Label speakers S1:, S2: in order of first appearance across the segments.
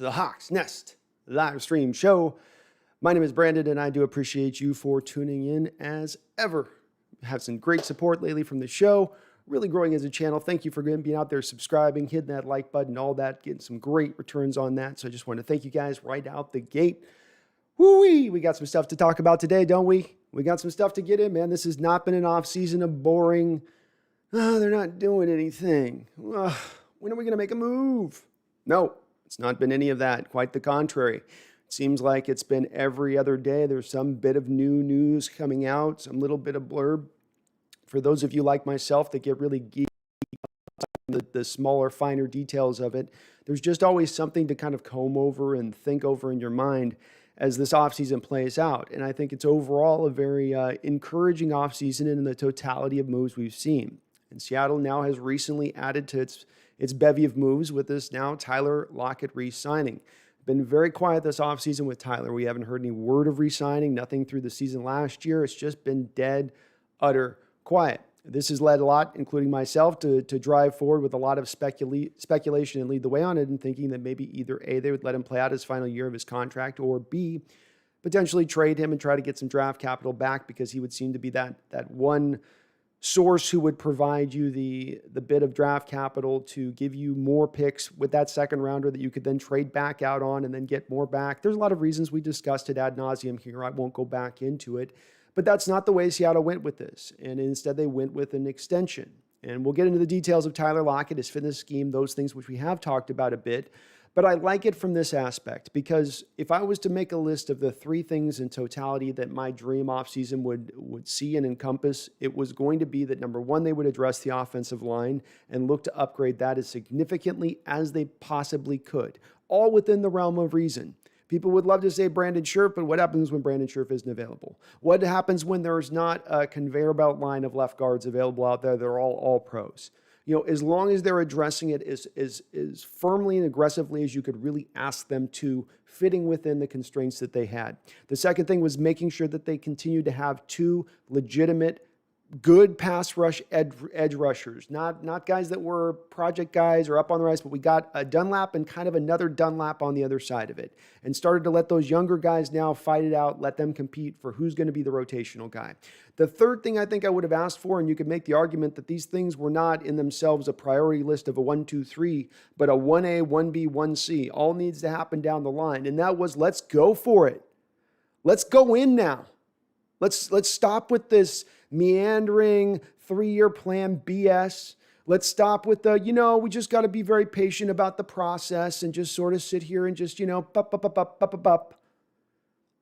S1: the Hawks Nest live stream show. My name is Brandon, and I do appreciate you for tuning in as ever. Have some great support lately from the show. Really growing as a channel. Thank you for being out there, subscribing, hitting that like button, all that, getting some great returns on that. So I just want to thank you guys right out the gate. Woo-wee! We got some stuff to talk about today, don't we? We got some stuff to get in, man. This has not been an off season of boring. Oh, they're not doing anything. When are we going to make a move? No, it's not been any of that. Quite the contrary. It seems like it's been every other day. There's some bit of new news coming out, some little bit of blurb. For those of you like myself that get really geeked on the smaller, finer details of it, there's just always something to kind of comb over and think over in your mind as this offseason plays out. And I think it's overall a very encouraging offseason in the totality of moves we've seen. And Seattle now has recently added to its bevy of moves with this now Tyler Lockett re-signing. Been very quiet this offseason with Tyler. We haven't heard any word of re-signing, nothing through the season last year. It's just been dead, utter quiet. This has led a lot, including myself, to drive forward with a lot of speculation and lead the way on it, and thinking that maybe either A, they would let him play out his final year of his contract, or B, potentially trade him and try to get some draft capital back, because he would seem to be that one source who would provide you the bit of draft capital to give you more picks with that second rounder that you could then trade back out on and then get more back. There's a lot of reasons we discussed it ad nauseum here. I won't go back into it. But that's not the way Seattle went with this. And instead, they went with an extension. And we'll get into the details of Tyler Lockett, his fitness scheme, those things which we have talked about a bit. But I like it from this aspect, because if I was to make a list of the three things in totality that my dream offseason would see and encompass, it was going to be that, number one, they would address the offensive line and look to upgrade that as significantly as they possibly could, all within the realm of reason. People would love to say Brandon Scherff, but what happens when Brandon Scherff isn't available? What happens when there's not a conveyor belt line of left guards available out there? They're all pros. You know, as long as they're addressing it as firmly and aggressively as you could really ask them to, fitting within the constraints that they had. The second thing was making sure that they continued to have two legitimate, good pass rush edge rushers, not guys that were project guys or up on the rise, but we got a Dunlap and kind of another Dunlap on the other side of it, and started to let those younger guys now fight it out, let them compete for who's going to be the rotational guy. The third thing I think I would have asked for, and you could make the argument that these things were not in themselves a priority list of a 1, 2, 3, but a 1A, 1B, 1C, all needs to happen down the line. And that was, let's go for it. Let's go in now. Let's stop with this meandering 3-year plan BS. Let's stop with the, we just got to be very patient about the process and just sort of sit here and just, bup.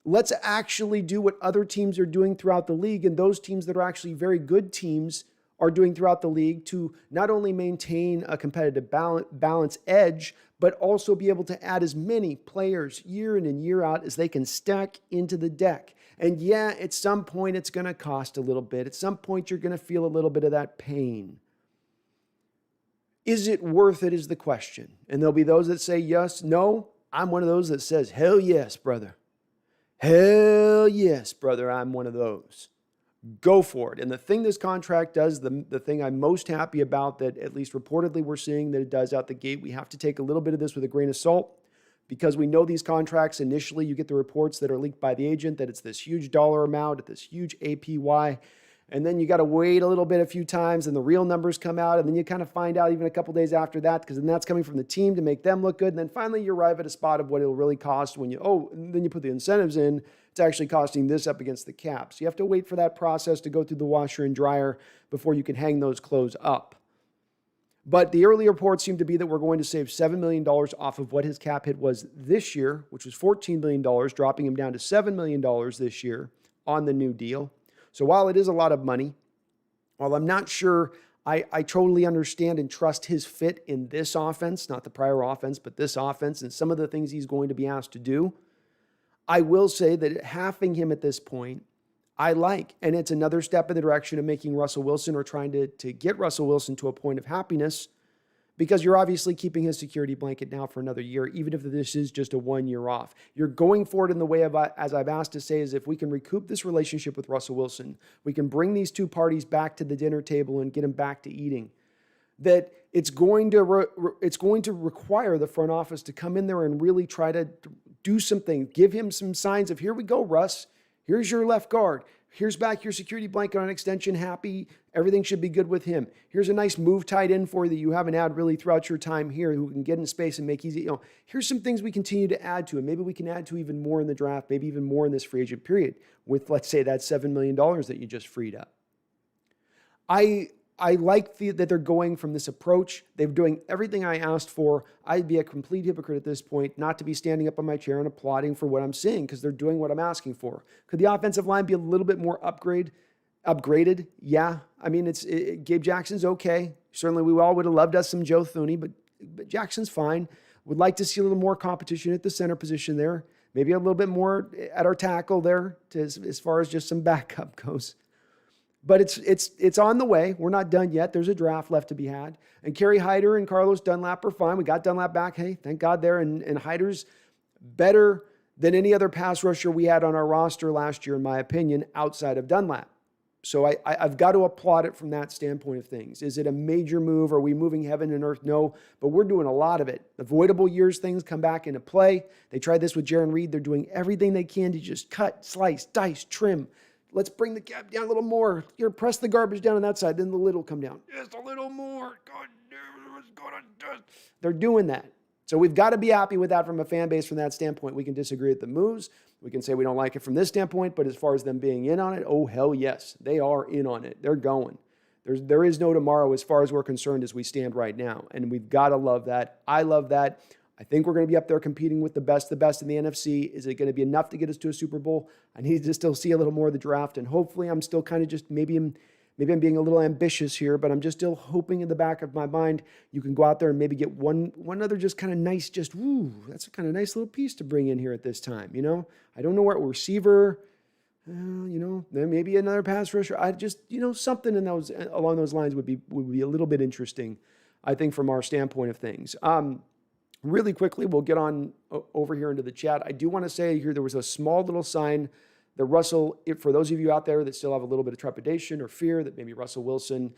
S1: Let's actually do what other teams are doing throughout the league, and those teams that are actually very good teams are doing throughout the league, to not only maintain a competitive balance edge, but also be able to add as many players year in and year out as they can stack into the deck. And yeah, at some point it's going to cost a little bit. At some point you're going to feel a little bit of that pain. Is it worth it is the question. And there'll be those that say yes, no. I'm one of those that says, hell yes, brother. Hell yes, brother, I'm one of those. Go for it. And the thing this contract does, the thing I'm most happy about, that at least reportedly we're seeing that it does out the gate, we have to take a little bit of this with a grain of salt, because we know these contracts, initially you get the reports that are leaked by the agent that it's this huge dollar amount at this huge APY. And then you got to wait a few times, and the real numbers come out. And then you kind of find out even a couple days after that, because then that's coming from the team to make them look good. And then finally you arrive at a spot of what it'll really cost when and then you put the incentives in. It's actually costing this up against the cap. So you have to wait for that process to go through the washer and dryer before you can hang those clothes up. But the early reports seem to be that we're going to save $7 million off of what his cap hit was this year, which was $14 million, dropping him down to $7 million this year on the new deal. So while it is a lot of money, while I'm not sure I totally understand and trust his fit in this offense, not the prior offense, but this offense and some of the things he's going to be asked to do, I will say that halving him at this point, I like. And it's another step in the direction of making Russell Wilson, or trying to get Russell Wilson to a point of happiness, because you're obviously keeping his security blanket now for another year, even if this is just a 1 year off. You're going for it in the way of, as I've asked to say, is if we can recoup this relationship with Russell Wilson, we can bring these two parties back to the dinner table and get them back to eating. that it's going to require the front office to come in there and really try to do something. Give him some signs of, here we go, Russ. Here's your left guard. Here's back your security blanket on extension. Happy. Everything should be good with him. Here's a nice move tight end for you that you haven't had really throughout your time here, who can get in space and make easy. Here's some things we continue to add to, and maybe we can add to even more in the draft, maybe even more in this free agent period with, let's say, that $7 million that you just freed up. I like that they're going from this approach. They're doing everything I asked for. I'd be a complete hypocrite at this point not to be standing up on my chair and applauding for what I'm seeing, because they're doing what I'm asking for. Could the offensive line be a little bit more upgraded? Yeah. I mean, Gabe Jackson's okay. Certainly we all would have loved us some Joe Thuney, but Jackson's fine. Would like to see a little more competition at the center position there. Maybe a little bit more at our tackle there as far as just some backup goes. But it's on the way. We're not done yet. There's a draft left to be had. And Kerry Hyder and Carlos Dunlap are fine. We got Dunlap back. Hey, thank God there. And Hyder's better than any other pass rusher we had on our roster last year, in my opinion, outside of Dunlap. So I've got to applaud it from that standpoint of things. Is it a major move? Are we moving heaven and earth? No, but we're doing a lot of it. Avoidable years things come back into play. They tried this with Jaron Reed. They're doing everything they can to just cut, slice, dice, trim. Let's bring the gap down a little more. Here, press the garbage down on that side, then the lid will come down. Just a little more. God damn, what's going on? They're doing that. So we've got to be happy with that from a fan base from that standpoint. We can disagree with the moves. We can say we don't like it from this standpoint, but as far as them being in on it, oh, hell yes. They are in on it. They're going. There is no tomorrow as far as we're concerned as we stand right now, and we've got to love that. I love that. I think we're going to be up there competing with the best in the NFC. Is it going to be enough to get us to a Super Bowl? I need to still see a little more of the draft, and hopefully I'm still kind of just maybe I'm being a little ambitious here, but I'm just still hoping in the back of my mind you can go out there and maybe get one other just kind of nice, that's a kind of nice little piece to bring in here at this time. I don't know what receiver, then maybe another pass rusher. I just something along those lines would be a little bit interesting, I think, from our standpoint of things. Really quickly, we'll get on over here into the chat. I do want to say here there was a small little sign that Russell, for those of you out there that still have a little bit of trepidation or fear that maybe Russell Wilson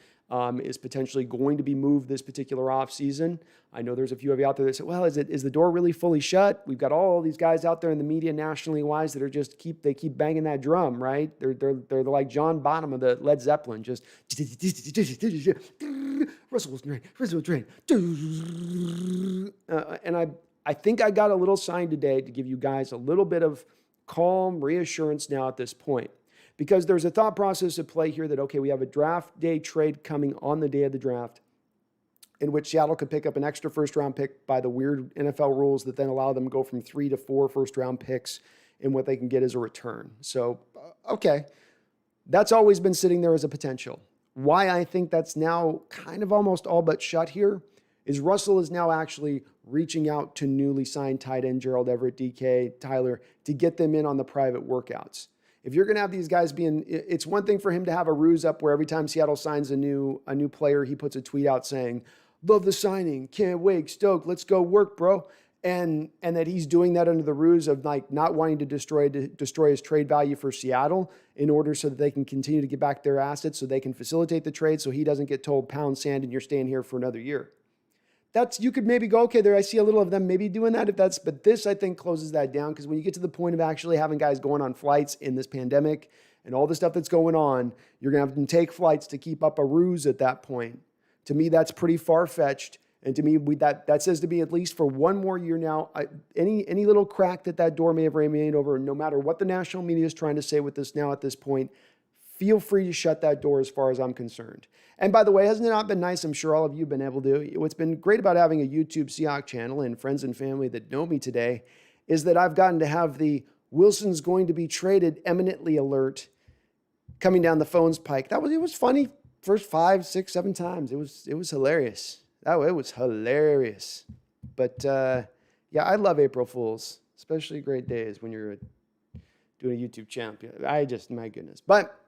S1: is potentially going to be moved this particular offseason. I know there's a few of you out there that say, well, is the door really fully shut? We've got all these guys out there in the media nationally wise that are just keep banging that drum, right? They're like John Bonham of the Led Zeppelin, just Russell Wilson, and I think I got a little sign today to give you guys a little bit of calm reassurance now at this point, because there's a thought process at play here that, okay, we have a draft day trade coming on the day of the draft in which Seattle could pick up an extra first-round pick by the weird NFL rules that then allow them to go from 3 to 4 first-round picks in what they can get as a return. So, okay, that's always been sitting there as a potential. Why I think that's now kind of almost all but shut here is Russell is now actually reaching out to newly signed tight end Gerald Everett, DK, Tyler, to get them in on the private workouts. If you're going to have these guys it's one thing for him to have a ruse up where every time Seattle signs a new player, he puts a tweet out saying, love the signing, can't wait, stoked, let's go work, bro. And that he's doing that under the ruse of like not wanting to destroy his trade value for Seattle in order so that they can continue to get back their assets so they can facilitate the trade so he doesn't get told pound sand and you're staying here for another year. You could maybe go, okay, there I see a little of them maybe doing that but this I think closes that down, because when you get to the point of actually having guys going on flights in this pandemic and all the stuff that's going on, you're going to have to take flights to keep up a ruse at that point. To me, that's pretty far-fetched. And to me, that says to me, at least for one more year now, any little crack that door may have remained over, no matter what the national media is trying to say with this now at this point, feel free to shut that door as far as I'm concerned. And by the way, hasn't it not been nice? I'm sure all of you have been able to. What's been great about having a YouTube Seahawks channel and friends and family that know me today is that I've gotten to have the Wilson's going to be traded eminently alert coming down the phone's pike. It was funny. First 5, 6, 7 times. It was hilarious. It was hilarious. But yeah, I love April Fools, especially great days when you're doing a YouTube channel. My goodness. But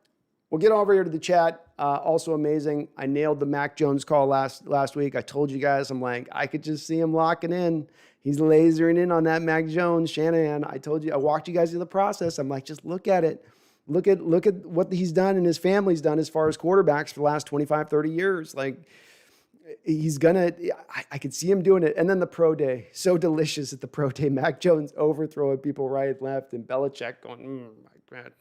S1: we'll get over here to the chat. Also amazing. I nailed the Mac Jones call last week. I told you guys, I'm like, I could just see him locking in. He's lasering in on that Mac Jones, Shanahan. I told you, I walked you guys through the process. I'm like, just look at it. Look at what he's done and his family's done as far as quarterbacks for the last 25, 30 years. Like, he's gonna. I could see him doing it, and then the pro day, so delicious at the pro day. Mac Jones overthrowing people right and left, and Belichick going, my God,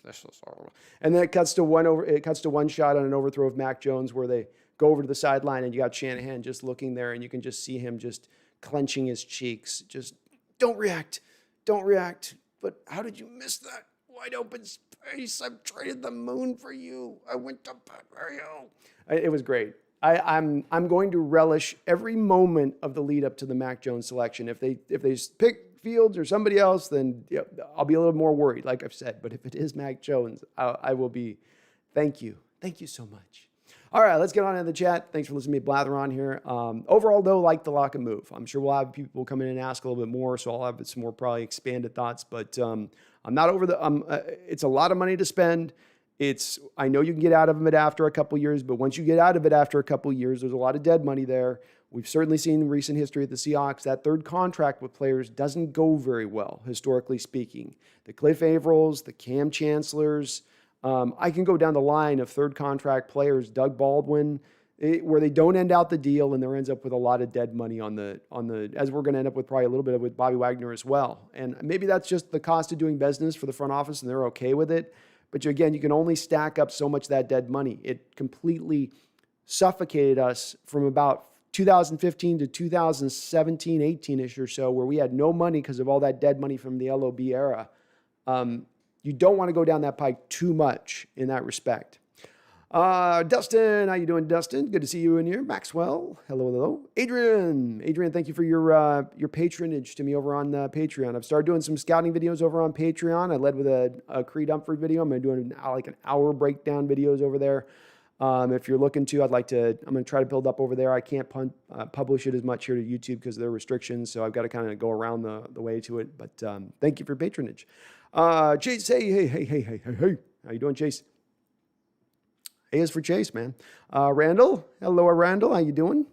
S1: this is horrible. And then it cuts to one shot on an overthrow of Mac Jones where they go over to the sideline, and you got Shanahan just looking there, and you can just see him just clenching his cheeks. Just don't react. But how did you miss that wide open space? I've traded the moon for you. I went to bed for you. It was great. I'm going to relish every moment of the lead up to the Mac Jones selection. If they pick Fields or somebody else, then I'll be a little more worried, like I've said. But if it is Mac Jones, I will be. Thank you so much. All right, let's get on into the chat. Thanks for listening to me blather on here. Overall, though, like the Lockett move. I'm sure we'll have people come in and ask a little bit more, so I'll have some more probably expanded thoughts. But I'm not over the. It's a lot of money to spend. I know you can get out of it after a couple years, but once you get out of it after a couple years, there's a lot of dead money there. We've certainly seen in recent history at the Seahawks that third contract with players doesn't go very well, historically speaking. The Cliff Avrils, the Cam Chancellors, I can go down the line of third contract players, Doug Baldwin, where they don't end out the deal and there ends up with a lot of dead money on the as we're going to end up with probably a little bit with Bobby Wagner as well. And maybe that's just the cost of doing business for the front office and they're okay with it. But again, you can only stack up so much of that dead money. It completely suffocated us from about 2015 to 2017, 18-ish or so, where we had no money because of all that dead money from the LOB era. You don't want to go down that pike too much in that respect. Dustin, how you doing, Dustin? Good to see you in here. Maxwell, hello. Adrian, thank you for your patronage to me over on Patreon. I've started doing some scouting videos over on Patreon. I led with a Creed Humphrey video. I'm going to do like an hour breakdown videos over there. If you're looking to, I'm going to try to build up over there. I can't publish it as much here to YouTube because of their restrictions, so I've got to kind of go around the way to it. But thank you for patronage. Chase, hey. How you doing, Chase? A is for Chase, man. Randall, hello, Randall. How you doing?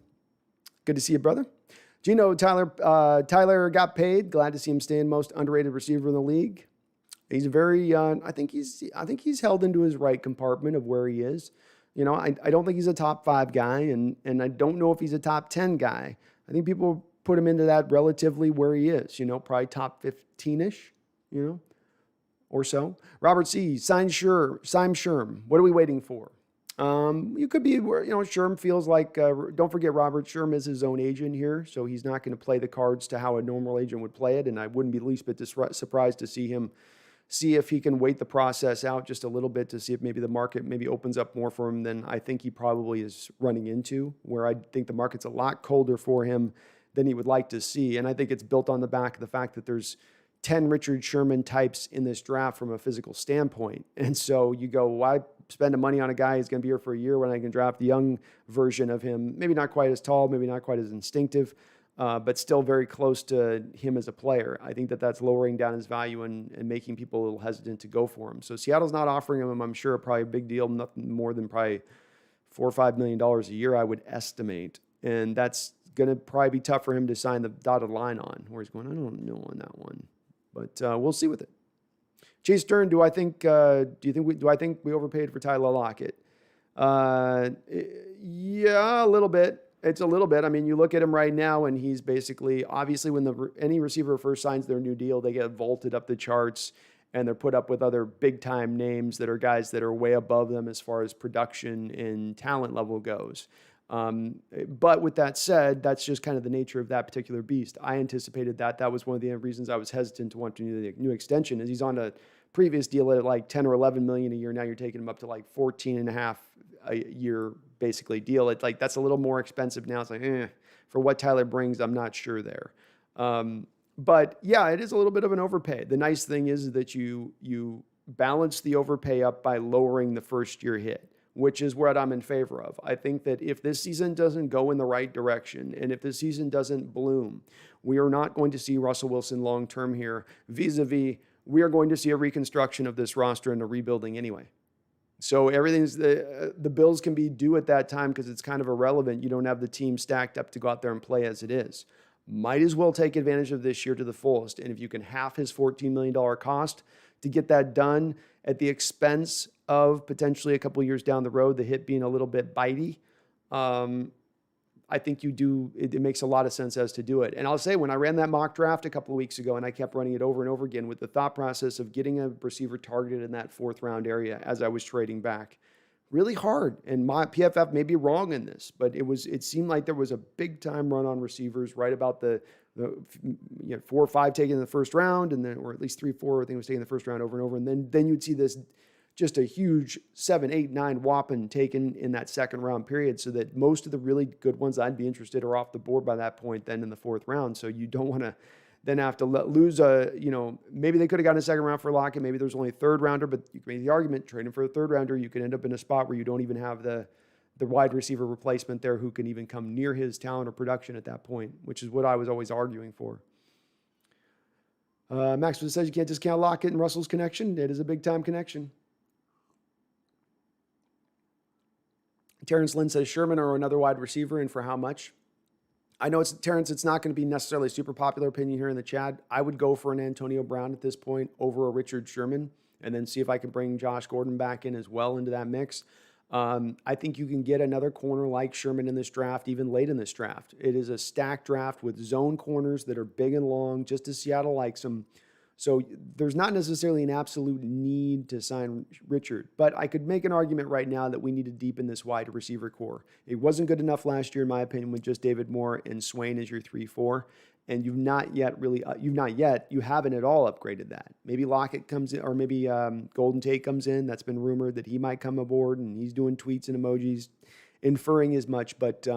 S1: Good to see you, brother. Gino, Tyler got paid. Glad to see him staying most underrated receiver in the league. He's very, I think he's held into his right compartment of where he is. You know, I don't think he's a top 5 guy, and I don't know if he's a top 10 guy. I think people put him into that relatively where he is, probably top 15-ish, or so. Robert C., Syme Sherm. What are we waiting for? You could be where, Sherm feels like, don't forget Robert Sherm is his own agent here, so he's not going to play the cards to how a normal agent would play it, and I wouldn't be the least bit surprised to see if he can wait the process out just a little bit to see if maybe the market maybe opens up more for him than I think he probably is running into, where I think the market's a lot colder for him than he would like to see, and I think it's built on the back of the fact that there's 10 Richard Sherman types in this draft from a physical standpoint. And so you go, why spend the money on a guy who's going to be here for a year when I can draft the young version of him? Maybe not quite as tall, maybe not quite as instinctive, but still very close to him as a player. I think that's lowering down his value and making people a little hesitant to go for him. So Seattle's not offering him, I'm sure, probably a big deal, nothing more than probably $4 or $5 million a year, I would estimate. And that's going to probably be tough for him to sign the dotted line on, where he's going, I don't know on that one. But we'll see with it. Chase Stern, do I think we overpaid for Tyler Lockett? Yeah, a little bit. It's a little bit. I mean, you look at him right now, and he's basically, obviously, when any receiver first signs their new deal, they get vaulted up the charts, and they're put up with other big-time names that are guys that are way above them as far as production and talent level goes. But with that said, that's just kind of the nature of that particular beast. I anticipated that. That was one of the reasons I was hesitant to want to do the new extension, is he's on a previous deal at like 10 or 11 million a year. Now you're taking him up to like 14 and a half a year, basically deal. It's like, that's a little more expensive now. It's like, for what Tyler brings, I'm not sure there. But yeah, it is a little bit of an overpay. The nice thing is that you balance the overpay up by lowering the first year hit, which is what I'm in favor of. I think that if this season doesn't go in the right direction, and if this season doesn't bloom, we are not going to see Russell Wilson long-term here. Vis-a-vis, we are going to see a reconstruction of this roster and a rebuilding anyway. So everything's, the bills can be due at that time because it's kind of irrelevant. You don't have the team stacked up to go out there and play as it is. Might as well take advantage of this year to the fullest. And if you can half his $14 million cost to get that done at the expense of potentially a couple of years down the road, the hit being a little bit bitey, I think you do. It makes a lot of sense as to do it. And I'll say, when I ran that mock draft a couple of weeks ago, and I kept running it over and over again with the thought process of getting a receiver targeted in that 4th round area as I was trading back, really hard. And my PFF may be wrong in this, but it seemed like there was a big time run on receivers right about the 4 or 5 taken in the 1st round, and then, or at least 3, 4, I think it was taken in the 1st round over and over. And then you'd see this, just a huge 7, 8, 9 whopping taken in that 2nd round period, so that most of the really good ones I'd be interested are off the board by that point then in the 4th round. So you don't want to then have to lose maybe they could have gotten a 2nd round for Lockett. Maybe there's only a 3rd rounder, but you can make the argument, trading for a 3rd rounder, you could end up in a spot where you don't even have the wide receiver replacement there who can even come near his talent or production at that point, which is what I was always arguing for. Maxwell says you can't discount Lockett and Russell's connection. It is a big-time connection. Terrence Lynn says Sherman or another wide receiver, and for how much? I know Terrence, it's not going to be necessarily a super popular opinion here in the chat. I would go for an Antonio Brown at this point over a Richard Sherman, and then see if I can bring Josh Gordon back in as well into that mix. I think you can get another corner like Sherman in this draft, even late in this draft. It is a stacked draft with zone corners that are big and long, just as Seattle likes them. So there's not necessarily an absolute need to sign Richard, but I could make an argument right now that we need to deepen this wide receiver core. It wasn't good enough last year, in my opinion, with just David Moore and Swain as your 3-4, and you haven't at all upgraded that. Maybe Lockett comes in, or maybe Golden Tate comes in. That's been rumored that he might come aboard, and he's doing tweets and emojis inferring as much, but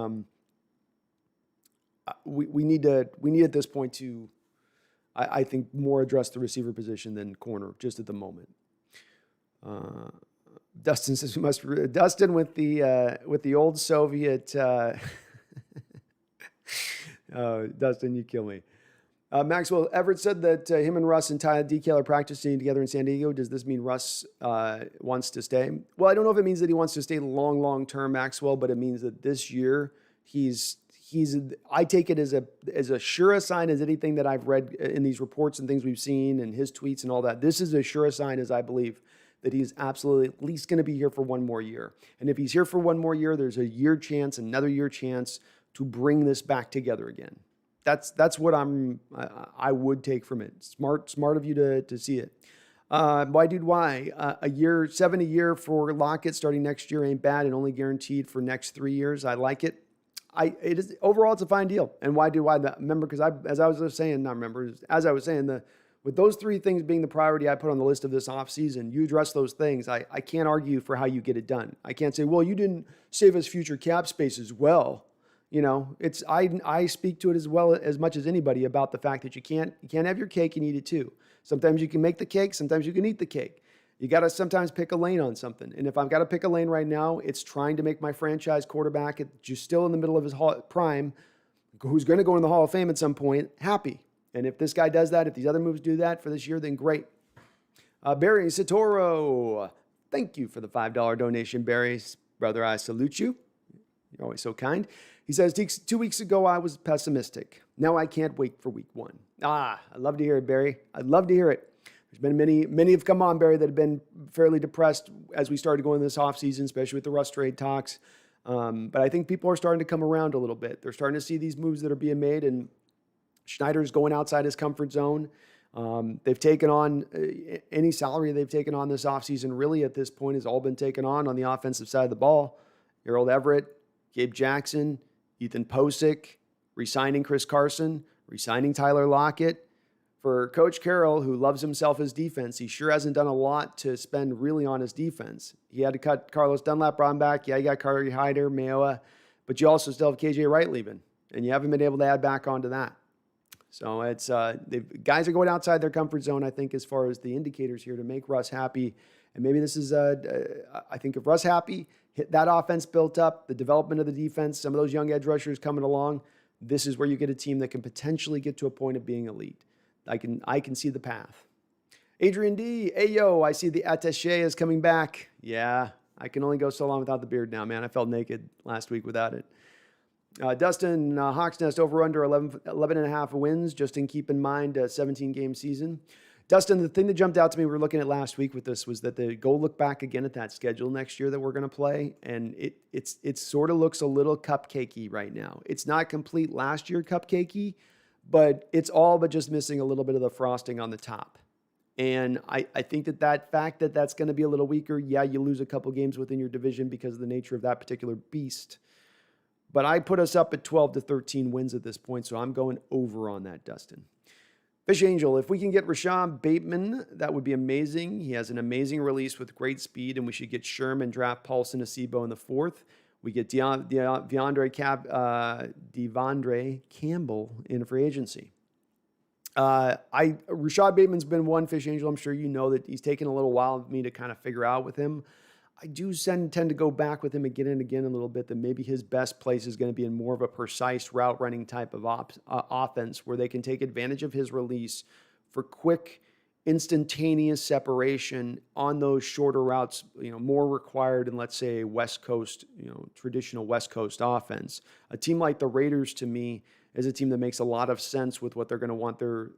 S1: we need at this point to, I think, more address the receiver position than corner just at the moment. Dustin says Dustin with the old Soviet. Dustin, you kill me. Maxwell Everett said that him and Russ and Ty DK are practicing together in San Diego. Does this mean Russ wants to stay? Well, I don't know if it means that he wants to stay long term, Maxwell, but it means that this year I take it as a sure a sign as anything that I've read in these reports and things we've seen and his tweets and all that. This is as sure a sign as I believe that he's absolutely at least going to be here for one more year. And if he's here for one more year, there's another year chance to bring this back together again. That's what I would take from it. Smart of you to see it. Why? A year, $7 a year for Lockett starting next year ain't bad and only guaranteed for next 3 years. I like it. Overall, it's a fine deal. And why? Remember, because as I was saying, with those 3 things being the priority I put on the list of this offseason, you address those things. I can't argue for how you get it done. I can't say, well, you didn't save us future cap space as well. I speak to it as much as anybody about the fact that you can't have your cake and eat it too. Sometimes you can make the cake, sometimes you can eat the cake. You got to sometimes pick a lane on something. And if I've got to pick a lane right now, it's trying to make my franchise quarterback, just still in the middle of his prime, who's going to go in the Hall of Fame at some point, happy. And if this guy does that, if these other moves do that for this year, then great. Barry Satoro, thank you for the $5 donation, Barry. Brother, I salute you. You're always so kind. He says, 2 weeks ago, I was pessimistic. Now I can't wait for week 1. I love to hear it, Barry. I'd love to hear it. There's been many have come on, Barry, that have been fairly depressed as we started going this offseason, especially with the Russ trade talks. But I think people are starting to come around a little bit. They're starting to see these moves that are being made, and Schneider's going outside his comfort zone. They've taken on any salary they've taken on this offseason, really at this point has all been taken on the offensive side of the ball. Harold Everett, Gabe Jackson, Ethan Posick, re-signing Chris Carson, re-signing Tyler Lockett. For Coach Carroll, who loves himself his defense, he sure hasn't done a lot to spend really on his defense. He had to cut Carlos Dunlap, brought him back. Yeah, you got Carter Hyder, Mayoa, but you also still have KJ Wright leaving, and you haven't been able to add back onto that. So it's guys are going outside their comfort zone, I think, as far as the indicators here to make Russ happy. And maybe this is, I think if Russ happy, hit that offense built up, the development of the defense, some of those young edge rushers coming along, this is where you get a team that can potentially get to a point of being elite. I can see the path. Adrian D, Ayo, I see the attaché is coming back. Yeah, I can only go so long without the beard now, man. I felt naked last week without it. Dustin, Hawks Nest over under 11 and a half wins, just in keep in mind a 17-game season. Dustin, the thing that jumped out to me, we were looking at last week with this, was that go look back again at that schedule next year that we're going to play, and it sort of looks a little cupcakey right now. It's not complete last year cupcakey, but it's all but just missing a little bit of the frosting on the top. And I think that fact that that's going to be a little weaker, yeah, you lose a couple games within your division because of the nature of that particular beast. But I put us up at 12 to 13 wins at this point, so I'm going over on that, Dustin. Fish Angel, if we can get Rashad Bateman, that would be amazing. He has an amazing release with great speed, and we should get Sherman, draft Paulson, Acebo in the 4th. We get Devondre Campbell in free agency. Rashad Bateman's been one, Fish Angel. I'm sure you know that he's taken a little while for me to kind of figure out with him. I do tend to go back with him again and again a little bit, that maybe his best place is going to be in more of a precise route running type of offense where they can take advantage of his release for quick, instantaneous separation on those shorter routes, more required in, let's say, West Coast, traditional West Coast offense. A team like the Raiders, to me, is a team that makes a lot of sense with what they're going to want their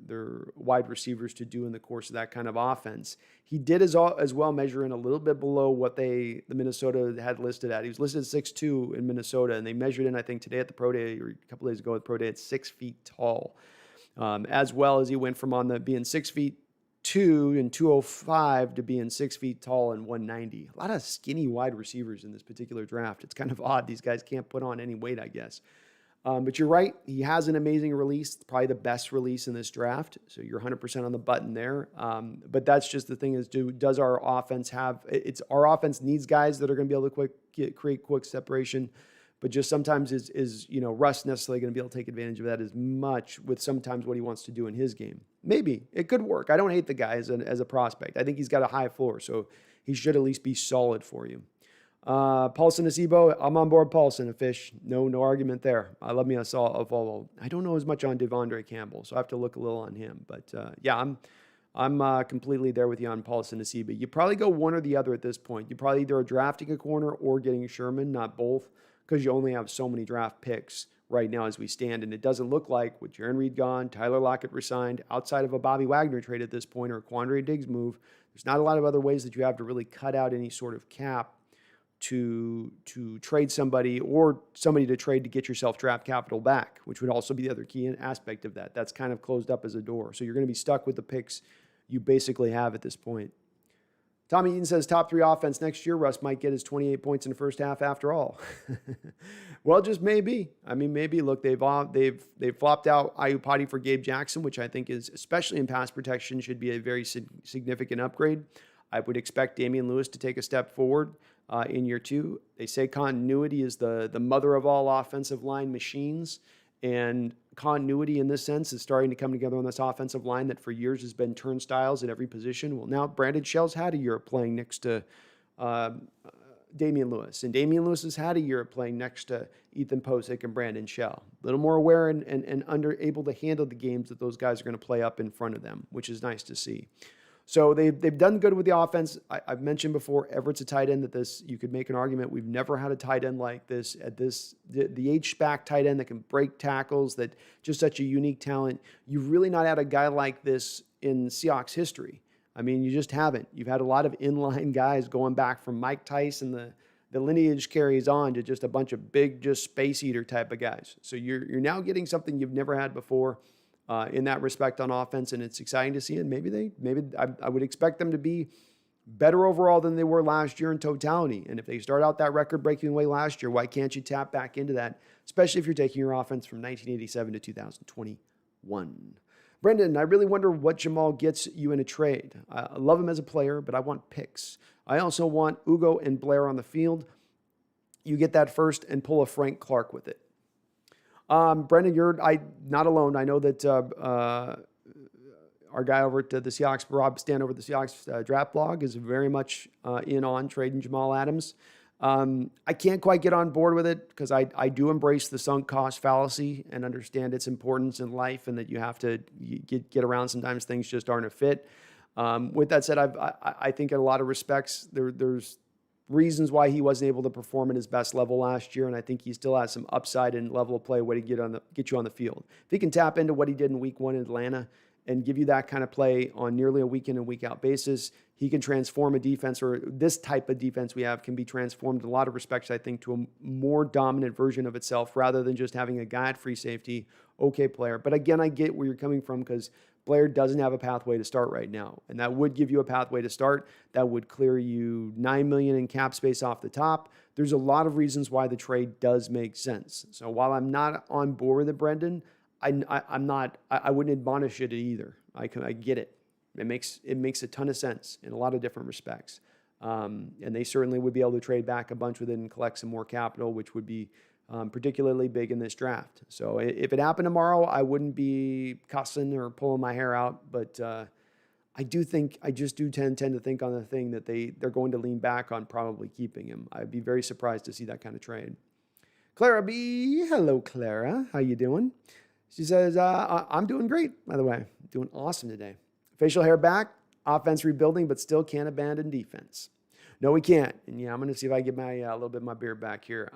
S1: wide receivers to do in the course of that kind of offense. He did as well measure in a little bit below what the Minnesota had listed at. He was listed at 6'2" in Minnesota, and they measured in, I think, today at the Pro Day, or a couple days ago at the Pro Day, at 6 feet tall. As well as he went from being 6'2" and 205 to being 6 feet tall and 190. A lot of skinny wide receivers in this particular draft. It's kind of odd. These guys can't put on any weight, I guess. But you're right. He has an amazing release, probably the best release in this draft. So you're 100% on the button there. But that's just the thing is, does our offense our offense needs guys that are going to be able to create quick separation. But just sometimes is Russ necessarily going to be able to take advantage of that as much with sometimes what he wants to do in his game. Maybe it could work. I don't hate the guy as a prospect. I think he's got a high floor, so he should at least be solid for you. Paulson, Acebo, I'm on board Paulson, a Fish. No argument there. I love me a follow. I don't know as much on Devondre Campbell, so I have to look a little on him. But yeah, I'm completely there with you on Paulson, Acebo. You probably go one or the other at this point. You probably either are drafting a corner or getting a Sherman, not both, because you only have so many draft picks right now as we stand. And it doesn't look like, with Jaron Reed gone, Tyler Lockett resigned, outside of a Bobby Wagner trade at this point or a Quandre Diggs move, there's not a lot of other ways that you have to really cut out any sort of cap to trade somebody, or somebody to trade to get yourself draft capital back, which would also be the other key aspect of that. That's kind of closed up as a door. So you're going to be stuck with the picks you basically have at this point. Tommy Eaton says top 3 offense next year. Russ might get his 28 points in the first half after all. Well, just maybe. I mean, maybe. Look, they've flopped out Ayupati for Gabe Jackson, which I think is, especially in pass protection, should be a very significant upgrade. I would expect Damian Lewis to take a step forward in year 2. They say continuity is the mother of all offensive line machines, and continuity in this sense is starting to come together on this offensive line that for years has been turnstiles at every position. Well, now Brandon Shell's had a year playing next to Damian Lewis, and Damian Lewis has had a year playing next to Ethan Posick and Brandon Shell. A little more aware and able to handle the games that those guys are going to play up in front of them, which is nice to see. So they've done good with the offense. I've mentioned before, Everett's a tight end you could make an argument. We've never had a tight end like this the H-back tight end that can break tackles, that just such a unique talent. You've really not had a guy like this in Seahawks history. I mean, you just haven't. You've had a lot of inline guys going back from Mike Tyson. The lineage carries on to just a bunch of big, just space eater type of guys. So you're now getting something you've never had before. In that respect on offense, and it's exciting to see. And maybe I would expect them to be better overall than they were last year in totality. And if they start out that record-breaking way last year, why can't you tap back into that, especially if you're taking your offense from 1987 to 2021? Brendan, I really wonder what Jamal gets you in a trade. I love him as a player, but I want picks. I also want Ugo and Blair on the field. You get that first and pull a Frank Clark with it. Brendan, you're not alone. I know that our guy over at the Seahawks, Rob Stan over at the Seahawks draft blog, is very much in on trading Jamal Adams. I can't quite get on board with it because I do embrace the sunk cost fallacy and understand its importance in life, and that you have to get around sometimes things just aren't a fit. With that said, I think in a lot of respects there's reasons why he wasn't able to perform at his best level last year, and I think he still has some upside and level of play way to get you on the field. If he can tap into what he did in Week 1 in Atlanta and give you that kind of play on nearly a week in and week out basis. He can transform a defense, or this type of defense we have can be transformed in a lot of respects, I think, to a more dominant version of itself rather than just having a guy at free safety, okay player. But again, I get where you're coming from because Blair doesn't have a pathway to start right now. And that would give you a pathway to start. That would clear you $9 million in cap space off the top. There's a lot of reasons why the trade does make sense. So while I'm not on board with it, Brendan, I wouldn't admonish it either. I get it. It makes a ton of sense in a lot of different respects. And they certainly would be able to trade back a bunch with it and collect some more capital, which would be particularly big in this draft. So if it happened tomorrow, I wouldn't be cussing or pulling my hair out. But I just do tend to think on the thing that they're going to lean back on probably keeping him. I'd be very surprised to see that kind of trade. Clara B. Hello, Clara. How you doing? She says, I'm doing great, by the way. Doing awesome today. Facial hair back, offense rebuilding, but still can't abandon defense. No, we can't. And yeah, I'm going to see if I get my a little bit of my beard back here.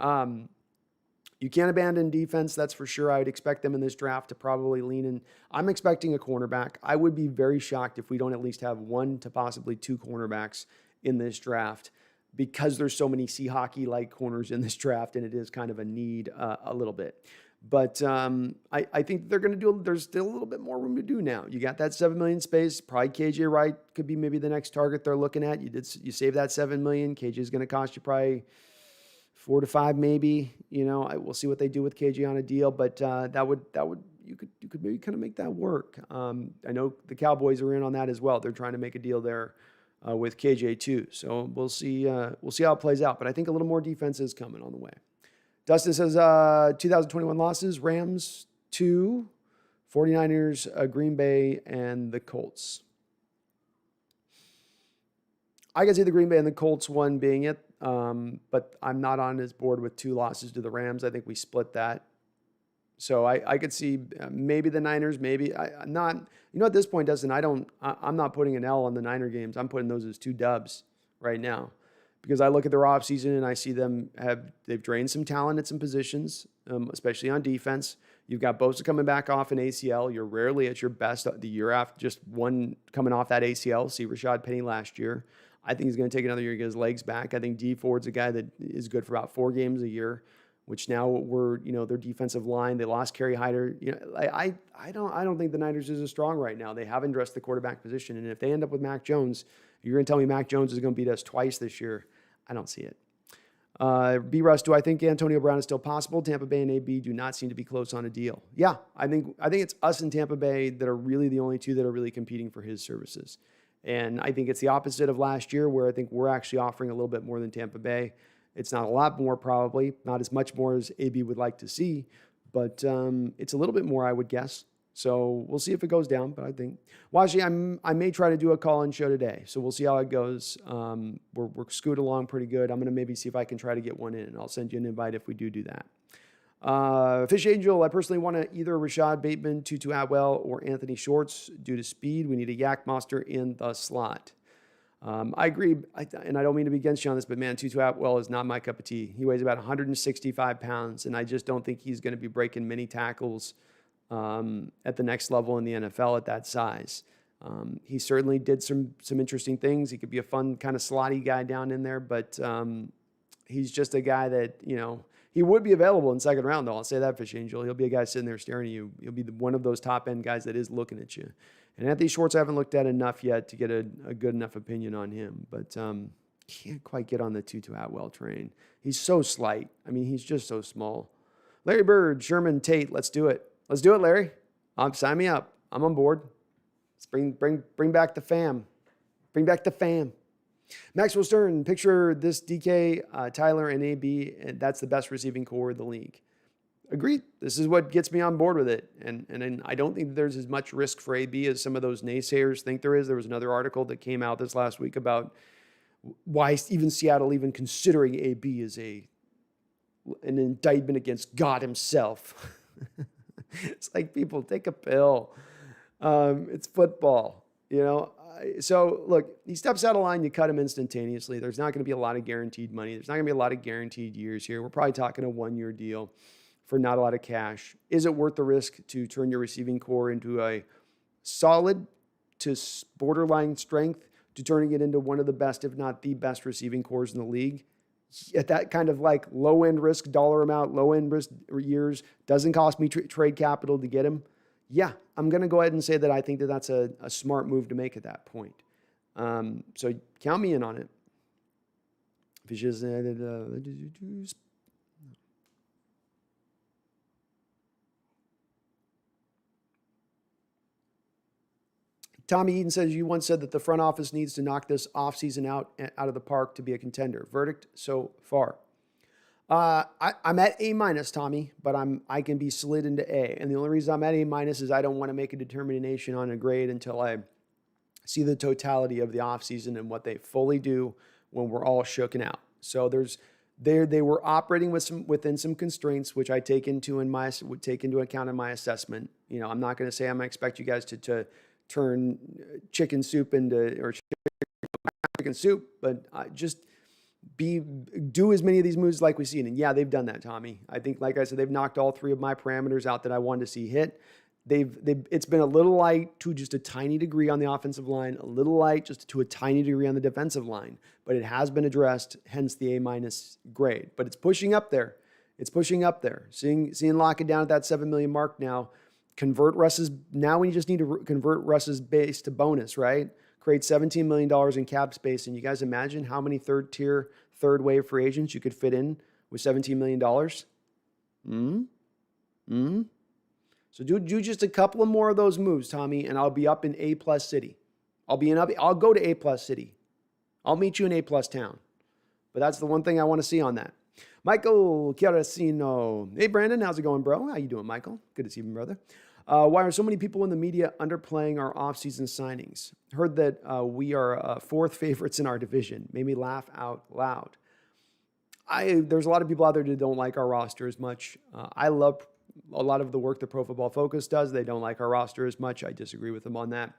S1: You can't abandon defense, that's for sure. I would expect them in this draft to probably lean in. I'm expecting a cornerback. I would be very shocked if we don't at least have one to possibly two cornerbacks in this draft because there's so many Seahawks-like corners in this draft, and it is kind of a need a little bit. But I think they're going to do, there's still a little bit more room to do now. You got that $7 million space. Probably KJ Wright could be maybe the next target they're looking at. You save that $7 million. KJ is going to cost you probably 4 to 5 maybe. We'll see what they do with KJ on a deal, but you could maybe kind of make that work. I know the Cowboys are in on that as well. They're trying to make a deal there with KJ too. So we'll see how it plays out. But I think a little more defense is coming on the way. Dustin says 2021 losses, Rams 2, 49ers, Green Bay, and the Colts. I can see the Green Bay and the Colts one being it, but I'm not on his board with 2 losses to the Rams. I think we split that. So I could see maybe the Niners, maybe. I'm not, at this point, Dustin, I'm not putting an L on the Niner games. I'm putting those as 2 dubs right now. Because I look at their offseason and I see they've drained some talent at some positions, especially on defense. You've got Bosa coming back off an ACL. You're rarely at your best the year after just one coming off that ACL. See Rashad Penny last year. I think he's going to take another year to get his legs back. I think Dee Ford's a guy that is good for about 4 games a year, which now their defensive line. They lost Kerry Hyder. I don't think the Niners is as strong right now. They haven't addressed the quarterback position. And if they end up with Mac Jones, you're going to tell me Mac Jones is going to beat us twice this year. I don't see it. B-Russ, do I think Antonio Brown is still possible? Tampa Bay and AB do not seem to be close on a deal. Yeah, I think it's us and Tampa Bay that are really the only 2 that are really competing for his services. And I think it's the opposite of last year where I think we're actually offering a little bit more than Tampa Bay. It's not a lot more probably, not as much more as AB would like to see, but it's a little bit more, I would guess. So we'll see if it goes down, but I think, actually, I may try to do a call-in show today, so we'll see how it goes. We're scooting along pretty good. I'm going to maybe see if I can try to get one in, and I'll send you an invite if we do that. Fish Angel, I personally want to either Rashad Bateman, Tutu Atwell, or Anthony Schwartz due to speed. We need a Yak Monster in the slot. I agree, and I don't mean to be against you on this, but man, Tutu Atwell is not my cup of tea. He weighs about 165 pounds, and I just don't think he's going to be breaking many tackles at the next level in the NFL at that size. He certainly did some interesting things. He could be a fun kind of slotty guy down in there, but he's just a guy that, he would be available in second round, though. I'll say that, Fish Angel. He'll be a guy sitting there staring at you. He'll be one of those top-end guys that is looking at you. And Anthony Schwartz, I haven't looked at enough yet to get a good enough opinion on him, but can't quite get on the Tutu Atwell train. He's so slight. I mean, he's just so small. Larry Bird, Sherman Tate, let's do it. Let's do it, Larry. Sign me up. I'm on board. Let's bring back the fam. Bring back the fam. Maxwell Stern, picture this DK, Tyler, and AB, and that's the best receiving core of the league. Agreed. This is what gets me on board with it. And I don't think there's as much risk for AB as some of those naysayers think there is. There was another article that came out this last week about why even Seattle even considering AB as an indictment against God himself. It's like, people, take a pill. It's football, So, look, he steps out of line, you cut him instantaneously. There's not going to be a lot of guaranteed money. There's not going to be a lot of guaranteed years here. We're probably talking a 1-year deal for not a lot of cash. Is it worth the risk to turn your receiving core into a solid to borderline strength to turning it into one of the best, if not the best receiving cores in the league. At that kind of like low end risk dollar amount, low end risk years, doesn't cost me trade capital to get him. Yeah, I'm going to go ahead and say that I think that that's a smart move to make at that point. So count me in on it. Tommy Eden says, you once said that the front office needs to knock this offseason out of the park to be a contender. Verdict so far. I'm at A-, Tommy, but I can be slid into A. And the only reason I'm at A- is I don't want to make a determination on a grade until I see the totality of the offseason and what they fully do when we're all shooken out. So they were operating within some constraints, which I take into account in my assessment. You know, I'm not going to say I'm going to expect you guys to turn chicken soup or chicken soup, but just do as many of these moves like we've seen. And yeah, they've done that, Tommy. I think, like I said, they've knocked all three of my parameters out that I wanted to see hit. It's been a little light to just a tiny degree on the offensive line, a little light just to a tiny degree on the defensive line, but it has been addressed, hence the A- grade. But it's pushing up there. It's pushing up there. Seeing Lockett down at that 7 million mark now. Convert Russ's, now we just need to convert Russ's base to bonus, right? Create $17 million in cap space. And you guys imagine how many third wave free agents you could fit in with $17 million? So do just a couple of more of those moves, Tommy, and I'll be up in A+ city. I'll go to A+ city. I'll meet you in A+ town. But that's the one thing I want to see on that. Michael Chiarasino. Hey, Brandon, how's it going, bro? How you doing, Michael? Good to see you, brother. Why are so many people in the media underplaying our offseason signings? Heard that we are fourth favorites in our division. Made me laugh out loud. There's a lot of people out there that don't like our roster as much. I love a lot of the work that Pro Football Focus does. They don't like our roster as much. I disagree with them on that.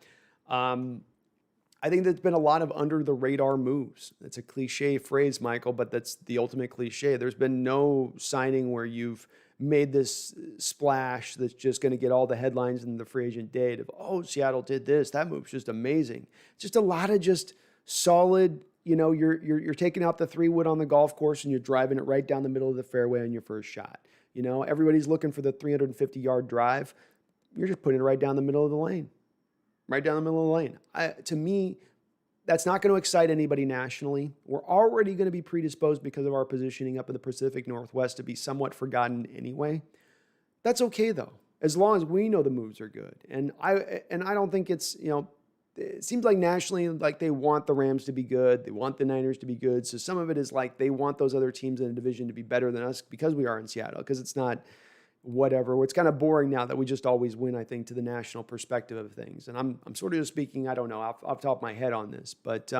S1: I think there's been a lot of under-the-radar moves. It's a cliche phrase, Michael, but that's the ultimate cliche. There's been no signing where you've made this splash that's just going to get all the headlines in the free agent date of, oh, Seattle did this. That move's just amazing. Just a lot of just solid, you know, you're taking out the 3-wood on the golf course and you're driving it right down the middle of the fairway on your first shot. You know, everybody's looking for the 350-yard drive. You're just putting it right down the middle of the lane. Right down the middle of the lane. To me, that's not going to excite anybody nationally. We're already going to be predisposed because of our positioning up in the Pacific Northwest to be somewhat forgotten anyway. That's okay, though, as long as we know the moves are good. And I don't think it's, you know, it seems like nationally, like they want the Rams to be good. They want the Niners to be good. So some of it is like they want those other teams in the division to be better than us because we are in Seattle, because it's not whatever. It's kind of boring now that we just always win, I think, to the national perspective of things. And I'm sort of just speaking, I don't know, off the top of my head on this, but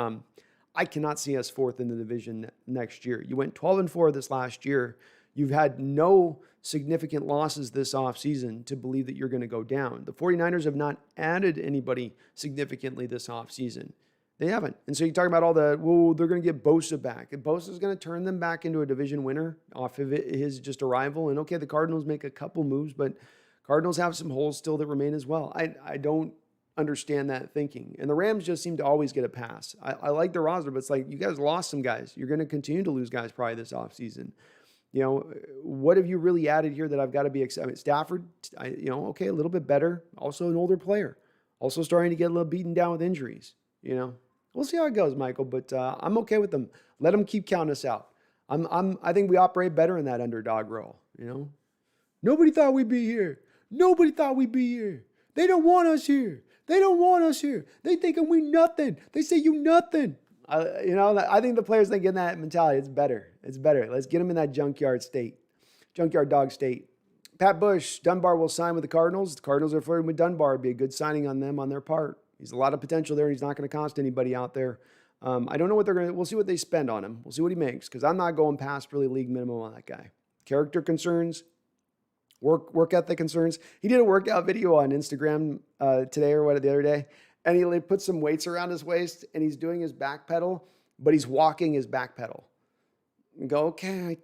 S1: I cannot see us fourth in the division next year. You went 12-4 this last year. You've had no significant losses this offseason to believe that you're going to go down. The 49ers have not added anybody significantly this offseason. They haven't. And so you talk about all the, well, they're going to get Bosa back. And Bosa's going to turn them back into a division winner off of his just arrival. And okay, the Cardinals make a couple moves, but Cardinals have some holes still that remain as well. I don't understand that thinking. And the Rams just seem to always get a pass. I like the roster, but it's like, you guys lost some guys. You're going to continue to lose guys probably this offseason. You know, what have you really added here that I've got to be excited? Stafford, okay, a little bit better. Also an older player. Also starting to get a little beaten down with injuries. You know, we'll see how it goes, Michael, but I'm okay with them. Let them keep counting us out. I think we operate better in that underdog role, you know. Nobody thought we'd be here. Nobody thought we'd be here. They don't want us here. They don't want us here. They thinking we nothing. They say you nothing. I think the players that get in that mentality, it's better. It's better. Let's get them in that junkyard dog state. Pat Bush, Dunbar will sign with the Cardinals. The Cardinals are flirting with Dunbar. It'd be a good signing on them on their part. He's a lot of potential there. He's not going to cost anybody out there. I don't know what we'll see what they spend on him. We'll see what he makes, because I'm not going past really league minimum on that guy. Character concerns, work ethic concerns. He did a workout video on Instagram today or the other day, and he put some weights around his waist, and he's doing his back pedal, but he's walking his back pedal. And go, okay.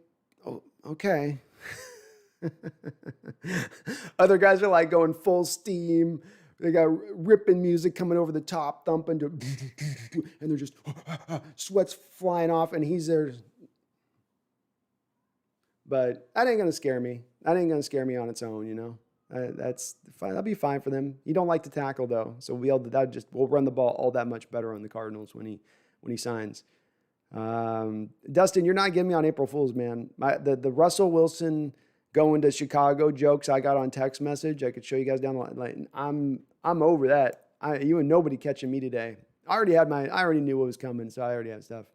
S1: Other guys are like going full steam, They got ripping music coming over the top, thumping, and they're just sweats flying off, and he's there. But that ain't gonna scare me. That ain't gonna scare me on its own, you know. That's fine. That'll be fine for them. You don't like to tackle though, so we'll run the ball all that much better on the Cardinals when he signs. Dustin, you're not getting me on April Fools, man. The Russell Wilson going to Chicago jokes I got on text message. I could show you guys down the line. I'm over that. You and nobody catching me today. I already knew what was coming, so I already had stuff.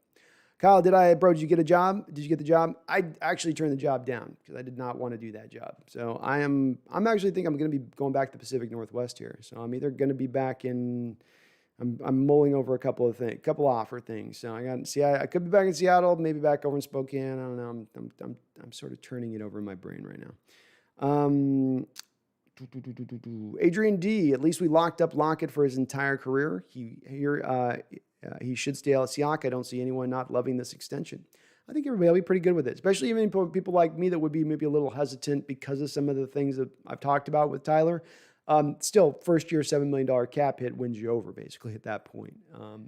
S1: Kyle, did you get a job? Did you get the job? I actually turned the job down because I did not want to do that job. So I'm actually think I'm going to be going back to the Pacific Northwest here. So I'm either going to be back in, I'm mulling over a couple offer things. So I could be back in Seattle, maybe back over in Spokane. I don't know. I'm sort of turning it over in my brain right now. Adrian D. At least we locked up Lockett for his entire career. He should stay at Seahawks. I don't see anyone not loving this extension. I think everybody will be pretty good with it, especially even people like me that would be maybe a little hesitant because of some of the things that I've talked about with Tyler. Still, first year $7 million cap hit wins you over basically at that point.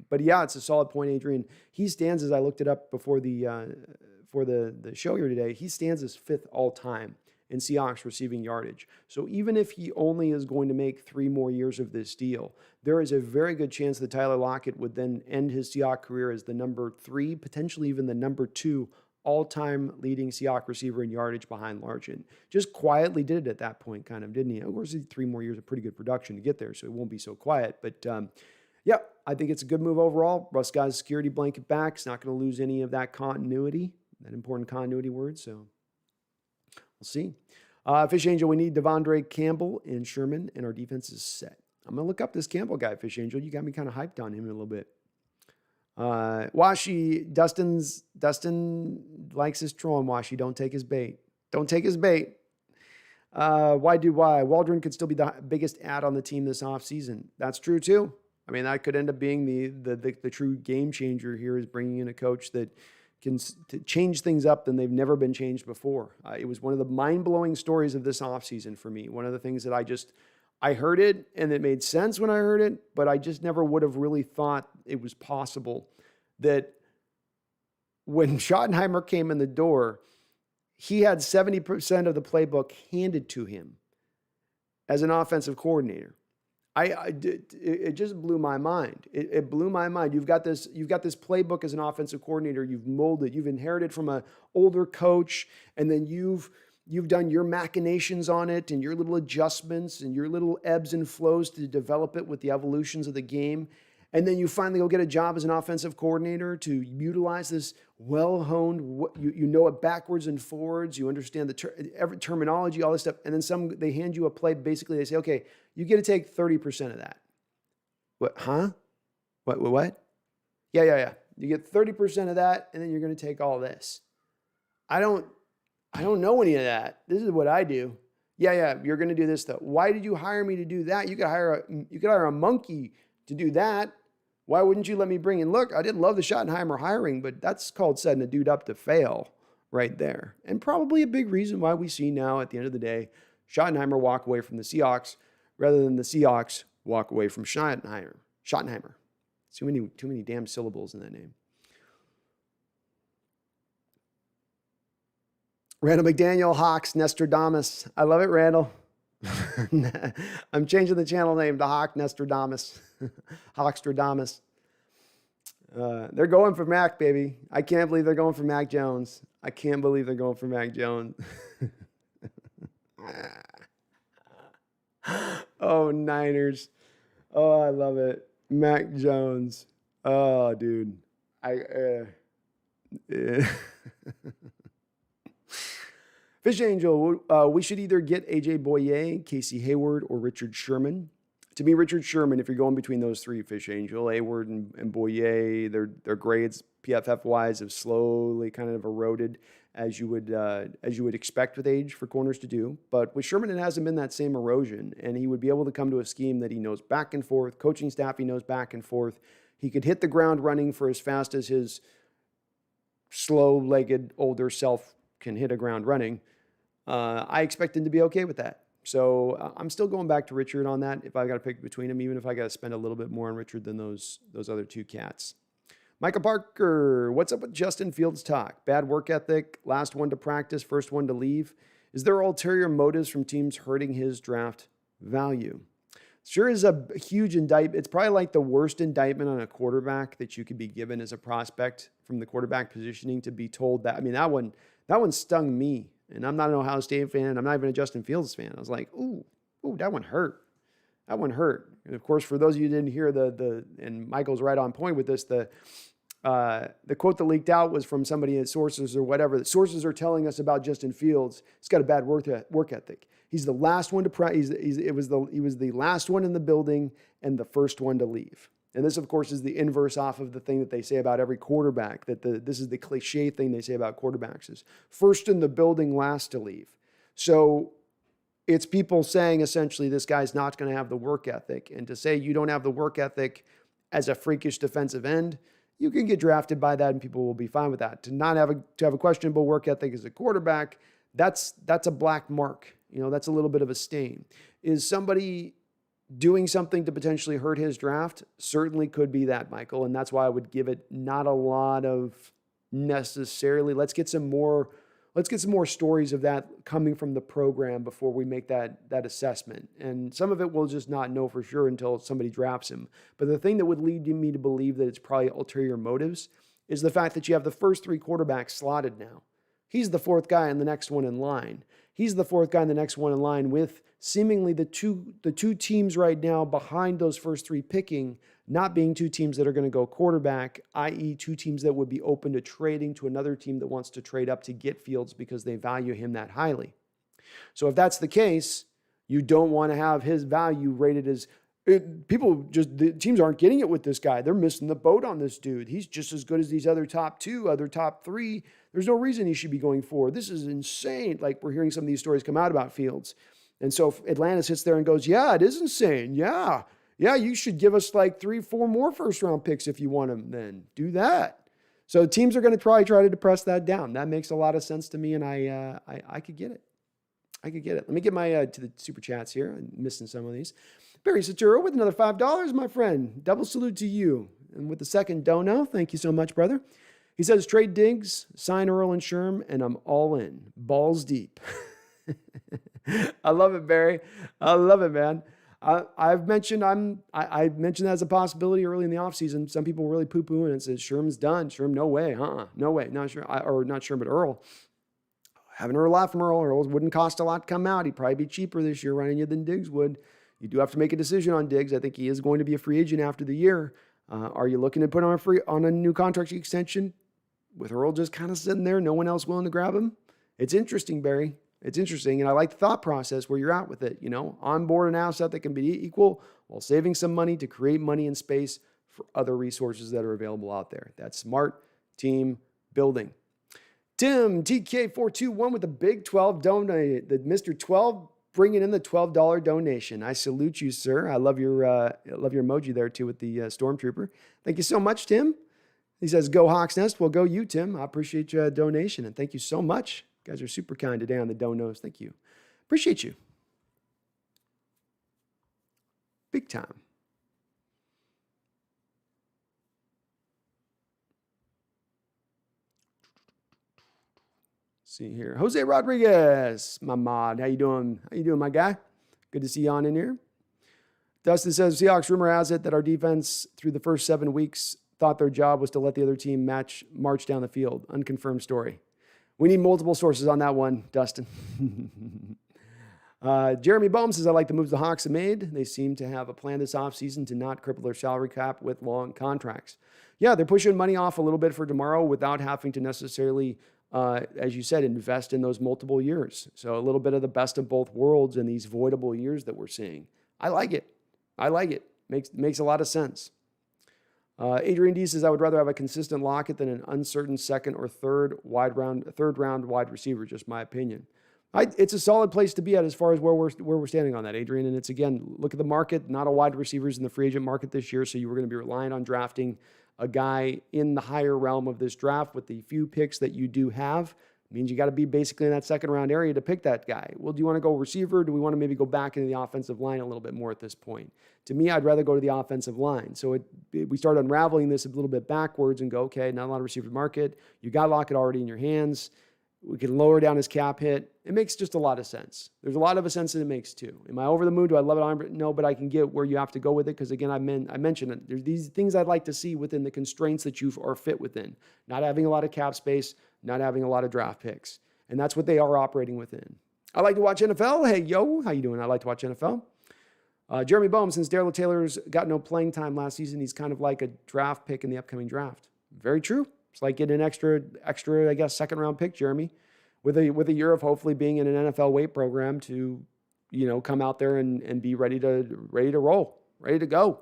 S1: But yeah, it's a solid point, Adrian. He stands, as I looked it up before the show here today, he stands as 5th all time in Seahawks receiving yardage. So even if he only is going to make 3 more years of this deal, there is a very good chance that Tyler Lockett would then end his Seahawks career as the number 3, potentially even the number 2 all-time leading Seahawks receiver in yardage behind Largent. Just quietly did it at that point, kind of, didn't he? Of course, 3 more years of pretty good production to get there, so it won't be so quiet. But yeah, I think it's a good move overall. Russ got his security blanket back. He's not going to lose any of that continuity, that important continuity word, so we'll see. Fish Angel, we need Devondre Campbell and Sherman, and our defense is set. I'm going to look up this Campbell guy, Fish Angel. You got me kind of hyped on him a little bit. Washi, Dustin likes his trolling, Washi. Don't take his bait. Don't take his bait. Why? Waldron could still be the biggest ad on the team this offseason. That's true, too. I mean, that could end up being the true game changer here, is bringing in a coach that can change things up than they've never been changed before. It was one of the mind-blowing stories of this offseason for me. One of the things that I heard it, and it made sense when I heard it, but I just never would have really thought it was possible that when Schottenheimer came in the door, he had 70% of the playbook handed to him as an offensive coordinator. It just blew my mind. It blew my mind. You've got this playbook as an offensive coordinator. You've molded. You've inherited from an older coach, and then you've done your machinations on it and your little adjustments and your little ebbs and flows to develop it with the evolutions of the game. And then you finally go get a job as an offensive coordinator to utilize this well-honed, you know it backwards and forwards. You understand every terminology, all this stuff. And then they hand you a play. Basically, they say, okay, you get to take 30% of that. What? Huh? What? Yeah. You get 30% of that, and then you're going to take all this. I don't know any of that. This is what I do. Yeah, you're going to do this stuff. Why did you hire me to do that? You could hire a monkey to do that. Why wouldn't you let me bring in? Look, I didn't love the Schottenheimer hiring, but that's called setting a dude up to fail right there. And probably a big reason why we see now at the end of the day, Schottenheimer walk away from the Seahawks rather than the Seahawks walk away from Schottenheimer. Too many damn syllables in that name. Randall McDaniel, Hawks, Nostradamus. I love it, Randall. I'm changing the channel name to Hawk Nostradamus. Hawkstradamus. They're going for Mac, baby. I can't believe they're going for Mac Jones. Oh, Niners. Oh, I love it. Mac Jones. Oh, dude. Fish Angel, we should either get A.J. Boyer, Casey Hayward, or Richard Sherman. To me, Richard Sherman, if you're going between those three, Fish Angel, Hayward and Boyer, their grades PFF-wise have slowly kind of eroded as you would expect with age for corners to do. But with Sherman, it hasn't been that same erosion, and he would be able to come to a scheme that he knows back and forth, coaching staff he knows back and forth. He could hit the ground running for as fast as his slow-legged older self can hit a ground running. I expect him to be okay with that. So I'm still going back to Richard on that if I got to pick between them, even if I got to spend a little bit more on Richard than those other two cats. Michael Parker, what's up with Justin Fields talk? Bad work ethic, last one to practice, first one to leave. Is there ulterior motives from teams hurting his draft value? Sure is a huge indictment. It's probably like the worst indictment on a quarterback that you could be given as a prospect from the quarterback positioning, to be told that. I mean, that one stung me. And I'm not an Ohio State fan. I'm not even a Justin Fields fan. I was like, ooh, that one hurt. That one hurt. And of course, for those of you who didn't hear and Michael's right on point with this, the quote that leaked out was from somebody at sources or whatever. The sources are telling us about Justin Fields. He's got a bad work ethic. He's the last one to practice. He was the last one in the building and the first one to leave. And this, of course, is the inverse off of the thing that they say about every quarterback, this is the cliche thing they say about quarterbacks is first in the building, last to leave. So it's people saying essentially this guy's not going to have the work ethic. And to say you don't have the work ethic as a freakish defensive end, you can get drafted by that and people will be fine with that. To have a questionable work ethic as a quarterback, that's a black mark. That's a little bit of a stain. Is somebody doing something to potentially hurt his draft? Certainly could be that, Michael. And that's why I would give it not a lot of necessarily. Let's get some more stories of that coming from the program before we make that assessment. And some of it we'll just not know for sure until somebody drafts him. But the thing that would lead me to believe that it's probably ulterior motives is the fact that you have the first three quarterbacks slotted now. He's the fourth guy and the next one in line. He's the fourth guy and the next one in line, with seemingly the two teams right now behind those first three picking not being two teams that are going to go quarterback, i.e. two teams that would be open to trading to another team that wants to trade up to get Fields because they value him that highly. So if that's the case, you don't want to have his value rated as the teams aren't getting it with this guy. They're missing the boat on this dude. He's just as good as these other top two, other top three. There's no reason he should be going forward. This is insane. Like, we're hearing some of these stories come out about Fields. And so if Atlanta sits there and goes, yeah, it is insane. Yeah, you should give us like 3-4 more first-round picks if you want them. Then do that. So teams are going to probably try to depress that down. That makes a lot of sense to me, and I could get it. Let me get my to the super chats here. I'm missing some of these. Barry Saturo with another $5, my friend. Double salute to you. And with the second dono, thank you so much, brother. He says, trade Diggs, sign Earl and Sherm, and I'm all in. Balls deep. I love it, Barry. I love it, man. I mentioned that as a possibility early in the offseason. Some people were really poo-pooing and said, Sherm's done. Sherm, no way. No way. Not Sherm, but Earl. Haven't heard a lot from Earl. Earl wouldn't cost a lot to come out. He'd probably be cheaper this year running you than Diggs would. You do have to make a decision on Diggs. I think he is going to be a free agent after the year. Are you looking to put on a new contract extension with Earl just kind of sitting there, no one else willing to grab him? It's interesting, Barry. It's interesting, and I like the thought process where you're at with it. Onboard an asset that can be equal while saving some money to create money and space for other resources that are available out there. That's smart team building. Tim, TK421 with the big 12 donate. The Mr. 12 bringing in the $12 donation. I salute you, sir. I love your emoji there too with the Stormtrooper. Thank you so much, Tim. He says, go Hawks Nest. Well, go you, Tim. I appreciate your donation, and thank you so much. You guys are super kind today on the donos. Thank you. Appreciate you. Big time. See here. Jose Rodriguez, my mod. How you doing? My guy? Good to see you on in here. Dustin says, Seahawks, rumor has it that our defense through the first 7 weeks thought their job was to let the other team march down the field. Unconfirmed story. We need multiple sources on that one, Dustin. Jeremy Bohm says, I like the moves the Hawks have made. They seem to have a plan this offseason to not cripple their salary cap with long contracts. Yeah, they're pushing money off a little bit for tomorrow without having to necessarily, as you said, invest in those multiple years. So a little bit of the best of both worlds in these voidable years that we're seeing. I like it. Makes a lot of sense. Adrian D says, I would rather have a consistent Lockett than an uncertain second or third round wide receiver, just my opinion. It's a solid place to be at as far as where we're standing on that, Adrian. And it's, again, look at the market, not a wide receivers in the free agent market this year, so you were going to be relying on drafting a guy in the higher realm of this draft with the few picks that you do have. Means you got to be basically in that second round area to pick that guy. Well, do you want to go receiver? Do we want to maybe go back into the offensive line a little bit more at this point? To me, I'd rather go to the offensive line. So we start unraveling this a little bit backwards and go, okay, not a lot of receiver market. You got Lockett already in your hands. We can lower down his cap hit. It makes just a lot of sense. There's a lot of a sense that it makes too. Am I over the moon? Do I love it? No, but I can get where you have to go with it because, again, I mentioned it. There's these things I'd like to see within the constraints that you are fit within. Not having a lot of cap space, not having a lot of draft picks. And that's what they are operating within. I like to watch NFL. Hey, yo, how you doing? I like to watch NFL. Jeremy Boehm, since Darrell Taylor's got no playing time last season, he's kind of like a draft pick in the upcoming draft. Very true. It's like getting an extra, I guess, second round pick, Jeremy, with a year of hopefully being in an NFL weight program to, come out there and be ready to roll, ready to go.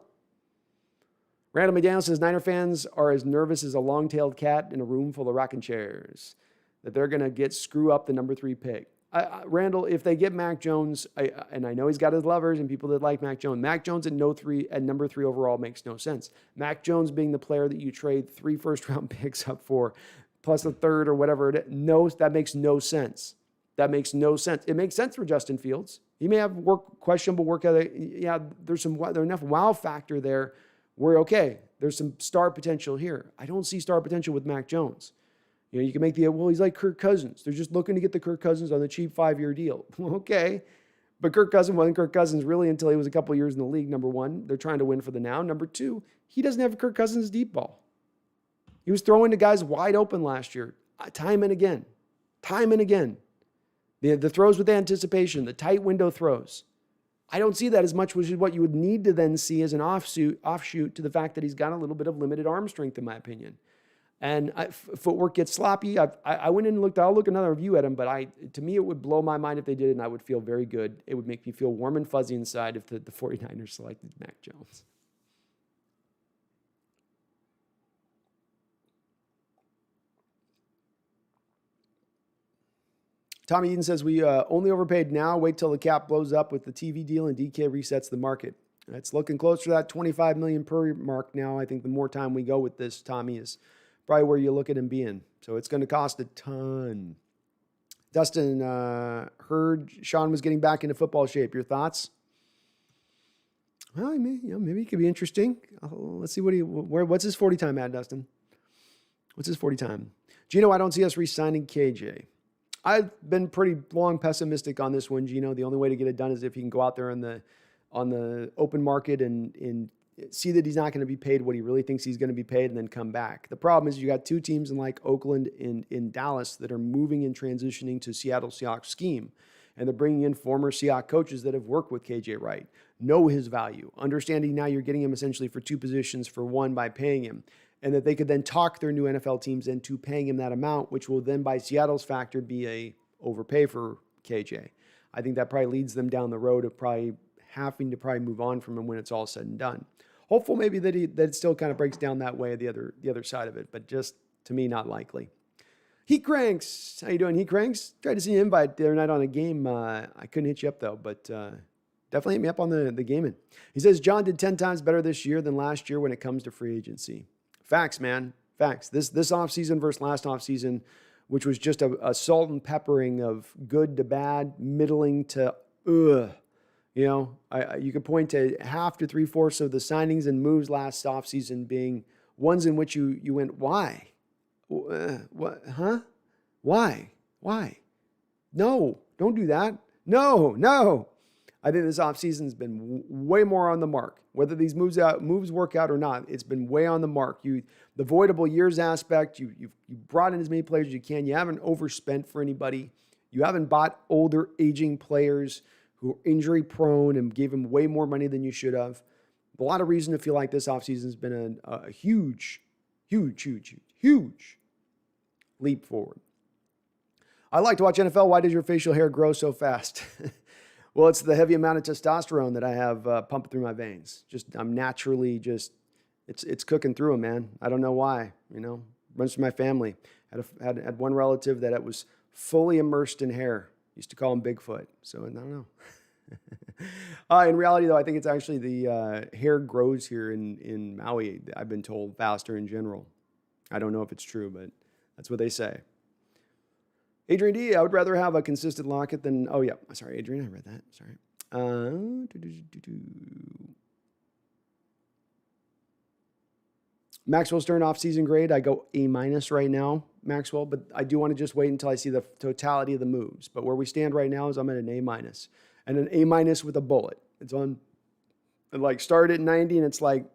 S1: Randall McDaniel says Niner fans are as nervous as a long-tailed cat in a room full of rocking chairs, that they're going to screw up the number 3 pick. Randall, if they get Mac Jones, and I know he's got his lovers and people that like Mac Jones at number 3 overall makes no sense. Mac Jones being the player that you trade 3 first-round picks up for, plus a third or whatever it is, no, that makes no sense. That makes no sense. It makes sense for Justin Fields. He may have questionable work ethic. Yeah, there's enough wow factor there where, okay, there's some star potential here. I don't see star potential with Mac Jones. You can make he's like Kirk Cousins. They're just looking to get the Kirk Cousins on the cheap 5-year deal. Okay. But Kirk Cousins wasn't Kirk Cousins really until he was a couple years in the league, number 1. They're trying to win for the now. Number 2, he doesn't have Kirk Cousins' deep ball. He was throwing to guys wide open last year, time and again. The throws with anticipation, the tight window throws. I don't see that as much, which is what you would need to then see as an offshoot to the fact that he's got a little bit of limited arm strength, in my opinion. And footwork gets sloppy. I went in and looked. I'll look another review at him, but to me, it would blow my mind if they did it, and I would feel very good. It would make me feel warm and fuzzy inside if the 49ers selected Mac Jones. Tommy Eden says, we only overpaid now. Wait till the cap blows up with the TV deal and DK resets the market. It's looking closer to that $25 million per mark now. I think the more time we go with this, Tommy, is probably where you look at him being. So it's going to cost a ton. Dustin, heard Sean was getting back into football shape. Your thoughts? Well, maybe it could be interesting. Let's see what's his 40 time at, Dustin? What's his 40 time? Gino, I don't see us re-signing KJ. I've been pretty long pessimistic on this one, Gino. The only way to get it done is if he can go out there on the open market and see that he's not going to be paid what he really thinks he's going to be paid and then come back. The problem is you got 2 teams in like Oakland and in Dallas that are moving and transitioning to Seattle Seahawks scheme. And they're bringing in former Seahawks coaches that have worked with KJ Wright, know his value, understanding now you're getting him essentially for 2 positions for 1 by paying him. And that they could then talk their new NFL teams into paying him that amount, which will then, by Seattle's factor, be a overpay for KJ. I think that probably leads them down the road of probably having to move on from him when it's all said and done. Hopeful maybe that it still kind of breaks down that way, the other side of it, but just to me, not likely. Heat Cranks, how you doing, Heat Cranks? Tried to see an invite the other night on a game. I couldn't hit you up though, but definitely hit me up on the gaming. He says John did 10 times better this year than last year when it comes to free agency. Facts, man. Facts. This offseason versus last offseason, which was just a salt and peppering of good to bad, middling to ugh. You could point to half to 3/4 of the signings and moves last offseason being ones in which you went, why? What? Huh? Why? No, don't do that. No. I think this offseason's been way more on the mark. Whether these moves work out or not, it's been way on the mark. The voidable years aspect, you've brought in as many players as you can. You haven't overspent for anybody. You haven't bought older, aging players who are injury prone and gave them way more money than you should have. A lot of reason to feel like this offseason's been a huge leap forward. I like to watch NFL. Why does your facial hair grow so fast? Well, it's the heavy amount of testosterone that I have pumping through my veins. I'm naturally it's cooking through them, man. I don't know why, runs through my family. Had one relative that it was fully immersed in hair. Used to call him Bigfoot. So I don't know. In reality, though, I think it's actually the hair grows here in Maui, I've been told, faster in general. I don't know if it's true, but that's what they say. Adrian D, I would rather have a consistent Lockett than, oh yeah, sorry, Adrian, I read that, sorry. Maxwell Stern off-season grade, I go A- right now, Maxwell, but I do want to just wait until I see the totality of the moves. But where we stand right now is I'm at an A-, and an A- with a bullet. It's on, like, started at 90, and it's like,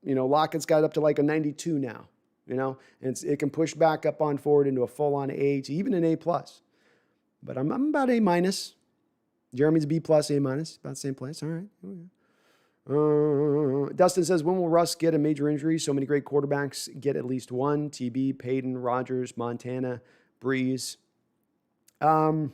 S1: Lockett's got up to like a 92 now, and it can push back up on forward into a full-on A to even an A+. But I'm about A-. Jeremy's B+, A-, about the same place. All right. Dustin says, when will Russ get a major injury? So many great quarterbacks get at least one. TB, Peyton, Rodgers, Montana, Breeze. Well,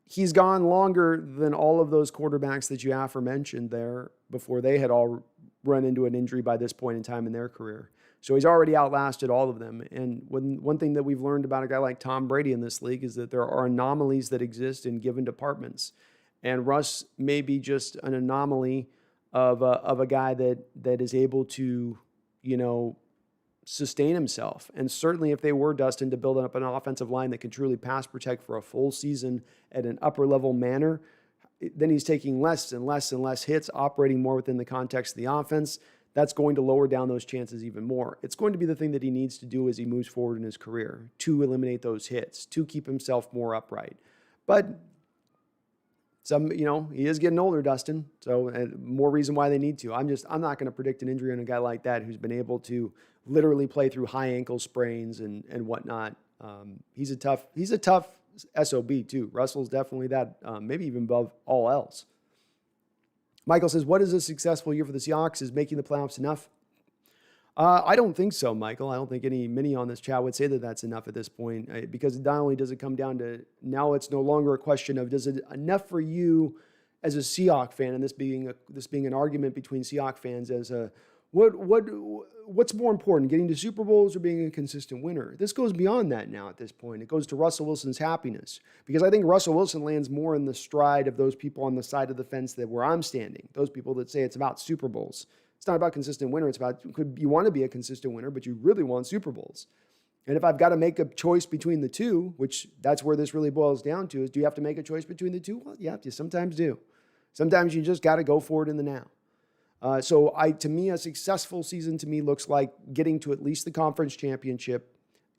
S1: he's gone longer than all of those quarterbacks that you aforementioned there before they had all run into an injury by this point in time in their career. So he's already outlasted all of them. And one thing that we've learned about a guy like Tom Brady in this league is that there are anomalies that exist in given departments. And Russ may be just an anomaly of a guy that is able to, sustain himself. And certainly if they were, Dustin, to build up an offensive line that can truly pass protect for a full season at an upper level manner, then he's taking less and less and less hits, operating more within the context of the offense. That's going to lower down those chances even more. It's going to be the thing that he needs to do as he moves forward in his career to eliminate those hits, to keep himself more upright. But he is getting older, Dustin. So more reason why they need to. I'm not going to predict an injury on a guy like that who's been able to literally play through high ankle sprains and whatnot. He's a tough SOB too. Russell's definitely that, maybe even above all else. Michael says, what is a successful year for the Seahawks? Is making the playoffs enough? I don't think so, Michael. I don't think many on this chat would say that that's enough at this point, because not only does it come down to now it's no longer a question of does it enough for you as a Seahawks fan, and this being an argument between Seahawks fans as a what's more important, getting to Super Bowls or being a consistent winner? This goes beyond that now at this point. It goes to Russell Wilson's happiness, because I think Russell Wilson lands more in the stride of those people on the side of the fence where I'm standing, those people that say it's about Super Bowls. It's not about consistent winner. It's about you want to be a consistent winner, but you really want Super Bowls. And if I've got to make a choice between the two, which that's where this really boils down to, is do you have to make a choice between the two? Well, yeah, you sometimes do. Sometimes you just got to go for it in the now. To me, a successful season to me looks like getting to at least the conference championship,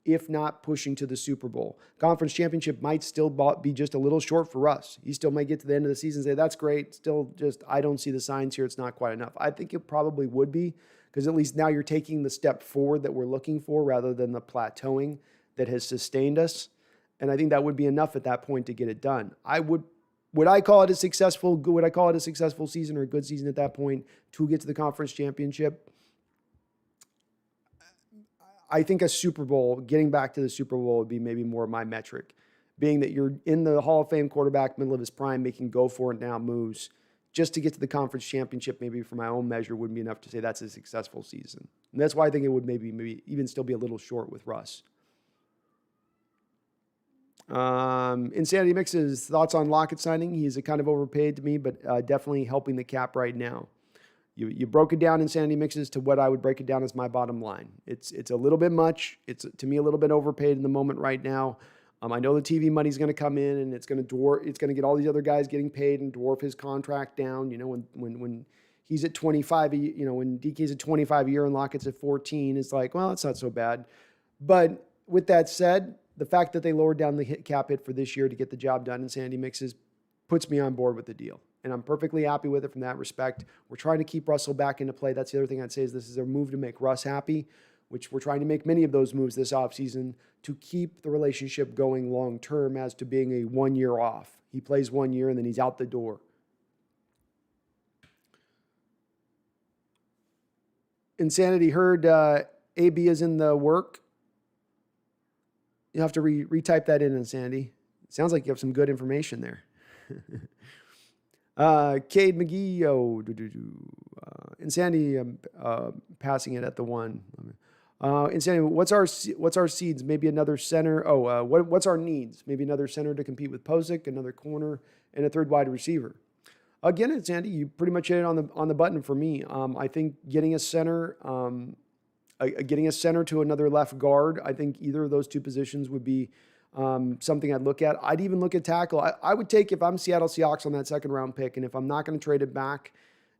S1: if not pushing to the Super Bowl. Conference championship might still be just a little short for Russ. He still might get to the end of the season and say, that's great. Still I don't see the signs here. It's not quite enough. I think it probably would be, because at least now you're taking the step forward that we're looking for rather than the plateauing that has sustained us. And I think that would be enough at that point to get it done. Would I call it a successful season or a good season at that point to get to the conference championship? I think a Super Bowl, getting back to the Super Bowl would be maybe more my metric, being that you're in the Hall of Fame quarterback, middle of his prime, making go for it now moves. Just to get to the conference championship, maybe for my own measure, wouldn't be enough to say that's a successful season. And that's why I think it would maybe even still be a little short with Russ. Insanity Mixes, thoughts on Lockett signing? He's a kind of overpaid to me, but definitely helping the cap right now. You broke it down, Insanity Mixes, to what I would break it down as my bottom line. It's a little bit much. It's, to me, a little bit overpaid in the moment right now. I know the TV money's going to come in, and it's going to get all these other guys getting paid and dwarf his contract down. When he's at 25, when DK's at 25 a year and Lockett's at 14, it's like, well, it's not so bad. But with that said, the fact that they lowered down the cap hit for this year to get the job done in Sandy Mixes puts me on board with the deal. And I'm perfectly happy with it from that respect. We're trying to keep Russell back into play. That's the other thing I'd say is this is a move to make Russ happy, which we're trying to make many of those moves this offseason to keep the relationship going long-term as to being a 1 year off. He plays 1 year and then he's out the door. Insanity heard AB is in the work. You'll have to retype that in, Insanity. It sounds like you have some good information there. Cade McGee, Insanity, passing it at the one. Insanity, what's our seeds? Maybe another center. What's our needs? Maybe another center to compete with Posick, another corner, and a third wide receiver. Again, Insanity, you pretty much hit it on the button for me. I think getting a center to another left guard, I think either of those two positions would be something I'd look at. I'd even look at tackle. I would take, if I'm Seattle Seahawks on that second round pick, and if I'm not going to trade it back,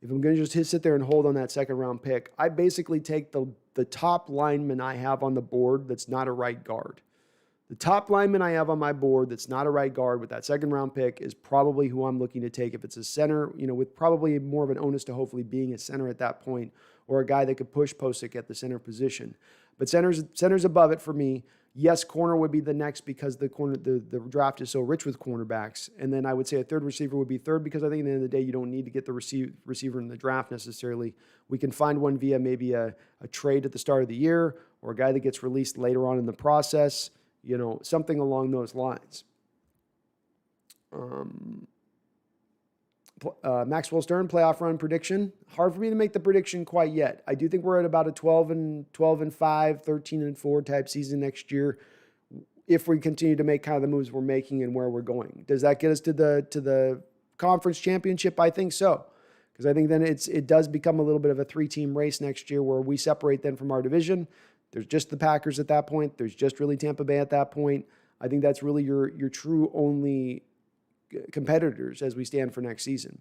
S1: if I'm going to just sit there and hold on that second round pick, I basically take the top lineman I have on the board that's not a right guard. The top lineman I have on my board that's not a right guard with that second round pick is probably who I'm looking to take. If it's a center, with probably more of an onus to hopefully being a center at that point, or a guy that could push Posick at the center position. But center's above it for me. Yes, corner would be the next because the draft is so rich with cornerbacks. And then I would say a third receiver would be third because I think at the end of the day, you don't need to get the receiver in the draft necessarily. We can find one via maybe a trade at the start of the year or a guy that gets released later on in the process, something along those lines. Maxwell Stern, playoff run prediction. Hard for me to make the prediction quite yet. I do think we're at about a 12-5, 13-4 type season next year if we continue to make kind of the moves we're making and where we're going. Does that get us to the conference championship? I think so. Because I think then it does become a little bit of a 3-team race next year where we separate then from our division. There's just the Packers at that point. There's just really Tampa Bay at that point. I think that's really your true only competitors as we stand for next season.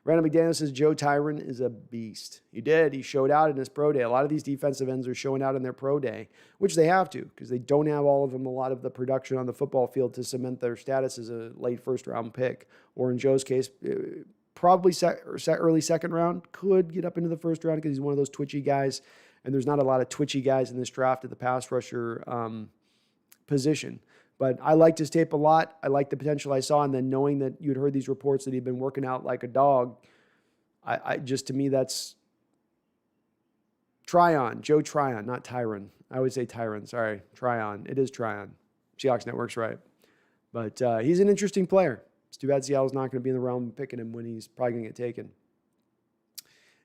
S1: Randall McDaniel says Joe Tyron is a beast. He did. He showed out in his pro day. A lot of these defensive ends are showing out in their pro day, which they have to because they don't have all of them, a lot of the production on the football field to cement their status as a late first-round pick. Or in Joe's case, probably early second round, could get up into the first round because he's one of those twitchy guys, and there's not a lot of twitchy guys in this draft at the pass rusher position. But I liked his tape a lot. I liked the potential I saw. And then knowing that you'd heard these reports that he'd been working out like a dog, to me, that's Joe Tryon, not Tyron. I would say Tyron. Sorry, Tryon. It is Tryon. Seahawks Network's right. But he's an interesting player. It's too bad Seattle's not going to be in the realm of picking him when he's probably going to get taken.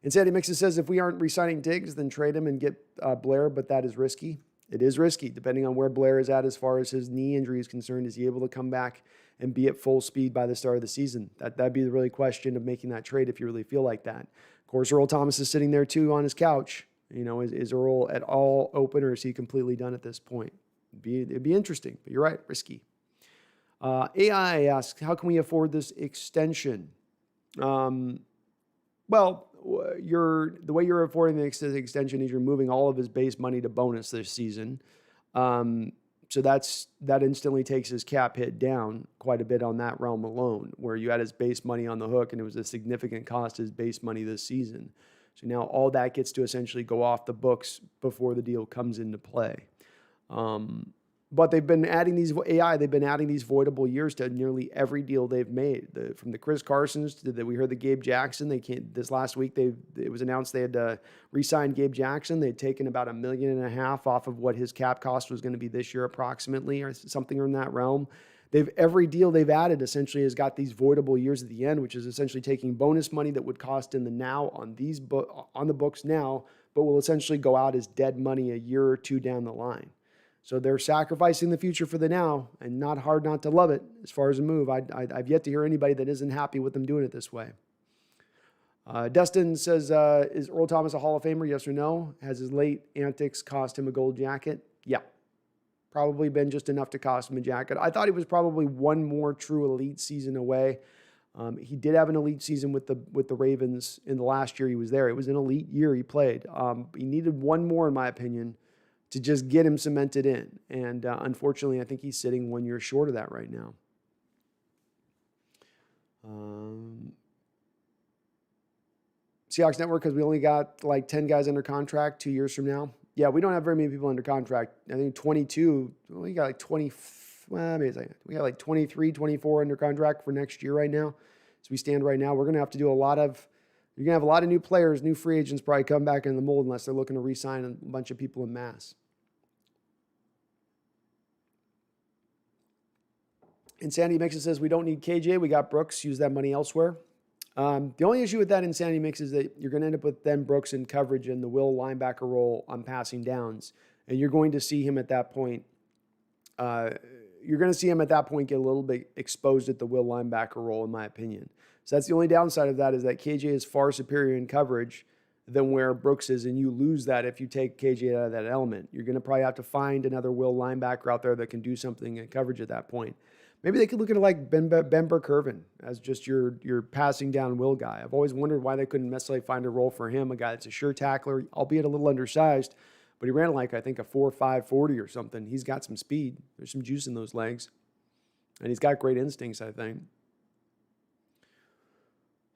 S1: And Sandy Mixon says, if we aren't re-signing Diggs, then trade him and get Blair, but that is risky. It is risky, depending on where Blair is at as far as his knee injury is concerned. Is he able to come back and be at full speed by the start of the season? That'd be the really question of making that trade if you really feel like that. Of course, Earl Thomas is sitting there too on his couch. Is Earl at all open, or is he completely done at this point? It'd be interesting, but you're right, risky. AI asks, how can we afford this extension? The way you're affording the extension is you're moving all of his base money to bonus this season. So that instantly takes his cap hit down quite a bit on that realm alone, where you had his base money on the hook and it was a significant cost his base money this season. So now all that gets to essentially go off the books before the deal comes into play. But they've been adding these voidable years to nearly every deal they've made. From the Chris Carsons to we heard the Gabe Jackson. This last week it was announced they had re-signed Gabe Jackson. They'd taken about $1.5 million off of what his cap cost was going to be this year approximately, or something in that realm. Every deal they've added essentially has got these voidable years at the end, which is essentially taking bonus money that would cost in the now on the books now, but will essentially go out as dead money a year or two down the line. So they're sacrificing the future for the now, and not hard not to love it as far as a move. I've yet to hear anybody that isn't happy with them doing it this way. Dustin says, is Earl Thomas a Hall of Famer, yes or no? Has his late antics cost him a gold jacket? Yeah. Probably been just enough to cost him a jacket. I thought he was probably one more true elite season away. He did have an elite season with the Ravens in the last year he was there. It was an elite year he played. He needed one more, in my opinion, to just get him cemented in. And unfortunately, I think he's sitting 1 year short of that right now. Seahawks Network, because we only got like 10 guys under contract 2 years from now. Yeah, we don't have very many people under contract. I think 22, we got like 20, well, maybe we got like 23, 24 under contract for next year right now. As we stand right now, we're going to have to do you're going to have a lot of new players, new free agents probably come back in the mold unless they're looking to re-sign a bunch of people in mass. Insanity Mixes says, we don't need KJ. We got Brooks. Use that money elsewhere. The only issue with that Insanity Mix is that you're going to end up with then Brooks in coverage in the will linebacker role on passing downs. And you're going to see him at that point. Get a little bit exposed at the will linebacker role, in my opinion. So that's the only downside of that, is that KJ is far superior in coverage. than where Brooks is, and you lose that if you take KJ out of that element. You're going to probably have to find another will linebacker out there that can do something in coverage at that point. Maybe they could look at it like Ben Burke-Irvin as just your passing down will guy. I've always wondered why they couldn't necessarily find a role for him, a guy that's a sure tackler, albeit a little undersized, but he ran like, I think, a 4.5 40 or something. He's got some speed. There's some juice in those legs. And he's got great instincts, I think.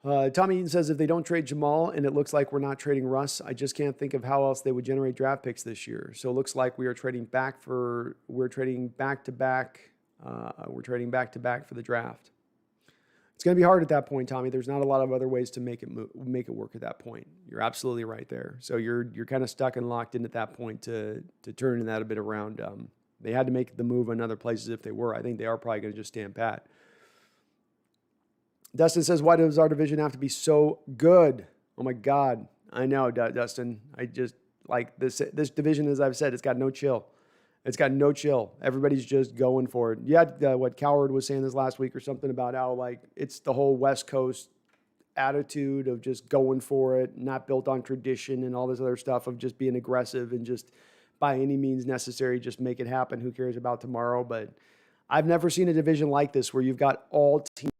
S1: Tommy Eaton says, if they don't trade Jamal and it looks like we're not trading Russ, I just can't think of how else they would generate draft picks this year. So it looks like we're trading back to back for the draft. It's going to be hard at that point, Tommy. There's not a lot of other ways to make it work at that point. You're absolutely right there. So you're kind of stuck and locked in at that point to turn that a bit around. They had to make the move in other places if they were. I think they are probably going to just stand pat. Dustin says, why does our division have to be so good? Oh, my God. I know, Dustin. I just like this division, as I've said, it's got no chill. It's got no chill. Everybody's just going for it. You had what Coward was saying this last week or something about how, like, it's the whole West Coast attitude of just going for it, not built on tradition and all this other stuff of just being aggressive and just by any means necessary, just make it happen. Who cares about tomorrow? But I've never seen a division like this where you've got all teams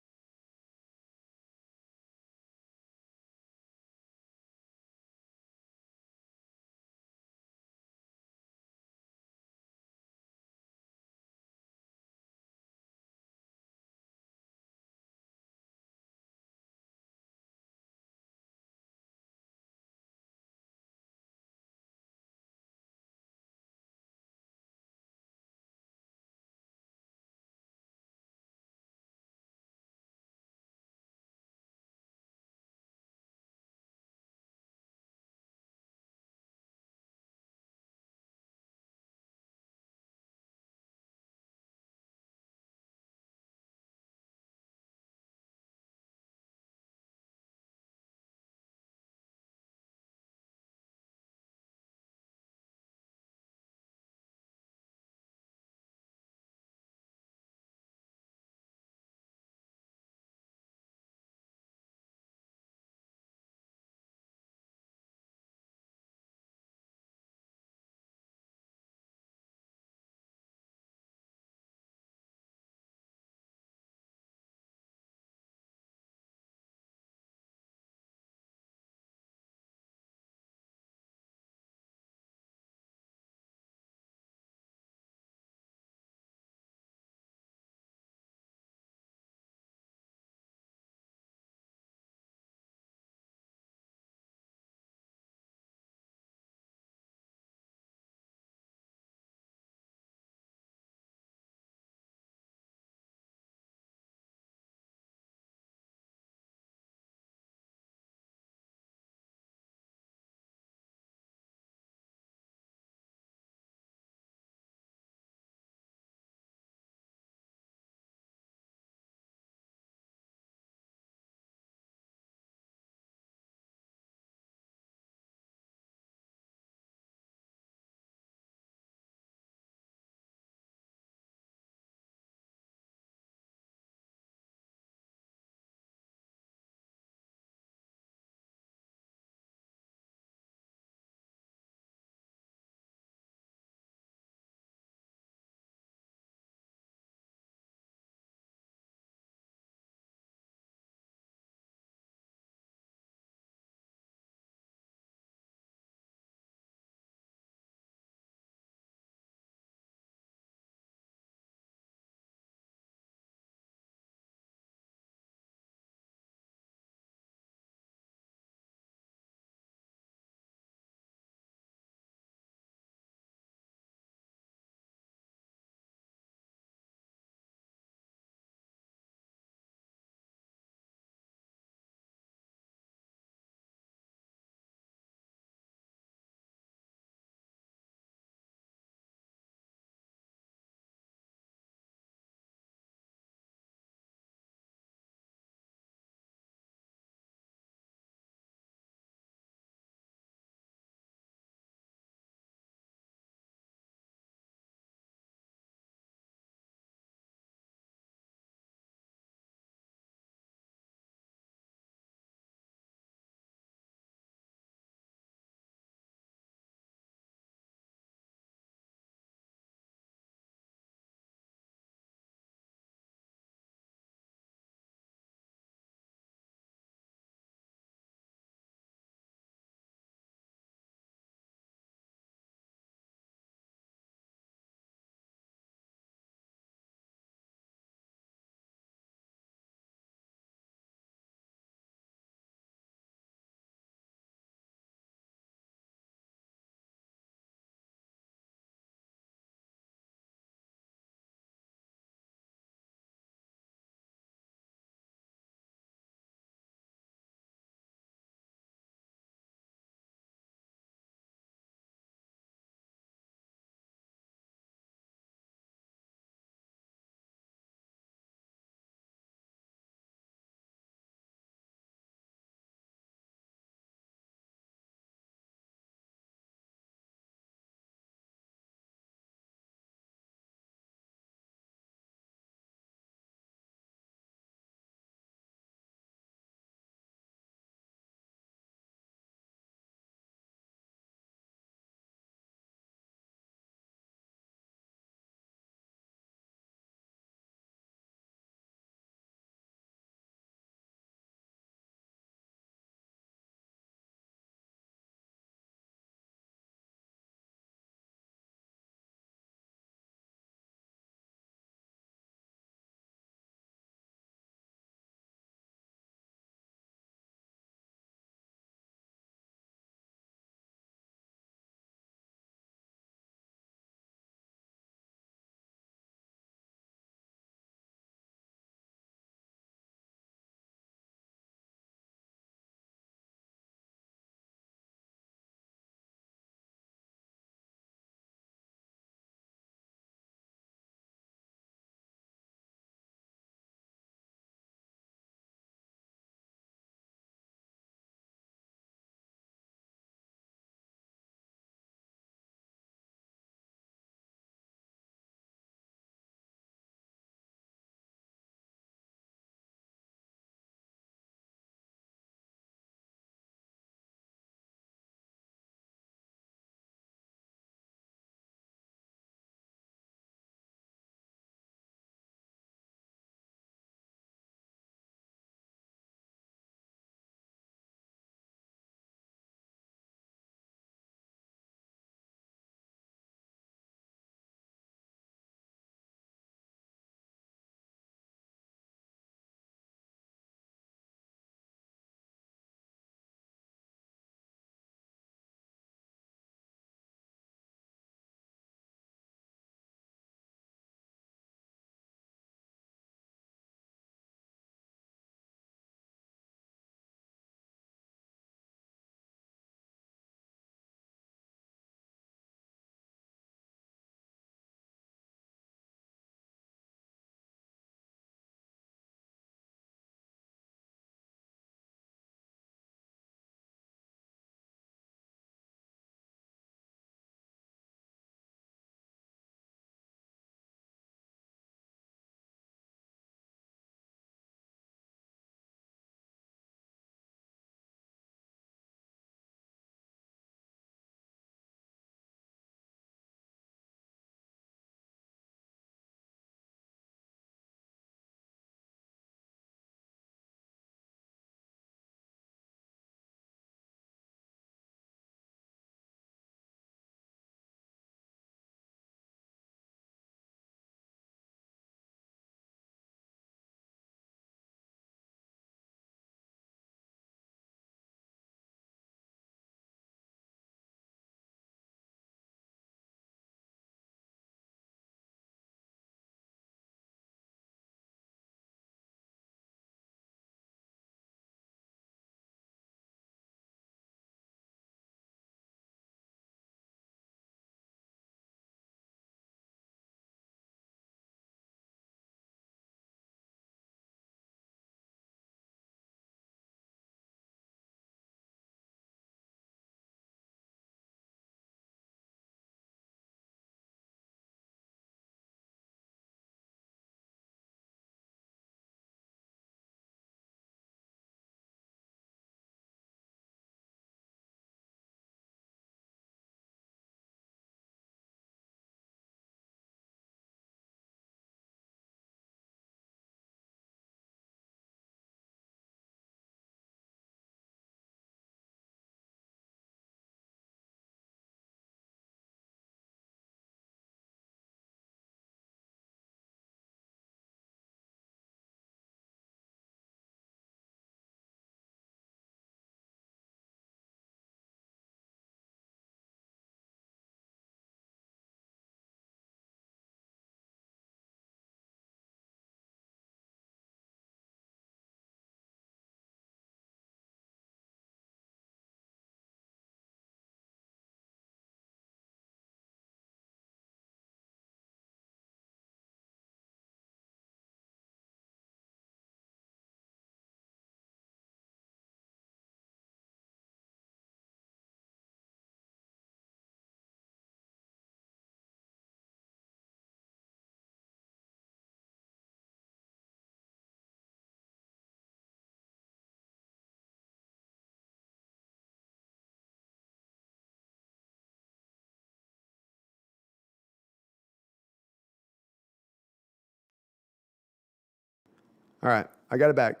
S1: All right. I got it back.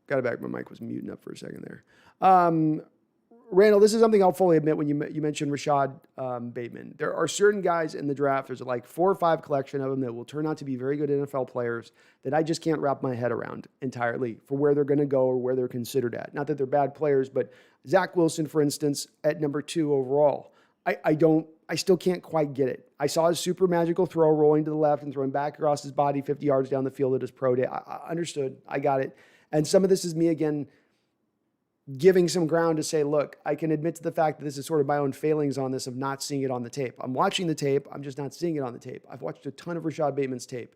S1: Got it back. My mic was muting up for a second there. Randall, this is something I'll fully admit when you mentioned Rashad Bateman. There are certain guys in the draft, there's like 4 or 5 collection of them that will turn out to be very good NFL players that I just can't wrap my head around entirely for where they're going to go or where they're considered at. Not that they're bad players, but Zach Wilson, for instance, at number 2 overall. I still can't quite get it. I saw his super magical throw rolling to the left and throwing back across his body 50 yards down the field at his pro day. I understood. I got it. And some of this is me, again, giving some ground to say, look, I can admit to the fact that this is sort of my own failings on this of not seeing it on the tape. I'm watching the tape. I'm just not seeing it on the tape. I've watched a ton of Rashad Bateman's tape.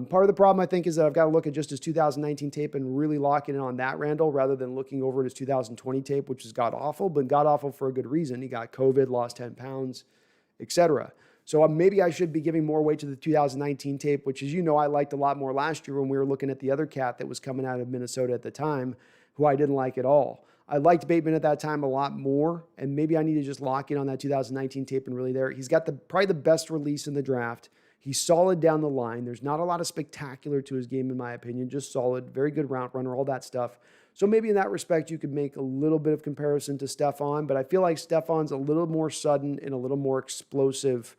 S1: Part of the problem, I think, is that I've got to look at just his 2019 tape and really lock in on that, Randall, rather than looking over at his 2020 tape, which is god-awful, but god-awful for a good reason. He got COVID, lost 10 pounds, etc. So maybe I should be giving more weight to the 2019 tape, which, as you know, I liked a lot more last year when we were looking at the other cat that was coming out of Minnesota at the time, who I didn't like at all. I liked Bateman at that time a lot more, and maybe I need to just lock in on that 2019 tape and really there. He's got probably the best release in the draft. He's solid down the line. There's not a lot of spectacular to his game, in my opinion, just solid, very good route runner, all that stuff. So maybe in that respect, you could make a little bit of comparison to Stephon, but I feel like Stephon's a little more sudden and a little more explosive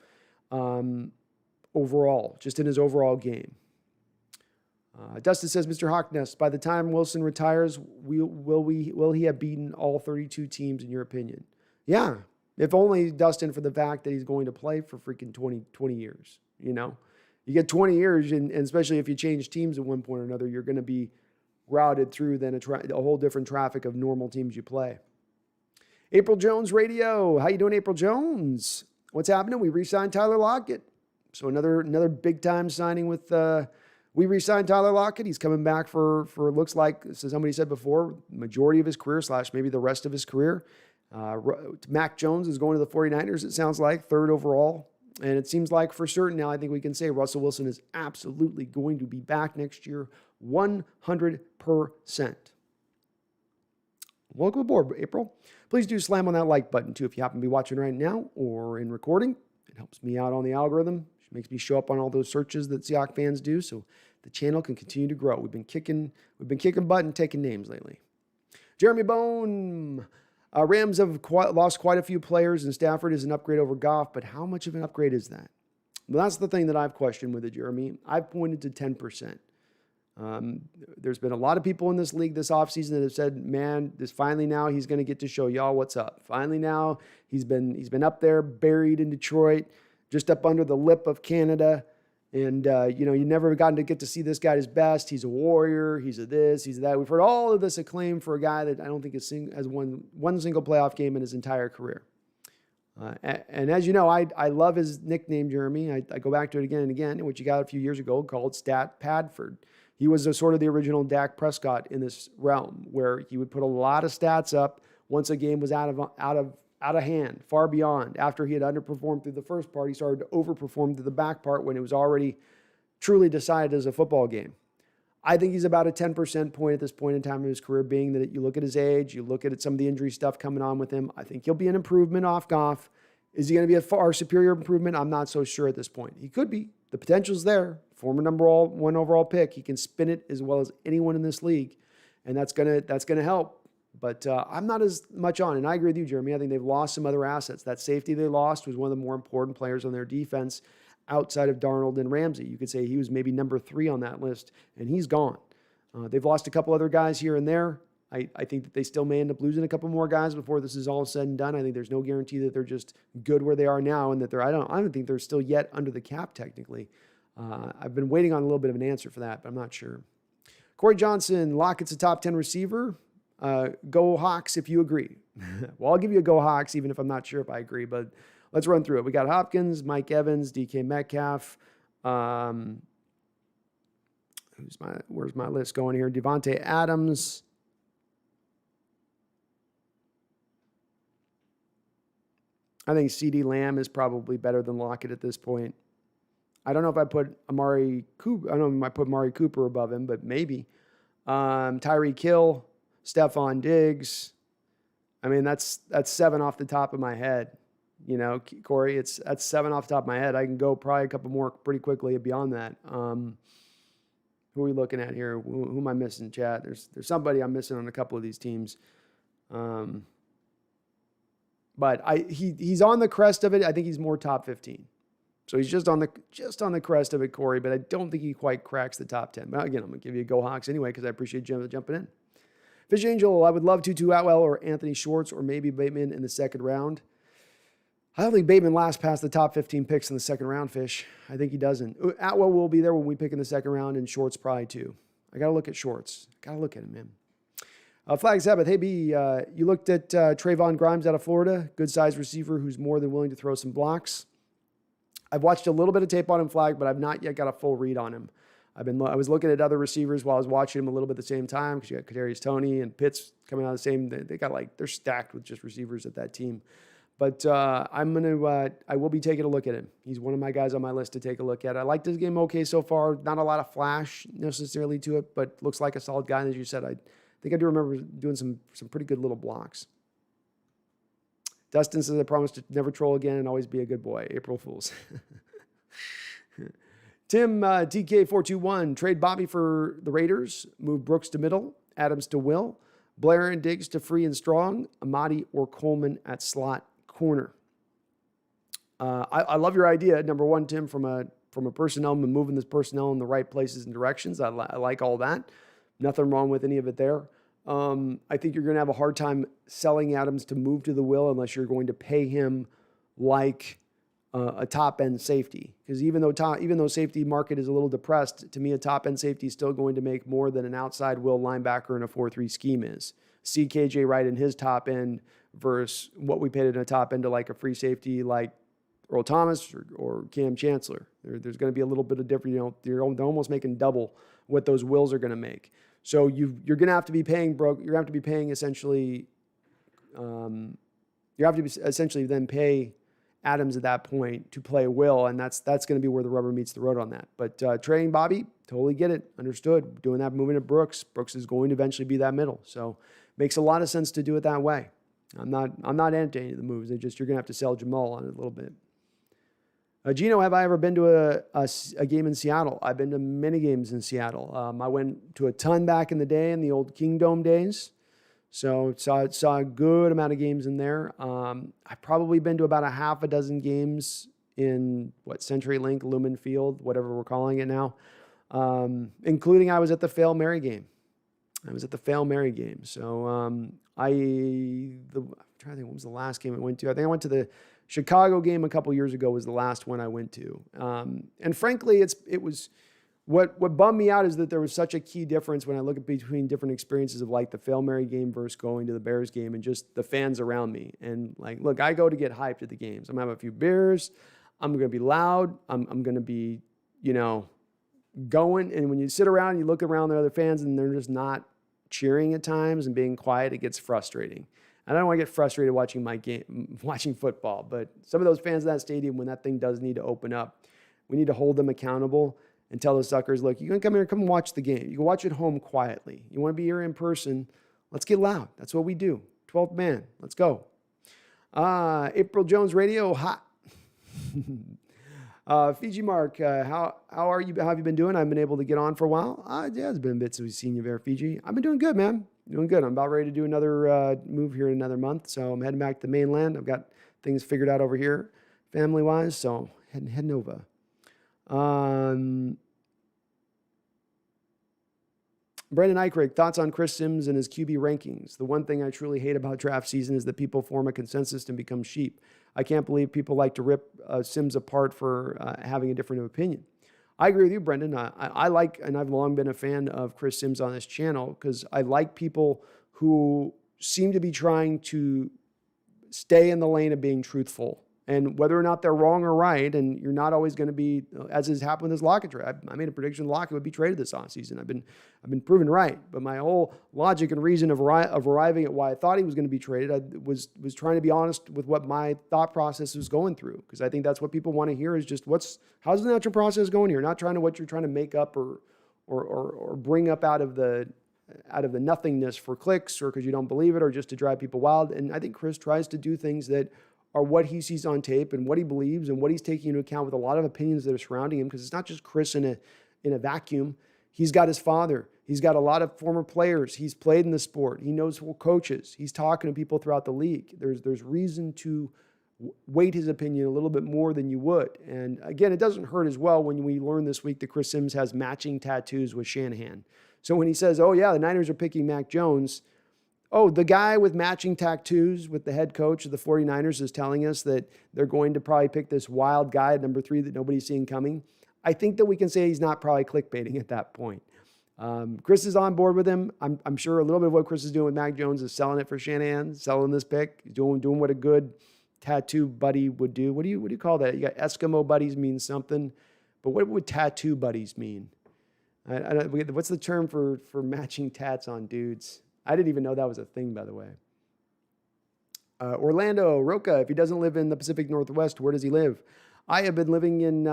S1: overall, just in his overall game. Dustin says, Mr. HawkNest, by the time Wilson retires, will he have beaten all 32 teams in your opinion? Yeah, if only, Dustin, for the fact that he's going to play for freaking 20 years. You know, you get 20 years, and especially if you change teams at one point or another, you're going to be routed through then a whole different traffic of normal teams you play. April Jones Radio. How you doing, April Jones? What's happening? We re-signed Tyler Lockett. So another big time signing with we re-signed Tyler Lockett. He's coming back for looks like, as somebody said before, majority of his career / maybe the rest of his career. Mac Jones is going to the 49ers, it sounds like, 3rd overall. And it seems like for certain now, I think we can say Russell Wilson is absolutely going to be back next year, 100%. Welcome aboard, April. Please do slam on that like button, too, if you happen to be watching right now or in recording. It helps me out on the algorithm. It makes me show up on all those searches that Seahawks fans do, so the channel can continue to grow. We've been kicking butt and taking names lately. Jeremy Bone. Rams have lost quite a few players, and Stafford is an upgrade over Goff, but how much of an upgrade is that? Well, that's the thing that I've questioned with it, Jeremy. I've pointed to 10%. There's been a lot of people in this league this offseason that have said, man, finally now he's going to get to show y'all what's up. Finally now he's been up there, buried in Detroit, just up under the lip of Canada. And, you never gotten to get to see this guy at his best. He's a warrior. He's a this, he's a that. We've heard all of this acclaim for a guy that I don't think has won one single playoff game in his entire career. And as you know, I love his nickname, Jeremy. I go back to it again and again, which he got a few years ago, called Stat Padford. He was sort of the original Dak Prescott in this realm, where he would put a lot of stats up once a game was out of hand, far beyond. After he had underperformed through the first part, he started to overperform through the back part when it was already truly decided as a football game. I think he's about a 10% point at this point in time of his career, being that you look at his age, you look at some of the injury stuff coming on with him. I think he'll be an improvement off Goff. Is he going to be a far superior improvement? I'm not so sure at this point. He could be. The potential's there. Former number 1 overall pick. He can spin it as well as anyone in this league, and that's gonna help. But I'm not as much on, and I agree with you, Jeremy. I think they've lost some other assets. That safety they lost was one of the more important players on their defense outside of Darnold and Ramsey. You could say he was maybe number 3 on that list, and he's gone. They've lost a couple other guys here and there. I think that they still may end up losing a couple more guys before this is all said and done. I think there's no guarantee that they're just good where they are now, and that I don't think they're still yet under the cap technically. I've been waiting on a little bit of an answer for that, but I'm not sure. Corey Johnson, Lockett's a top 10 receiver. Go Hawks if you agree. Well, I'll give you a go Hawks even if I'm not sure if I agree, but let's run through it. We got Hopkins, Mike Evans, DK Metcalf. Where's my list going here? Devontae Adams. I think CeeDee Lamb is probably better than Lockett at this point. I don't know if I put Amari Cooper. I don't know if I put Amari Cooper above him, but maybe. Tyreek Hill, Stephon Diggs. I mean, that's 7 off the top of my head. You know, Corey, that's 7 off the top of my head. I can go probably a couple more pretty quickly beyond that. Who are we looking at here? Who am I missing, chat? There's somebody I'm missing on a couple of these teams. But he's on the crest of it. I think he's more top 15. So he's just on the crest of it, Corey, but I don't think he quite cracks the top 10. But again, I'm going to give you a go Hawks anyway because I appreciate Jim jumping in. Fish Angel, I would love Tutu Atwell or Anthony Schwartz or maybe Bateman in the second round. I don't think Bateman lasts past the top 15 picks in the second round, Fish. I think he doesn't. Atwell will be there when we pick in the second round, and Schwartz probably too. I got to look at Schwartz. Got to look at him, man. Flag Sabbath, hey B, you looked at Trayvon Grimes out of Florida, good size receiver who's more than willing to throw some blocks. I've watched a little bit of tape on him, Flag, but I've not yet got a full read on him. I was looking at other receivers while I was watching him a little bit at the same time because you got Kadarius Toney and Pitts coming out of the same. They got they're stacked with just receivers at that team. But I will be taking a look at him. He's one of my guys on my list to take a look at. I liked his game okay so far. Not a lot of flash necessarily to it, but looks like a solid guy. And as you said, I think I do remember doing some pretty good little blocks. Dustin says, I promise to never troll again and always be a good boy. April Fools. Tim, TK421, trade Bobby for the Raiders, move Brooks to middle, Adams to Will, Blair and Diggs to free and strong, Amadi or Coleman at slot corner. I love your idea, number one, Tim, from a personnel, moving this personnel in the right places and directions. I like all that. Nothing wrong with any of it there. I think you're going to have a hard time selling Adams to move to the Will unless you're going to pay him like a top-end safety. Because even though safety market is a little depressed, to me a top-end safety is still going to make more than an outside will linebacker in a 4-3 scheme is. See KJ Wright in his top end versus what we paid in a top end to like a free safety like Earl Thomas or Cam Chancellor. There's going to be a little bit of different, they're almost making double what those wills are going to make. So you're going to have to be paying you're going to have to be paying essentially, you have to essentially then pay Adams at that point to play Will, and that's going to be where the rubber meets the road on that. But trading Bobby, totally get it, understood. Doing that, moving to Brooks. Brooks is going to eventually be that middle, so makes a lot of sense to do it that way. I'm not anti any of the moves. You're going to have to sell Jamal on it a little bit. Gino, have I ever been to a game in Seattle? I've been to many games in Seattle. I went to a ton back in the day in the old Kingdome days. So saw a good amount of games in there. I've probably been to about a half a dozen games in CenturyLink, Lumen Field, whatever we're calling it now, including I was at the Fail Mary game. So I'm trying to think, what was the last game I went to? I think I went to the Chicago game a couple years ago was the last one I went to. And frankly, it was what bummed me out is that there was such a key difference when I look at between different experiences of like the Fail Mary game versus going to the Bears game and just the fans around me. And like, look, I go to get hyped at the games. I'm gonna have a few beers. I'm going to be loud. I'm going to be, going. And when you sit around and you look around the other fans and they're just not cheering at times and being quiet, it gets frustrating. And I don't want to get frustrated watching football, but some of those fans in that stadium, when that thing does need to open up, we need to hold them accountable and tell the suckers, look, you can come here, come and watch the game. You can watch it home quietly. You want to be here in person, let's get loud. That's what we do. 12th man, let's go. April Jones Radio, hot. Fiji Mark, how are you? How have you been doing? I've been able to get on for a while. Yeah, it's been a bit since we've seen you there, Fiji. I've been doing good, man. Doing good. I'm about ready to do another move here in another month, so I'm heading back to the mainland. I've got things figured out over here, family-wise, so heading over. Brandon Eichrick, thoughts on Chris Sims and his QB rankings. The one thing I truly hate about draft season is that people form a consensus and become sheep. I can't believe people like to rip Sims apart for having a different opinion. I agree with you, Brendan. I like, and I've long been a fan of Chris Sims on this channel because I like people who seem to be trying to stay in the lane of being truthful. And whether or not they're wrong or right, and you're not always going to be, as has happened with this Lockett trade. I made a prediction Lockett would be traded this offseason. I've been proven right. But my whole logic and reason of arriving at why I thought he was going to be traded, I was trying to be honest with what my thought process was going through. Because I think that's what people want to hear is just how's the natural process going here? Not trying to what you're trying to make up or bring up out of the nothingness for clicks or because you don't believe it or just to drive people wild. And I think Chris tries to do things that are what he sees on tape and what he believes and what he's taking into account with a lot of opinions that are surrounding him, because it's not just Chris in a vacuum. He's got his father. He's got a lot of former players. He's played in the sport. He knows coaches. He's talking to people throughout the league. There's reason to weight his opinion a little bit more than you would. And again, it doesn't hurt as well when we learn this week that Chris Sims has matching tattoos with Shanahan. So when he says, oh yeah, the Niners are picking Mac Jones, oh, the guy with matching tattoos with the head coach of the 49ers is telling us that they're going to probably pick this wild guy at number 3 that nobody's seeing coming. I think that we can say he's not probably clickbaiting at that point. Chris is on board with him. I'm sure a little bit of what Chris is doing with Mac Jones is selling it for Shanahan, selling this pick, doing what a good tattoo buddy would do. What do you call that? You got Eskimo buddies means something, but what would tattoo buddies mean? What's the term for matching tats on dudes? I didn't even know that was a thing, by the way. Orlando, Roca, if he doesn't live in the Pacific Northwest, where does he live? I have been living in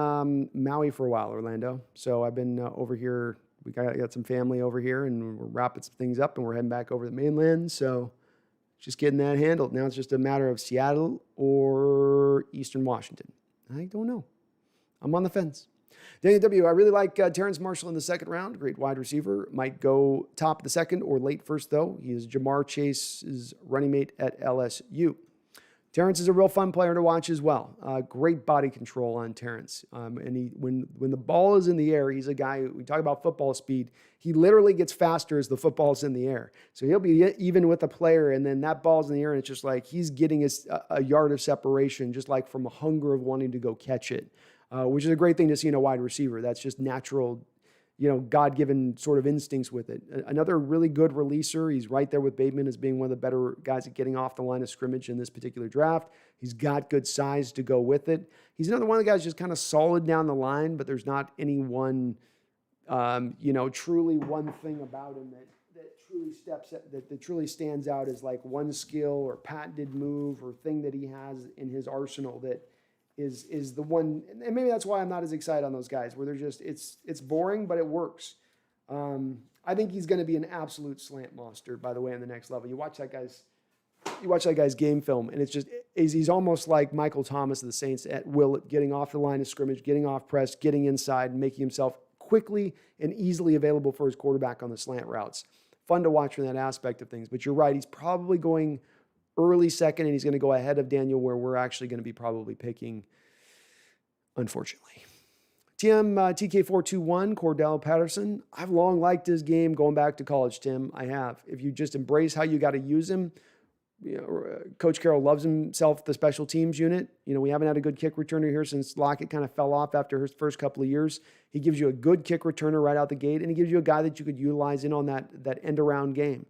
S1: Maui for a while, Orlando. So I've been over here. We got some family over here, and we're wrapping some things up, and we're heading back over to the mainland. So just getting that handled. Now it's just a matter of Seattle or Eastern Washington. I don't know. I'm on the fence. Daniel W., I really like Terrence Marshall in the second round. Great wide receiver. Might go top of the second or late first, though. He is Jamar Chase's running mate at LSU. Terrence is a real fun player to watch as well. Great body control on Terrence. And when the ball is in the air, he's a guy, we talk about football speed, he literally gets faster as the football's in the air. So he'll be even with a player, and then that ball's in the air, and it's just like he's getting a yard of separation, just like from a hunger of wanting to go catch it, which is a great thing to see in a wide receiver. That's just natural, God-given sort of instincts with it. Another really good releaser. He's right there with Bateman as being one of the better guys at getting off the line of scrimmage in this particular draft. He's got good size to go with it. He's another one of the guys just kind of solid down the line, but there's not any one, truly one thing about him that truly that truly stands out as like one skill or patented move or thing that he has in his arsenal that is the one, and maybe that's why I'm not as excited on those guys, where they're just, it's boring, but it works. I think he's going to be an absolute slant monster, by the way, in the next level. You watch that guy's game film, and he's almost like Michael Thomas of the Saints at will, at getting off the line of scrimmage, getting off press, getting inside, and making himself quickly and easily available for his quarterback on the slant routes. Fun to watch from that aspect of things. But you're right, he's probably going early second, and he's going to go ahead of Daniel, where we're actually going to be probably picking, unfortunately. TK421, Cordell Patterson. I've long liked his game going back to college, Tim. I have. If you just embrace how you got to use him, Coach Carroll loves himself, the special teams unit. We haven't had a good kick returner here since Lockett kind of fell off after his first couple of years. He gives you a good kick returner right out the gate, and he gives you a guy that you could utilize in on that end-around game.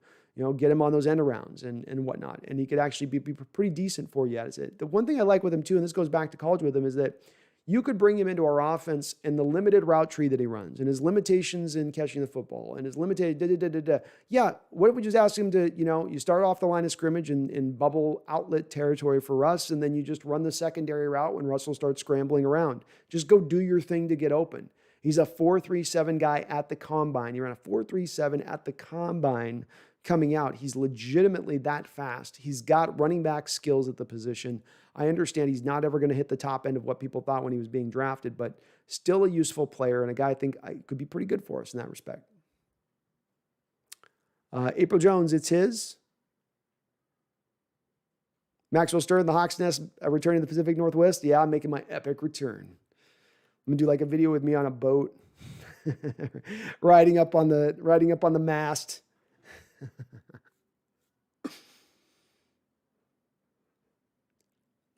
S1: Get him on those end arounds and whatnot. And he could actually be pretty decent for you as it. The one thing I like with him too, and this goes back to college with him, is that you could bring him into our offense and the limited route tree that he runs and his limitations in catching the football and his limited Yeah, what if we just ask him to, you start off the line of scrimmage in bubble outlet territory for Russ, and then you just run the secondary route when Russell starts scrambling around. Just go do your thing to get open. He's a 4.37 guy at the combine. He ran a 4.37 at the combine coming out. He's legitimately that fast. He's got running back skills at the position. I understand he's not ever going to hit the top end of what people thought when he was being drafted, but still a useful player and a guy I think could be pretty good for us in that respect. April Jones, it's his. Maxwell Stern, the Hawks Nest, returning to the Pacific Northwest. Yeah, I'm making my epic return. I'm going to do like a video with me on a boat, riding up on the mast.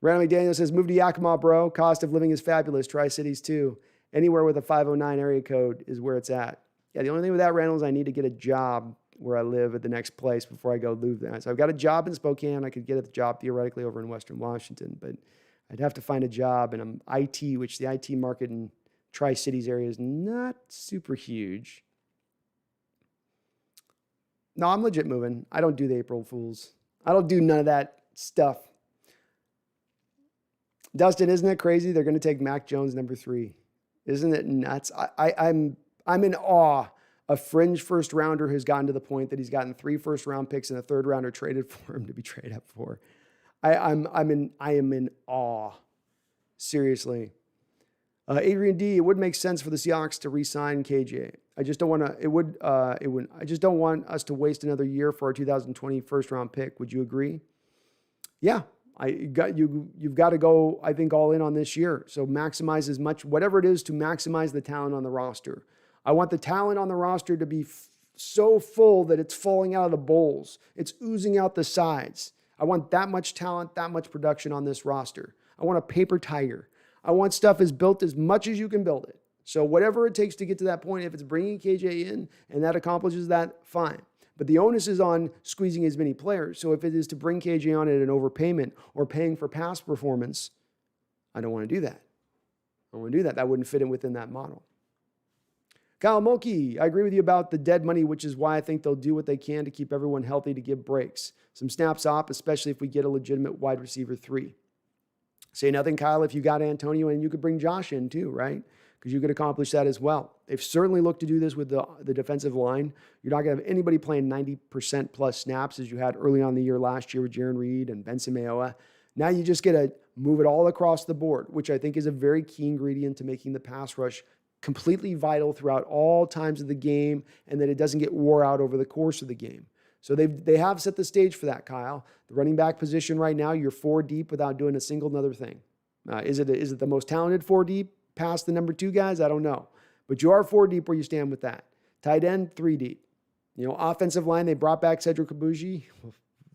S1: Randall McDaniel says, move to Yakima, bro. Cost of living is fabulous. Tri-Cities too. Anywhere with a 509 area code is where it's at. Yeah, the only thing with that, Randall, is I need to get a job where I live at the next place before I go live there. So I've got a job in Spokane. I could get a job theoretically over in Western Washington, but I'd have to find a job in IT, which the IT market in Tri-Cities area is not super huge. No, I'm legit moving. I don't do the April Fools. I don't do none of that stuff. Dustin, isn't it crazy? They're going to take Mac Jones number 3. Isn't it nuts? I'm in awe. A fringe first rounder has gotten to the point that he's gotten 3 first round picks and a third rounder traded for him to be traded up for. I am in awe. Seriously. Adrian D, it would make sense for the Seahawks to re-sign KJ. I just don't want to, I just don't want us to waste another year for our 2020 first round pick. Would you agree? Yeah. You've got to go, I think, all in on this year. So maximize as much, whatever it is, to maximize the talent on the roster. I want the talent on the roster to be so full that it's falling out of the bowls. It's oozing out the sides. I want that much talent, that much production on this roster. I want a paper tiger. I want stuff as built as much as you can build it. So whatever it takes to get to that point, if it's bringing KJ in and that accomplishes that, fine. But the onus is on squeezing as many players. So if it is to bring KJ on at an overpayment or paying for past performance, I don't want to do that. I don't want to do that. That wouldn't fit in within that model. Kyle Mulkey, I agree with you about the dead money, which is why I think they'll do what they can to keep everyone healthy to give breaks. Some snaps up, especially if we get a legitimate wide receiver 3. Say nothing, Kyle, if you got Antonio, and you could bring Josh in too, right? Because you could accomplish that as well. They've certainly looked to do this with the defensive line. You're not going to have anybody playing 90% plus snaps as you had early on in the year last year with Jaron Reed and Benson Mayowa. Now you just get to move it all across the board, which I think is a very key ingredient to making the pass rush completely vital throughout all times of the game, and that it doesn't get wore out over the course of the game. So they have set the stage for that, Kyle. The running back position right now, you're 4 deep without doing a single other thing. Is it the most talented 4 deep past the number 2 guys? I don't know. But you are 4 deep where you stand with that. Tight end, 3 deep. Offensive line, they brought back Cedric Kabuji.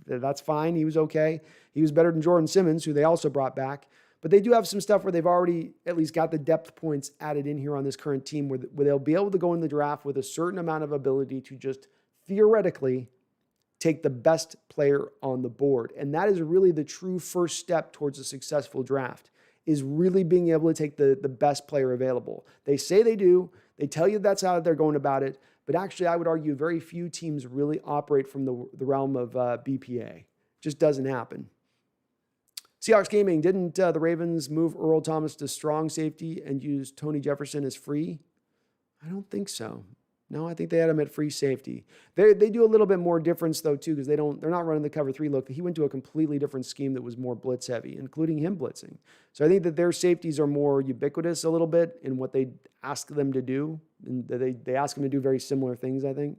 S1: That's fine. He was okay. He was better than Jordan Simmons, who they also brought back. But they do have some stuff where they've already at least got the depth points added in here on this current team where they'll be able to go in the draft with a certain amount of ability to just theoretically take the best player on the board. And that is really the true first step towards a successful draft, is really being able to take the best player available. They say they do. They tell you that's how they're going about it. But actually, I would argue very few teams really operate from the realm of BPA. It just doesn't happen. Seahawks Gaming, didn't the Ravens move Earl Thomas to strong safety and use Tony Jefferson as free? I don't think so. No, I think they had him at free safety. They do a little bit more difference though too, because they're not running the cover 3 look. He went to a completely different scheme that was more blitz heavy, including him blitzing. So I think that their safeties are more ubiquitous a little bit in what they ask them to do, and they ask them to do very similar things, I think.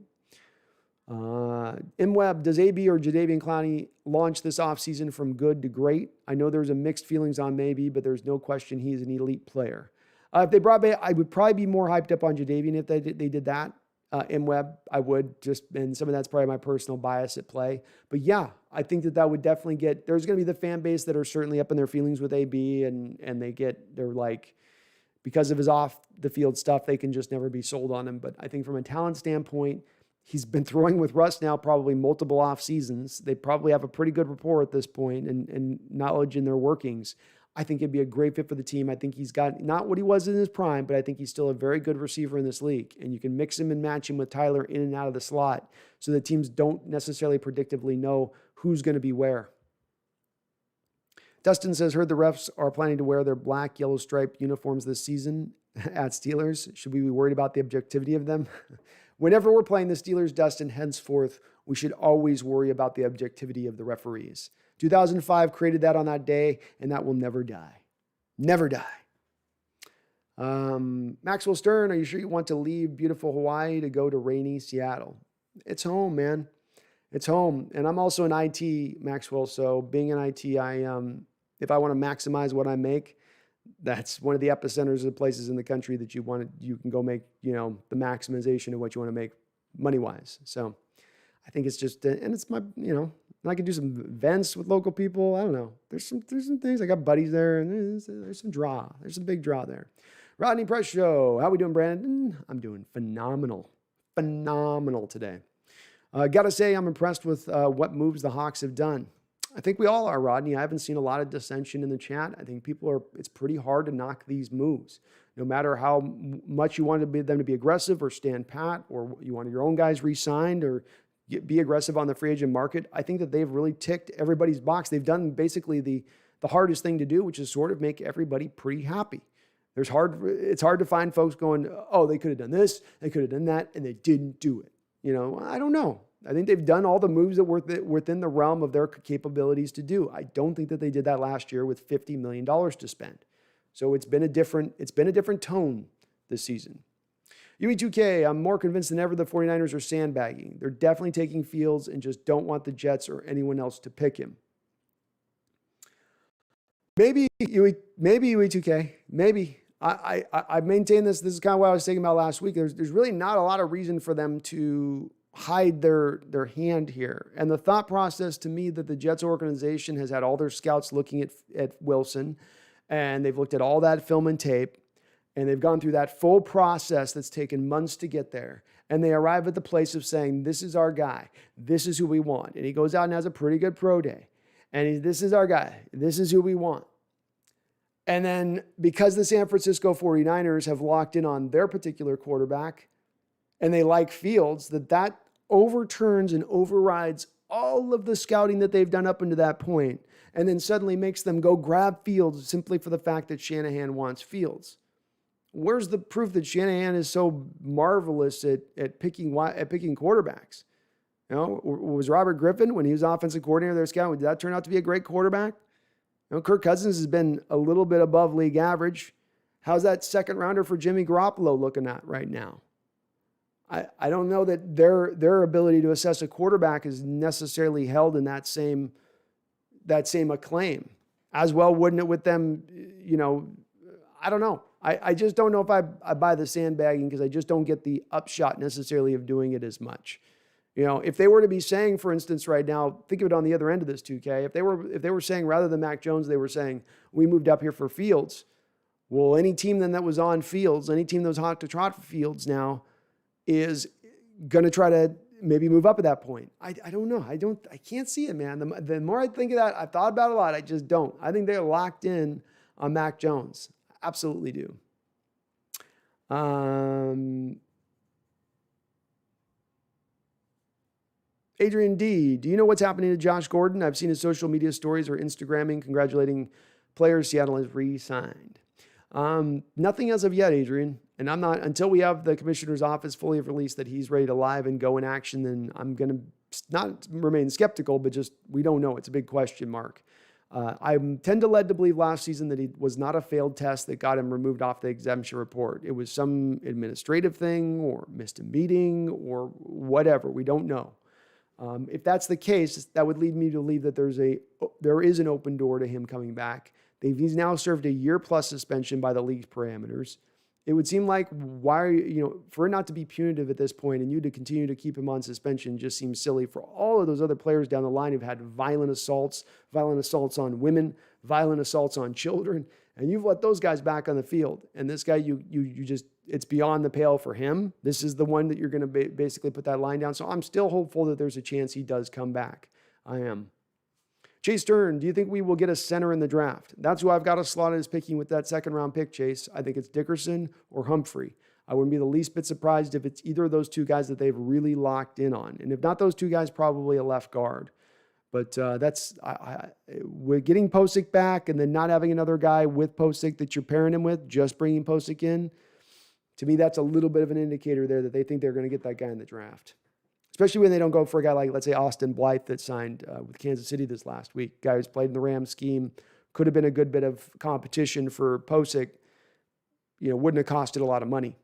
S1: MWeb, does AB or Jadeveon Clowney launch this offseason from good to great? I know there's a mixed feelings on maybe, but there's no question he's an elite player. If they brought back, I would probably be more hyped up on Jadeveon if they did that. MWeb, I would and some of that's probably my personal bias at play. But yeah, I think that would definitely there's going to be the fan base that are certainly up in their feelings with AB and they're like, because of his off the field stuff, they can just never be sold on him. But I think from a talent standpoint, he's been throwing with Russ now probably multiple off seasons. They probably have a pretty good rapport at this point and knowledge in their workings. I think it'd be a great fit for the team. I think he's got not what he was in his prime, but I think he's still a very good receiver in this league. And you can mix him and match him with Tyler in and out of the slot so that teams don't necessarily predictively know who's going to be where. Dustin says, heard the refs are planning to wear their black, yellow striped uniforms this season at Steelers. Should we be worried about the objectivity of them? Whenever we're playing the Steelers, Dustin, henceforth, we should always worry about the objectivity of the referees. 2005 created that on that day, and that will never die. Never die. Maxwell Stern, are you sure you want to leave beautiful Hawaii to go to rainy Seattle? It's home, man. It's home. And I'm also in IT, Maxwell, so being in IT, if I want to maximize what I make, that's one of the epicenters of the places in the country that you can go make, the maximization of what you want to make money-wise. So I think it's just, and it's my, and I can do some events with local people. I don't know. There's some things. I got buddies there, and there's some draw. There's some big draw there. Rodney Press Show. How we doing, Brandon? I'm doing phenomenal. Phenomenal today. Gotta say, I'm impressed with what moves the Hawks have done. I think we all are, Rodney. I haven't seen a lot of dissension in the chat. I think it's pretty hard to knock these moves. No matter how much you wanted them to be aggressive or stand pat, or you wanted your own guys re-signed or be aggressive on the free agent market, I think that they've really ticked everybody's box. They've done basically the hardest thing to do, which is sort of make everybody pretty happy. It's hard to find folks going, oh, they could have done this, they could have done that, and they didn't do it. I don't know. I think they've done all the moves that were within the realm of their capabilities to do. I don't think that they did that last year with $50 million to spend. So it's been a different tone this season. UE2K, I'm more convinced than ever the 49ers are sandbagging. They're definitely taking Fields and just don't want the Jets or anyone else to pick him. Maybe UE2K. Maybe. I maintain this. This is kind of what I was thinking about last week. There's really not a lot of reason for them to hide their hand here. And the thought process to me that the Jets organization has had all their scouts looking at Wilson, and they've looked at all that film and tape, and they've gone through that full process that's taken months to get there. And they arrive at the place of saying, this is our guy. This is who we want. And he goes out and has a pretty good pro day. And this is our guy. This is who we want. And then because the San Francisco 49ers have locked in on their particular quarterback and they like Fields, that overturns and overrides all of the scouting that they've done up until that point, and then suddenly makes them go grab Fields simply for the fact that Shanahan wants Fields. Where's the proof that Shanahan is so marvelous at picking quarterbacks? You know, was Robert Griffin, when he was offensive coordinator there scouting, did that turn out to be a great quarterback? You know, Kirk Cousins has been a little bit above league average. How's that second rounder for Jimmy Garoppolo looking at right now? I don't know that their ability to assess a quarterback is necessarily held in that same acclaim. As well, wouldn't it with them, you know, I don't know. I just don't know if I buy the sandbagging, because I just don't get the upshot necessarily of doing it as much. You know, if they were to be saying, for instance, right now, think of it on the other end of this 2K. If they were saying, rather than Mac Jones, they were saying, we moved up here for Fields. Well, any team then that was on Fields, any team that was hot to trot for Fields now is going to try to maybe move up at that point. I don't know. I can't see it, man. The more I think of that, I've thought about it a lot. I just don't. I think they're locked in on Mac Jones. Absolutely do. Adrian D, do you know what's happening to Josh Gordon? I've seen his social media stories or Instagramming congratulating players Seattle has re-signed. Nothing as of yet, Adrian. And I'm not, until we have the commissioner's office fully released that he's ready to live and go in action, then I'm going to not remain skeptical, but just, we don't know. It's a big question mark. I tend to lead to believe last season that he was not a failed test that got him removed off the exemption report. It was some administrative thing or missed a meeting or whatever. We don't know. If that's the case, that would lead me to believe that there is an open door to him coming back. He's now served a year-plus suspension by the league's parameters. It would seem like for it not to be punitive at this point and you to continue to keep him on suspension just seems silly for all of those other players down the line who've had violent assaults on women, violent assaults on children, and you've let those guys back on the field. And this guy, you just, it's beyond the pale for him. This is the one that you're going to basically put that line down. So I'm still hopeful that there's a chance he does come back. I am. Chase Stern, do you think we will get a center in the draft? That's who I've got us slotted as picking with that second round pick, Chase. I think it's Dickerson or Humphrey. I wouldn't be the least bit surprised if it's either of those two guys that they've really locked in on. And if not those two guys, probably a left guard. But we're getting Posick back and then not having another guy with Posick that you're pairing him with, just bringing Posick in. To me, that's a little bit of an indicator there that they think they're going to get that guy in the draft. Especially when they don't go for a guy like, let's say, Austin Blythe that signed with Kansas City this last week. Guy who's played in the Rams scheme, could have been a good bit of competition for Posick. Wouldn't have costed a lot of money.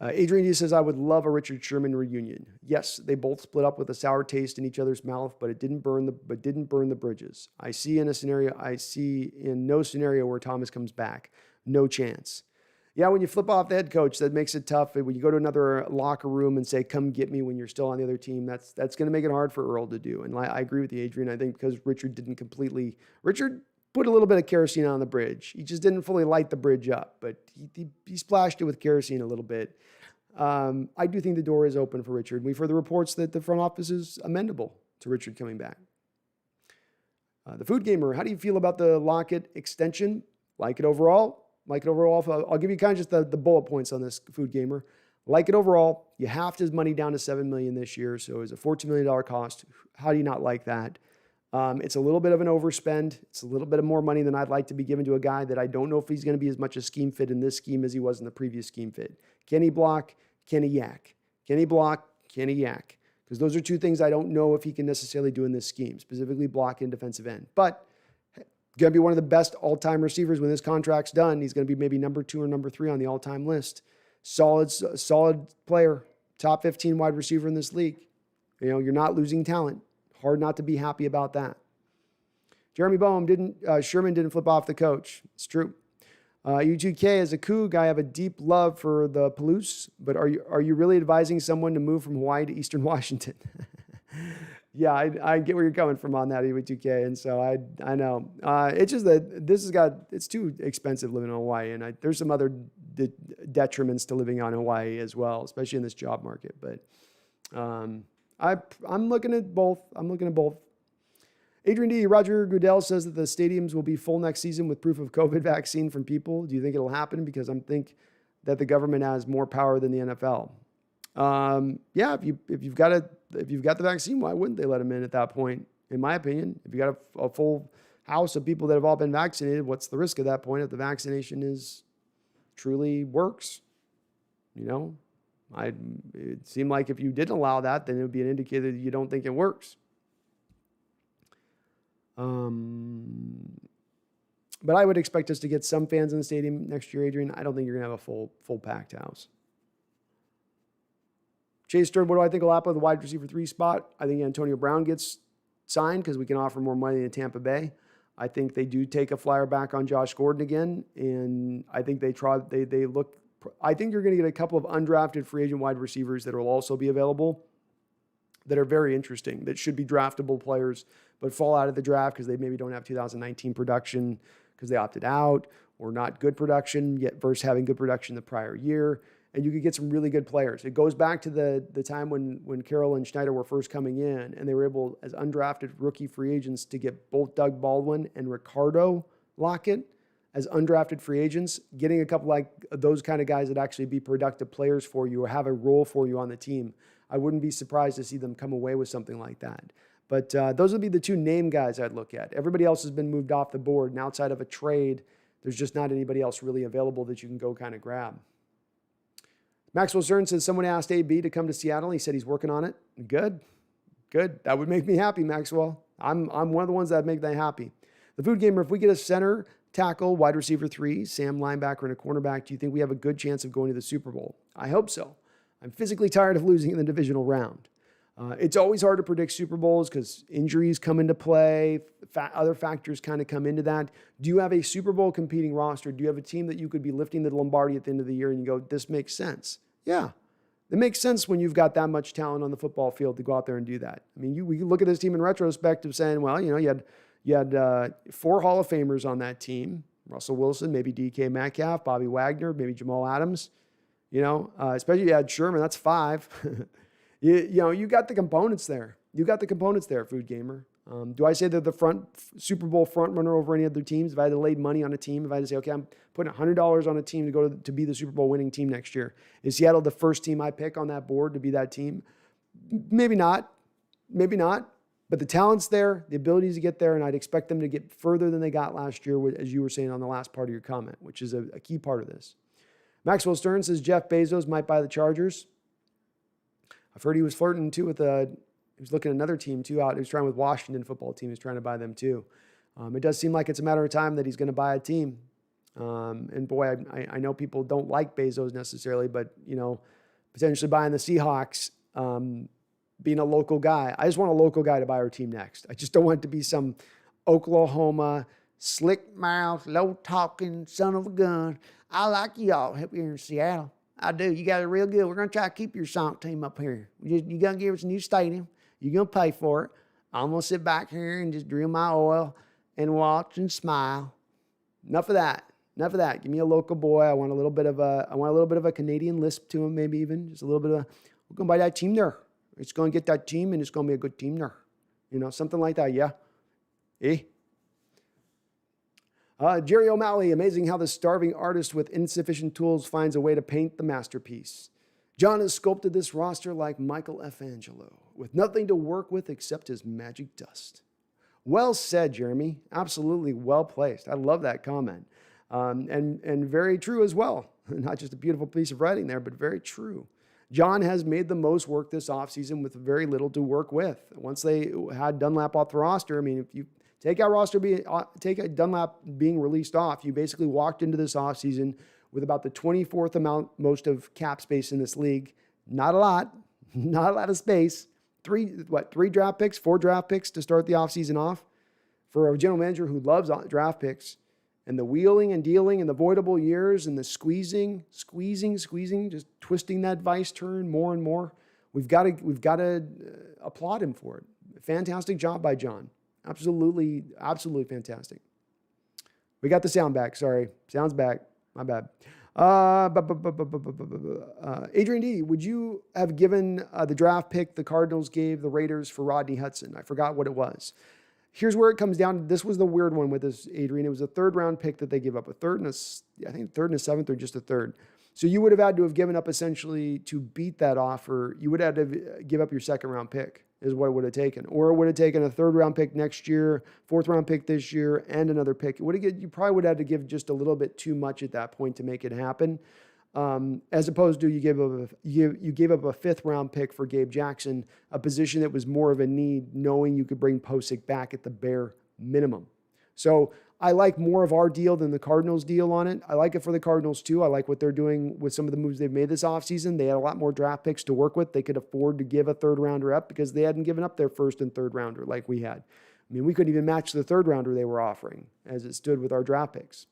S1: Adrian D says, I would love a Richard Sherman reunion. Yes, they both split up with a sour taste in each other's mouth, but it didn't burn the bridges. I see in no scenario where Thomas comes back. No chance. Yeah, when you flip off the head coach, that makes it tough. When you go to another locker room and say, come get me when you're still on the other team, that's going to make it hard for Earl to do. And I agree with you, Adrian. I think because Richard put a little bit of kerosene on the bridge. He just didn't fully light the bridge up, but he splashed it with kerosene a little bit. I do think the door is open for Richard. We've heard the reports that the front office is amendable to Richard coming back. The Food Gamer, how do you feel about the Lockett extension? Like it overall? Like it overall. I'll give you kind of just the bullet points on this, Food Gamer. Like it overall. You halved his money down to $7 million this year, so it's a $14 million cost. How do you not like that? It's a little bit of an overspend. It's a little bit of more money than I'd like to be given to a guy that I don't know if he's going to be as much a scheme fit in this scheme as he was in the previous scheme fit. Can he block? Can he yak? Can he block? Can he yak? Because those are two things I don't know if he can necessarily do in this scheme, specifically block and defensive end. But going to be one of the best all-time receivers when this contract's done. He's going to be maybe number 2 or number 3 on the all-time list. Solid player, top 15 wide receiver in this league. You're not losing talent. Hard not to be happy about that. Jeremy Boehm Sherman didn't flip off the coach. It's true. U2K, as a Coug, I have a deep love for the Palouse, but are you really advising someone to move from Hawaii to Eastern Washington? Yeah, I get where you're coming from on that, U2K, and so I know. It's just that it's too expensive living in Hawaii, and there's some other detriments to living on Hawaii as well, especially in this job market. But I'm looking at both. Adrian D. Roger Goodell says that the stadiums will be full next season with proof of COVID vaccine from people. Do you think it'll happen? Because I think that the government has more power than the NFL. Yeah, if you've got the vaccine, why wouldn't they let them in at that point? In my opinion, if you got a full house of people that have all been vaccinated, what's the risk at that point if the vaccination truly works? It seemed like if you didn't allow that, then it would be an indicator that you don't think it works. But I would expect us to get some fans in the stadium next year, Adrian. I don't think you're going to have a full packed house. Chase Stern, what do I think will happen with the wide receiver 3 spot? I think Antonio Brown gets signed because we can offer more money than Tampa Bay. I think they do take a flyer back on Josh Gordon again, and I think I think you're going to get a couple of undrafted free agent wide receivers that will also be available that are very interesting, that should be draftable players, but fall out of the draft because they maybe don't have 2019 production because they opted out, or not good production yet versus having good production the prior year. And you could get some really good players. It goes back to the time when Carroll and Schneider were first coming in, and they were able, as undrafted rookie free agents, to get both Doug Baldwin and Ricardo Lockett as undrafted free agents. Getting a couple like those kind of guys that actually be productive players for you or have a role for you on the team, I wouldn't be surprised to see them come away with something like that. But those would be the two name guys I'd look at. Everybody else has been moved off the board, and outside of a trade, there's just not anybody else really available that you can go kind of grab. Maxwell Stern says someone asked AB to come to Seattle. He said he's working on it. Good. That would make me happy, Maxwell. I'm one of the ones that make that happy. The Food Gamer, if we get a center, tackle, wide receiver 3, Sam linebacker, and a cornerback, do you think we have a good chance of going to the Super Bowl? I hope so. I'm physically tired of losing in the divisional round. It's always hard to predict Super Bowls because injuries come into play. Other factors kind of come into that. Do you have a Super Bowl competing roster? Do you have a team that you could be lifting the Lombardi at the end of the year and you go, this makes sense? Yeah. It makes sense when you've got that much talent on the football field to go out there and do that. I mean, we look at this team in retrospect of saying, well, you had 4 Hall of Famers on that team. Russell Wilson, maybe DK Metcalf, Bobby Wagner, maybe Jamal Adams. Especially you had Sherman, that's 5. You got the components there. You got the components there, Food Gamer. Do I say they're the Super Bowl front runner over any other teams? If I had to lay money on a team, if I had to say, okay, I'm putting $100 on a team to go to be the Super Bowl winning team next year, is Seattle the first team I pick on that board to be that team? Maybe not. But the talent's there, the abilities to get there, and I'd expect them to get further than they got last year, as you were saying on the last part of your comment, which is a key part of this. Maxwell Stern says Jeff Bezos might buy the Chargers. I've heard he was flirting too he was looking at another team too out. He was trying with Washington football team. He's trying to buy them too. It does seem like it's a matter of time that he's going to buy a team. And boy, I know people don't like Bezos necessarily, but potentially buying the Seahawks, being a local guy. I just want a local guy to buy our team next. I just don't want it to be some Oklahoma slick mouth, low talking son of a gun. I like y'all up here in Seattle. I do. You guys are real good. We're going to try to keep your Sonk team up here. You're going to give us a new stadium. You're going to pay for it. I'm going to sit back here and just drill my oil and watch and smile. Enough of that. Give me a local boy. I want a little bit of a Canadian lisp to him, maybe even. Just a little bit of we're going to buy that team there. It's going to get that team, and it's going to be a good team there. Something like that, yeah. Jerry O'Malley, amazing how the starving artist with insufficient tools finds a way to paint the masterpiece. John has sculpted this roster like Michael F. Angelo, with nothing to work with except his magic dust. Well said, Jeremy. Absolutely well placed. I love that comment. And very true as well. Not just a beautiful piece of writing there, but very true. John has made the most work this offseason with very little to work with. Once they had Dunlap off the roster, I mean, if you take Dunlap being released off, you basically walked into this offseason with about the 24th amount most of cap space in this league. Not a lot, not a lot of space. Three draft picks, 4 draft picks to start the offseason off for a general manager who loves draft picks, and the wheeling and dealing and the voidable years and the squeezing, just twisting that vice turn more and more. We've got to applaud him for it. Fantastic job by John. Absolutely fantastic. We got the sound back. Sorry. Sound's back. My bad. Adrian D, would you have given the draft pick the Cardinals gave the Raiders for Rodney Hudson? I forgot what it was. Here's where it comes down. This was the weird one with this, Adrian. It was a 3rd round pick that they gave up. A 3rd and a 7th or just a 3rd. So you would have had to have given up essentially to beat that offer. You would have had to give up your 2nd round pick is what it would have taken. Or it would have taken a 3rd round pick next year, 4th round pick this year, and another pick. You probably would have had to give just a little bit too much at that point to make it happen. As opposed to you gave up a 5th round pick for Gabe Jackson, a position that was more of a need, knowing you could bring Posick back at the bare minimum. So I like more of our deal than the Cardinals deal on it. I like it for the Cardinals too. I like what they're doing with some of the moves they've made this offseason. They had a lot more draft picks to work with. They could afford to give a 3rd rounder up because they hadn't given up their 1st and 3rd rounder like we had. I mean, we couldn't even match the 3rd rounder they were offering as it stood with our draft picks.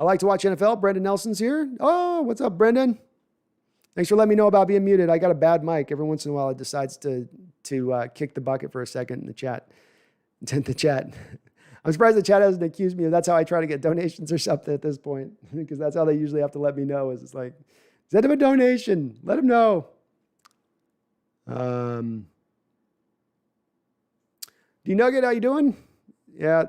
S1: I like to watch NFL. Brendan Nelson's here. Oh, what's up, Brendan? Thanks for letting me know about being muted. I got a bad mic. Every once in a while, it decides to kick the bucket for a second in the chat. I'm surprised the chat hasn't accused me of that's how I try to get donations or something at this point, because that's how they usually have to let me know. Is it's like, send them a donation. Let them know. D-Nugget, how you doing? Yeah.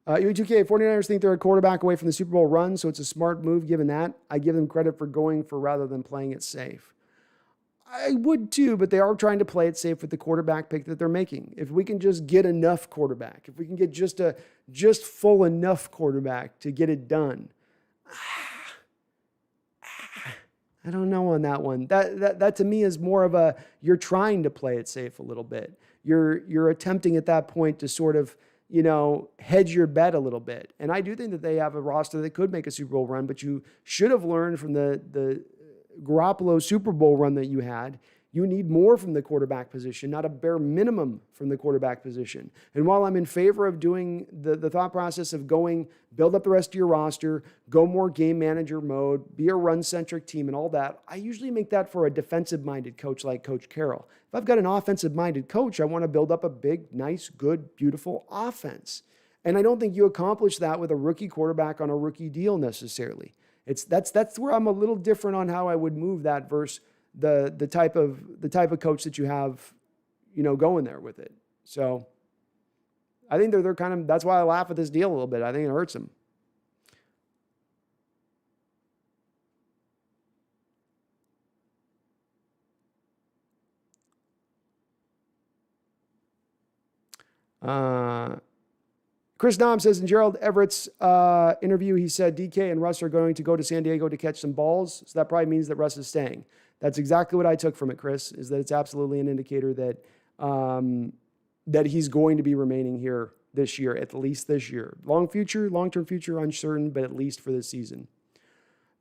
S1: U2K, 49ers think they're a quarterback away from the Super Bowl run, so it's a smart move given that. I give them credit for going for rather than playing it safe. I would too, but they are trying to play it safe with the quarterback pick that they're making. If we can just get enough quarterback, if we can get just full enough quarterback to get it done. I don't know on that one. That to me is more of a, you're trying to play it safe a little bit. You're attempting at that point to sort of, hedge your bet a little bit. And I do think that they have a roster that could make a Super Bowl run, but you should have learned from the Garoppolo Super Bowl run that you had. You need more from the quarterback position, not a bare minimum from the quarterback position. And while I'm in favor of doing the thought process of build up the rest of your roster, go more game manager mode, be a run-centric team and all that, I usually make that for a defensive-minded coach like Coach Carroll. If I've got an offensive-minded coach, I want to build up a big, nice, good, beautiful offense. And I don't think you accomplish that with a rookie quarterback on a rookie deal necessarily. That's where I'm a little different on how I would move that versus the type of coach that you have, going there with it. So I think they're kind of, that's why I laugh at this deal a little bit. I think it hurts them. Chris Dom says in Gerald Everett's interview, he said DK and Russ are going to go to San Diego to catch some balls. So that probably means that Russ is staying. That's exactly what I took from it, Chris, is that it's absolutely an indicator that that he's going to be remaining here this year, at least this year. Long-term future, uncertain, but at least for this season.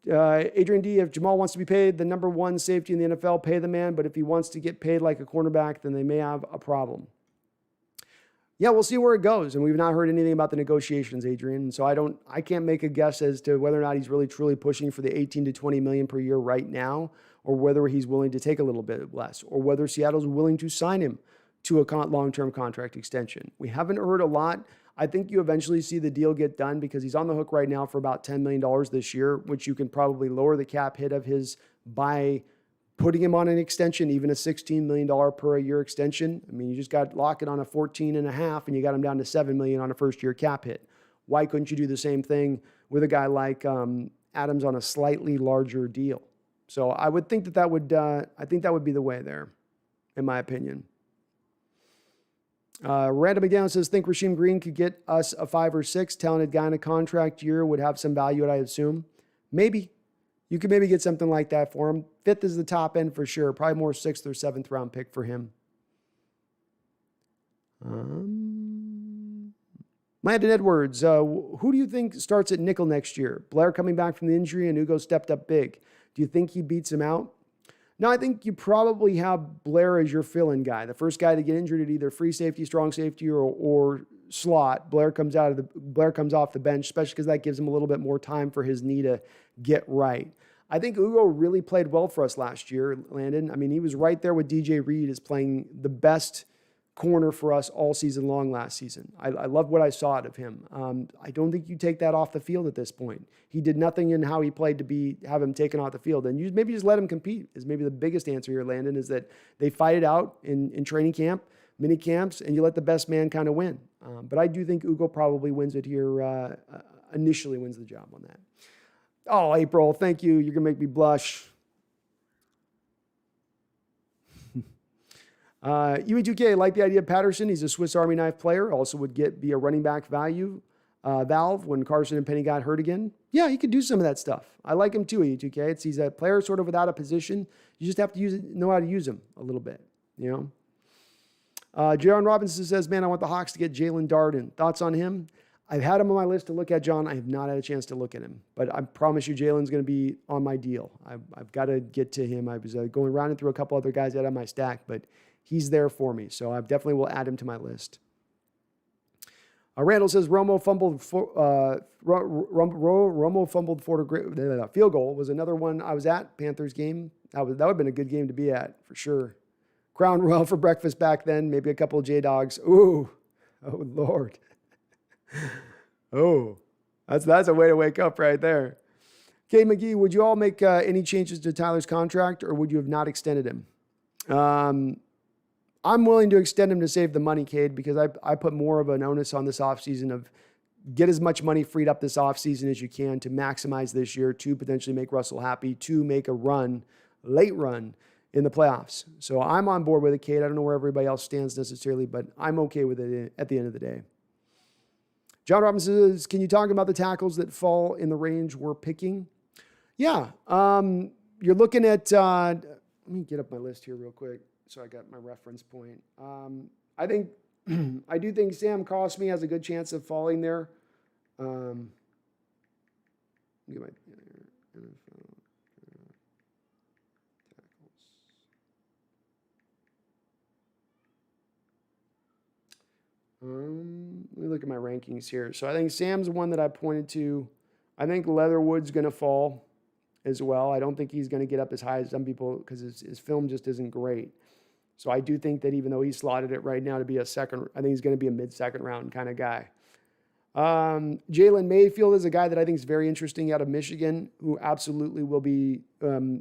S1: Adrian D, if Jamal wants to be paid the number 1 safety in the NFL, pay the man. But if he wants to get paid like a cornerback, then they may have a problem. Yeah, we'll see where it goes. And we've not heard anything about the negotiations, Adrian. So I can't make a guess as to whether or not he's really truly pushing for the 18 to 20 million per year right now, or whether he's willing to take a little bit less, or whether Seattle's willing to sign him to a long-term contract extension. We haven't heard a lot. I think you eventually see the deal get done because he's on the hook right now for about $10 million this year, which you can probably lower the cap hit of his by putting him on an extension, even a $16 million per year extension. I mean, you just got Lockett on a 14.5 and you got him down to $7 million on a first year cap hit. Why couldn't you do the same thing with a guy like Adams on a slightly larger deal? So I would think that would be the way there, in my opinion. Random McDowell says, think Rasheem Green could get us a 5 or 6 talented guy in a contract year would have some value, I assume. Maybe. You could maybe get something like that for him. 5th is the top end for sure. Probably more 6th or 7th round pick for him. Landon Edwards, who do you think starts at nickel next year? Blair coming back from the injury and Ugo stepped up big. Do you think he beats him out? No, I think you probably have Blair as your fill-in guy. The first guy to get injured at either free safety, strong safety, or slot. Blair comes off the bench, especially because that gives him a little bit more time for his knee to get right. I think Ugo really played well for us last year, Landon. I mean, he was right there with DJ Reed as playing the best corner for us all season long last season. I love what I saw out of him. I don't think you take that off the field at this point. He did nothing in how he played to have him taken off the field. And you maybe just let him compete is maybe the biggest answer here, Landon, is that they fight it out in training camp, mini camps, and you let the best man kind of win. But I do think Ugo probably wins it here, initially wins the job on that. Oh, April, thank you. You're going to make me blush. UE2K, like the idea of Patterson. He's a Swiss Army knife player. Also would be a running back valve when Carson and Penny got hurt again. Yeah, he could do some of that stuff. I like him too, UE2K. He's a player sort of without a position. You just have to know how to use him a little bit, you know. Jaron Robinson says, man, I want the Hawks to get Jalen Darden. Thoughts on him? I've had him on my list to look at, John. I have not had a chance to look at him. But I promise you Jalen's going to be on my deal. I've got to get to him. I was going around and through a couple other guys out of my stack, but he's there for me. So I definitely will add him to my list. Randall says, Romo fumbled field goal was another one I was at, Panthers game. That would have been a good game to be at, for sure. Crown Royal for breakfast back then. Maybe a couple of J-Dogs. Ooh. Oh, Lord. Oh, that's a way to wake up right there. Kay McGee, would you all make any changes to Tyler's contract, or would you have not extended him? I'm willing to extend him to save the money, Cade, because I put more of an onus on this offseason of get as much money freed up this offseason as you can to maximize this year, to potentially make Russell happy, to make a late run in the playoffs. So I'm on board with it, Cade. I don't know where everybody else stands necessarily, but I'm okay with it at the end of the day. John Robinson says, can you talk about the tackles that fall in the range we're picking? Yeah. You're looking at, let me get up my list here real quick so I got my reference point. I do think Sam Cosmi has a good chance of falling there. Get my let me look at my rankings here. So I think Sam's one that I pointed to. I think Leatherwood's going to fall as well. I don't think he's going to get up as high as some people because his film just isn't great. So I do think that even though he's slotted it right now to be I think he's going to be a mid-second round kind of guy. Jalen Mayfield is a guy that I think is very interesting out of Michigan, who absolutely will be,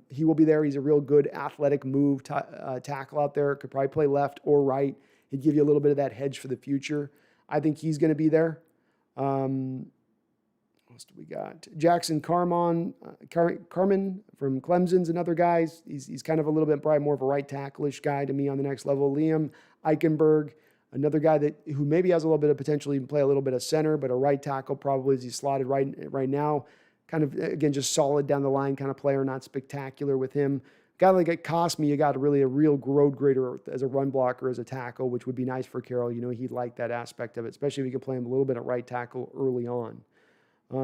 S1: he will be there. He's a real good athletic move tackle out there. Could probably play left or right. He'd give you a little bit of that hedge for the future. I think he's going to be there. What else do we got? Jackson Carman from Clemson's another guy. He's kind of a little bit probably more of a right tackle-ish guy to me on the next level. Liam Eichenberg, another guy who maybe has a little bit of potential to even play a little bit of center, but a right tackle probably as he's slotted right now. Kind of, again, just solid down the line kind of player, not spectacular with him. Guy like it cost me, you got a real road grader as a run blocker, as a tackle, which would be nice for Carroll. You know, he'd like that aspect of it, especially if you could play him a little bit at right tackle early on.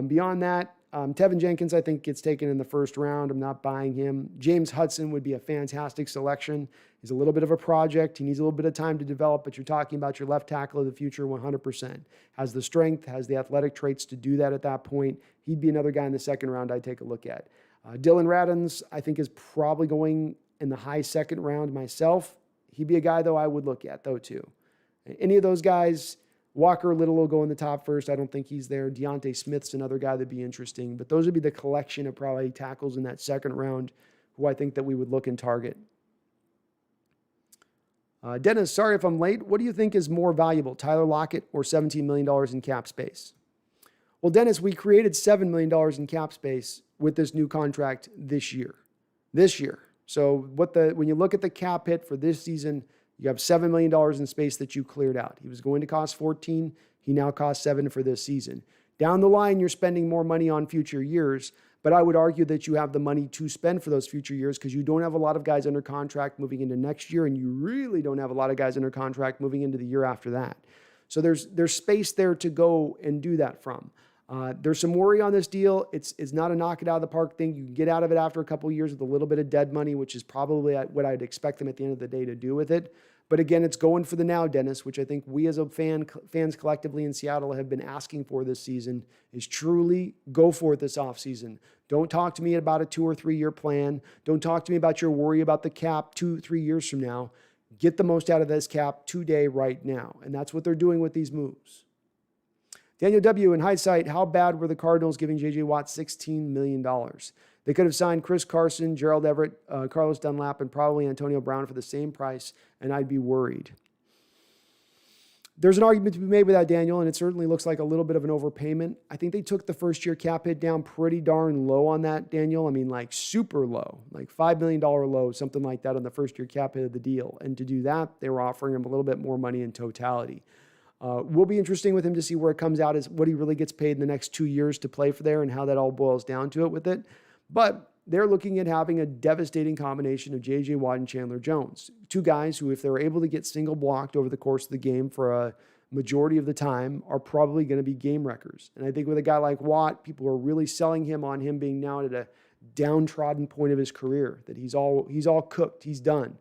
S1: Beyond that, Tevin Jenkins, I think, gets taken in the first round. I'm not buying him. James Hudson would be a fantastic selection. He's a little bit of a project. He needs a little bit of time to develop, but you're talking about your left tackle of the future 100%. Has the strength, has the athletic traits to do that at that point. He'd be another guy in the second round I'd take a look at. Dylan Radins, I think, is probably going in the high second round myself. He'd be a guy, though, I would look at, though, too. Any of those guys, Walker Little will go in the top first. I don't think he's there. Deontay Smith's another guy that'd be interesting. But those would be the collection of probably tackles in that second round who I think that we would look and target. Dennis, sorry if I'm late. What do you think is more valuable, Tyler Lockett or $17 million in cap space? Well, Dennis, we created $7 million in cap space with this new contract this year. So when you look at the cap hit for this season, you have $7 million in space that you cleared out. He was going to cost 14. He now costs 7 for this season. Down the line, you're spending more money on future years, But I would argue that you have the money to spend for those future years because you don't have a lot of guys under contract moving into next year, and you really don't have a lot of guys under contract moving into the year after that. So there's space there to go and do that from. There's some worry on this deal. It's not a knock it out of the park thing. You can get out of it after a couple of years with a little bit of dead money, which is probably what I'd expect them at the end of the day to do with it. But again, it's going for the now, Dennis, which I think we as fans collectively in Seattle have been asking for this season, is truly go for it this offseason. Don't talk to me about a 2 or 3 year plan. Don't talk to me about your worry about the cap 2-3 years from now. Get the most out of this cap today, right now. And that's what they're doing with these moves. Daniel W., in hindsight, how bad were the Cardinals giving J.J. Watt $16 million? They could have signed Chris Carson, Gerald Everett, Carlos Dunlap, and probably Antonio Brown for the same price, and I'd be worried. There's an argument to be made with that, Daniel, and it certainly looks like a little bit of an overpayment. I think they took the first-year cap hit down pretty darn low on that, Daniel. I mean, like super low, like $5 million low, something like that on the first-year cap hit of the deal. And to do that, they were offering him a little bit more money in totality. Will be interesting with him to see where it comes out, is what he really gets paid in the next 2 years to play for there and how that all boils down to it with it. But they're looking at having a devastating combination of J.J. Watt and Chandler Jones. Two guys who, if they're able to get single blocked over the course of the game for a majority of the time, are probably going to be game wreckers. And I think with a guy like Watt, people are really selling him on him being now at a downtrodden point of his career, that he's all cooked, he's done.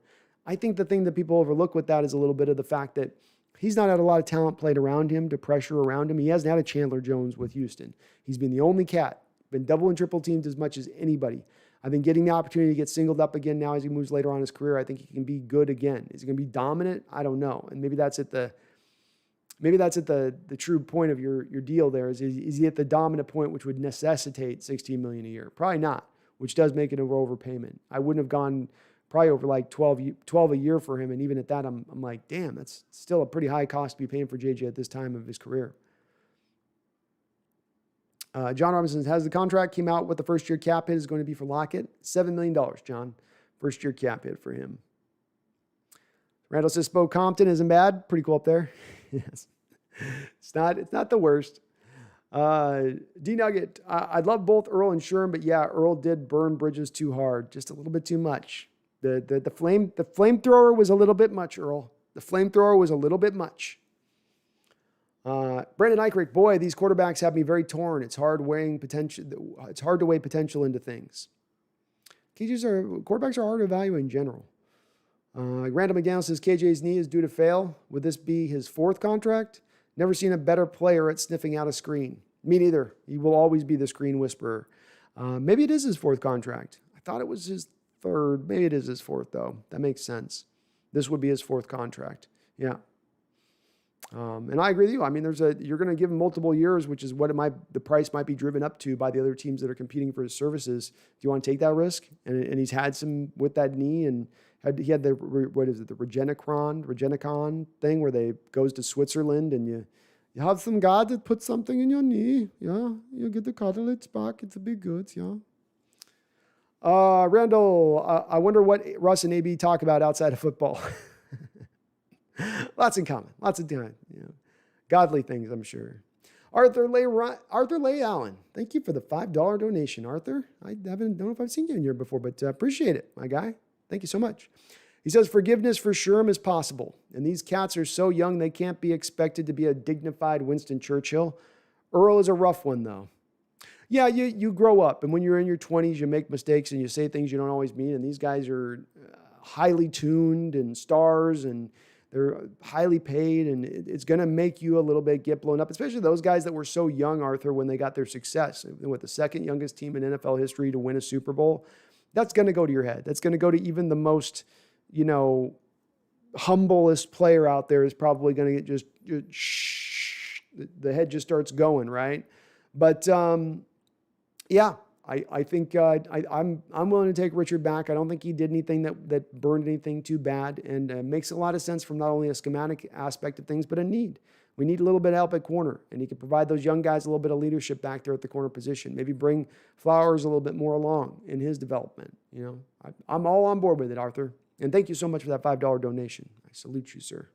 S1: I think the thing that people overlook with that is a little bit of the fact that he's not had a lot of talent played around him to pressure around him. He hasn't had a Chandler Jones with Houston. He's been the only cat, been double and triple teamed as much as anybody. I think getting the opportunity to get singled up again now as he moves later on in his career, I think he can be good again. Is he going to be dominant? I don't know. And maybe that's at the true point of your deal there. Is he at the dominant point, which would necessitate $16 million a year? Probably not, which does make it an overpayment. I wouldn't have gone probably over like 12 a year for him. And even at that, I'm like, damn, that's still a pretty high cost to be paying for JJ at this time of his career. John Robinson has the contract, came out what the first year cap hit is going to be for Lockett. $7 million, John. First year cap hit for him. Randall says Spo Compton isn't bad. Pretty cool up there. Yes. It's not the worst. D-Nugget, I love both Earl and Sherm, but yeah, Earl did burn bridges too hard. Just a little bit too much. The flamethrower was a little bit much, Earl. The flamethrower was a little bit much. Brandon Eichrick, boy, these quarterbacks have me very torn. It's hard to weigh potential into things. Quarterbacks are hard to evaluate in general. Randall McDaniel says KJ's knee is due to fail. Would this be his fourth contract? Never seen a better player at sniffing out a screen. Me neither. He will always be the screen whisperer. Maybe it is his fourth contract. I thought it was his third. Maybe it is his fourth, though. That makes sense. This would be his fourth contract. Yeah. And I agree with you. I mean, you're going to give him multiple years, which is what the price might be driven up to by the other teams that are competing for his services. Do you want to take that risk? And he's had some with that knee, and he had the Regenicon thing where they goes to Switzerland and you have some guy that puts something in your knee. Yeah, you get the cartilage back. It's a big good. Yeah. Randall, I wonder what Russ and AB talk about outside of football. Lots in common. Lots of godly things, I'm sure. Arthur Lay Allen. Thank you for the $5 donation, Arthur. I don't know if I've seen you in here before, but appreciate it, my guy. Thank you so much. He says, forgiveness for Sherm is possible. And these cats are so young, they can't be expected to be a dignified Winston Churchill. Earl is a rough one, though. Yeah, you grow up. And when you're in your 20s, you make mistakes and you say things you don't always mean. And these guys are highly tuned and stars, and they're highly paid, and it's going to make you a little bit get blown up, especially those guys that were so young, Arthur, when they got their success. With the second youngest team in NFL history to win a Super Bowl, that's going to go to your head. That's going to go to even the most, humblest player out there is probably going to get the head just starts going, right? But yeah. I think I'm willing to take Richard back. I don't think he did anything that burned anything too bad, and makes a lot of sense from not only a schematic aspect of things, but a need. We need a little bit of help at corner, and he can provide those young guys a little bit of leadership back there at the corner position. Maybe bring Flowers a little bit more along in his development. I'm all on board with it, Arthur. And thank you so much for that $5 donation. I salute you, sir.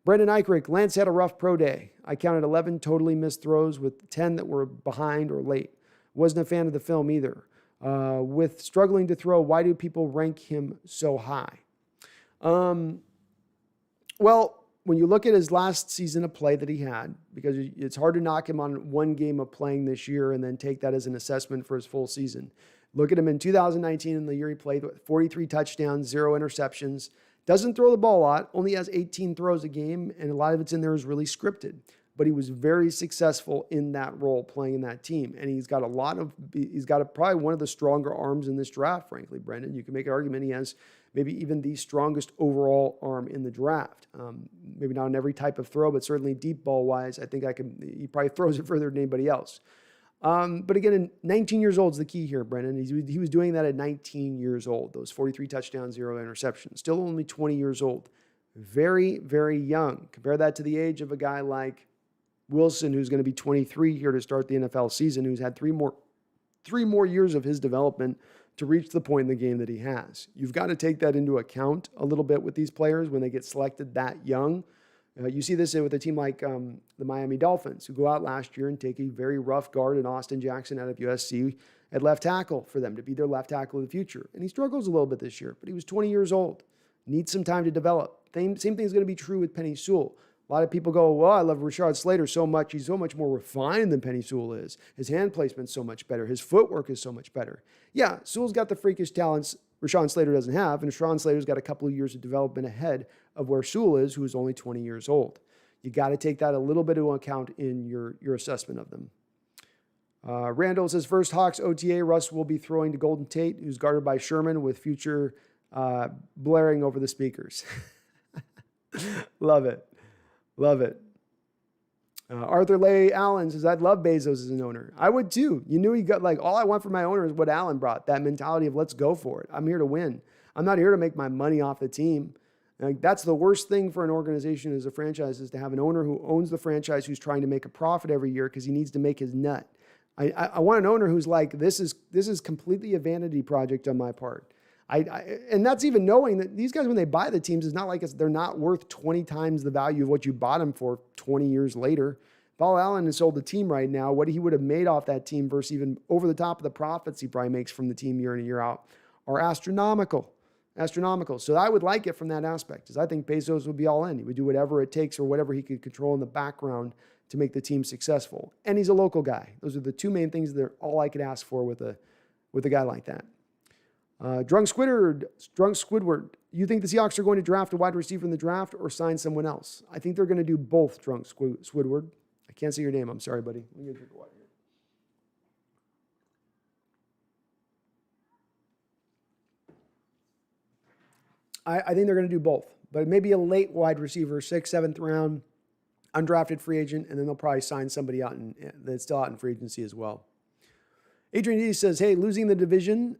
S1: Brandon Eichrick, Lance had a rough pro day. I counted 11 totally missed throws with 10 that were behind or late. Wasn't a fan of the film either. With struggling to throw, why do people rank him so high? Well, when you look at his last season of play that he had, because it's hard to knock him on one game of playing this year and then take that as an assessment for his full season. Look at him in 2019 in the year he played with 43 touchdowns, 0 interceptions. Doesn't throw the ball a lot, only has 18 throws a game, and a lot of it's in there is really scripted. But he was very successful in that role, playing in that team. And he's got probably one of the stronger arms in this draft, frankly, Brendan. You can make an argument he has maybe even the strongest overall arm in the draft. Maybe not on every type of throw, but certainly deep ball wise, I think he probably throws it further than anybody else. But again, 19 years old is the key here, Brendan. He was doing that at 19 years old, those 43 touchdowns, 0 interceptions. Still only 20 years old. Very, very young. Compare that to the age of a guy like Wilson, who's going to be 23 here to start the NFL season, who's had three more years of his development to reach the point in the game that he has. You've got to take that into account a little bit with these players when they get selected that young. You see this with a team like the Miami Dolphins, who go out last year and take a very rough guard in Austin Jackson out of USC at left tackle for them to be their left tackle of the future. And he struggles a little bit this year, but he was 20 years old. Needs some time to develop. Same thing is going to be true with Penei Sewell. A lot of people go, well, I love Rashad Slater so much. He's so much more refined than Penei Sewell is. His hand placement's so much better. His footwork is so much better. Yeah, Sewell's got the freakish talents Rashawn Slater doesn't have, and Rashawn Slater's got a couple of years of development ahead of where Sewell is, who is only 20 years old. You got to take that a little bit into account in your assessment of them. Randall says, first Hawks OTA, Russ will be throwing to Golden Tate, who's guarded by Sherman with future blaring over the speakers. Love it. Love it. Arthur Leigh Allen says, I'd love Bezos as an owner. I would too. You knew he got all I want for my owner is what Allen brought, that mentality of let's go for it. I'm here to win. I'm not here to make my money off the team. That's the worst thing for an organization as a franchise is to have an owner who owns the franchise who's trying to make a profit every year because he needs to make his nut. I want an owner who's like, this is completely a vanity project on my part. And that's even knowing that these guys, when they buy the teams, it's not like they're not worth 20 times the value of what you bought them for 20 years later. Paul Allen has sold the team right now. What he would have made off that team versus even over the top of the profits he probably makes from the team year in and year out are astronomical. Astronomical. So I would like it from that aspect, because I think Bezos would be all in. He would do whatever it takes or whatever he could control in the background to make the team successful. And he's a local guy. Those are the two main things that are all I could ask for with a guy like that. Drunk Squidward, you think the Seahawks are going to draft a wide receiver in the draft or sign someone else? I think they're going to do both, Drunk Squidward. I can't say your name. I'm sorry, buddy. Let me get a drink of water here. I think they're going to do both, but maybe a late wide receiver, 6th, 7th round, undrafted free agent, and then they'll probably sign somebody out that's still out in free agency as well. Adrian D says, hey, losing the division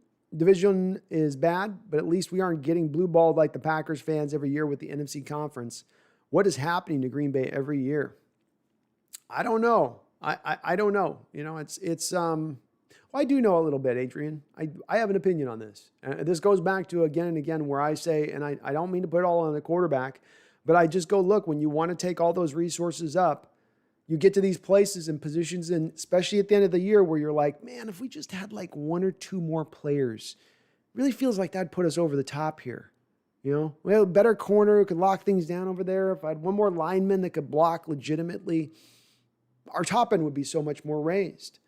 S1: is bad, but at least we aren't getting blue balled like the Packers fans every year with the NFC conference. What is happening to Green Bay every year? I don't know. I don't know. You know, well, I do know a little bit, Adrian. I have an opinion on this. This goes back to again and again where I say, and I don't mean to put it all on the quarterback, but I just go, look, when you want to take all those resources up, you get to these places and positions, and especially at the end of the year where you're like, man, if we just had like 1 or 2 more players, it really feels like that'd put us over the top here. You know, we had a better corner who could lock things down over there. If I had 1 more lineman that could block legitimately, our top end would be so much more raised.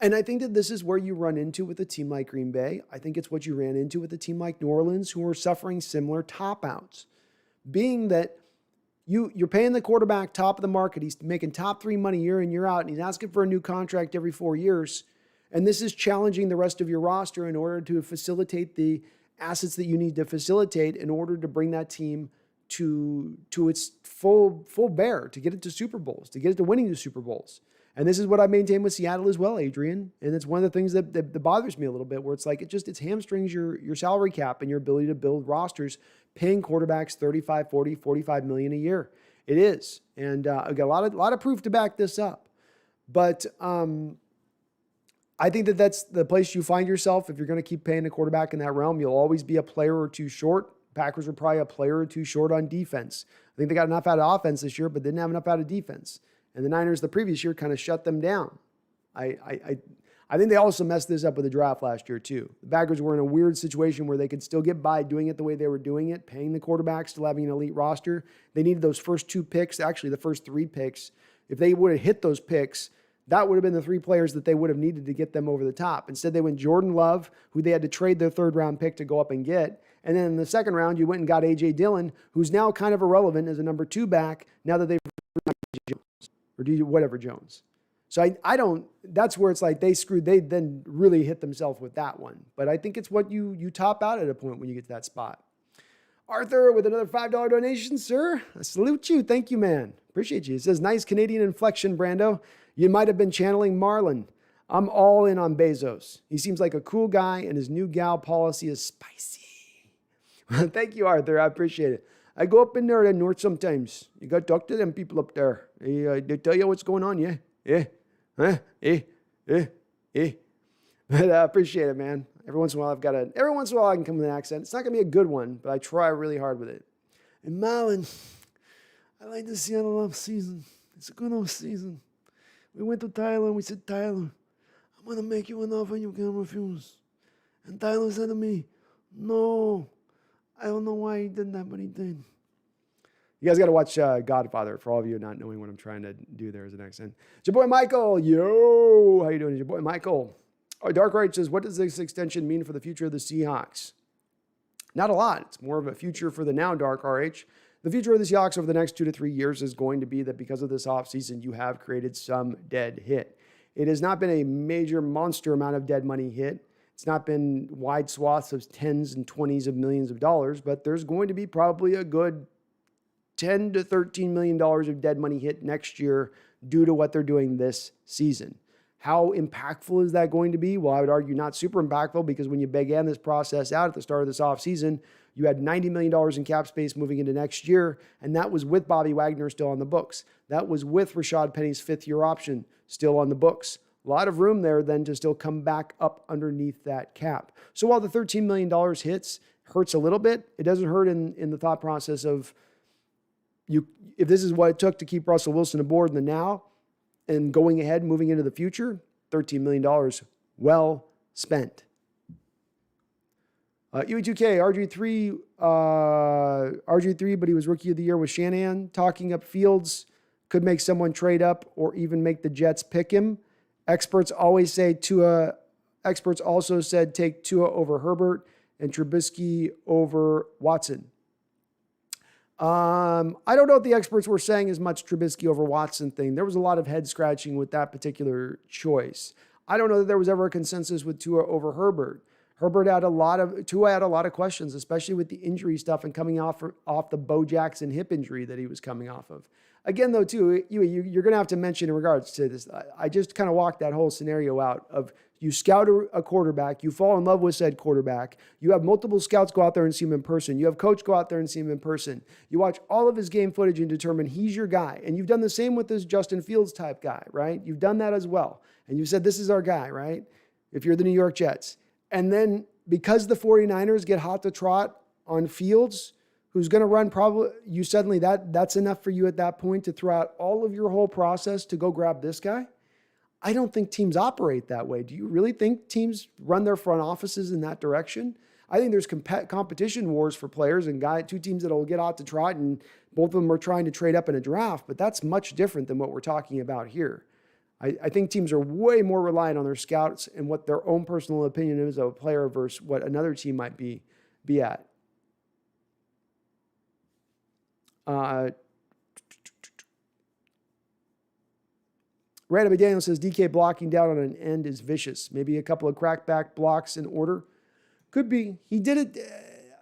S1: And I think that this is where you run into with a team like Green Bay. I think it's what you ran into with a team like New Orleans, who are suffering similar top outs, being that you're paying the quarterback top of the market. He's making top 3 money year in, year out, and he's asking for a new contract every 4 years. And this is challenging the rest of your roster in order to facilitate the assets that you need to facilitate in order to bring that team to its full bear, to get it to Super Bowls, to get it to winning the Super Bowls. And this is what I maintain with Seattle as well, Adrian. And it's one of the things that bothers me a little bit, where it's like it hamstrings your salary cap and your ability to build rosters, paying quarterbacks $35, $40, $45 million a year. It is. And I've got a lot of proof to back this up. But I think that's the place you find yourself. If you're going to keep paying a quarterback in that realm, you'll always be a player or two short. Packers were probably a player or two short on defense. I think they got enough out of offense this year, but didn't have enough out of defense. And the Niners the previous year kind of shut them down. I I think they also messed this up with the draft last year too. The Packers were in a weird situation where they could still get by doing it the way they were doing it, paying the quarterback, still having an elite roster. They needed those first 2 picks, actually the first 3 picks. If they would have hit those picks, that would have been the 3 players that they would have needed to get them over the top. Instead, they went Jordan Love, who they had to trade their 3rd-round pick to go up and get. And then in the 2nd round, you went and got A.J. Dillon, who's now kind of irrelevant as a number 2 back now that they've Jones or whatever Jones. So I don't, that's where it's like they then really hit themselves with that one. But I think it's what you top out at a point when you get to that spot. Arthur with another $5 donation, sir. I salute you. Thank you, man. Appreciate you. It says, nice Canadian inflection, Brando. You might have been channeling Marlon. I'm all in on Bezos. He seems like a cool guy, and his new gal policy is spicy. Thank you, Arthur. I appreciate it. I go up in there at north sometimes. You got to talk to them people up there. They tell you what's going on, yeah? Yeah. Huh? But I appreciate it, man. Every once in a while I can come with an accent. It's not going to be a good one, but I try really hard with it. And Marlon, I like the Seattle off season. It's a good off season. We went to Tyler and we said, Tyler, I'm going to make you an offer you can't refuse. And Tyler said to me, no, I don't know why he did that, but he did. You guys got to watch Godfather for all of you not knowing what I'm trying to do there as an accent. It's your boy Michael. Yo, how you doing? It's your boy Michael. Dark Right says, what does this extension mean for the future of the Seahawks? Not a lot. It's more of a future for the now, Dark RH. The future of the Seahawks over the next 2 to 3 years is going to be that because of this offseason, you have created some dead hit. It has not been a major monster amount of dead money hit. It's not been wide swaths of tens and 20s of millions of dollars, but there's going to be probably a good $10 to $13 million of dead money hit next year due to what they're doing this season. How impactful is that going to be? Well, I would argue not super impactful because when you began this process out at the start of this offseason, you had $90 million in cap space moving into next year, and that was with Bobby Wagner still on the books. That was with Rashad Penny's 5th-year option still on the books. A lot of room there then to still come back up underneath that cap. So while the $13 million hurts a little bit, it doesn't hurt in the thought process of if this is what it took to keep Russell Wilson aboard in the now and going ahead, moving into the future, $13 million well spent. UE2K, RG3, but he was Rookie of the Year with Shanahan. Talking up Fields could make someone trade up or even make the Jets pick him. Experts always say Tua. Experts also said take Tua over Herbert and Trubisky over Watson. I don't know if the experts were saying as much Trubisky over Watson thing. There was a lot of head scratching with that particular choice. I don't know that there was ever a consensus with Tua over Herbert. Tua had a lot of questions, especially with the injury stuff and coming off the Bo Jackson hip injury that he was coming off of. Again, though, too, you're going to have to mention in regards to this. I just kind of walked that whole scenario out of you scout a quarterback, you fall in love with said quarterback, you have multiple scouts go out there and see him in person, you have coach go out there and see him in person, you watch all of his game footage and determine he's your guy. And you've done the same with this Justin Fields type guy, right? You've done that as well. And you said, this is our guy, right? If you're the New York Jets. And then because the 49ers get hot to trot on Fields, who's going to run probably, you suddenly that's enough for you at that point to throw out all of your whole process to go grab this guy? I don't think teams operate that way. Do you really think teams run their front offices in that direction? I think there's competition wars for players and two teams that will get out to trot and both of them are trying to trade up in a draft, but that's much different than what we're talking about here. I think teams are way more reliant on their scouts and what their own personal opinion is of a player versus what another team might be at. Random McDaniel says DK blocking down on an end is vicious. Maybe a couple of crackback blocks in order. Could be. He did it.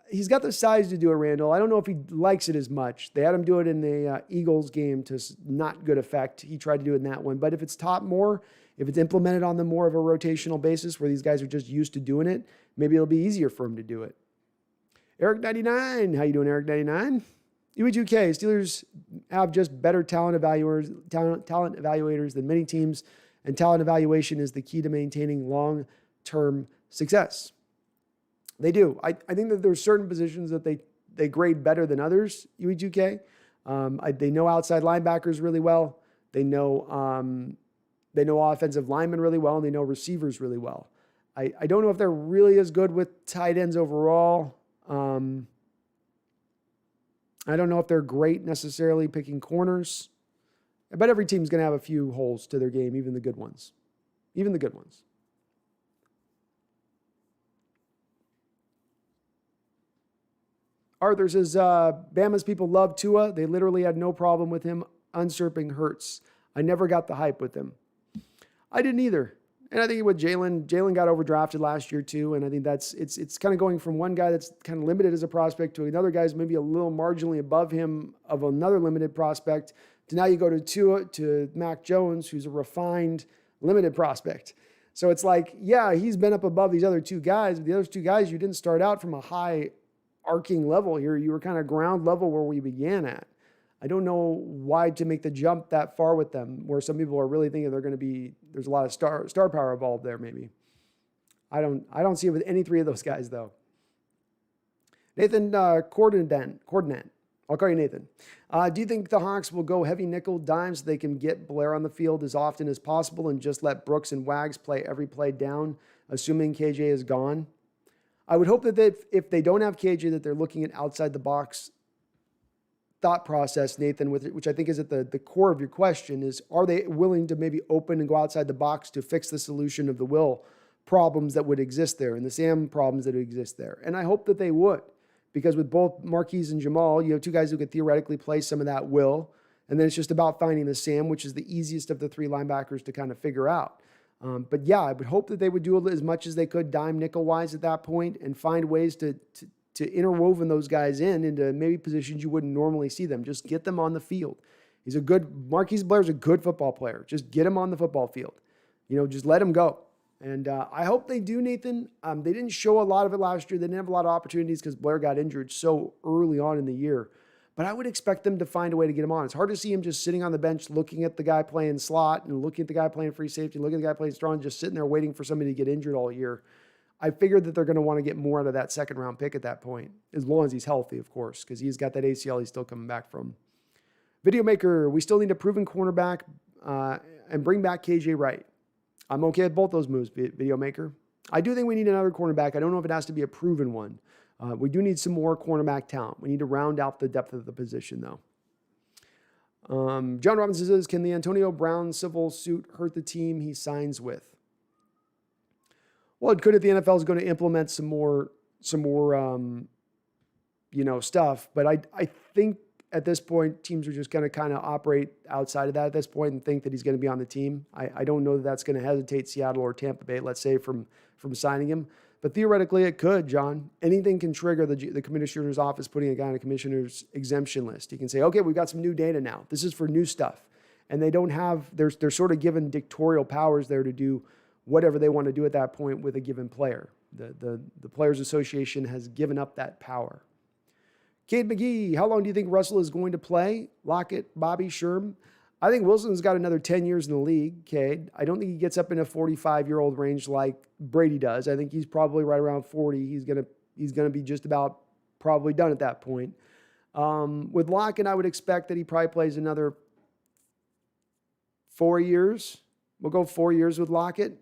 S1: He's got the size to do it, Randall. I don't know if he likes it as much. They had him do it in the Eagles game to not good effect. He tried to do it in that one. But if it's taught more, if it's implemented on the more of a rotational basis where these guys are just used to doing it, maybe it'll be easier for him to do it. Eric99. How you doing, Eric99? UE2K, Steelers have just better talent evaluators than many teams, and talent evaluation is the key to maintaining long-term success. They do. I think that there's certain positions that they grade better than others, UE2K. They know outside linebackers really well. They know They know offensive linemen really well, and they know receivers really well. I don't know if they're really as good with tight ends overall. I don't know if they're great necessarily picking corners. But every team's going to have a few holes to their game, even the good ones. Even the good ones. Arthur says, Bama's people love Tua. They literally had no problem with him usurping Hurts. I never got the hype with him. I didn't either. And I think with Jalen got overdrafted last year too. And I think it's kind of going from one guy that's kind of limited as a prospect to another guy's maybe a little marginally above him of another limited prospect to now you go to Tua, to Mac Jones, who's a refined limited prospect. So it's like, yeah, he's been up above these other two guys. But the other two guys, you didn't start out from a high arcing level here. You were kind of ground level where we began at. I don't know why to make the jump that far with them, where some people are really thinking they're going to be, there's a lot of star power involved there maybe. I don't see it with any three of those guys though. Nathan Coordinate. I'll call you Nathan. Do you think the Hawks will go heavy nickel dime so they can get Blair on the field as often as possible and just let Brooks and Wags play every play down, assuming KJ is gone? I would hope that if they don't have KJ, that they're looking at outside the box thought process, Nathan, which I think is at the core of your question, is are they willing to maybe open and go outside the box to fix the solution of the will problems that would exist there and the Sam problems that exist there? And I hope that they would, because with both Marquise and Jamal, you know, two guys who could theoretically play some of that will, and then it's just about finding the Sam, which is the easiest of the three linebackers to kind of figure out. But yeah, I would hope that they would do as much as they could dime nickel wise at that point and find ways to interwoven those guys into maybe positions you wouldn't normally see them. Just get them on the field. Marquise Blair's a good football player. Just get him on the football field. You know, just let him go. And I hope they do, Nathan. They didn't show a lot of it last year. They didn't have a lot of opportunities because Blair got injured so early on in the year. But I would expect them to find a way to get him on. It's hard to see him just sitting on the bench looking at the guy playing slot and looking at the guy playing free safety, looking at the guy playing strong, just sitting there waiting for somebody to get injured all year. I figured that they're going to want to get more out of that second round pick at that point, as long as he's healthy, of course, because he's got that ACL he's still coming back from. Videomaker, we still need a proven cornerback and bring back KJ Wright. I'm okay with both those moves, Videomaker. I do think we need another cornerback. I don't know if it has to be a proven one. We do need some more cornerback talent. We need to round out the depth of the position, though. John Robinson says, can the Antonio Brown civil suit hurt the team he signs with? Well, it could if the NFL is going to implement some more stuff. But I think at this point, teams are just going to kind of operate outside of that at this point and think that he's going to be on the team. I don't know that that's going to hesitate Seattle or Tampa Bay, let's say, from signing him. But theoretically, it could, John. Anything can trigger the commissioner's office putting a guy on a commissioner's exemption list. He can say, okay, we've got some new data now. This is for new stuff. And they don't have, they're sort of given dictatorial powers there to do whatever they want to do at that point with a given player. The Players Association has given up that power. Cade McGee, how long do you think Russell is going to play? Lockett, Bobby, Sherm? I think Wilson's got another 10 years in the league, Cade. I don't think he gets up in a 45-year-old range like Brady does. I think he's probably right around 40. He's gonna be just about probably done at that point. With Lockett, I would expect that he probably plays another 4 years. We'll go 4 years with Lockett.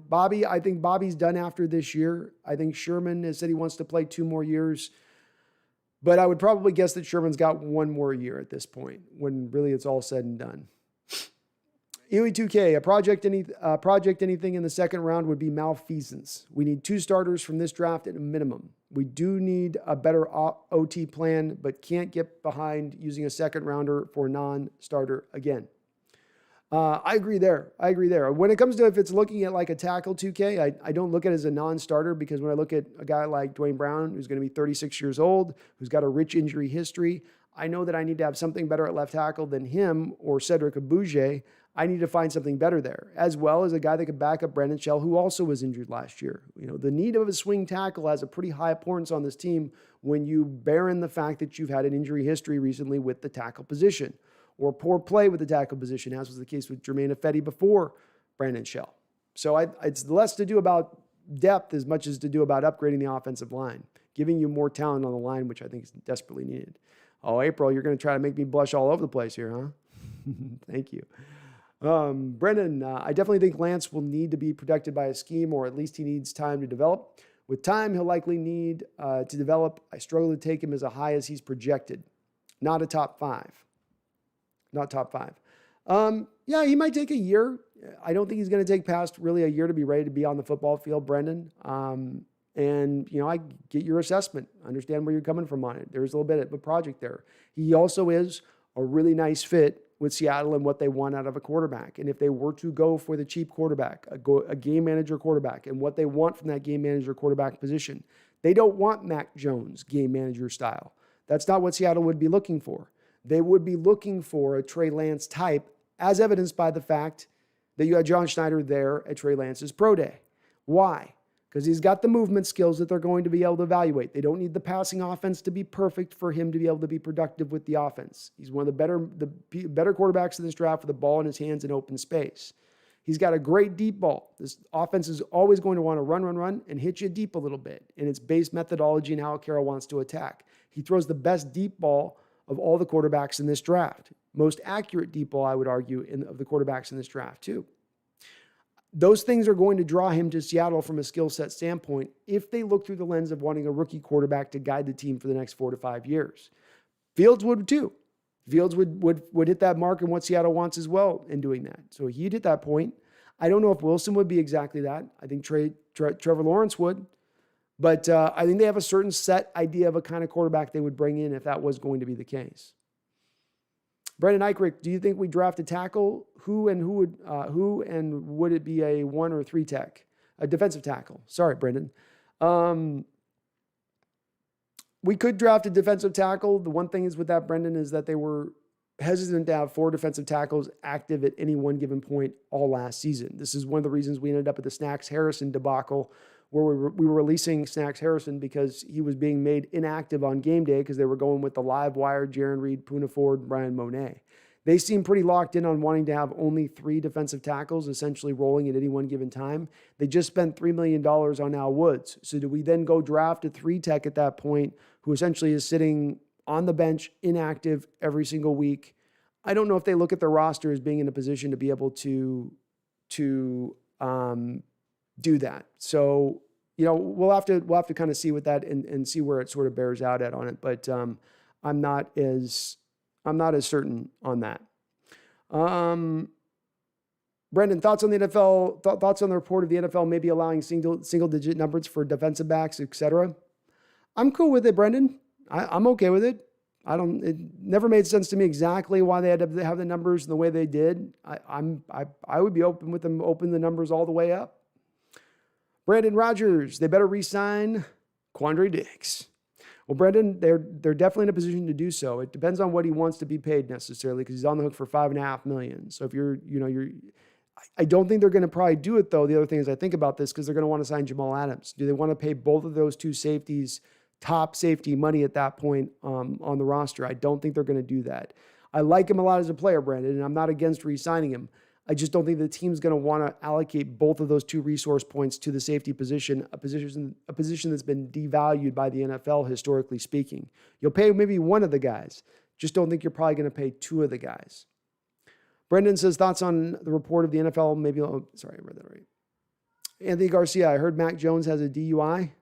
S1: Bobby, I think Bobby's done after this year. I think Sherman has said he wants to play 2 more years. But I would probably guess that Sherman's got 1 more year at this point when really it's all said and done. EOE2K, a project anything in the second round would be malfeasance. We need 2 starters from this draft at a minimum. We do need a better OT plan, but can't get behind using a second rounder for non-starter again. I agree there. When it comes to if it's looking at like a tackle 2K, I don't look at it as a non-starter because when I look at a guy like Dwayne Brown, who's going to be 36 years old, who's got a rich injury history, I know that I need to have something better at left tackle than him or Cedric Abuja. I need to find something better there, as well as a guy that could back up Brandon Shell, who also was injured last year. The need of a swing tackle has a pretty high importance on this team when you bear in the fact that you've had an injury history recently with the tackle position, or poor play with the tackle position, as was the case with Jermaine Ifedi before Brandon Shell. So it's less to do about depth as much as to do about upgrading the offensive line, giving you more talent on the line, which I think is desperately needed. Oh, April, you're going to try to make me blush all over the place here, huh? Thank you. Brendan, I definitely think Lance will need to be protected by a scheme, or at least he needs time to develop. With time, he'll likely need to develop. I struggle to take him as high as he's projected. Not a top 5. Not top 5. Yeah, he might take a year. I don't think he's going to take past really a year to be ready to be on the football field, Brendan. And, I get your assessment. I understand where you're coming from on it. There's a little bit of a project there. He also is a really nice fit with Seattle and what they want out of a quarterback. And if they were to go for the cheap quarterback, a game manager quarterback, and what they want from that game manager quarterback position, they don't want Mac Jones game manager style. That's not what Seattle would be looking for. They would be looking for a Trey Lance type, as evidenced by the fact that you had John Schneider there at Trey Lance's pro day. Why? Because he's got the movement skills that they're going to be able to evaluate. They don't need the passing offense to be perfect for him to be able to be productive with the offense. He's one of the better quarterbacks in this draft with the ball in his hands in open space. He's got a great deep ball. This offense is always going to want to run, and hit you deep a little bit in its base methodology and how Carroll wants to attack. He throws the best deep ball of all the quarterbacks in this draft. Most accurate deep ball, I would argue, of the quarterbacks in this draft, too. Those things are going to draw him to Seattle from a skill set standpoint if they look through the lens of wanting a rookie quarterback to guide the team for the next 4 to 5 years. Fields would too. Fields would hit that mark in what Seattle wants as well in doing that. So he'd hit that point. I don't know if Wilson would be exactly that. I think Trevor Lawrence would. But I think they have a certain set idea of a kind of quarterback they would bring in if that was going to be the case. Brendan Eichrick, do you think we draft a tackle? Who and would it be a 1 or 3 tech? A defensive tackle. Sorry, Brendan. We could draft a defensive tackle. The one thing is with that, Brendan, is that they were hesitant to have 4 defensive tackles active at any one given point all last season. This is one of the reasons we ended up at the Snacks Harrison debacle, where we were releasing Snacks Harrison because he was being made inactive on game day because they were going with the live wire, Jaron Reed, Poona Ford, Ryan Monet. They seem pretty locked in on wanting to have only 3 defensive tackles essentially rolling at any one given time. They just spent $3 million on Al Woods. So do we then go draft a 3 tech at that point who essentially is sitting on the bench, inactive every single week? I don't know if they look at their roster as being in a position to be able to do that. So, we'll have to kind of see with that and see where it sort of bears out at on it. But I'm not as certain on that. Brendan, thoughts on the NFL? Thoughts on the report of the NFL maybe allowing single digit numbers for defensive backs, etc. I'm cool with it, Brendan. I'm okay with it. It never made sense to me exactly why they had to have the numbers the way they did. I would be open with them, open the numbers all the way up. Brandon Rogers, they better re-sign Quandre Diggs. Well, Brendan, they're definitely in a position to do so. It depends on what he wants to be paid necessarily, because he's on the hook for $5.5 million. So if I don't think they're going to probably do it though. The other thing is I think about this because they're going to want to sign Jamal Adams. Do they want to pay both of those 2 safeties top safety money at that point on the roster? I don't think they're going to do that. I like him a lot as a player, Brandon, and I'm not against re-signing him. I just don't think the team's going to want to allocate both of those 2 resource points to the safety position, a position that's been devalued by the NFL historically speaking. You'll pay maybe one of the guys. Just don't think you're probably going to pay 2 of the guys. Brendan says thoughts on the report of the NFL. Sorry, I read that right. Anthony Garcia, I heard Mac Jones has a DUI.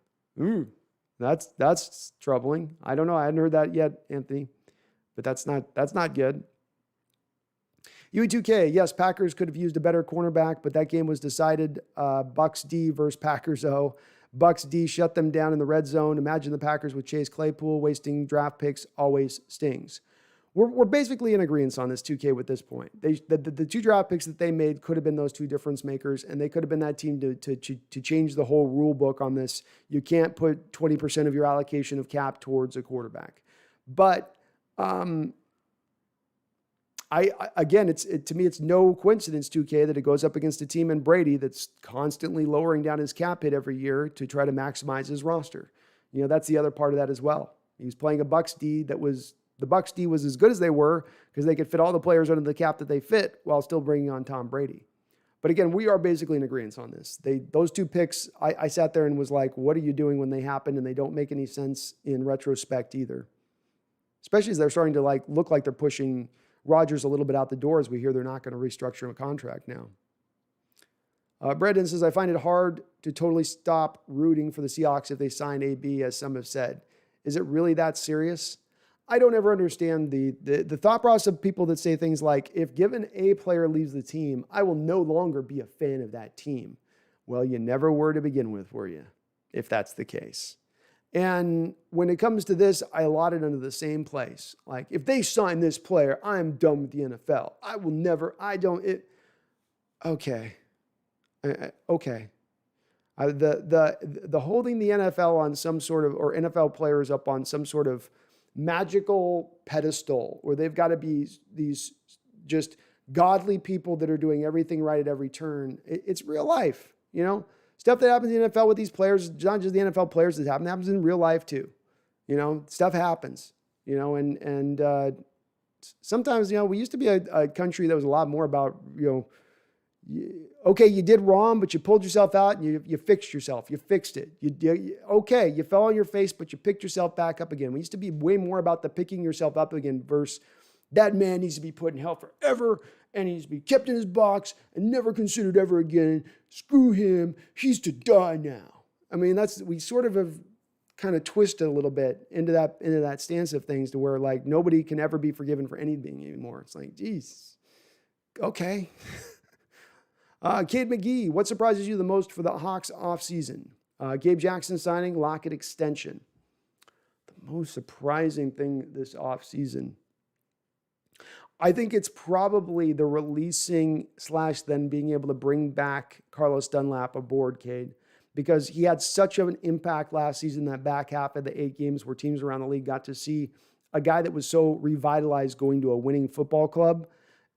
S1: That's troubling. I don't know. I hadn't heard that yet, Anthony, but that's not good. UE2K, yes, Packers could have used a better cornerback, but that game was decided Bucks D versus Packers O. Bucks D shut them down in the red zone. Imagine the Packers with Chase Claypool. Wasting draft picks always stings. We're basically in agreement on this 2K with this point. The 2 draft picks that they made could have been those 2 difference makers, and they could have been that team to change the whole rule book on this. You can't put 20% of your allocation of cap towards a quarterback. But to me, it's no coincidence, 2K, that it goes up against a team in Brady that's constantly lowering down his cap hit every year to try to maximize his roster. That's the other part of that as well. He's playing a Bucks D the Bucks D was as good as they were because they could fit all the players under the cap that they fit while still bringing on Tom Brady. But again, we are basically in agreement on this. Those 2 picks, I sat there and was like, what are you doing when they happen? And they don't make any sense in retrospect either. Especially as they're starting to look like they're pushing Rodgers a little bit out the door as we hear they're not going to restructure a contract now. Brendan says, I find it hard to totally stop rooting for the Seahawks if they sign AB, as some have said. Is it really that serious? I don't ever understand the thought process of people that say things like, if given a player leaves the team, I will no longer be a fan of that team. Well, you never were to begin with, were you? If that's the case. And when it comes to this, I allot it under the same place. Like, if they sign this player, I'm done with the NFL. I will never, I don't, it, okay. Okay. The holding the NFL on some sort of, or NFL players up on some sort of magical pedestal where they've got to be these just godly people that are doing everything right at every turn. It's real life, you know? Stuff that happens in the NFL with these players, not just the NFL players that happens in real life too. You know, stuff happens, you know, and sometimes, you know, we used to be a country that was a lot more about, you know, okay, you did wrong, but you pulled yourself out and you fixed yourself. You fixed it. Okay, you fell on your face, but you picked yourself back up again. We used to be way more about the picking yourself up again versus that man needs to be put in hell forever and he needs to be kept in his box and never considered ever again. Screw him. He's to die now. I mean, we sort of have kind of twisted a little bit into that stance of things to where like nobody can ever be forgiven for anything anymore. It's like, geez, okay. Cade McGee, what surprises you the most for the Hawks offseason? Gabe Jackson signing, Lockett extension. The most surprising thing this offseason, I think it's probably the releasing / then being able to bring back Carlos Dunlap aboard, Cade, because he had such an impact last season, that back half of the 8 games where teams around the league got to see a guy that was so revitalized going to a winning football club,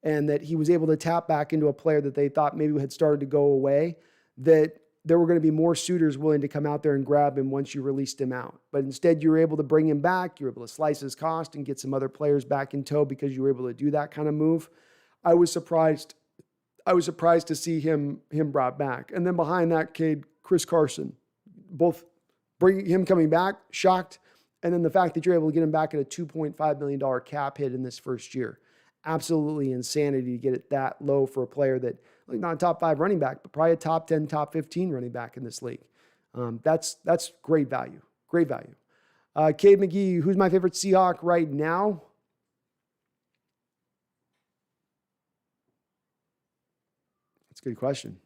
S1: and that he was able to tap back into a player that they thought maybe had started to go away, that there were going to be more suitors willing to come out there and grab him once you released him out. But instead, you were able to bring him back. You were able to slice his cost and get some other players back in tow because you were able to do that kind of move. I was surprised to see him brought back. And then behind that, Cade, Chris Carson, both bringing him coming back, shocked. And then the fact that you're able to get him back at a $2.5 million cap hit in this first year. Absolutely insanity to get it that low for a player that, like, not a top 5 running back, but probably a top 10, top 15 running back in this league. That's great value. Great value. Cade McGee, who's my favorite Seahawk right now? That's a good question.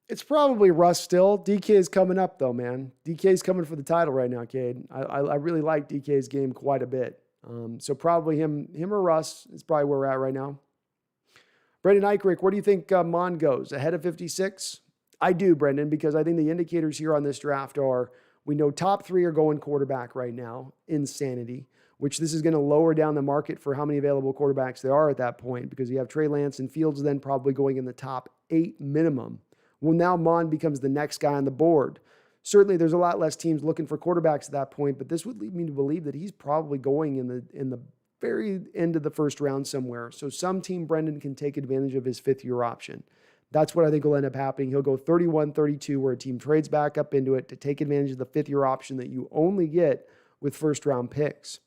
S1: It's probably Russ still. DK is coming up, though, man. DK is coming for the title right now, Cade. I really like DK's game quite a bit. So probably him or Russ is probably where we're at right now. Brendan Eichrick, where do you think Mon goes? Ahead of 56? I do, Brendan, because I think the indicators here on this draft are, we know top 3 are going quarterback right now. Insanity. Which this is going to lower down the market for how many available quarterbacks there are at that point, because you have Trey Lance and Fields then probably going in the top 8 minimum. Well, now Mon becomes the next guy on the board. Certainly, there's a lot less teams looking for quarterbacks at that point, but this would lead me to believe that he's probably going in the very end of the first round somewhere. So some team, Brendan, can take advantage of his 5th-year option. That's what I think will end up happening. He'll go 31, 32, where a team trades back up into it to take advantage of the 5th-year option that you only get with first-round picks.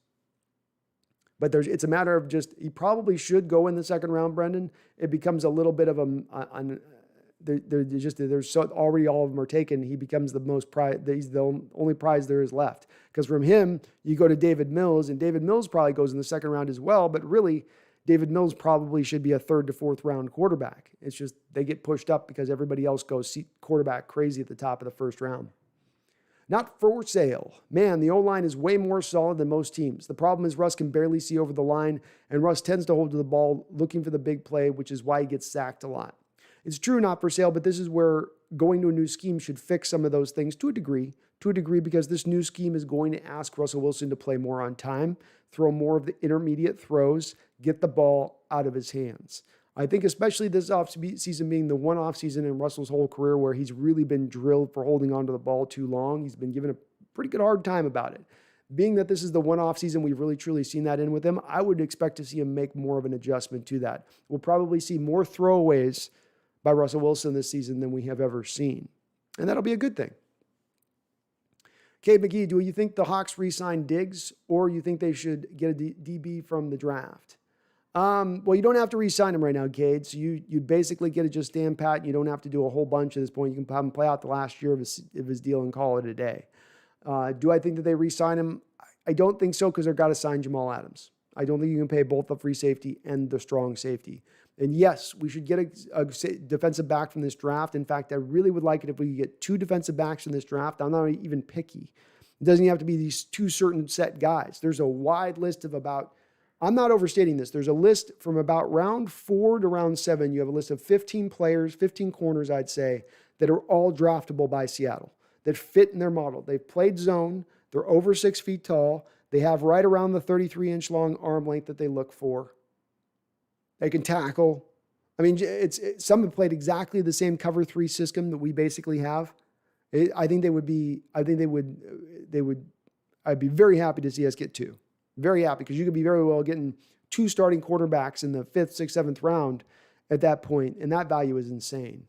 S1: But it's a matter of just, he probably should go in the 2nd round, Brendan. It becomes a little bit of there's so already all of them are taken. He becomes the most prize. He's the only prize there is left. Because from him, you go to David Mills, and David Mills probably goes in the 2nd round as well. But really, David Mills probably should be a 3rd to 4th round quarterback. It's just they get pushed up because everybody else goes quarterback crazy at the top of the 1st round. Not for sale. Man, the O-line is way more solid than most teams. The problem is Russ can barely see over the line, and Russ tends to hold to the ball looking for the big play, which is why he gets sacked a lot. It's true, not for sale, but this is where going to a new scheme should fix some of those things to a degree, because this new scheme is going to ask Russell Wilson to play more on time, throw more of the intermediate throws, get the ball out of his hands. I think especially this offseason being the one offseason in Russell's whole career where he's really been drilled for holding onto the ball too long. He's been given a pretty good hard time about it. Being that this is the one offseason we've really truly seen that in with him, I would expect to see him make more of an adjustment to that. We'll probably see more throwaways by Russell Wilson this season than we have ever seen. And that'll be a good thing. Cade McGee, do you think the Hawks re-sign Diggs, or you think they should get a DB from the draft? Well, you don't have to re-sign him right now, Cade. So you'd basically get it just stand pat. And you don't have to do a whole bunch at this point. You can have him play out the last year of his deal and call it a day. Do I think that they re-sign him? I don't think so, because they've got to sign Jamal Adams. I don't think you can pay both the free safety and the strong safety. And yes, we should get a defensive back from this draft. In fact, I really would like it if we could get 2 defensive backs from this draft. I'm not even picky. It doesn't even have to be these 2 certain set guys. There's a wide list of I'm not overstating this. There's a list from about round 4 to round 7. You have a list of 15 players, 15 corners, I'd say, that are all draftable by Seattle, that fit in their model. They've played zone. They're over 6 feet tall. They have right around the 33-inch long arm length that they look for. They can tackle. I mean, some have played exactly the same cover 3 system that we basically have. I'd be very happy to see us get 2. Very happy, because you could be very well getting 2 starting quarterbacks in the 5th, 6th, 7th round at that point, and that value is insane.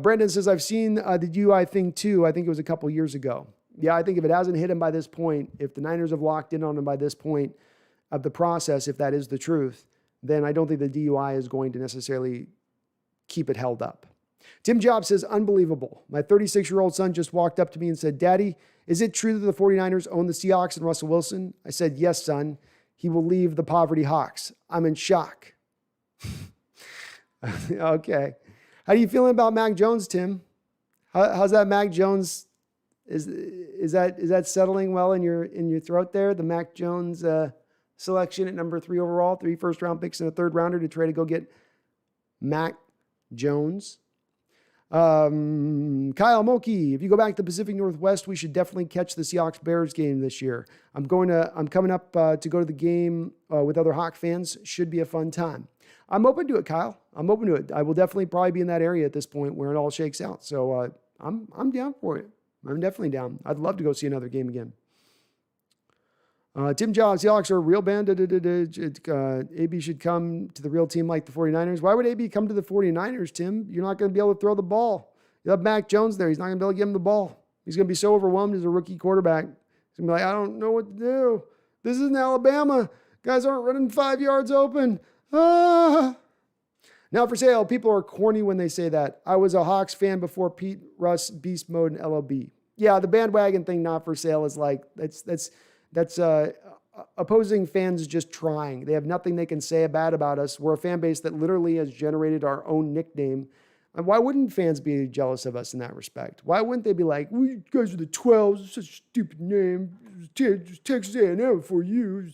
S1: Brandon says, I've seen the UI thing too. I think it was a couple years ago. Yeah, I think if it hasn't hit him by this point, if the Niners have locked in on him by this point of the process, if that is the truth, then I don't think the DUI is going to necessarily keep it held up. Tim Jobs says, unbelievable. My 36-year-old son just walked up to me and said, Daddy, is it true that the 49ers own the Seahawks and Russell Wilson? I said, yes, son. He will leave the poverty Hawks. I'm in shock. Okay. How are you feeling about Mac Jones, Tim? How's that Mac Jones? Is that settling well in your throat there? The Mac Jones selection at number 3 overall, 3 first-round picks and a 3rd rounder to try to go get Mac Jones. Kyle Mulkey, if you go back to the Pacific Northwest, we should definitely catch the Seahawks-Bears game this year. I'm coming up to go to the game with other Hawk fans. Should be a fun time. I'm open to it, Kyle. I'm open to it. I will definitely probably be in that area at this point where it all shakes out. So I'm down for it. I'm definitely down. I'd love to go see another game again. Tim Jobs, Seahawks are a real band. AB should come to the real team like the 49ers. Why would AB come to the 49ers, Tim? You're not going to be able to throw the ball. You have Mac Jones there. He's not going to be able to give him the ball. He's going to be so overwhelmed as a rookie quarterback. He's going to be like, I don't know what to do. This isn't Alabama. Guys aren't running 5 yards open. Ah. Now for sale, people are corny when they say that. I was a Hawks fan before Pete Russ beast mode and LOB. Yeah, the bandwagon thing, not for sale, is like, that's opposing fans just trying. They have nothing they can say bad about us. We're a fan base that literally has generated our own nickname. And why wouldn't fans be jealous of us in that respect? Why wouldn't they be like, well, you guys are the 12s, it's such a stupid name. Just Texas A&M for you.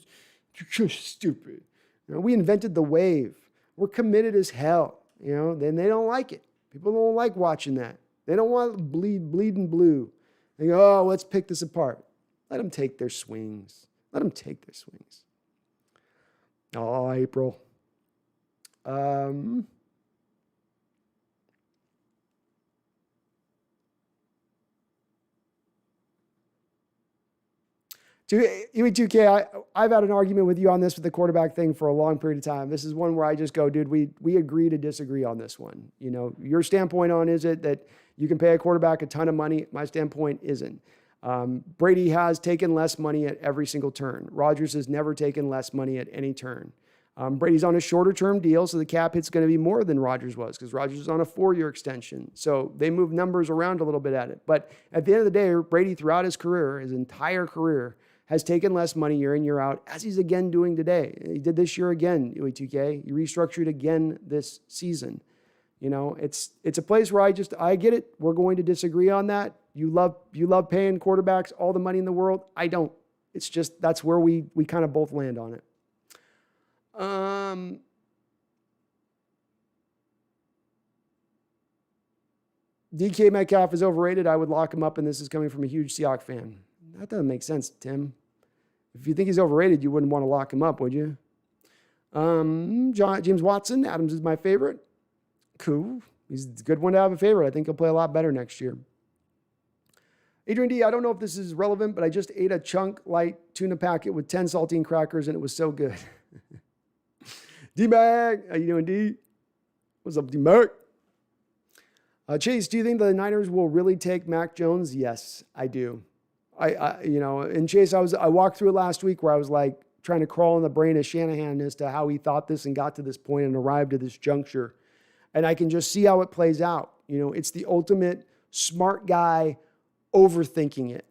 S1: You're just stupid. You know, we invented the wave. We're committed as hell. You know, then they don't like it. People don't like watching that. They don't want bleeding blue. They go, oh, let's pick this apart. Let them take their swings. Let them take their swings. Oh, April. EW2K, I've had an argument with you on this with the quarterback thing for a long period of time. This is one where I just go, dude, we agree to disagree on this one. You know, your standpoint on is it that you can pay a quarterback a ton of money? My standpoint isn't. Brady has taken less money at every single turn. Rodgers has never taken less money at any turn. Brady's on a shorter term deal, so the cap hit's going to be more than Rodgers was because Rodgers is on a 4-year extension. So they move numbers around a little bit at it. But at the end of the day, Brady throughout his career, his entire career, has taken less money year in, year out, as he's again doing today. He did this year again, UE2K. He restructured again this season. You know, it's a place where I get it. We're going to disagree on that. You love paying quarterbacks all the money in the world. I don't. It's just that's where we kind of both land on it. DK Metcalf is overrated. I would lock him up, and this is coming from a huge Seahawks fan. That doesn't make sense, Tim. If you think he's overrated, you wouldn't want to lock him up, would you? James Watson, Adams is my favorite. Cool. He's a good one to have a favorite. I think he'll play a lot better next year. Adrian D, I don't know if this is relevant, but I just ate a chunk light tuna packet with 10 saltine crackers, and it was so good. D-Bag, how you doing, D? What's up, D-Bag? Chase, do you think the Niners will really take Mac Jones? Yes, I do. And Chase, I walked through it last week where I was like trying to crawl in the brain of Shanahan as to how he thought this and got to this point and arrived at this juncture. And I can just see how it plays out. It's the ultimate smart guy overthinking it.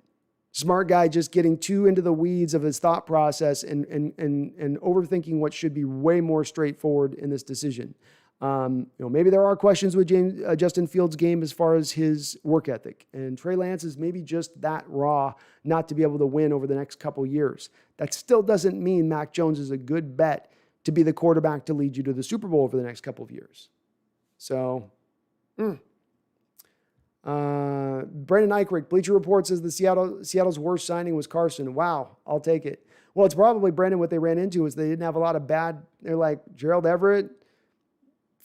S1: Smart guy just getting too into the weeds of his thought process and overthinking what should be way more straightforward in this decision. Maybe there are questions with Justin Fields' game as far as his work ethic. And Trey Lance is maybe just that raw not to be able to win over the next couple years. That still doesn't mean Mac Jones is a good bet to be the quarterback to lead you to the Super Bowl over the next couple of years. So, Brandon Eichrick, Bleacher Report says Seattle's worst signing was Carson. Wow, I'll take it. Well, it's probably, Brandon, what they ran into is they didn't have a lot of they're like Gerald Everett,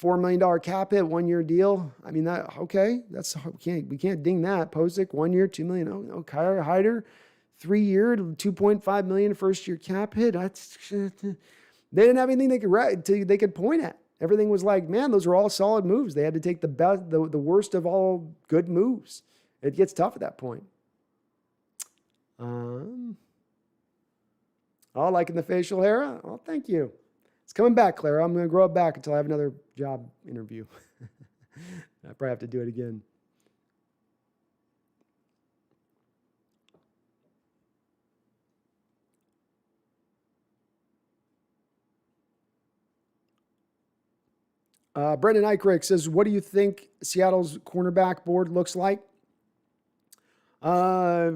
S1: $4 million cap hit, 1-year deal. I mean, we can't ding that. Posick, 1 year, $2 million. Oh, Kyler Hyder, 3-year, $2.5 million first year cap hit. They didn't have anything they could point at. Everything was like, man, those are all solid moves. They had to take the best, the worst of all good moves. It gets tough at that point. Liking the facial hair? Oh, thank you. It's coming back, Clara. I'm going to grow it back until I have another job interview. I probably have to do it again. Brendan Eichrick says, what do you think Seattle's cornerback board looks like? I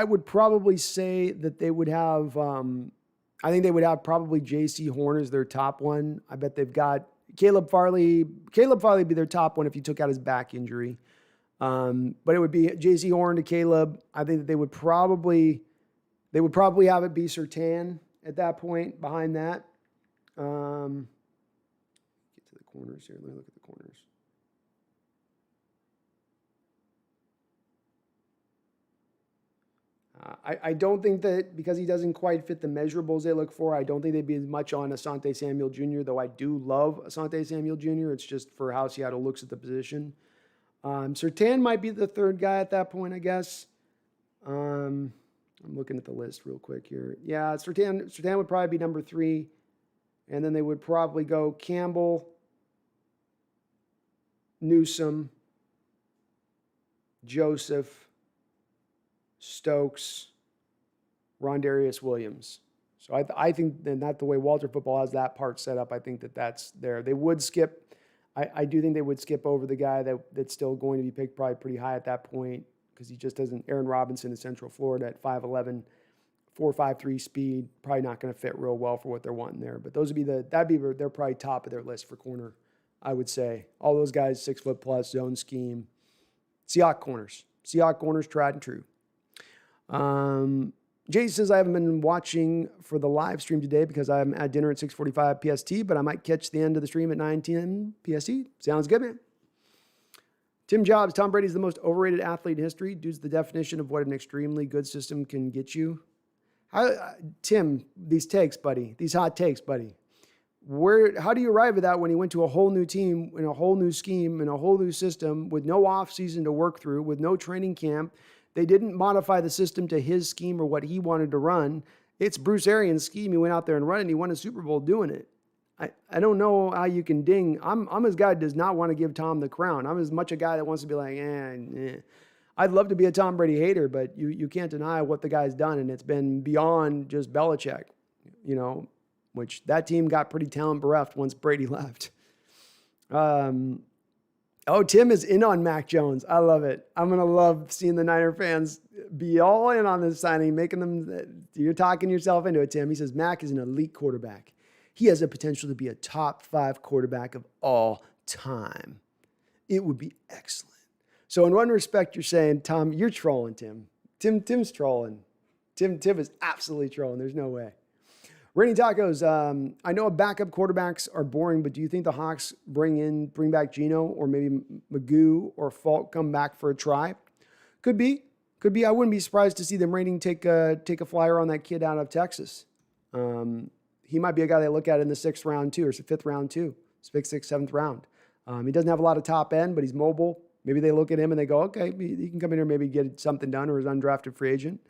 S1: would probably say that they would have, I think they would have probably J.C. Horn as their top one. I bet they've got Caleb Farley. Caleb Farley would be their top one if you took out his back injury. But it would be J.C. Horn to Caleb. I think that they would probably have it be Surtain at that point behind that. Corners here. Let me look at the corners. I don't think that because he doesn't quite fit the measurables they look for, I don't think they'd be as much on Asante Samuel Jr., though I do love Asante Samuel Jr. It's just for how Seattle looks at the position. Surtain might be the third guy at that point, I guess. I'm looking at the list real quick here. Yeah, Surtain would probably be number 3. And then they would probably go Campbell, Newsome, Joseph, Stokes, Rondarius Williams. So I think, and not the way Walter Football has that part set up, I think that that's there. They would skip, I do think they would skip over the guy that's still going to be picked probably pretty high at that point because he just doesn't, Aaron Robinson in Central Florida at 5'11", 4.53 speed, probably not going to fit real well for what they're wanting there. But those would be they're probably top of their list for corner, I would say. All those guys, 6 foot plus, zone scheme. Seahawks corners, tried and true. Jay says, I haven't been watching for the live stream today because I'm at dinner at 6:45 PST, but I might catch the end of the stream at 9:10 PST. Sounds good, man. Tim Jobs, Tom Brady's the most overrated athlete in history. Dude's the definition of what an extremely good system can get you. Tim, these hot takes, buddy. How do you arrive at that when he went to a whole new team, in a whole new scheme, in a whole new system, with no offseason to work through, with no training camp? They didn't modify the system to his scheme or what he wanted to run. It's Bruce Arians' scheme. He went out there and run it, and he won a Super Bowl doing it. I don't know how you can ding. I'm as guy who does not want to give Tom the crown. I'm as much a guy that wants to be like, I'd love to be a Tom Brady hater, but you can't deny what the guy's done, and it's been beyond just Belichick, which that team got pretty talent bereft once Brady left. Tim is in on Mac Jones. I love it. I'm going to love seeing the Niner fans be all in on this signing, making them, you're talking yourself into it, Tim. He says, Mac is an elite quarterback. He has the potential to be a top 5 quarterback of all time. It would be excellent. So in one respect, you're saying, Tom, you're trolling Tim. Tim's trolling. Tim is absolutely trolling. There's no way. Rainy Tacos, I know backup quarterbacks are boring, but do you think the Hawks bring back Geno or maybe Magoo or Falk come back for a try? Could be. I wouldn't be surprised to see them take a flyer on that kid out of Texas. He might be a guy they look at in the 6th round too, or 5th round too, 6th, 7th round. He doesn't have a lot of top end, but he's mobile. Maybe they look at him and they go, okay, he can come in here, maybe get something done, or is undrafted free agent.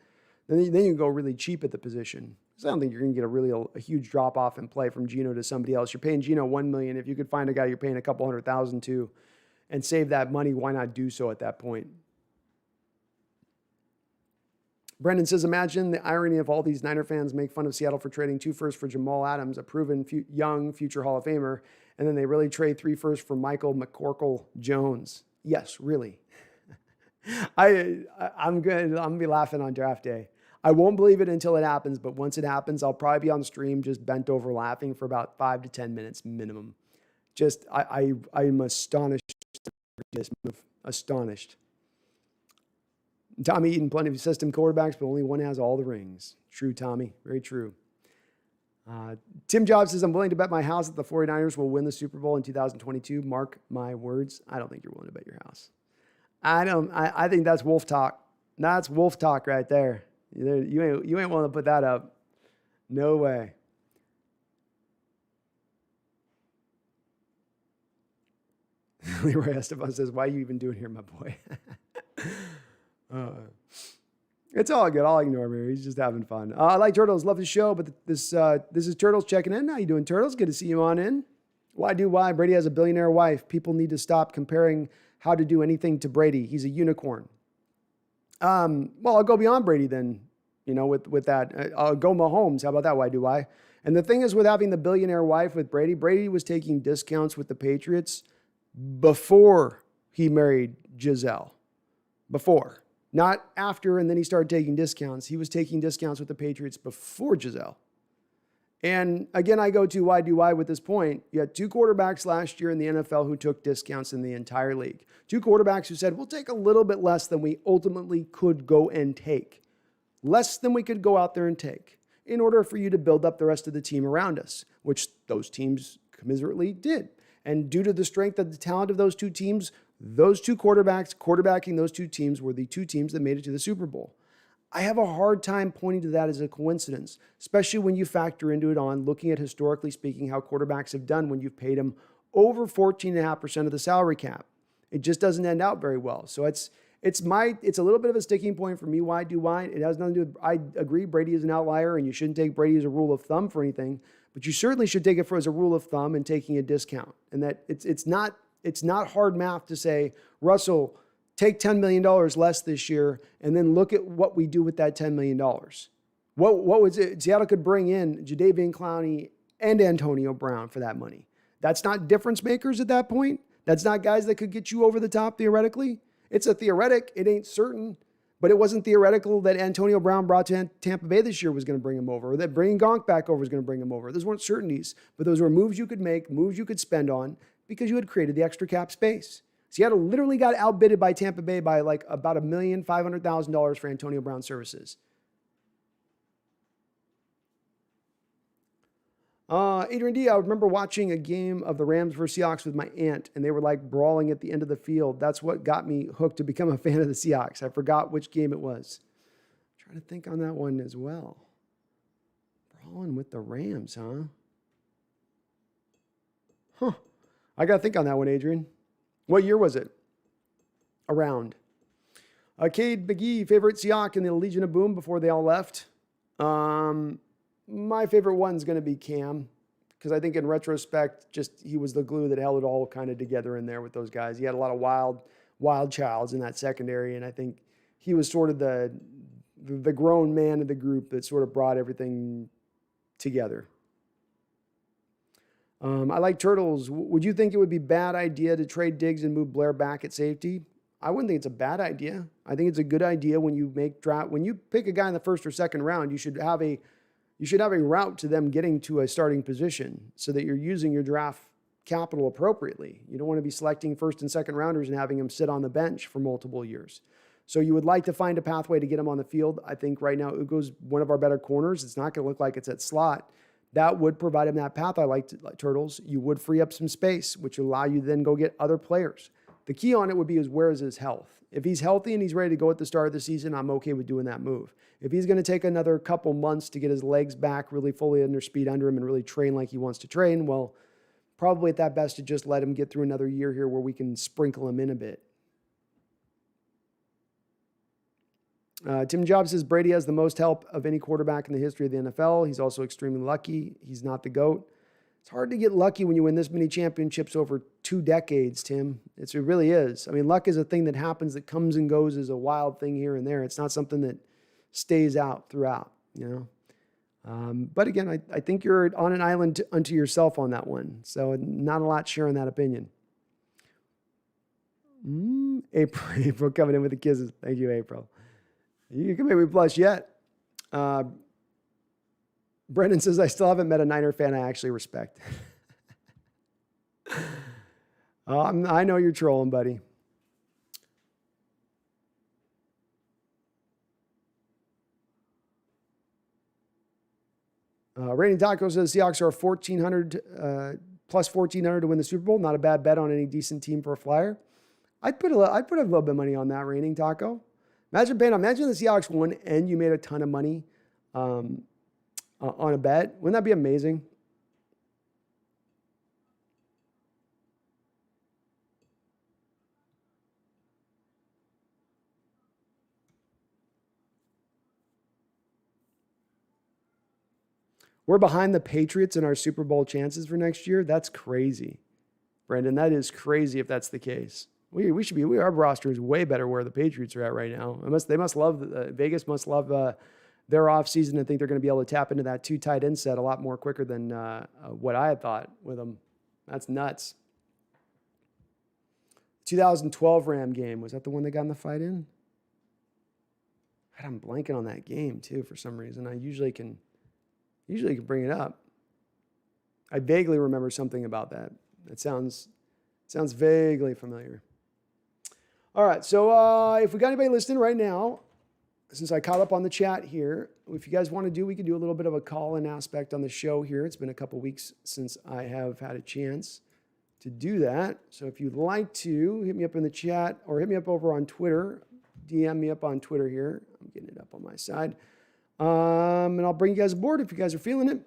S1: Then you can go really cheap at the position. So I don't think you're going to get a huge drop off in play from Geno to somebody else. You're paying Geno $1 million. If you could find a guy you're paying a couple $100,000 to and save that money, why not do so at that point? Brendan says, imagine the irony of all these Niner fans make fun of Seattle for trading 2 firsts for Jamal Adams, a proven young future Hall of Famer, and then they really trade 3 firsts for Michael McCorkle Jones. Yes, really. I'm going to be laughing on draft day. I won't believe it until it happens, but once it happens, I'll probably be on stream just bent over laughing for about 5 to 10 minutes minimum. Just, I'm astonished at this move. Astonished. Tommy Eaton, plenty of system quarterbacks, but only one has all the rings. True, Tommy. Very true. Tim Jobs says, I'm willing to bet my house that the 49ers will win the Super Bowl in 2022. Mark my words. I don't think you're willing to bet your house. I think that's wolf talk. That's wolf talk right there. You ain't willing to put that up. No way. Leroy Estefan says, why are you even doing here, my boy? It's all good. I'll ignore him here. He's just having fun. I like Turtles. Love the show, but this is Turtles checking in. How you doing, Turtles? Good to see you on in. Why? Brady has a billionaire wife. People need to stop comparing how to do anything to Brady. He's a unicorn. Well, I'll go beyond Brady then, with that. I'll go Mahomes. How about that? Why? And the thing is with having the billionaire wife with Brady was taking discounts with the Patriots before he married Giselle. Before. Not after, and then he started taking discounts. He was taking discounts with the Patriots before Giselle. And again, I go to why with this point. You had 2 quarterbacks last year in the NFL who took discounts in the entire league. 2 quarterbacks who said, we'll take a little bit less than we ultimately could go and take. Less than we could go out there and take in order for you to build up the rest of the team around us, which those teams commiserately did. And due to the strength of the talent of those 2 teams, those 2 quarterbacks quarterbacking those 2 teams were the 2 teams that made it to the Super Bowl. I have a hard time pointing to that as a coincidence, especially when you factor into it on looking at, historically speaking, how quarterbacks have done when you've paid them over 14.5% of the salary cap. It just doesn't end out very well. So it's a little bit of a sticking point for me. Why? It has nothing to do with, I agree Brady is an outlier and you shouldn't take Brady as a rule of thumb for anything, but you certainly should take it as a rule of thumb and taking a discount. And that it's not hard math to say, Russell, take $10 million less this year and then look at what we do with that $10 million. What was it? Seattle could bring in Jadeveon Clowney and Antonio Brown for that money. That's not difference makers at that point. That's not guys that could get you over the top theoretically. It's a theoretic. It ain't certain. But it wasn't theoretical that Antonio Brown brought to Tampa Bay this year was going to bring him over, or that bringing Gronk back over was going to bring him over. Those weren't certainties, but those were moves you could make, moves you could spend on because you had created the extra cap space. Seattle literally got outbidded by Tampa Bay by like about $1,500,000 for Antonio Brown services. Adrian D, I remember watching a game of the Rams versus Seahawks with my aunt, and they were like brawling at the end of the field. That's what got me hooked to become a fan of the Seahawks. I forgot which game it was. I'm trying to think on that one as well. Brawling with the Rams, huh? I got to think on that one, Adrian. What year was it? Around. Cade McGee, favorite Seahawk in the Legion of Boom before they all left. My favorite one's going to be Cam, because I think in retrospect, just he was the glue that held it all kind of together in there with those guys. He had a lot of wild childs in that secondary, and I think he was sort of the grown man of the group that sort of brought everything together. I like Turtles. Would you think it would be a bad idea to trade Diggs and move Blair back at safety? I wouldn't think it's a bad idea. I think it's a good idea when you when you pick a guy in the first or second round, you should have a route to them getting to a starting position so that you're using your draft capital appropriately. You don't want to be selecting first and second rounders and having them sit on the bench for multiple years. So you would like to find a pathway to get them on the field. I think right now Ugo's one of our better corners. It's not going to look like it's at slot. That would provide him that path. I like Turtles. You would free up some space, which would allow you to then go get other players. The key on it would be where is his health? If he's healthy and he's ready to go at the start of the season, I'm okay with doing that move. If he's going to take another couple months to get his legs back really fully under speed under him and really train like he wants to train, well, probably at that best to just let him get through another year here where we can sprinkle him in a bit. Tim Jobs says Brady has the most help of any quarterback in the history of the NFL. He's also extremely lucky. He's not the GOAT. It's hard to get lucky when you win this many championships over 2 decades, Tim. It really is. I mean, luck is a thing that happens, that comes and goes as a wild thing here and there. It's not something that stays out throughout, But again, I think you're on an island unto yourself on that one. So not a lot sharing that opinion. April coming in with the kisses. Thank you, April. You can make me blush yet. Brendan says, I still haven't met a Niner fan I actually respect. I know you're trolling, buddy. Rating Taco says Seahawks are 1,400 plus 1,400 to win the Super Bowl. Not a bad bet on any decent team for a flyer. I'd put a little bit of money on that, Rating Taco. Imagine the Seahawks won and you made a ton of money on a bet. Wouldn't that be amazing? We're behind the Patriots in our Super Bowl chances for next year. That's crazy, Brendan. That is crazy if that's the case. Our roster is way better where the Patriots are at right now. Vegas must love their offseason and think they're going to be able to tap into that 2 tight end set a lot more quicker than what I had thought with them. That's nuts. 2012 Ram game, was that the one they got in the fight in? God, I'm blanking on that game too for some reason. I usually can bring it up. I vaguely remember something about that. It sounds vaguely familiar. All right, so if we got anybody listening right now, since I caught up on the chat here, if you guys want to we could do a little bit of a call-in aspect on the show here. It's been a couple weeks since I have had a chance to do that. So if you'd like to, hit me up in the chat or hit me up over on Twitter. DM me up on Twitter here. I'm getting it up on my side. And I'll bring you guys aboard if you guys are feeling it.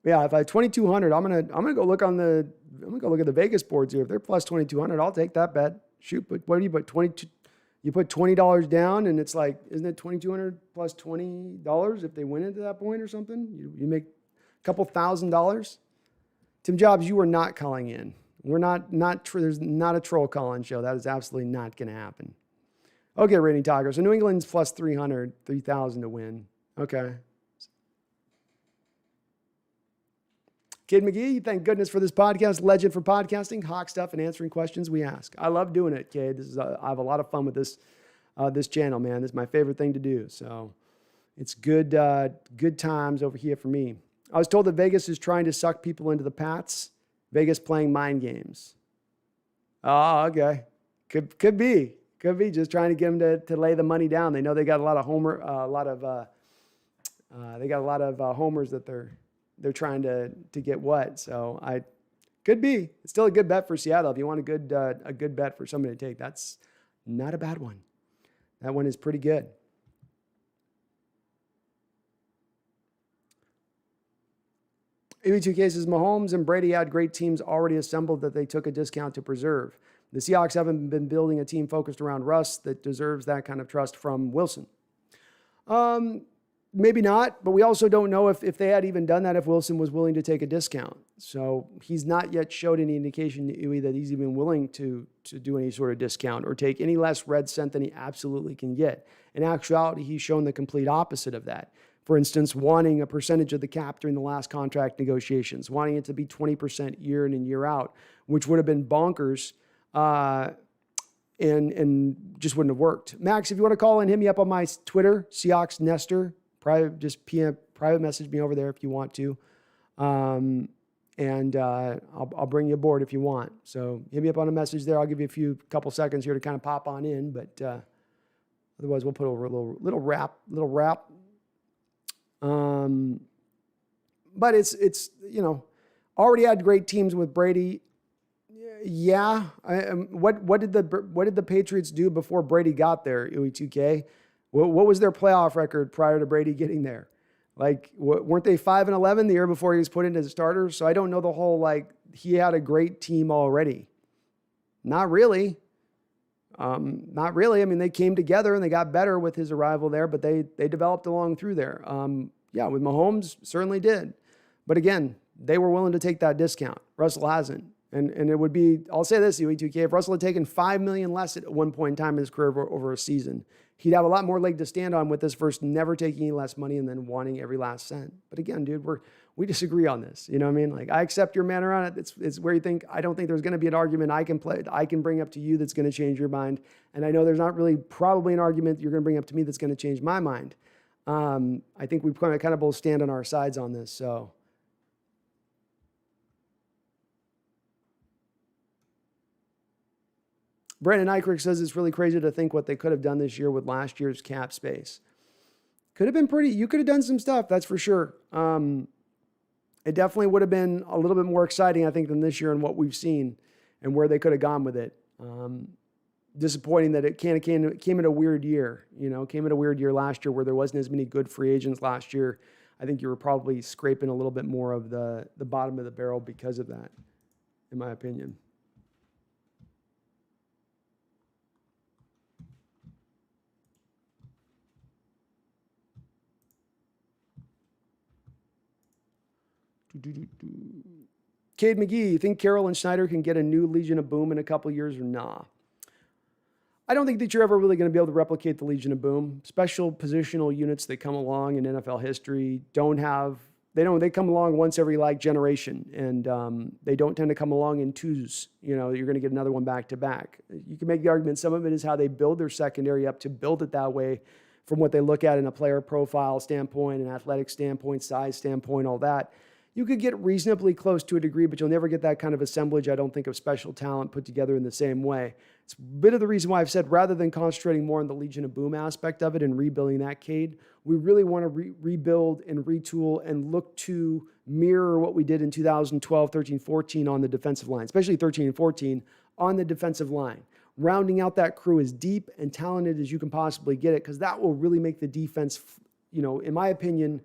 S1: Yeah, if I had 2,200, I'm gonna go look at the Vegas boards here. If they're plus 2,200, I'll take that bet. Shoot, but what do you put 22? You put $20 down, and it's like, isn't it 2,200 plus $20 if they win it to that point or something? You make a couple $1,000. Tim Jobs, you are not calling in. We're there's not a troll call-in show. That is absolutely not going to happen. Okay, Rating Tiger. So New England's plus 3,000 to win. Okay. Kid McGee, thank goodness for this podcast. Legend for podcasting, hawk stuff, and answering questions we ask. I love doing it, Kid. I have a lot of fun with this channel, man. This is my favorite thing to do. So it's good times over here for me. I was told that Vegas is trying to suck people into the Pats. Vegas playing mind games. Oh, okay. Could be just trying to get them to lay the money down. They know they got a lot of homers that they're trying to get what. So could be. It's still a good bet for Seattle. If you want a good bet for somebody to take, that's not a bad one. That one is pretty good. AB2 cases, Mahomes and Brady had great teams already assembled that they took a discount to preserve. The Seahawks haven't been building a team focused around Russ that deserves that kind of trust from Wilson. Maybe not, but we also don't know if they had even done that if Wilson was willing to take a discount. So he's not yet showed any indication to Uwe that he's even willing to do any sort of discount or take any less red cent than he absolutely can get. In actuality, he's shown the complete opposite of that. For instance, wanting a percentage of the cap during the last contract negotiations, wanting it to be 20% year in and year out, which would have been bonkers and just wouldn't have worked. Max, if you want to call in, hit me up on my Twitter, SeahawksNester. Private message me over there if you want to. I'll bring you aboard if you want. So hit me up on a message there. I'll give you a couple seconds here to kind of pop on in, but otherwise we'll put over a little wrap. But it's already had great teams with Brady. Yeah. What did the Patriots do before Brady got there? 2K. What was their playoff record prior to Brady getting there? Like, weren't they 5-11 the year before he was put into the starters? So I don't know the whole, like, he had a great team already. Not really. Not really. I mean, they came together and they got better with his arrival there, but they developed along through there. Yeah, with Mahomes, certainly did. But again, they were willing to take that discount. Russell hasn't. And it would be, I'll say this, UE2K, if Russell had taken $5 million less at one point in time in his career over a season, he'd have a lot more leg to stand on with this versus never taking any less money and then wanting every last cent. But again, dude, we disagree on this. You know what I mean? Like, I accept your manner on it. It's where you think, I don't think there's going to be an argument I can bring up to you that's going to change your mind. And I know there's not really probably an argument that you're going to bring up to me that's going to change my mind. I think we kind of both stand on our sides on this. So. Brandon Eichrick says it's really crazy to think what they could have done this year with last year's cap space. Could have been you could have done some stuff, that's for sure. It definitely would have been a little bit more exciting, I think, than this year and what we've seen and where they could have gone with it. Disappointing that it came in a weird year. Came in a weird year last year where there wasn't as many good free agents last year. I think you were probably scraping a little bit more of the bottom of the barrel because of that, in my opinion. Cade McGee, you think Carroll and Schneider can get a new Legion of Boom in a couple years or nah? I don't think that you're ever really going to be able to replicate the Legion of Boom. Special positional units that come along in NFL history they come along once every generation, and they don't tend to come along in twos. You're going to get another one back to back. You can make the argument some of it is how they build their secondary up to build it that way from what they look at in a player profile standpoint, an athletic standpoint, size standpoint, all that. You could get reasonably close to a degree, but you'll never get that kind of assemblage, I don't think, of special talent put together in the same way. It's a bit of the reason why I've said rather than concentrating more on the Legion of Boom aspect of it and rebuilding that Cade, we really want to rebuild and retool and look to mirror what we did in 2012, 13, 14 on the defensive line, especially 13 and 14 on the defensive line. Rounding out that crew as deep and talented as you can possibly get it, because that will really make the defense, in my opinion,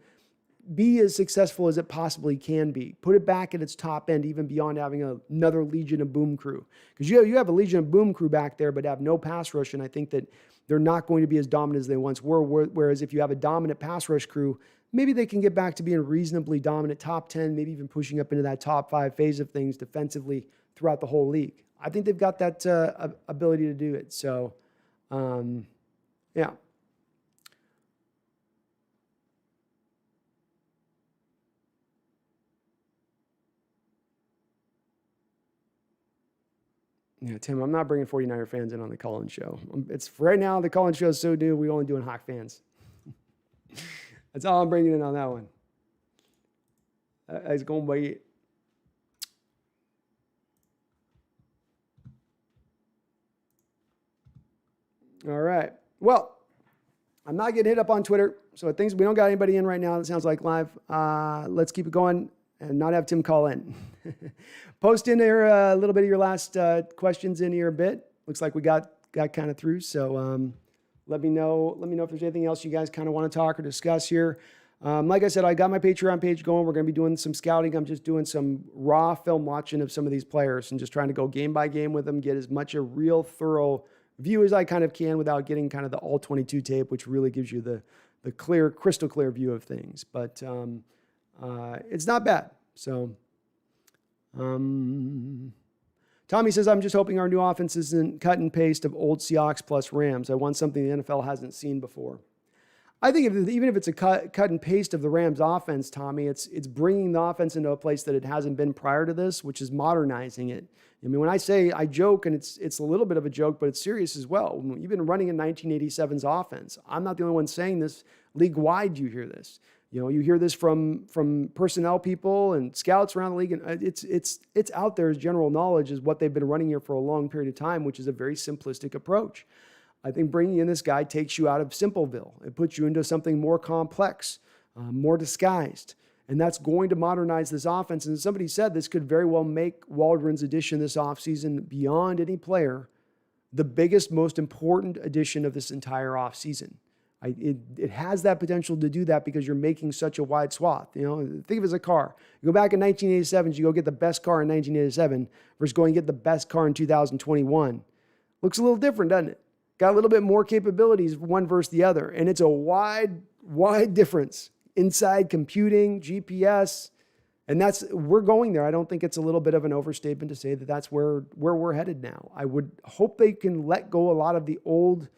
S1: be as successful as it possibly can be. Put it back at its top end, even beyond having another Legion of Boom crew. Because you have a Legion of Boom crew back there, but have no pass rush, and I think that they're not going to be as dominant as they once were. Whereas if you have a dominant pass rush crew, maybe they can get back to being reasonably dominant, top 10, maybe even pushing up into that top 5 phase of things defensively throughout the whole league. I think they've got that ability to do it. So, yeah. Yeah, Tim, I'm not bringing 49er fans in on the Collins show. It's right now, the Collins show is so new, we're only doing Hawk fans. That's all I'm bringing in on that one. It's going by. All right. Well, I'm not getting hit up on Twitter, so we don't got anybody in right now. That sounds like live. Let's keep it going and not have Tim call in. Post in there a little bit of your last questions in here a bit. Looks like we got kind of through. So let me know if there's anything else you guys kind of want to talk or discuss here. Like I said, I got my Patreon page going. We're going to be doing some scouting. I'm just doing some raw film watching of some of these players and just trying to go game by game with them, get as much a real thorough view as I kind of can without getting kind of the all 22 tape, which really gives you the clear, crystal clear view of things. But it's not bad. So Tommy says, I'm just hoping our new offense isn't cut and paste of old Seahawks plus Rams. I want something the NFL hasn't seen before. I think even if it's a cut and paste of the Rams offense, Tommy, it's bringing the offense into a place that it hasn't been prior to this, which is modernizing it. I mean, when I say I joke, and it's a little bit of a joke, but it's serious as well. You've been running in 1987's offense. I'm not the only one saying this. League-wide, you hear this. You hear this from personnel people and scouts around the league, and it's out there as general knowledge is what they've been running here for a long period of time, which is a very simplistic approach. I think bringing in this guy takes you out of Simpleville. It puts you into something more complex, more disguised, and that's going to modernize this offense. And somebody said this could very well make Waldron's addition this offseason beyond any player the biggest, most important addition of this entire offseason. It has that potential to do that because you're making such a wide swath. You know, think of it as a car. You go back in 1987, you go get the best car in 1987 versus going to get the best car in 2021. Looks a little different, doesn't it? Got a little bit more capabilities one versus the other. And it's a wide difference inside computing, GPS. And we're going there. I don't think it's a little bit of an overstatement to say that that's where we're headed now. I would hope they can let go a lot of the old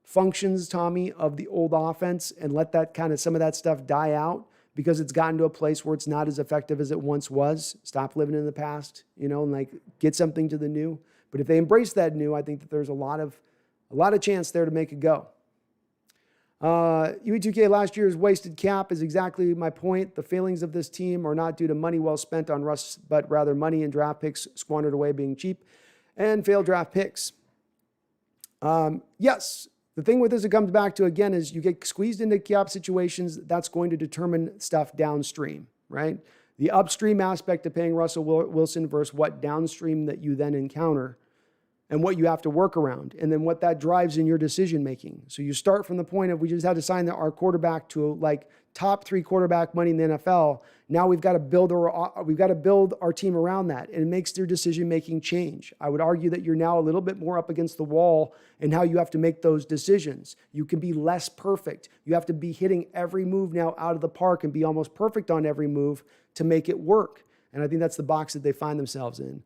S1: functions, Tommy, of the old offense and let that kind of some of that stuff die out because it's gotten to a place where it's not as effective as it once was. Stop living in the past, you know, and like get something to the new. But if they embrace that new, I think that there's a lot of chance there to make it go. UE2K last year's wasted cap is exactly my point. The failings of this team are not due to money well spent on Russ, but rather money and draft picks squandered away being cheap and failed draft picks. Yes. The thing with this, it comes back to, again, is you get squeezed into cap situations. That's going to determine stuff downstream, right? The upstream aspect of paying Russell Wilson versus what downstream that you then encounter and what you have to work around, and then what that drives in your decision making. So you start from the point of we just had to sign our quarterback to like top 3 quarterback money in the NFL. Now we've got to build our team around that, and it makes their decision making change. I would argue that you're now a little bit more up against the wall in how you have to make those decisions. You can be less perfect. You have to be hitting every move now out of the park and be almost perfect on every move to make it work. And I think that's the box that they find themselves in.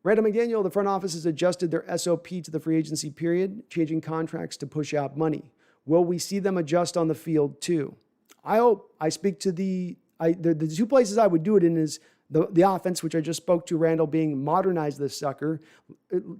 S1: Randall McDaniel, the front office has adjusted their SOP to the free agency period, changing contracts to push out money. Will we see them adjust on the field too? I hope. I speak to the 2 places I would do it in is the offense, which I just spoke to, Randall, being modernize this sucker,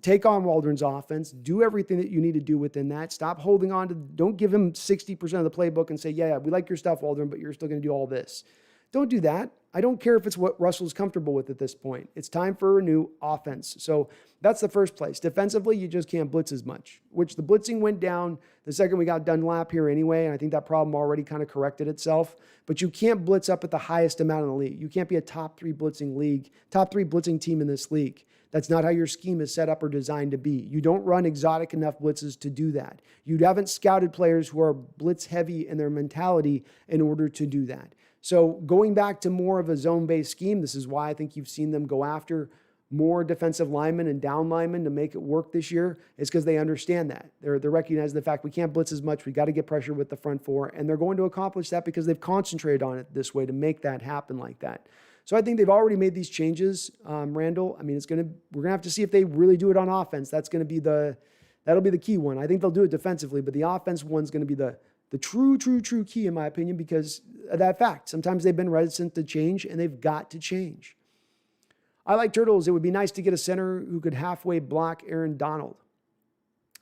S1: take on Waldron's offense, do everything that you need to do within that. Stop holding on to, don't give him 60% of the playbook and say, yeah, we like your stuff, Waldron, but you're still going to do all this. Don't do that. I don't care if it's what Russell's comfortable with at this point. It's time for a new offense. So that's the first place. Defensively, you just can't blitz as much, which the blitzing went down the second we got Dunlap here anyway, and I think that problem already kind of corrected itself. But you can't blitz up at the highest amount in the league. You can't be a top 3 blitzing team in this league. That's not how your scheme is set up or designed to be. You don't run exotic enough blitzes to do that. You haven't scouted players who are blitz heavy in their mentality in order to do that. So going back to more of a zone-based scheme, this is why I think you've seen them go after more defensive linemen and down linemen to make it work this year, is because they understand that. They're recognizing the fact we can't blitz as much. We got to get pressure with the front 4, and they're going to accomplish that because they've concentrated on it this way to make that happen like that. So I think they've already made these changes, Randall. I mean, we're going to have to see if they really do it on offense. That'll be the key one. I think they'll do it defensively, but the offense one's going to be the true key, in my opinion, because of that fact. Sometimes they've been reticent to change, and they've got to change. I like Turtles. It would be nice to get a center who could halfway block Aaron Donald.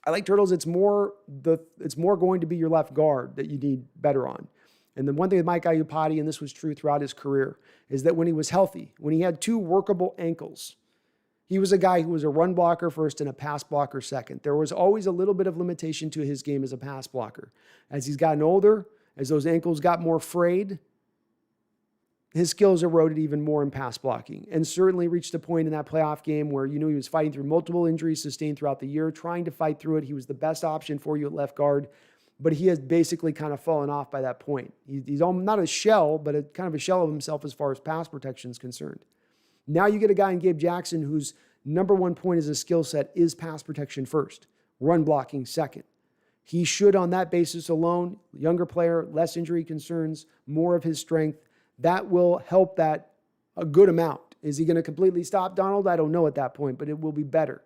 S1: I like Turtles. It's more going to be your left guard that you need better on. And the one thing with Mike Iupati, and this was true throughout his career, is that when he was healthy, when he had 2 workable ankles, he was a guy who was a run blocker first and a pass blocker second. There was always a little bit of limitation to his game as a pass blocker. As he's gotten older, as those ankles got more frayed, his skills eroded even more in pass blocking, and certainly reached a point in that playoff game where he was fighting through multiple injuries sustained throughout the year, trying to fight through it. He was the best option for you at left guard, but he has basically kind of fallen off by that point. He's not a shell, but kind of a shell of himself as far as pass protection is concerned. Now you get a guy in Gabe Jackson whose number one point as a skill set is pass protection first, run blocking second. He should, on that basis alone, younger player, less injury concerns, more of his strength, that will help that a good amount. Is he going to completely stop Donald? I don't know at that point, but it will be better.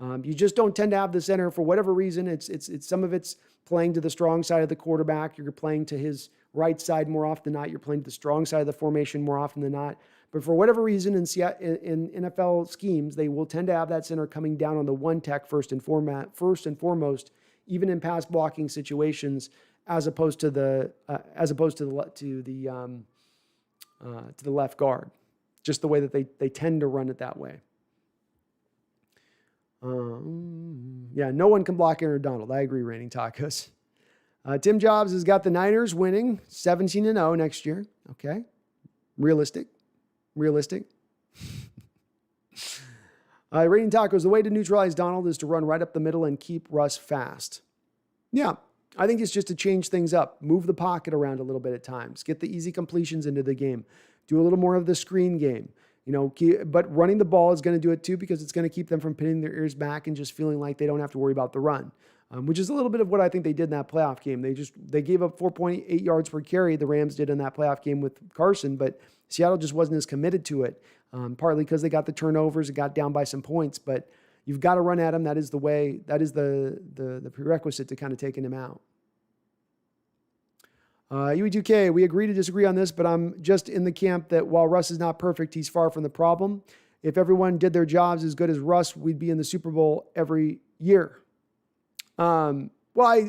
S1: You just don't tend to have the center for whatever reason. It's some of it's playing to the strong side of the quarterback. You're playing to his right side more often than not. You're playing to the strong side of the formation more often than not. But for whatever reason in NFL schemes, they will tend to have that center coming down on the one tech first and foremost, even in pass blocking situations, as opposed to the left guard. Just the way that they tend to run it that way. No one can block Aaron Donald. I agree, Raining Tacos. Tim Jobs has got the Niners winning 17-0 next year. Okay. Realistic. Raining Tacos, the way to neutralize Donald is to run right up the middle and keep Russ fast. Yeah, I think it's just to change things up, move the pocket around a little bit at times, get the easy completions into the game, do a little more of the screen game. But running the ball is going to do it too, because it's going to keep them from pinning their ears back and just feeling like they don't have to worry about the run, which is a little bit of what I think they did in that playoff game. They gave up 4.8 yards per carry, the Rams did in that playoff game with Carson, but Seattle just wasn't as committed to it, partly because they got the turnovers and got down by some points. But you've got to run at him. That is the way. That is the prerequisite to kind of taking him out. UE2K, we agree to disagree on this, but I'm just in the camp that while Russ is not perfect, he's far from the problem. If everyone did their jobs as good as Russ, we'd be in the Super Bowl every year. Well,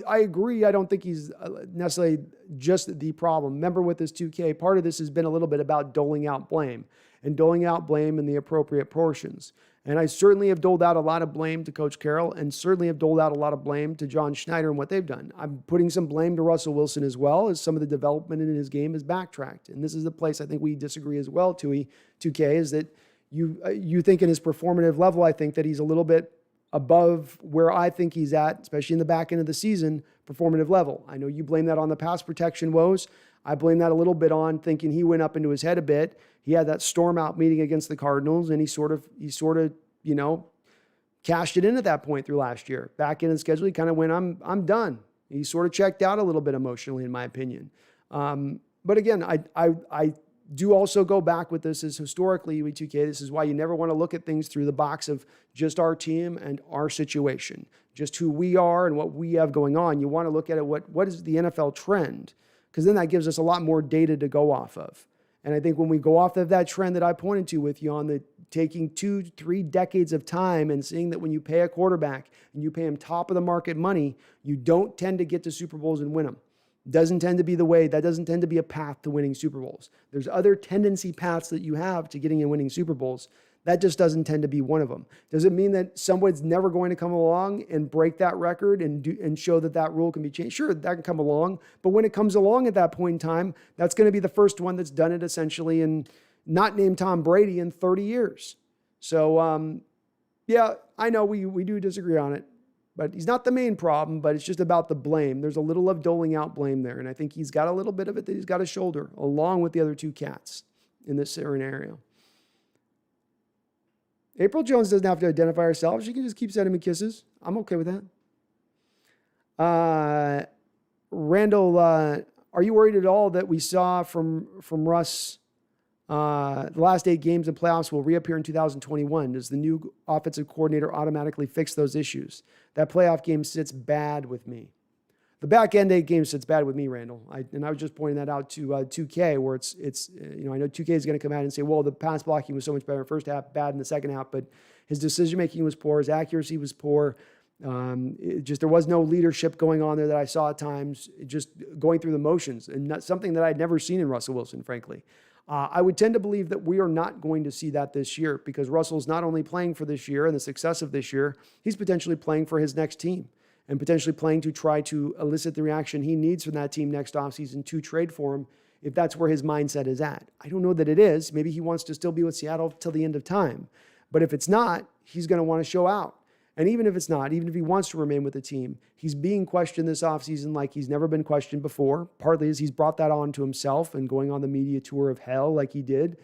S1: I agree. I don't think he's necessarily just the problem. Remember with this 2K, part of this has been a little bit about doling out blame in the appropriate portions. And I certainly have doled out a lot of blame to Coach Carroll, and certainly have doled out a lot of blame to John Schneider and what they've done. I'm putting some blame to Russell Wilson as well, as some of the development in his game is backtracked. And this is the place I think we disagree as well, 2K, is that you think in his performative level, I think that he's a little bit above where I think he's at, especially in the back end of the season, performative level. I know you blame that on the pass protection woes. I blame that a little bit on thinking he went up into his head a bit. He had that storm out meeting against the Cardinals, and he sort of, cashed it in at that point through last year. Back in the schedule, he kind of went, I'm done. He sort of checked out a little bit emotionally, in my opinion. But again, I do also go back with this as historically, UE2K, this is why you never want to look at things through the box of just our team and our situation, just who we are and what we have going on. You want to look at it, what is the NFL trend? Because then that gives us a lot more data to go off of. And I think when we go off of that trend that I pointed to with you on the taking 2-3 decades of time and seeing that when you pay a quarterback and you pay him top of the market money, you don't tend to get to Super Bowls and win them. Doesn't tend to be the way. That doesn't tend to be a path to winning Super Bowls. There's other tendency paths that you have to getting and winning Super Bowls. That just doesn't tend to be one of them. Does it mean that someone's never going to come along and break that record and show that rule can be changed? Sure, that can come along. But when it comes along at that point in time, that's going to be the first one that's done it essentially and not named Tom Brady in 30 years. So, yeah, I know we do disagree on it. But he's not the main problem, but it's just about the blame. There's a little of doling out blame there. And I think he's got a little bit of it that he's got to shoulder, along with the other two cats in this scenario. April Jones doesn't have to identify herself. She can just keep sending me kisses. I'm okay with that. Randall, are you worried at all that we saw from Russ the last 8 games in playoffs will reappear in 2021? Does the new offensive coordinator automatically fix those issues? That playoff game sits bad with me. The back end 8 games sits bad with me, Randall. I was just pointing that out to 2K, where it's I know 2K is going to come out and say, well, the pass blocking was so much better in the first half, bad in the second half, but his decision making was poor, his accuracy was poor. There was no leadership going on there that I saw at times, just going through the motions, and not something that I'd never seen in Russell Wilson, frankly. I would tend to believe that we are not going to see that this year, because Russell's not only playing for this year and the success of this year, he's potentially playing for his next team and potentially playing to try to elicit the reaction he needs from that team next offseason to trade for him, if that's where his mindset is at. I don't know that it is. Maybe he wants to still be with Seattle till the end of time. But if it's not, he's going to want to show out. And even if it's not, even if he wants to remain with the team, he's being questioned this offseason like he's never been questioned before. Partly as he's brought that on to himself and going on the media tour of hell like he did.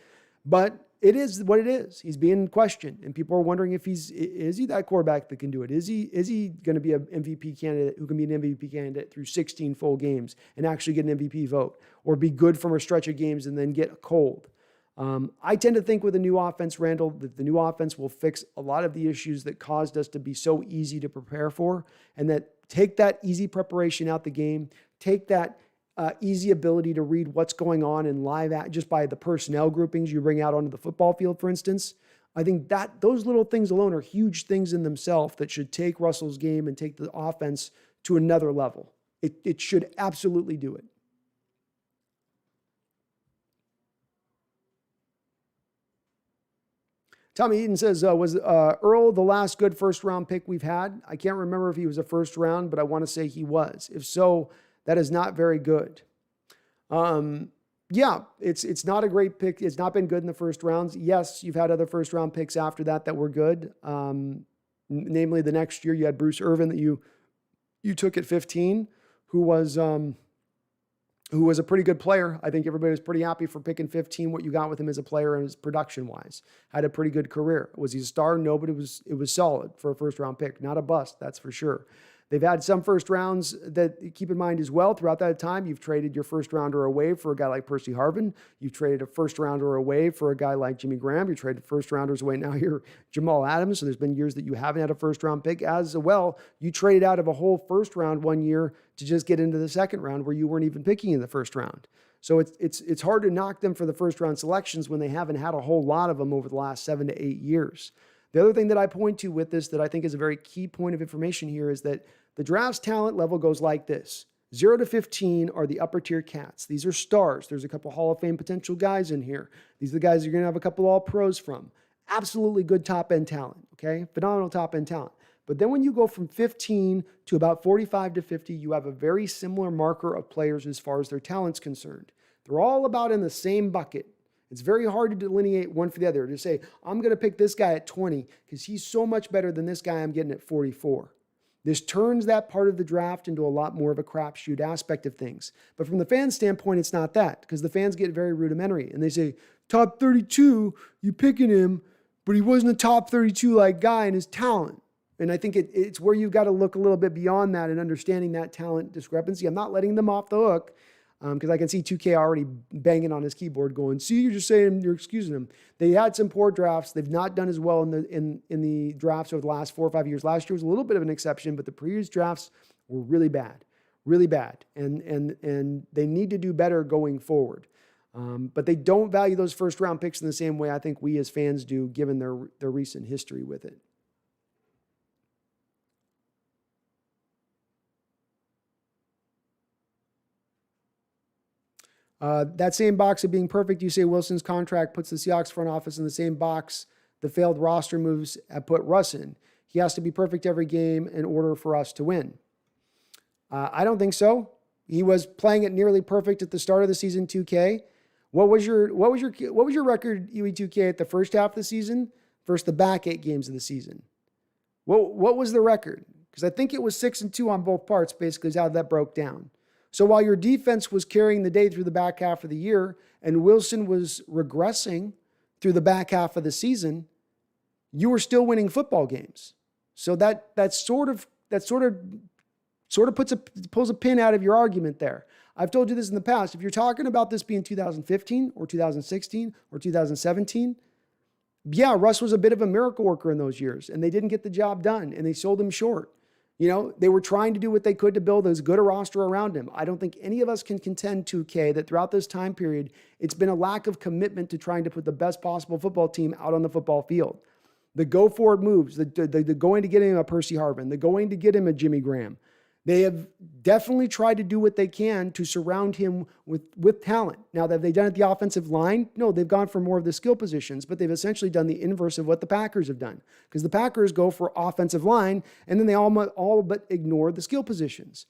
S1: But it is what it is. He's being questioned, and people are wondering if is he that quarterback that can do it? Is he going to be an MVP candidate who can be an MVP candidate through 16 full games and actually get an MVP vote, or be good from a stretch of games and then get cold? I tend to think with a new offense, Randall, that the new offense will fix a lot of the issues that caused us to be so easy to prepare for, and that take that easy preparation out the game, take that easy ability to read what's going on in live just by the personnel groupings you bring out onto the football field, for instance. I think that those little things alone are huge things in themselves that should take Russell's game and take the offense to another level. It should absolutely do it. Tommy Eaton says, was Earl the last good first-round pick we've had? I can't remember if he was a first round, but I want to say he was. If so, that is not very good. Yeah, it's not a great pick. It's not been good in the first rounds. Yes, you've had other first-round picks after that were good. Namely, the next year you had Bruce Irvin that you took at 15, who was a pretty good player. I think everybody was pretty happy for picking 15, what you got with him as a player and his production-wise. Had a pretty good career. Was he a star? No, but it was solid for a first-round pick. Not a bust, that's for sure. They've had some first rounds that keep in mind as well. Throughout that time, you've traded your first rounder away for a guy like Percy Harvin. You've traded a first rounder away for a guy like Jimmy Graham. You traded first rounders away. Now you're Jamal Adams. So there's been years that you haven't had a first round pick as well. You traded out of a whole first round one year to just get into the second round where you weren't even picking in the first round. So it's hard to knock them for the first round selections when they haven't had a whole lot of them over the last 7 to 8 years. The other thing that I point to with this that I think is a very key point of information here is that the draft's talent level goes like this. 0 to 15 are the upper tier cats. These are stars. There's a couple Hall of Fame potential guys in here. These are the guys you're going to have a couple all pros from. Absolutely good top end talent, okay? Phenomenal top end talent. But then when you go from 15 to about 45 to 50, you have a very similar marker of players as far as their talent's concerned. They're all about in the same bucket. It's very hard to delineate one for the other, to say, I'm going to pick this guy at 20 because he's so much better than this guy I'm getting at 44. This turns that part of the draft into a lot more of a crapshoot aspect of things. But from the fan standpoint, it's not that, because the fans get very rudimentary and they say, top 32, you picking him, but he wasn't a top 32 like guy in his talent. And I think it's where you've got to look a little bit beyond that and understanding that talent discrepancy. I'm not letting them off the hook because I can see 2K already banging on his keyboard going, see, you're just saying you're excusing him. They had some poor drafts. They've not done as well in the drafts over the last 4 or 5 years. Last year was a little bit of an exception, but the previous drafts were really bad. Really bad. And they need to do better going forward. But they don't value those first round picks in the same way I think we as fans do, given their recent history with it. That same box of being perfect, you say Wilson's contract puts the Seahawks front office in the same box the failed roster moves have put Russ in. He has to be perfect every game in order for us to win. I don't think so. He was playing it nearly perfect at the start of the season, 2K. What was your record, UE2K, at the first half of the season versus the back 8 games of the season? What was the record? Because I think it was 6-2 on both parts, basically, is how that broke down. So while your defense was carrying the day through the back half of the year and Wilson was regressing through the back half of the season, you were still winning football games. So that sort of pulls a pin out of your argument there. I've told you this in the past. If you're talking about this being 2015 or 2016 or 2017, yeah, Russ was a bit of a miracle worker in those years, and they didn't get the job done, and they sold him short. You know, they were trying to do what they could to build as good a roster around him. I don't think any of us can contend, 2K, that throughout this time period, it's been a lack of commitment to trying to put the best possible football team out on the football field. The go-forward moves, the going to get him a Percy Harvin, the going to get him a Jimmy Graham. They have definitely tried to do what they can to surround him with talent. Now, have they done it at the offensive line? No, they've gone for more of the skill positions, but they've essentially done the inverse of what the Packers have done. Because the Packers go for offensive line, and then they all but ignore the skill positions.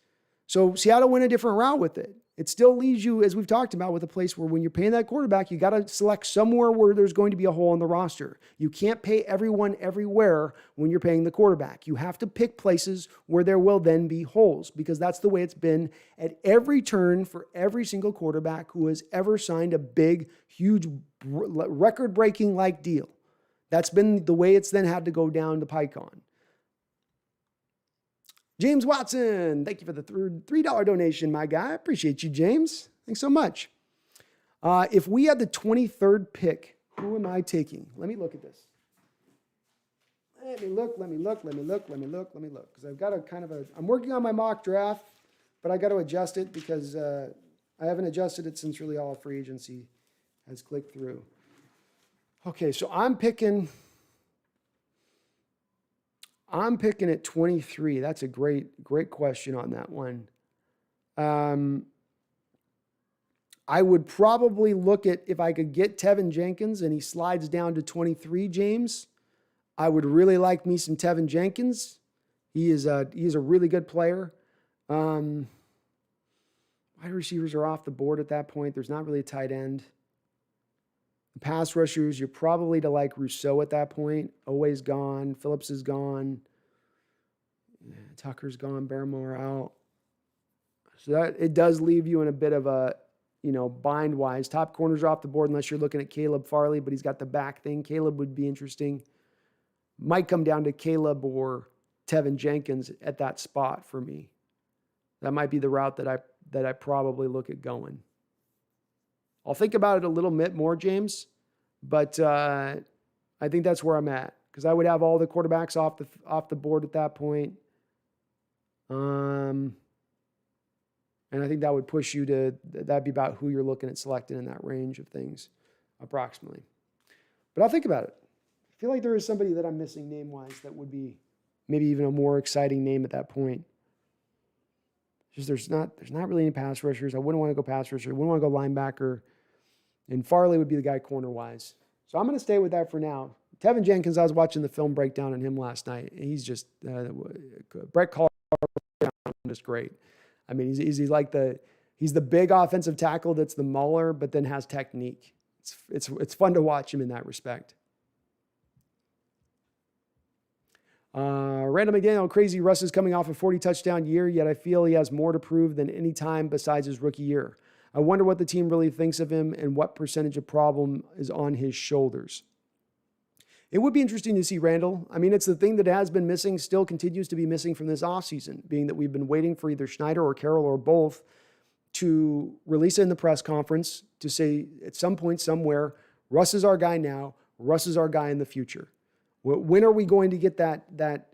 S1: So Seattle went a different route with it. It still leaves you, as we've talked about, with a place where when you're paying that quarterback, you got to select somewhere where there's going to be a hole in the roster. You can't pay everyone everywhere when you're paying the quarterback. You have to pick places where there will then be holes, because that's the way it's been at every turn for every single quarterback who has ever signed a big, huge, record-breaking like deal. That's been the way it's then had to go down the pike on. James Watson, thank you for the $3 donation, my guy. I appreciate you, James. Thanks so much. If we had the 23rd pick, who am I taking? Let me look at this. Let me look. Because I've got I'm working on my mock draft, but I got to adjust it because I haven't adjusted it since really all free agency has clicked through. Okay, so I'm picking at 23. That's a great question on that one. I would probably look at if I could get Tevin Jenkins and he slides down to 23, James. I would really like me some Tevin Jenkins. He's a really good player. Wide receivers are off the board at that point. There's not really a tight end. The pass rushers, you're probably to like Rousseau at that point. Oweh's gone. Phillips is gone. Tucker's gone. Barrymore out. So that it does leave you in a bit of a, bind wise. Top corners are off the board unless you're looking at Caleb Farley, but he's got the back thing. Caleb would be interesting. Might come down to Caleb or Tevin Jenkins at that spot for me. That might be the route that I probably look at going. I'll think about it a little bit more, James, but I think that's where I'm at because I would have all the quarterbacks off the board at that point. And I think that would push you to, that'd be about who you're looking at selecting in that range of things, approximately. But I'll think about it. I feel like there is somebody that I'm missing name-wise that would be maybe even a more exciting name at that point. Just there's not really any pass rushers. I wouldn't want to go pass rusher. I wouldn't want to go linebacker. And Farley would be the guy corner-wise. So I'm going to stay with that for now. Tevin Jenkins, I was watching the film breakdown on him last night. He's just, Brett Carr just great. I mean, he's like he's the big offensive tackle that's the mauler, but then has technique. It's fun to watch him in that respect. Randall McDaniel, crazy. Russ is coming off a 40 touchdown year, yet I feel he has more to prove than any time besides his rookie year. I wonder what the team really thinks of him and what percentage of problem is on his shoulders. It would be interesting to see Randall. I mean, it's the thing that has been missing, still continues to be missing from this offseason, being that we've been waiting for either Schneider or Carroll or both to release it in the press conference to say at some point somewhere, Russ is our guy now, Russ is our guy in the future. When are we going to get that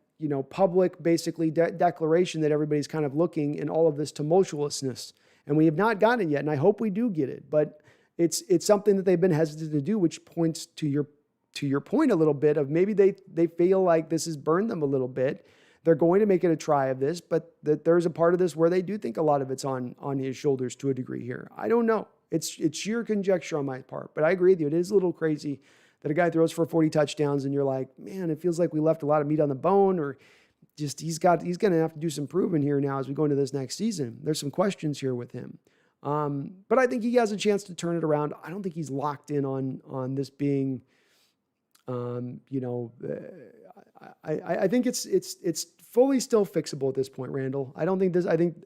S1: public, basically, declaration that everybody's kind of looking in all of this tumultuousness? And we have not gotten it yet, and I hope we do get it. But it's something that they've been hesitant to do, which points to your point a little bit of maybe they feel like this has burned them a little bit. They're going to make it a try of this, but that there's a part of this where they do think a lot of it's on his shoulders to a degree here. I don't know. It's sheer conjecture on my part, but I agree with you. It is a little crazy that a guy throws for 40 touchdowns and you're like, man, it feels like we left a lot of meat on the bone, or just he's going to have to do some proving here now as we go into this next season. There's some questions here with him. But I think he has a chance to turn it around. I don't think he's locked in on this being, I think it's fully still fixable at this point, Randall. I think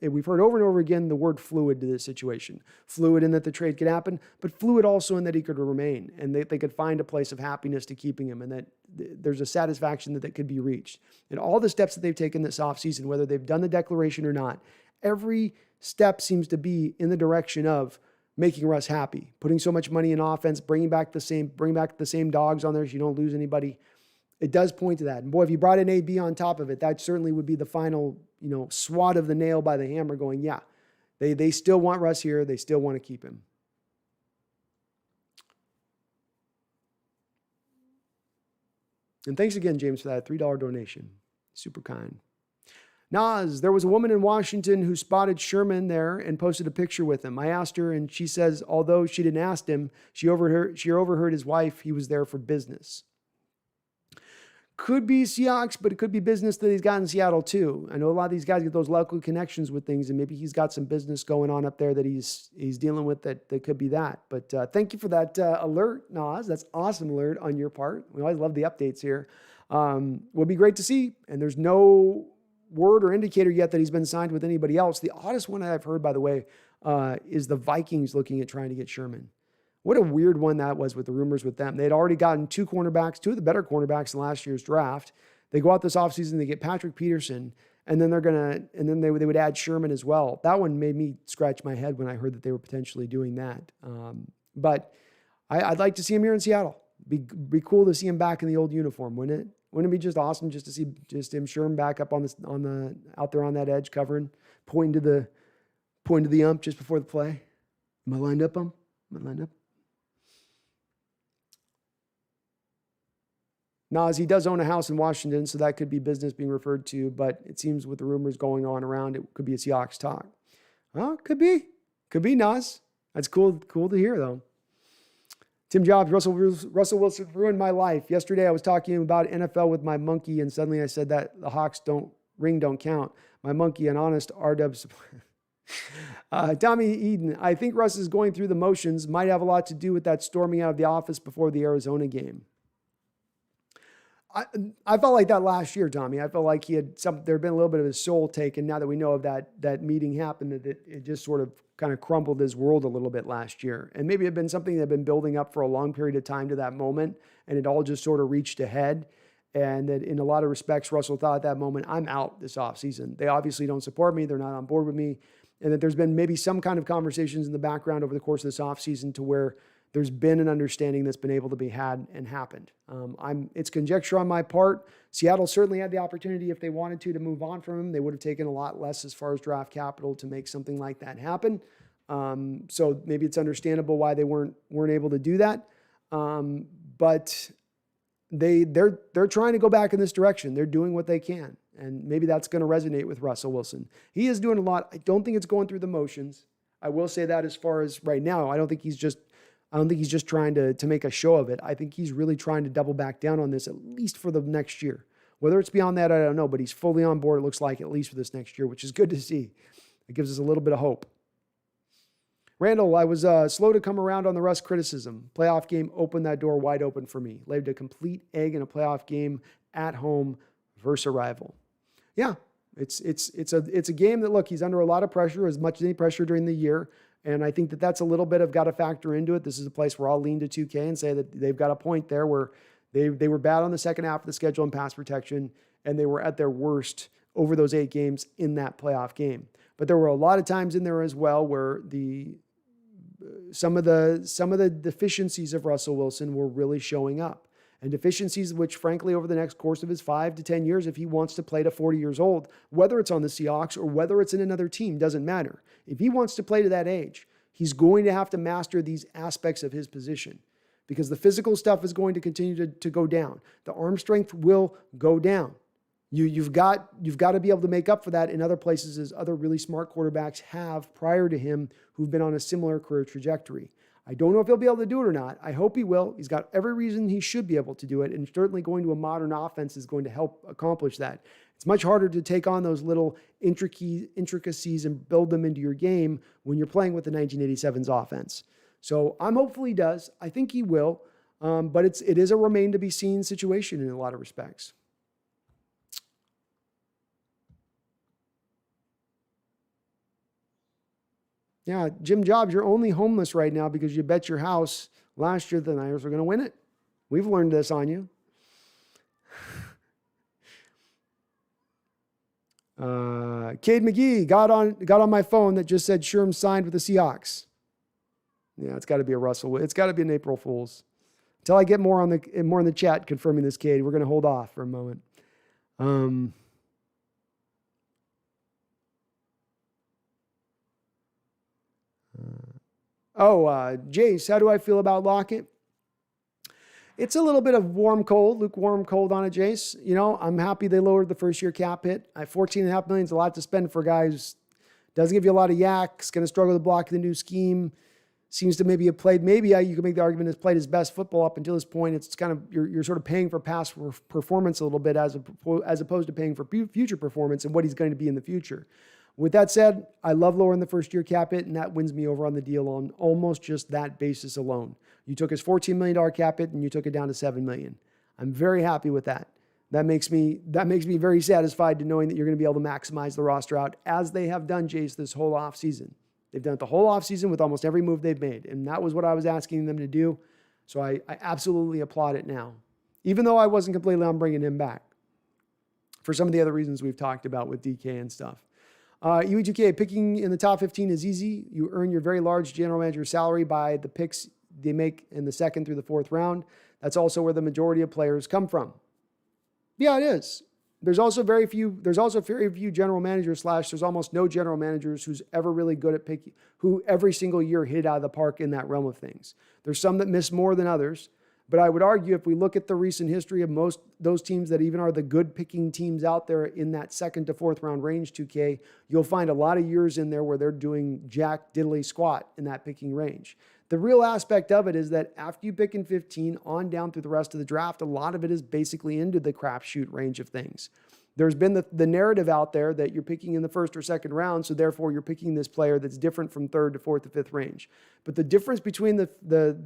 S1: we've heard over and over again the word fluid to this situation. Fluid in that the trade could happen, but fluid also in that he could remain and they could find a place of happiness to keeping him and that there's a satisfaction that could be reached. And all the steps that they've taken this offseason, whether they've done the declaration or not, every step seems to be in the direction of making Russ happy, putting so much money in offense, bring back the same dogs on there so you don't lose anybody. It does point to that. And boy, if you brought an AB on top of it, that certainly would be the final, swat of the nail by the hammer going, yeah, they still want Russ here. They still want to keep him. And thanks again, James, for that $3 donation. Super kind. Nas, there was a woman in Washington who spotted Sherman there and posted a picture with him. I asked her, and she says, although she didn't ask him, she overheard his wife. He was there for business. Could be Seahawks, but it could be business that he's got in Seattle too. I know a lot of these guys get those local connections with things, and maybe he's got some business going on up there that he's dealing with that could be that. But thank you for that alert, Nas. That's awesome alert on your part. We always love the updates here. Would be great to see, and there's no word or indicator yet that he's been signed with anybody else. The oddest one I've heard, by the way, is the Vikings looking at trying to get Sherman. What a weird one that was with the rumors with them. They had already gotten two of the better cornerbacks in last year's draft. They go out this offseason, they get Patrick Peterson, and then they would add Sherman as well. That one made me scratch my head when I heard that they were potentially doing that. But I'd like to see him here in Seattle. Be cool to see him back in the old uniform, wouldn't it? Wouldn't it be just awesome just to see him Sherman back up out there on that edge covering, pointing to the ump just before the play? Am I lined up, Am I lined up? Nas, he does own a house in Washington, so that could be business being referred to, but it seems with the rumors going on around, it could be a Seahawks talk. Well, could be. Could be, Nas. That's cool to hear, though. Tim Jobs, Russell Wilson ruined my life. Yesterday, I was talking about NFL with my monkey, and suddenly I said that the Hawks don't count. My monkey, an honest R-dubs. Tommy Eden, I think Russ is going through the motions. Might have a lot to do with that storming out of the office before the Arizona game. I felt like that last year, Tommy. I felt like there had been a little bit of his soul taken. Now that we know of that meeting happened, that it just sort of kind of crumbled his world a little bit last year. And maybe it had been something that had been building up for a long period of time to that moment, and it all just sort of reached a head. And that in a lot of respects, Russell thought at that moment, I'm out this offseason. They obviously don't support me. They're not on board with me. And that there's been maybe some kind of conversations in the background over the course of this offseason to where there's been an understanding that's been able to be had and happened. It's conjecture on my part. Seattle certainly had the opportunity, if they wanted to move on from him. They would have taken a lot less as far as draft capital to make something like that happen. So maybe it's understandable why they weren't able to do that. But they're trying to go back in this direction. They're doing what they can. And maybe that's going to resonate with Russell Wilson. He is doing a lot. I don't think it's going through the motions. I will say that as far as right now, I don't think he's just trying to make a show of it. I think he's really trying to double back down on this, at least for the next year. Whether it's beyond that, I don't know, but he's fully on board, it looks like, at least for this next year, which is good to see. It gives us a little bit of hope. Randall, I was slow to come around on the Russ criticism. Playoff game opened that door wide open for me. Laid a complete egg in a playoff game at home versus a rival. Yeah, it's a game that, look, he's under a lot of pressure, as much as any pressure during the year. And I think that's a little bit of got to factor into it. This is a place where I'll lean to 2K and say that they've got a point there where they were bad on the second half of the schedule in pass protection, and they were at their worst over those 8 games in that playoff game. But there were a lot of times in there as well where some of the deficiencies of Russell Wilson were really showing up. And deficiencies which, frankly, over the next course of his 5 to 10 years, if he wants to play to 40 years old, whether it's on the Seahawks or whether it's in another team, doesn't matter. If he wants to play to that age, he's going to have to master these aspects of his position, because the physical stuff is going to continue to go down. The arm strength will go down. You've got to be able to make up for that in other places, as other really smart quarterbacks have prior to him who've been on a similar career trajectory. I don't know if he'll be able to do it or not. I hope he will. He's got every reason he should be able to do it, and certainly going to a modern offense is going to help accomplish that. It's much harder to take on those little intricacies and build them into your game when you're playing with the 1987's offense. So I'm hopeful he does. I think he will, but it is a remain to be seen situation in a lot of respects. Yeah, Jim Jobs, you're only homeless right now because you bet your house last year the Niners were going to win it. We've learned this on you. Cade McGee got on my phone that just said Sherm signed with the Seahawks. Yeah, it's got to be a Russell. It's got to be an April Fool's. Until I get more in the chat confirming this, Cade, we're going to hold off for a moment. Jace, how do I feel about Lockett? It's a little bit of lukewarm cold on it, Jace. You know, I'm happy they lowered the first year cap hit. $14.5 million is a lot to spend for a guy who doesn't give you a lot of yaks, going to struggle to block the new scheme. Seems to maybe have played, you can make the argument has played his best football up until this point. It's kind of, you're sort of paying for past performance a little bit as opposed to paying for future performance and what he's going to be in the future. With that said, I love lowering the first year cap hit, and that wins me over on the deal on almost just that basis alone. You took his $14 million cap hit and you took it down to $7 million. I'm very happy with that. That makes me very satisfied to knowing that you're going to be able to maximize the roster out as they have done, Jace, this whole offseason. They've done it the whole offseason with almost every move they've made, and that was what I was asking them to do. So I absolutely applaud it now, even though I wasn't completely on bringing him back for some of the other reasons we've talked about with DK and stuff. UE2K, picking in the top 15 is easy. You earn your very large general manager salary by the picks they make in the 2nd through the 4th round. That's also where the majority of players come from. Yeah, it is. There's also very few general managers / there's almost no general managers who's ever really good at picking, who every single year hit it out of the park in that realm of things. There's some that miss more than others. But I would argue if we look at the recent history of most those teams that even are the good picking teams out there in that 2nd to 4th round range, 2K, you'll find a lot of years in there where they're doing jack diddly squat in that picking range. The real aspect of it is that after you pick in 15 on down through the rest of the draft, a lot of it is basically into the crapshoot range of things. There's been the narrative out there that you're picking in the first or second round, so therefore you're picking this player that's different from third to fourth to fifth range. But the difference between the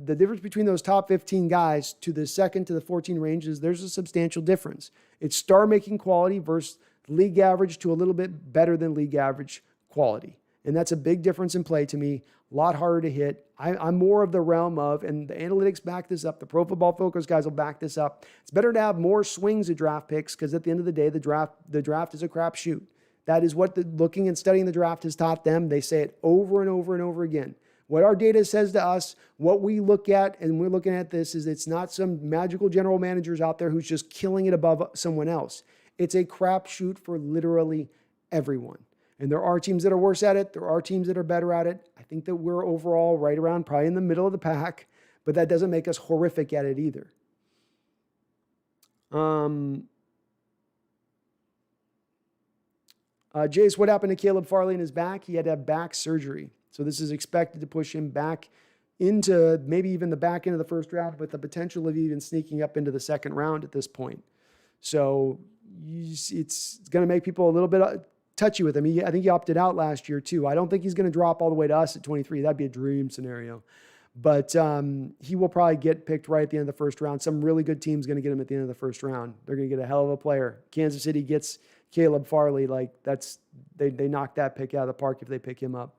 S1: difference between those top 15 guys to the second to the 14 ranges, there's a substantial difference. It's star-making quality versus league average to a little bit better than league average quality. And that's a big difference in play to me. A lot harder to hit. I'm more of the realm of, and the analytics back this up, the Pro Football Focus guys will back this up. It's better to have more swings at draft picks because at the end of the day, the draft is a crapshoot. That is what looking and studying the draft has taught them. They say it over and over and over again. What our data says to us, what we look at, and we're looking at this, is it's not some magical general managers out there who's just killing it above someone else. It's a crapshoot for literally everyone. And there are teams that are worse at it. There are teams that are better at it. I think that we're overall right around probably in the middle of the pack, but that doesn't make us horrific at it either. Jace, what happened to Caleb Farley in his back? He had to have back surgery. So this is expected to push him back into maybe even the back end of the first round with the potential of even sneaking up into the second round at this point. So it's going to make people a little bit touchy with him. I think he opted out last year too. I don't think he's going to drop all the way to us at 23. That'd be a dream scenario. But he will probably get picked right at the end of the first round. Some really good team's going to get him at the end of the first round. They're going to get a hell of a player. Kansas City gets Caleb Farley. Like they knock that pick out of the park if they pick him up.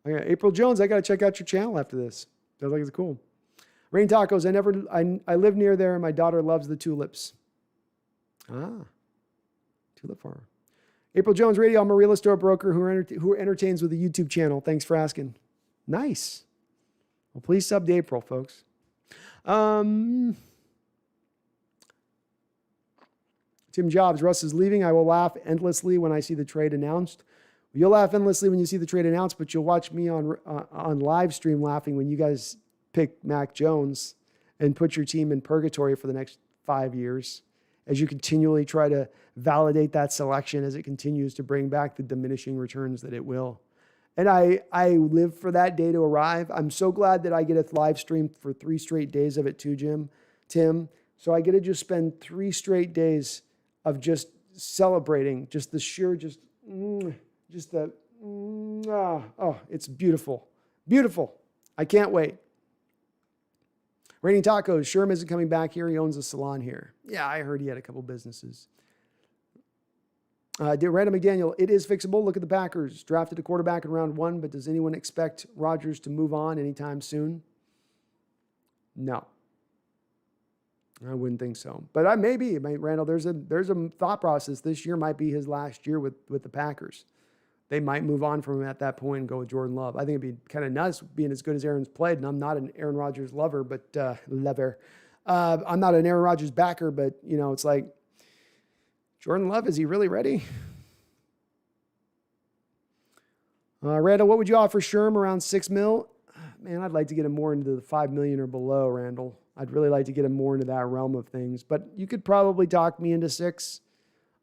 S1: April Jones, I got to check out your channel after this. Sounds like it's cool. Rain Tacos, I live near there and my daughter loves the tulips. Tulip farmer. April Jones Radio, I'm a real estate broker who entertains with a YouTube channel. Thanks for asking. Nice. Well, please sub to April, folks. Tim Jobs, Russ is leaving. I will laugh endlessly when I see the trade announced. You'll laugh endlessly when you see the trade announced, but you'll watch me on live stream laughing when you guys pick Mac Jones and put your team in purgatory for the next 5 years as you continually try to validate that selection as it continues to bring back the diminishing returns that it will. And I live for that day to arrive. I'm so glad that I get a live stream for 3 straight days of it too, Tim. So I get to just spend 3 straight days of just celebrating, just the sheer, it's beautiful. Beautiful. I can't wait. Raining Tacos, Sherm isn't coming back here. He owns a salon here. Yeah, I heard he had a couple businesses. Random McDaniel, it is fixable. Look at the Packers. Drafted a quarterback in round 1, but does anyone expect Rodgers to move on anytime soon? No. I wouldn't think so. But maybe, Randall, there's a thought process. This year might be his last year with the Packers. They might move on from him at that point and go with Jordan Love. I think it'd be kind of nuts being as good as Aaron's played. And I'm not an Aaron Rodgers lover, but I'm not an Aaron Rodgers backer, but it's like Jordan Love, is he really ready? Randall, what would you offer Sherm around $6 million? Man, I'd like to get him more into the $5 million or below, Randall. I'd really like to get him more into that realm of things, but you could probably talk me into $6 million.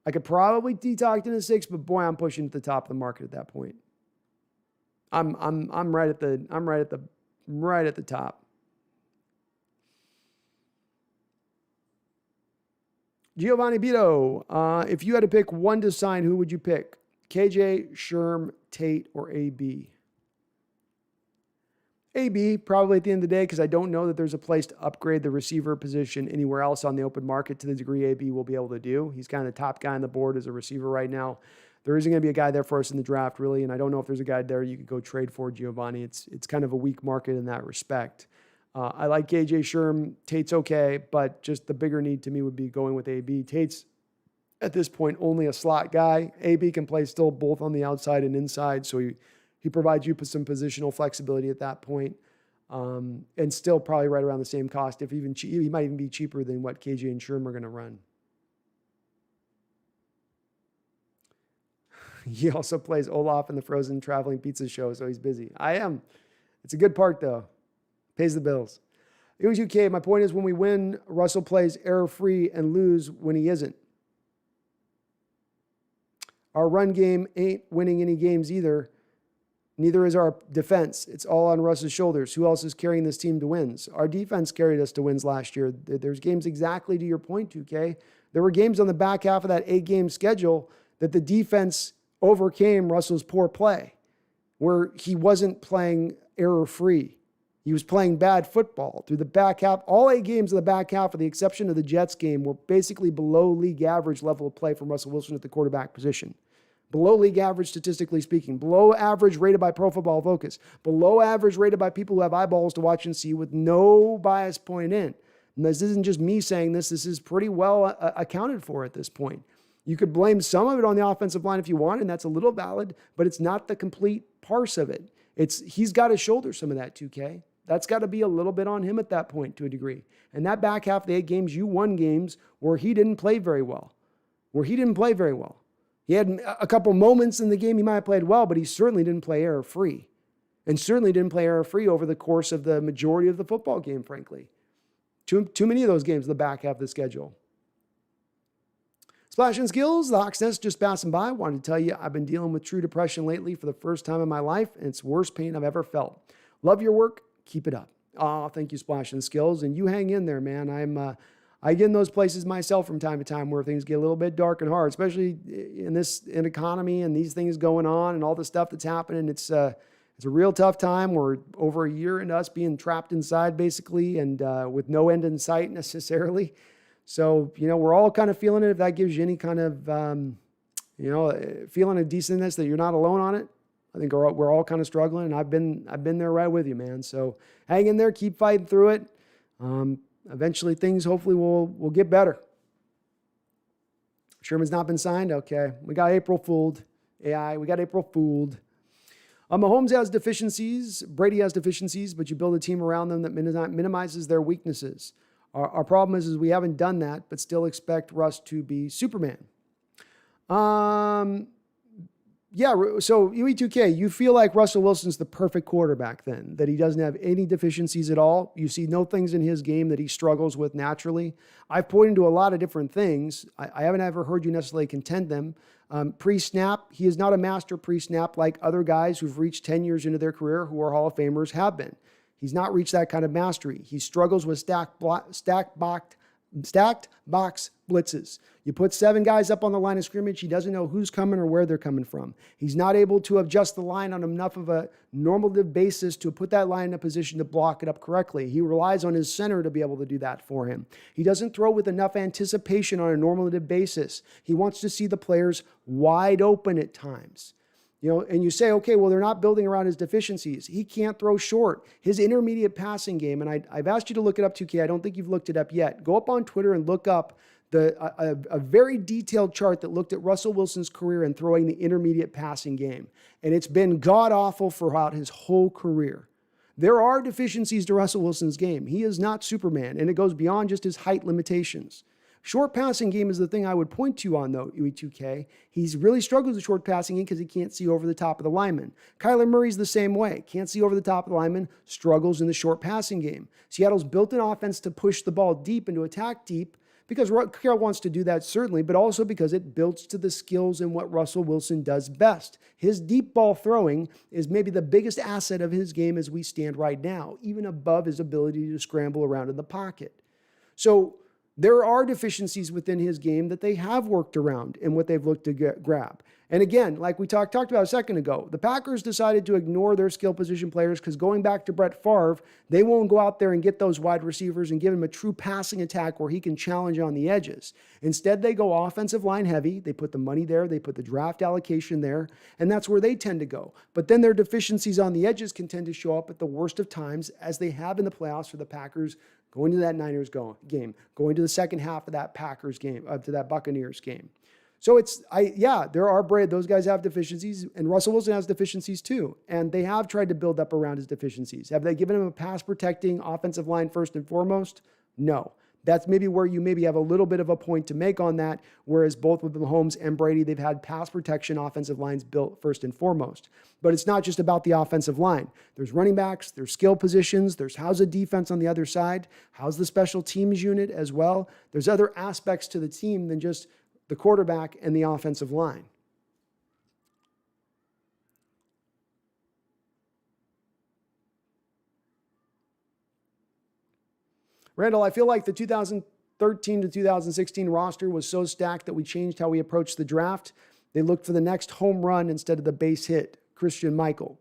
S1: I could probably talk into $6 million, but boy, I'm pushing at the top of the market at that point. I'm right at the top. Giovanni Bito, if you had to pick one to sign, who would you pick? KJ, Sherm, Tate, or AB? AB, probably at the end of the day, because I don't know that there's a place to upgrade the receiver position anywhere else on the open market to the degree AB will be able to do. He's kind of the top guy on the board as a receiver right now. There isn't going to be a guy there for us in the draft, really, and I don't know if there's a guy there you could go trade for, Giovanni. It's kind of a weak market in that respect. I like KJ Sherm. Tate's okay, but just the bigger need to me would be going with AB. Tate's, at this point, only a slot guy. AB can play still both on the outside and inside, so he provides you with some positional flexibility at that point, and still probably right around the same cost. If even he might even be cheaper than what KJ and Sherm are going to run. He also plays Olaf in the Frozen Traveling Pizza Show, so he's busy. I am. It's a good part, though. Pays the bills. It was UK. My point is, when we win, Russell plays error-free and lose when he isn't. Our run game ain't winning any games either. Neither is our defense. It's all on Russ's shoulders. Who else is carrying this team to wins? Our defense carried us to wins last year. There's games exactly to your point, 2K. There were games on the back half of that 8-game schedule that the defense overcame Russell's poor play, where he wasn't playing error-free. He was playing bad football through the back half. All 8 games of the back half, with the exception of the Jets game, were basically below league average level of play from Russell Wilson at the quarterback position. Below league average, statistically speaking. Below average rated by Pro Football Focus. Below average rated by people who have eyeballs to watch and see with no bias point in. And this isn't just me saying this. This is pretty well accounted for at this point. You could blame some of it on the offensive line if you want, and that's a little valid, but it's not the complete parse of it. He's got to shoulder some of that, 2K. That's got to be a little bit on him at that point to a degree. And that back half of the 8 games, you won games where he didn't play very well. He had a couple moments in the game he might have played well, but he certainly didn't play error-free. And certainly didn't play error-free over the course of the majority of the football game, frankly. Too many of those games in the back half of the schedule. Splash and Skills, the Hawks Nest just passing by. Wanted to tell you I've been dealing with true depression lately for the first time in my life, and it's the worst pain I've ever felt. Love your work. Keep it up. Oh, thank you, Splash and Skills. And you hang in there, man. I get in those places myself from time to time where things get a little bit dark and hard, especially in this economy and these things going on and all the stuff that's happening. It's a real tough time. We're over a year into us being trapped inside basically and with no end in sight necessarily. So, we're all kind of feeling it. If that gives you any kind of, feeling of decentness that you're not alone on it, I think we're all kind of struggling, and I've been there right with you, man. So hang in there, keep fighting through it. Eventually things hopefully will get better. Sherman's not been signed? Okay. We got April fooled. AI, we got April fooled. Mahomes has deficiencies. Brady has deficiencies, but you build a team around them that minimizes their weaknesses. Our problem is we haven't done that, but still expect Russ to be Superman. Yeah, so UE2K, you feel like Russell Wilson's the perfect quarterback then, that he doesn't have any deficiencies at all? You see no things in his game that he struggles with naturally? I've pointed to a lot of different things. I haven't ever heard you necessarily contend them. Pre-snap, he is not a master pre-snap like other guys who've reached 10 years into their career who are Hall of Famers have been. He's not reached that kind of mastery. He struggles with stacked box blitzes. You put 7 guys up on the line of scrimmage. He doesn't know who's coming or where they're coming from. He's not able to adjust the line on enough of a normative basis to put that line in a position to block it up correctly. He relies on his center to be able to do that for him. He doesn't throw with enough anticipation on a normative basis. He wants to see the players wide open at times. And you say, okay, well, they're not building around his deficiencies. He can't throw short. His intermediate passing game, and I've asked you to look it up, 2K. I don't think you've looked it up yet. Go up on Twitter and look up a very detailed chart that looked at Russell Wilson's career in throwing the intermediate passing game. And it's been god-awful throughout his whole career. There are deficiencies to Russell Wilson's game. He is not Superman, and it goes beyond just his height limitations. Short passing game is the thing I would point to on, though, UE2K. He's really struggled with short passing game because he can't see over the top of the lineman. Kyler Murray's the same way. Can't see over the top of the lineman, struggles in the short passing game. Seattle's built an offense to push the ball deep and to attack deep because Carroll wants to do that, certainly, but also because it builds to the skills and what Russell Wilson does best. His deep ball throwing is maybe the biggest asset of his game as we stand right now, even above his ability to scramble around in the pocket. So there are deficiencies within his game that they have worked around in what they've looked to grab. And again, like we talked about a second ago, the Packers decided to ignore their skill position players because going back to Brett Favre, they won't go out there and get those wide receivers and give him a true passing attack where he can challenge on the edges. Instead, they go offensive line heavy. They put the money there. They put the draft allocation there, and that's where they tend to go. But then their deficiencies on the edges can tend to show up at the worst of times, as they have in the playoffs for the Packers going to that Niners game, going to the second half of that Packers game, to that Buccaneers game. So those guys have deficiencies, and Russell Wilson has deficiencies too. And they have tried to build up around his deficiencies. Have they given him a pass protecting offensive line first and foremost? No. That's maybe where you maybe have a little bit of a point to make on that, whereas both with Mahomes and Brady, they've had pass protection offensive lines built first and foremost. But it's not just about the offensive line. There's running backs, there's skill positions, there's how's the defense on the other side, how's the special teams unit as well. There's other aspects to the team than just the quarterback and the offensive line. Randall, I feel like the 2013 to 2016 roster was so stacked that we changed how we approached the draft. They looked for the next home run instead of the base hit. Christian Michael.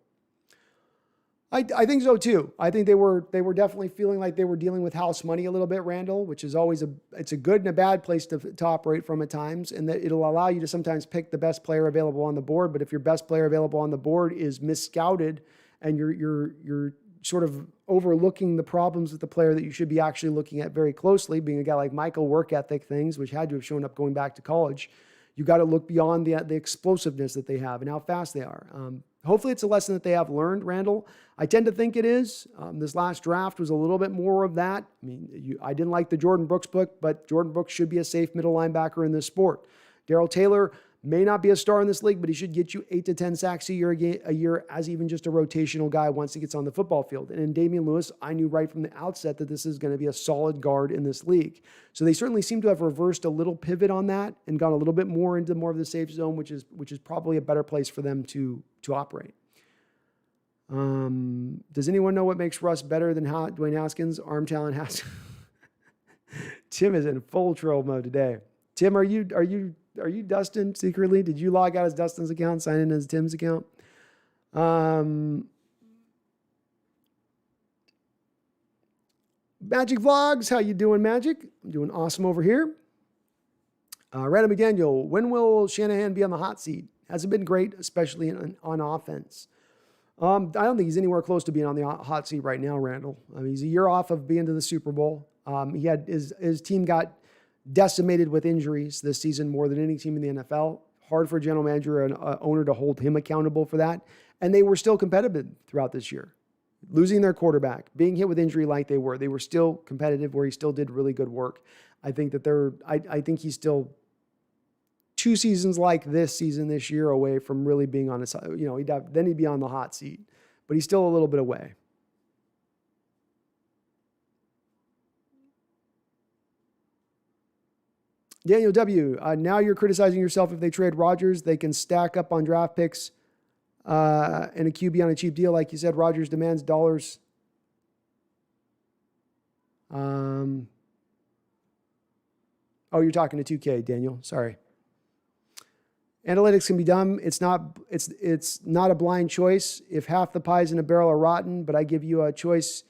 S1: I think so too. I think they were definitely feeling like they were dealing with house money a little bit, Randall, which is always it's a good and a bad place to operate from at times, and that it'll allow you to sometimes pick the best player available on the board. But if your best player available on the board is misscouted and you're sort of overlooking the problems with the player that you should be actually looking at very closely, being a guy like Michael, work ethic things, which had to have shown up going back to college, you got to look beyond the explosiveness that they have and how fast they are. Hopefully it's a lesson that they have learned, Randall. I tend to think it is. This last draft was a little bit more of that. I mean, I didn't like the Jordan Brooks book, but Jordan Brooks should be a safe middle linebacker in this sport. Darrell Taylor may not be a star in this league, but he should get you 8 to 10 sacks a year as even just a rotational guy once he gets on the football field. And in Damian Lewis, I knew right from the outset that this is going to be a solid guard in this league. So they certainly seem to have reversed a little pivot on that and gone a little bit more into more of the safe zone, which is probably a better place for them to operate. Does anyone know what makes Russ better than Dwayne Haskins? Arm talent Haskins. Tim is in full troll mode today. Tim, are you Dustin secretly? Did you log out as Dustin's account, sign in as Tim's account? Magic Vlogs, how you doing, Magic? I'm doing awesome over here. Randall McDaniel, when will Shanahan be on the hot seat? Hasn't been great, especially on offense. I don't think he's anywhere close to being on the hot seat right now, Randall. I mean, he's a year off of being to the Super Bowl. He had his team got decimated with injuries this season more than any team in the NFL. Hard for a general manager and owner to hold him accountable for that. And they were still competitive throughout this year. Losing their quarterback, being hit with injury like they were still competitive where he still did really good work. I think that I think he's still 2 seasons like this year away from really being on his, then he'd be on the hot seat, but he's still a little bit away. Daniel W., now you're criticizing yourself if they trade Rodgers. They can stack up on draft picks and a QB on a cheap deal. Like you said, Rodgers demands dollars. Oh, you're talking to 2K, Daniel. Sorry. Analytics can be dumb. It's not a blind choice. If half the pies in a barrel are rotten, but I give you a chance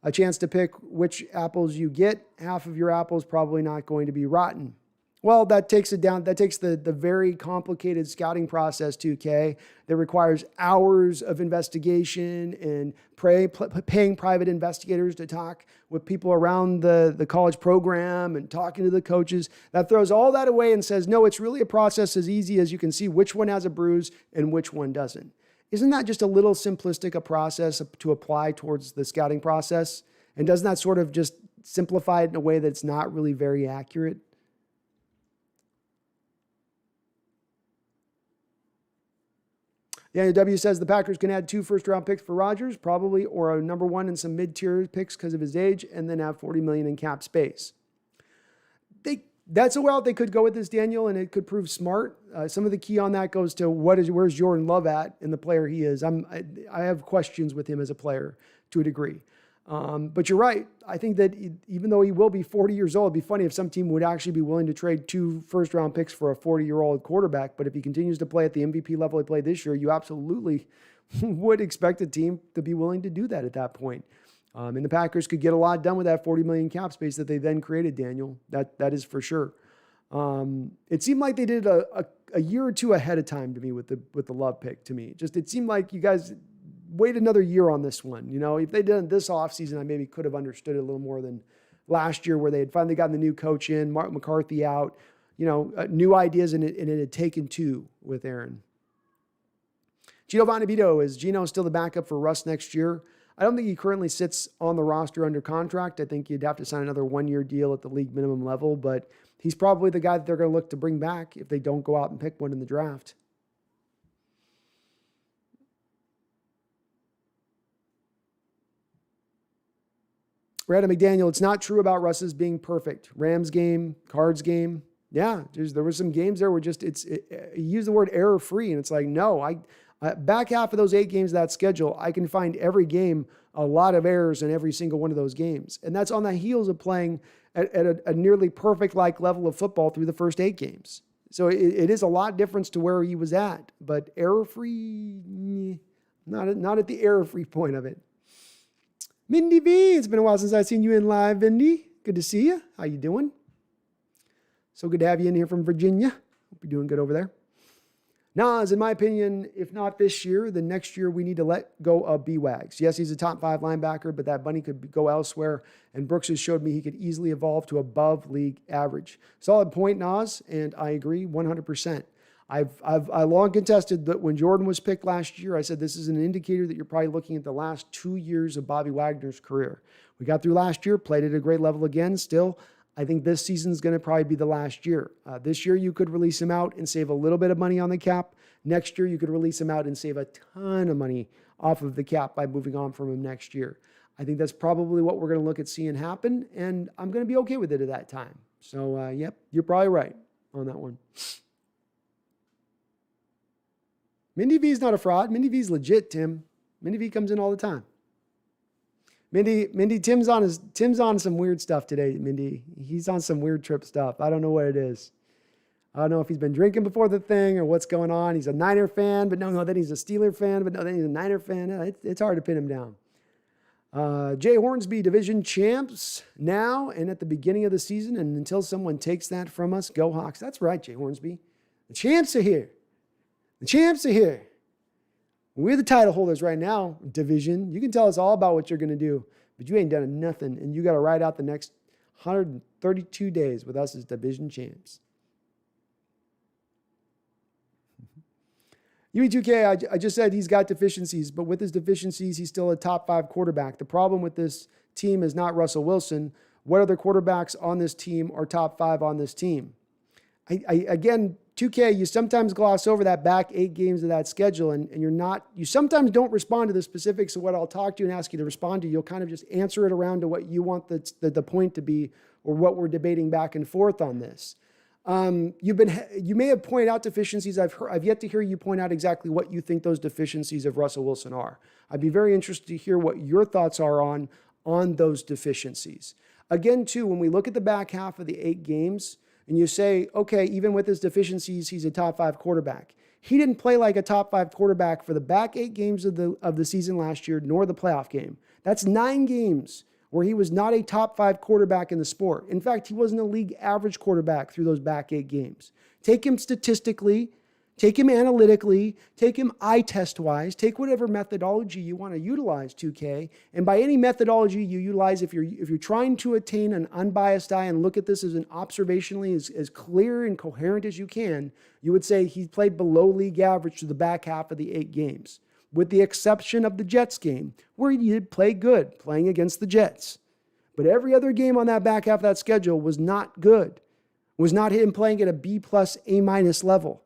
S1: to pick which apples you get, half of your apples probably not going to be rotten. Well, that takes it down. That takes the very complicated scouting process, 2K, that requires hours of investigation and paying private investigators to talk with people around the college program and talking to the coaches. That throws all that away and says, no, it's really a process as easy as you can see which one has a bruise and which one doesn't. Isn't that just a little simplistic a process to apply towards the scouting process? And doesn't that sort of just simplify it in a way that's not really very accurate? Daniel W. says the Packers can add 2 first-round picks for Rodgers, probably, or a number 1 and some mid-tier picks because of his age, and then have $40 million in cap space. That's a route they could go with this, Daniel, and it could prove smart. Some of the key on that goes to where's Jordan Love at and the player he is. I have questions with him as a player to a degree. But you're right. I think that even though he will be 40 years old, it'd be funny if some team would actually be willing to trade 2 first-round picks for a 40-year-old quarterback. But if he continues to play at the MVP level he played this year, you absolutely would expect a team to be willing to do that at that point. And the Packers could get a lot done with that $40 million cap space that they then created, Daniel. That is for sure. It seemed like they did a year or 2 ahead of time to me with the Love pick. To me, it seemed like you guys wait another year on this one. If they did it this offseason, I maybe could have understood it a little more than last year where they had finally gotten the new coach in, Mark McCarthy out, new ideas, and it had taken 2 with Aaron. Gino Bonavito, is Gino still the backup for Russ next year? I don't think he currently sits on the roster under contract. I think you'd have to sign another 1-year deal at the league minimum level, but he's probably the guy that they're going to look to bring back if they don't go out and pick one in the draft. Randall McDaniel, it's not true about Russ's being perfect. Rams game, Cards game. Yeah, there were some games there where he used the word error free, and it's like, no, I Back half of those 8 games of that schedule, I can find every game a lot of errors in every single one of those games. And that's on the heels of playing at a nearly perfect like level of football through the first 8 games. So it is a lot different to where he was at, but error-free, not at the error-free point of it. Mindy V, it's been a while since I've seen you in live, Mindy. Good to see you. How you doing? So good to have you in here from Virginia. Hope you're doing good over there. Nas, in my opinion, if not this year, then next year we need to let go of B-Wags. Yes, he's a top 5 linebacker, but that money could go elsewhere, and Brooks has showed me he could easily evolve to above league average. Solid point, Nas, and I agree 100%. I long contested that when Jordan was picked last year, I said this is an indicator that you're probably looking at the last 2 years of Bobby Wagner's career. We got through last year, played at a great level again. Still, I think this season is going to probably be the last year. This year, you could release him out and save a little bit of money on the cap. Next year, you could release him out and save a ton of money off of the cap by moving on from him next year. I think that's probably what we're going to look at seeing happen, and I'm going to be okay with it at that time. So, yep, you're probably right on that one. Mindy V is not a fraud. Mindy V is legit, Tim. Mindy V comes in all the time. Mindy, Tim's on some weird stuff today, Mindy. He's on some weird trip stuff. I don't know what it is. I don't know if he's been drinking before the thing or what's going on. He's a Niner fan, but no, then he's a Steeler fan, but no, then he's a Niner fan. It's hard to pin him down. Jay Hornsby, division champs now and at the beginning of the season, and until someone takes that from us, go Hawks. That's right, Jay Hornsby. The champs are here. The champs are here. We're the title holders right now, division. You can tell us all about what you're going to do, but you ain't done nothing, and you got to ride out the next 132 days with us as division champs. UE2K, I just said he's got deficiencies, but with his deficiencies, he's still a top 5 quarterback. The problem with this team is not Russell Wilson. What other quarterbacks on this team are top 5 on this team? Again, 2K, you sometimes gloss over that back 8 games of that schedule, and you sometimes don't respond to the specifics of what I'll talk to you and ask you to respond to. You'll kind of just answer it around to what you want the point to be or what we're debating back and forth on this. You may have pointed out deficiencies. I've yet to hear you point out exactly what you think those deficiencies of Russell Wilson are. I'd be very interested to hear what your thoughts are on those deficiencies. Again, too, when we look at the back half of the 8 games, and you say, okay, even with his deficiencies, he's a top 5 quarterback. He didn't play like a top 5 quarterback for the back 8 games of the season last year, nor the playoff game. That's 9 games where he was not a top 5 quarterback in the sport. In fact, he wasn't a league average quarterback through those back 8 games. Take him statistically, take him analytically, take him eye test wise, take whatever methodology you want to utilize, 2K. And by any methodology you utilize, if you're trying to attain an unbiased eye and look at this as an observationally as clear and coherent as you can, you would say he played below league average through the back half of the 8 games, with the exception of the Jets game, where he did play good, playing against the Jets. But every other game on that back half of that schedule was not good, was not him playing at a B+, A- level.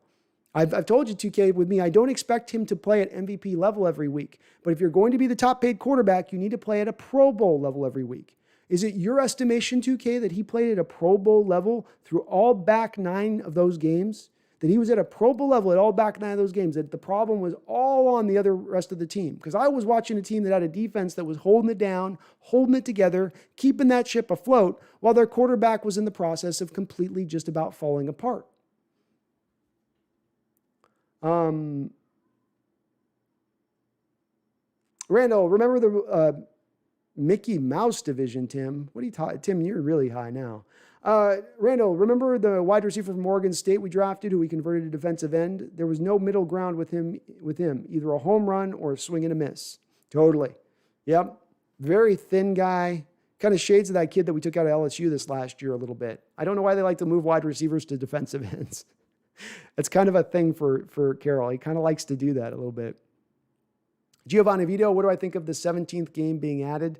S1: I've told you, 2K, with me, I don't expect him to play at MVP level every week. But if you're going to be the top paid quarterback, you need to play at a Pro Bowl level every week. Is it your estimation, 2K, that he played at a Pro Bowl level through all back 9 of those games? That he was at a Pro Bowl level at all back 9 of those games? That the problem was all on the other rest of the team? Because I was watching a team that had a defense that was holding it down, holding it together, keeping that ship afloat, while their quarterback was in the process of completely just about falling apart. Randall, remember the Mickey Mouse division, Tim? What are you talking? Tim, you're really high now. Randall, remember the wide receiver from Oregon State we drafted who we converted to defensive end? There was no middle ground with him, either a home run or a swing and a miss. Totally. Yep. Very thin guy. Kind of shades of that kid that we took out of LSU this last year a little bit. I don't know why they like to move wide receivers to defensive ends. It's kind of a thing for Carroll. He kind of likes to do that a little bit. Giovanni Vito, what do I think of the 17th game being added?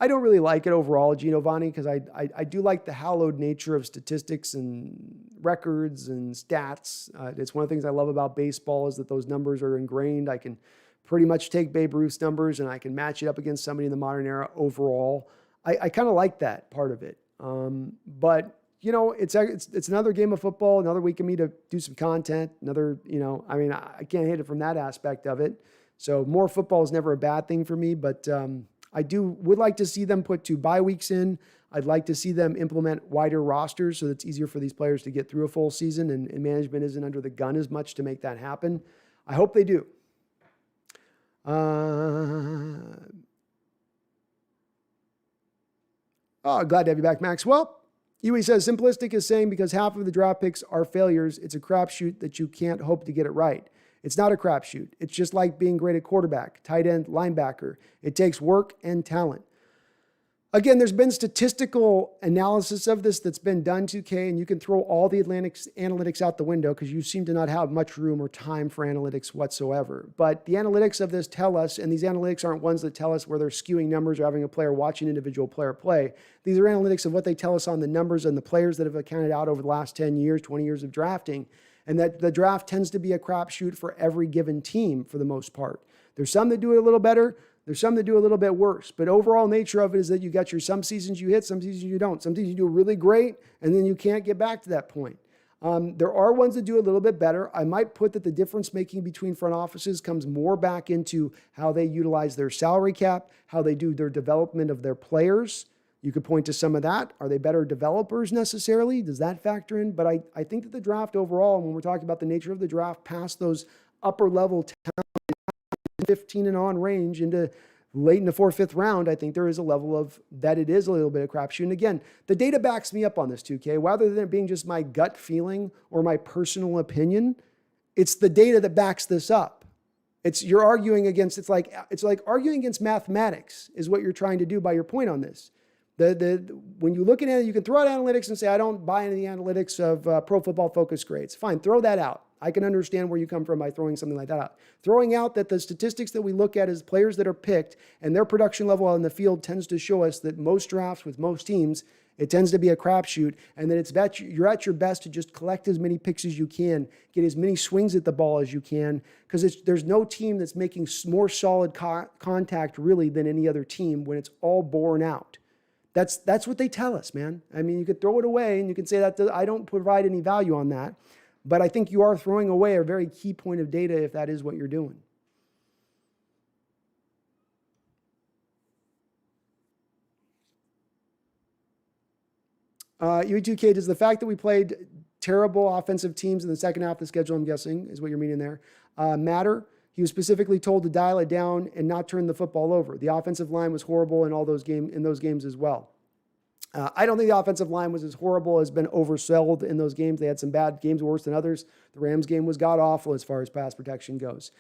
S1: I don't really like it overall, Giovanni, because I do like the hallowed nature of statistics and records and stats. It's one of the things I love about baseball is that those numbers are ingrained. I can pretty much take Babe Ruth's numbers and I can match it up against somebody in the modern era overall. I kind of like that part of it. But it's another game of football, another week of me to do some content, another, I can't hate it from that aspect of it. So more football is never a bad thing for me, but I would like to see them put 2 bye weeks in. I'd like to see them implement wider rosters so that it's easier for these players to get through a full season, and management isn't under the gun as much to make that happen. I hope they do. Glad to have you back, Max. Well, Yui says, simplistic is saying because half of the draft picks are failures, it's a crapshoot that you can't hope to get it right. It's not a crapshoot. It's just like being great at quarterback, tight end, linebacker. It takes work and talent. Again, there's been statistical analysis of this that's been done, 2K, and you can throw all the analytics out the window because you seem to not have much room or time for analytics whatsoever. But the analytics of this tell us, and these analytics aren't ones that tell us where they're skewing numbers or having a player watch an individual player play. These are analytics of what they tell us on the numbers and the players that have accounted out over the last 10 years, 20 years of drafting, and that the draft tends to be a crapshoot for every given team for the most part. There's some that do it a little better. There's some that do a little bit worse, but overall nature of it is that you got some seasons you hit, some seasons you don't. Some seasons you do really great, and then you can't get back to that point. There are ones that do a little bit better. I might put that the difference making between front offices comes more back into how they utilize their salary cap, how they do their development of their players. You could point to some of that. Are they better developers necessarily? Does that factor in? But I think that the draft overall, when we're talking about the nature of the draft, past those upper level 15 and on range into late in the 4th, 5th round, I think there is a level of that it is a little bit of crapshoot. And again, the data backs me up on this 2K, rather than it being just my gut feeling or my personal opinion. It's the data that backs this up. You're arguing against, it's like arguing against mathematics is what you're trying to do by your point on this. When you look at it, you can throw out analytics and say, I don't buy any analytics of Pro Football Focus grades. Fine, throw that out. I can understand where you come from by throwing something like that out. Throwing out that the statistics that we look at as players that are picked and their production level on the field tends to show us that most drafts with most teams, it tends to be a crapshoot, and that you're at your best to just collect as many picks as you can, get as many swings at the ball as you can, because there's no team that's making more solid contact really than any other team when it's all borne out. That's what they tell us, man. I mean, you could throw it away and you could say that I don't provide any value on that. But I think you are throwing away a very key point of data if that is what you're doing. U2K, does the fact that we played terrible offensive teams in the second half of the schedule, I'm guessing, is what you're meaning there, matter? He was specifically told to dial it down and not turn the football over. The offensive line was horrible in those games as well. I don't think the offensive line was as horrible as been oversold in those games. They had some bad games, worse than others. The Rams game was god-awful as far as pass protection goes.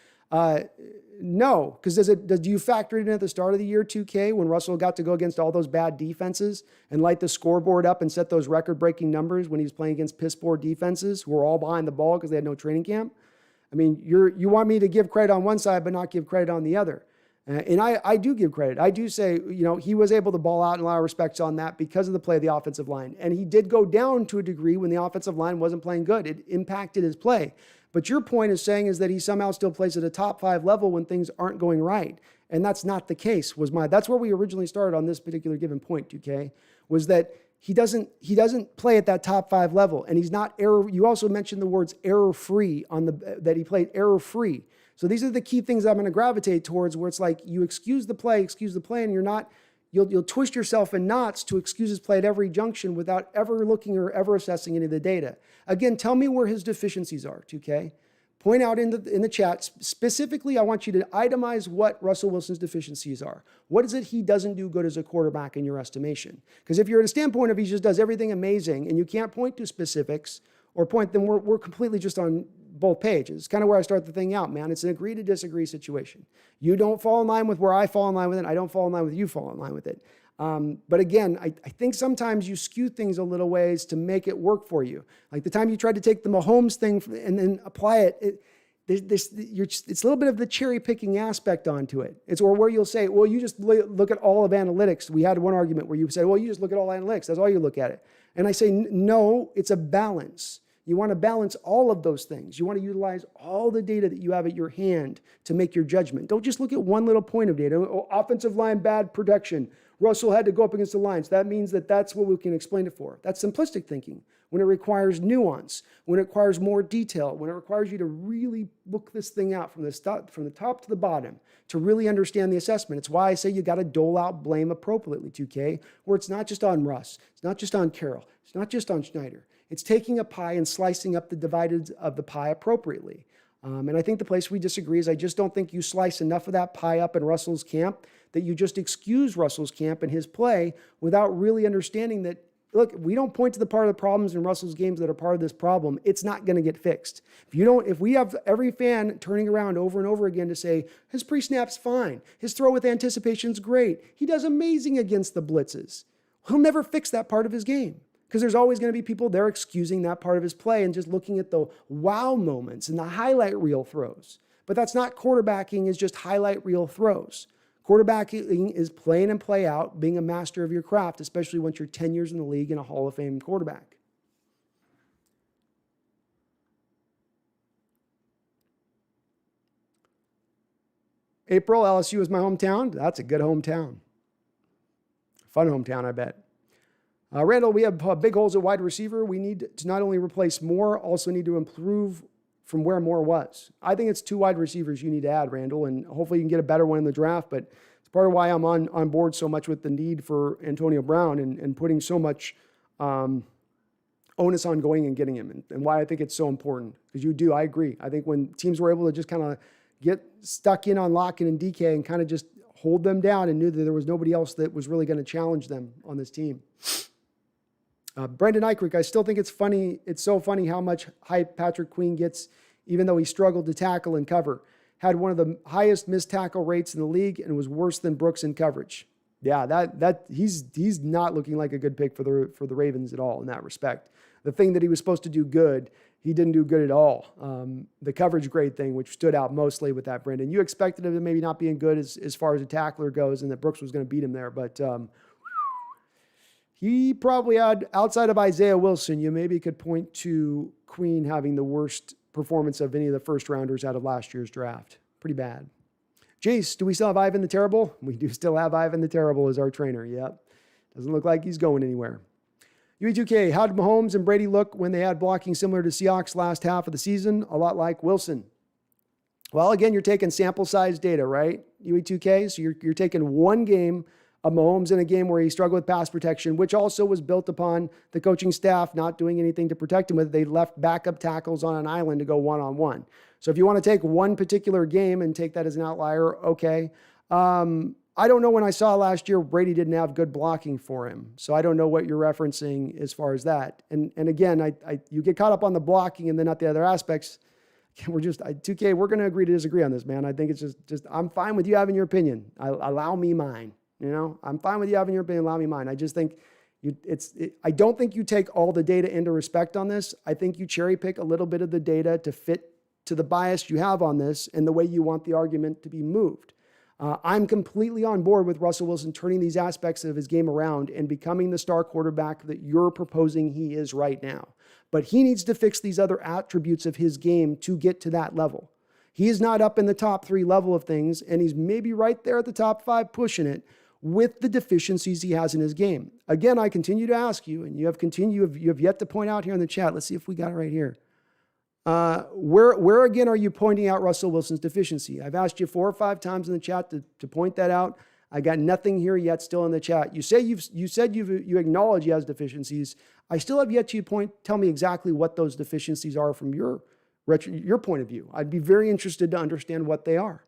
S1: No, because do you factor it in at the start of the year, 2K, when Russell got to go against all those bad defenses and light the scoreboard up and set those record-breaking numbers when he was playing against piss-poor defenses who were all behind the ball because they had no training camp? I mean, you want me to give credit on one side but not give credit on the other. And I do give credit. I do say, he was able to ball out in a lot of respects on that because of the play of the offensive line. And he did go down to a degree when the offensive line wasn't playing good. It impacted his play. But your point is that he somehow still plays at a top 5 level when things aren't going right. And that's not the case. That's where we originally started on this particular given point, 2K, was that he doesn't play at that top 5 level. And he's not error. You also mentioned the words error-free that he played error-free. So these are the key things I'm going to gravitate towards, where it's like you excuse the play, and you'll twist yourself in knots to excuse his play at every junction without ever looking or ever assessing any of the data. Again, tell me where his deficiencies are, 2K. Point out in the chat, specifically, I want you to itemize what Russell Wilson's deficiencies are. What is it he doesn't do good as a quarterback in your estimation? Because if you're at a standpoint of he just does everything amazing and you can't point to specifics or point, then we're completely just on both pages. It's kind of where I start the thing out, man. It's an agree to disagree situation. You don't fall in line with where I fall in line with it. I don't fall in line with you fall in line with it. But again, I think sometimes you skew things a little ways to make it work for you. Like the time you tried to take the Mahomes thing and then apply it, it's a little bit of the cherry picking aspect onto it. It's where you'll say, well, you just look at all of analytics. We had one argument where you said, well, you just look at all analytics. That's all you look at it. And I say, no, it's a balance. You want to balance all of those things. You want to utilize all the data that you have at your hand to make your judgment. Don't just look at one little point of data. Oh, offensive line, bad protection. Russell had to go up against the Lions. That means that that's what we can explain it for. That's simplistic thinking. When it requires nuance, when it requires more detail, when it requires you to really look this thing out from the top to the bottom to really understand the assessment. It's why I say you got to dole out blame appropriately, 2K, where it's not just on Russ, it's not just on Carroll, it's not just on Schneider. It's taking a pie and slicing up the divided of the pie appropriately. And I think the place we disagree is I just don't think you slice enough of that pie up in Russell's camp that you just excuse Russell's camp and his play without really understanding that, look, we don't point to the part of the problems in Russell's games that are part of this problem. It's not going to get fixed. If we have every fan turning around over and over again to say, his pre-snap's fine, his throw with anticipation's great, he does amazing against the blitzes, he'll never fix that part of his game. Because there's always going to be people there excusing that part of his play and just looking at the wow moments and the highlight reel throws. But that's not quarterbacking, is just highlight reel throws. Quarterbacking is play in and play out, being a master of your craft, especially once you're 10 years in the league and a Hall of Fame quarterback. April, LSU is my hometown. That's a good hometown. Fun hometown, I bet. Randall, we have big holes at wide receiver. We need to not only replace Moore, also need to improve from where Moore was. I think it's 2 wide receivers you need to add, Randall, and hopefully you can get a better one in the draft, but it's part of why I'm on board so much with the need for Antonio Brown and putting so much onus on going and getting him, and why I think it's so important. Because I agree. I think when teams were able to just kind of get stuck in on Lockett and DK and kind of just hold them down and knew that there was nobody else that was really going to challenge them on this team. Brendan Eichrick, I still think it's funny. It's so funny how much hype Patrick Queen gets, even though he struggled to tackle and cover. Had one of the highest missed tackle rates in the league and was worse than Brooks in coverage. Yeah, he's not looking like a good pick for the Ravens at all in that respect. The thing that he was supposed to do good, he didn't do good at all. The coverage grade thing, which stood out mostly with that, Brendan. You expected him to maybe not being good as far as a tackler goes, and that Brooks was going to beat him there, but he probably had, outside of Isaiah Wilson, you maybe could point to Queen having the worst performance of any of the first rounders out of last year's draft. Pretty bad. Jace, do we still have Ivan the Terrible? We do still have Ivan the Terrible as our trainer. Yep. Doesn't look like he's going anywhere. UE2K, how did Mahomes and Brady look when they had blocking similar to Seahawks last half of the season? A lot like Wilson. Well, again, you're taking sample size data, right? UE2K, so you're taking one game of Mahomes in a game where he struggled with pass protection, which also was built upon the coaching staff not doing anything to protect him with. They left backup tackles on an island to go one-on-one. So if you want to take one particular game and take that as an outlier, okay. I don't know, when I saw last year, Brady didn't have good blocking for him. So I don't know what you're referencing as far as that. And again, you get caught up on the blocking and then not the other aspects. We're just, 2K, we're going to agree to disagree on this, man. I think it's just I'm fine with you having your opinion. Allow me mine. I'm fine with you having your opinion. Allow me mine. I just think I don't think you take all the data into respect on this. I think you cherry pick a little bit of the data to fit to the bias you have on this and the way you want the argument to be moved. I'm completely on board with Russell Wilson turning these aspects of his game around and becoming the star quarterback that you're proposing he is right now. But he needs to fix these other attributes of his game to get to that level. He is not up in the top 3 level of things, and he's maybe right there at the top 5 pushing it with the deficiencies he has in his game. Again, I continue to ask you, and you have yet to point out here in the chat. Let's see if we got it right here. Where again are you pointing out Russell Wilson's deficiency? I've asked you 4 or 5 times in the chat to point that out. I got nothing here yet still in the chat. You said you acknowledge he has deficiencies. I still have yet to tell me exactly what those deficiencies are from your point of view. I'd be very interested to understand what they are.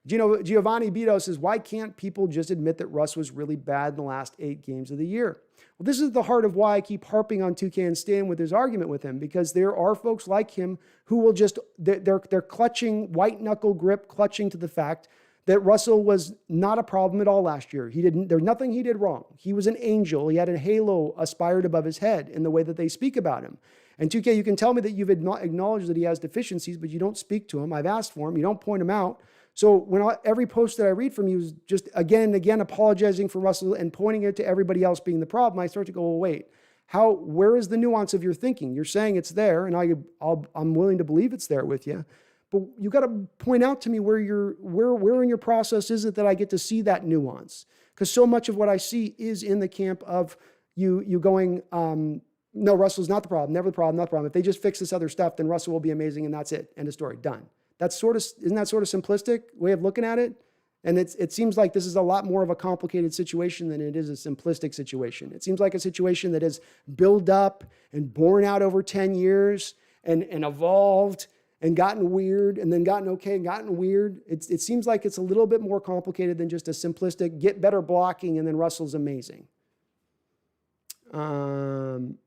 S1: Giovanni Bito says, why can't people just admit that Russ was really bad in the last 8 games of the year? Well, this is the heart of why I keep harping on 2K and staying with his argument with him, because there are folks like him who will just, they're clutching, white knuckle grip, clutching to the fact that Russell was not a problem at all last year. There's nothing he did wrong. He was an angel. He had a halo aspired above his head in the way that they speak about him. And 2K, you can tell me that you've acknowledged that he has deficiencies, but you don't speak to him. I've asked for him. You don't point him out. So every post that I read from you is just again and again apologizing for Russell and pointing it to everybody else being the problem, I start to go, well, wait, where is the nuance of your thinking? You're saying it's there, and I'm willing to believe it's there with you, but you got to point out to me where in your process is it that I get to see that nuance? Because so much of what I see is in the camp of you going, no, Russell's not the problem, never the problem, not the problem. If they just fix this other stuff, then Russell will be amazing, and that's it. End of story. Done. Isn't that sort of simplistic way of looking at it? And it seems like this is a lot more of a complicated situation than it is a simplistic situation. It seems like a situation that is built up and borne out over 10 years and evolved and gotten weird and then gotten okay and gotten weird. It seems like it's a little bit more complicated than just a simplistic get better blocking and then Russell's amazing. John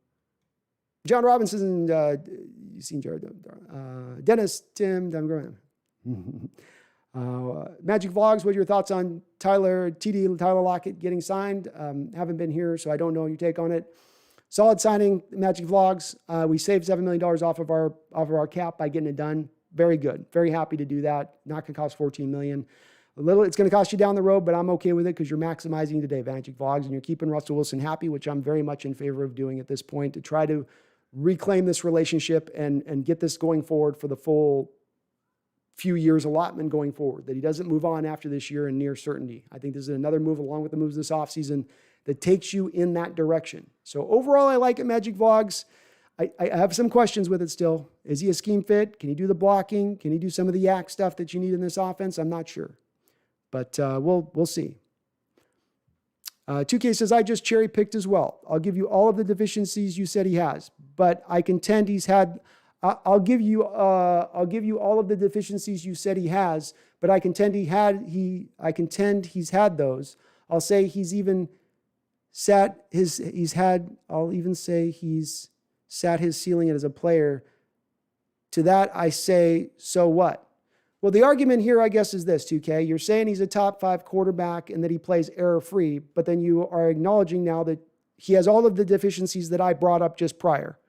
S1: Robinson, you've seen Jared, Dennis, Tim, Magic Vlogs, what are your thoughts on Tyler Lockett getting signed? Haven't been here, so I don't know your take on it. Solid signing, Magic Vlogs. We saved $7 million off of our cap by getting it done. Very good. Very happy to do that. Not going to cost $14 million. It's going to cost you down the road, but I'm okay with it because you're maximizing today, Magic Vlogs, and you're keeping Russell Wilson happy, which I'm very much in favor of doing at this point to try to reclaim this relationship and get this going forward for the full few years allotment going forward, that he doesn't move on after this year in near certainty. I think this is another move along with the moves this offseason that takes you in that direction. So overall, I like it, Magic Vlogs. I have some questions with it still. Is he a scheme fit? Can he do the blocking? Can he do some of the yak stuff that you need in this offense? I'm not sure, but we'll see. 2K says, I just cherry picked as well. I'll give you all of the deficiencies you said he has, but I contend he's had, I'll give you all of the deficiencies you said he has, but I contend he's had those. I'll say he's sat his ceiling as a player. To that, I say, so what? Well, the argument here, I guess, is this, 2K. You're saying he's a top 5 quarterback and that he plays error-free, but then you are acknowledging now that he has all of the deficiencies that I brought up just prior,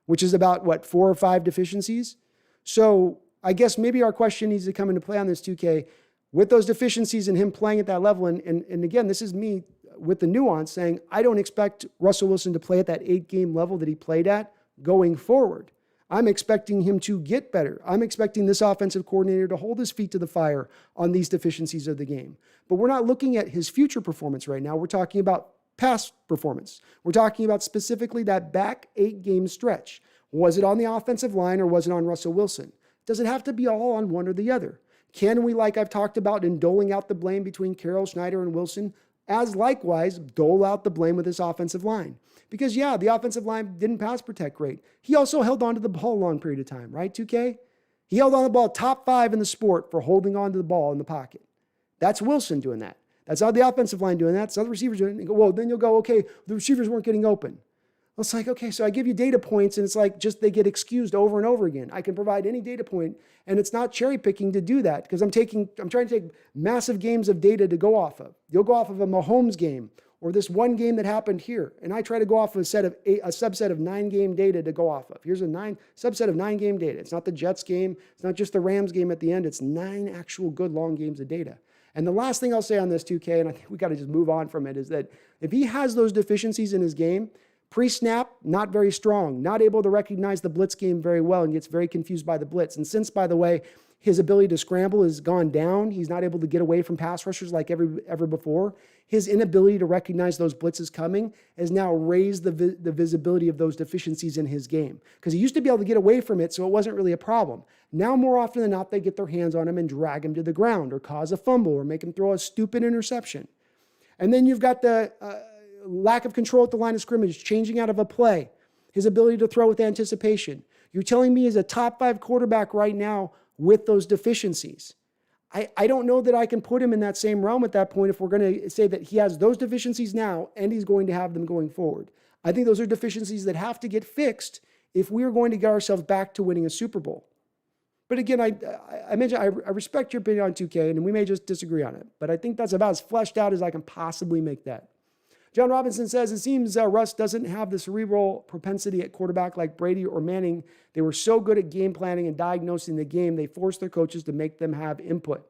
S1: which is about, 4 or 5 deficiencies? So I guess maybe our question needs to come into play on this, 2K, with those deficiencies and him playing at that level. And again, this is me with the nuance saying, I don't expect Russell Wilson to play at that 8-game level that he played at going forward. I'm expecting him to get better. I'm expecting this offensive coordinator to hold his feet to the fire on these deficiencies of the game. But we're not looking at his future performance right now. We're talking about past performance. We're talking about specifically that back 8-game stretch. Was it on the offensive line or was it on Russell Wilson? Does it have to be all on one or the other? Can we, like I've talked about in doling out the blame between Carroll, Schneider, and Wilson, as likewise dole out the blame with this offensive line? Because, yeah, the offensive line didn't pass protect great. He also held on to the ball a long period of time, right, 2K? He held on to the ball top 5 in the sport for holding on to the ball in the pocket. That's Wilson doing that. That's not the offensive line doing that. It's not the receivers doing it. Well, then you'll go, okay, the receivers weren't getting open. Well, it's like, okay, so I give you data points, and it's like just they get excused over and over again. I can provide any data point, and it's not cherry picking to do that because I'm trying to take massive games of data to go off of. You'll go off of a Mahomes game or this one game that happened here, and I try to go off of a subset of 9-game data to go off of. Here's a subset of 9-game data. It's not the Jets game. It's not just the Rams game at the end. It's 9 actual good long games of data. And the last thing I'll say on this, 2K, and I think we got to just move on from it, is that if he has those deficiencies in his game, pre-snap, not very strong, not able to recognize the blitz game very well and gets very confused by the blitz. And since, by the way, his ability to scramble has gone down, he's not able to get away from pass rushers like ever before. His inability to recognize those blitzes coming has now raised the visibility of those deficiencies in his game. Because he used to be able to get away from it, so it wasn't really a problem. Now, more often than not, they get their hands on him and drag him to the ground or cause a fumble or make him throw a stupid interception. And then you've got the lack of control at the line of scrimmage, changing out of a play, his ability to throw with anticipation. You're telling me he's a top 5 quarterback right now with those deficiencies. I don't know that I can put him in that same realm at that point if we're going to say that he has those deficiencies now and he's going to have them going forward. I think those are deficiencies that have to get fixed if we are going to get ourselves back to winning a Super Bowl. But again, I mentioned I respect your opinion on 2K, and we may just disagree on it, but I think that's about as fleshed out as I can possibly make that. John Robinson says, it seems Russ doesn't have the cerebral propensity at quarterback like Brady or Manning. They were so good at game planning and diagnosing the game, they forced their coaches to make them have input.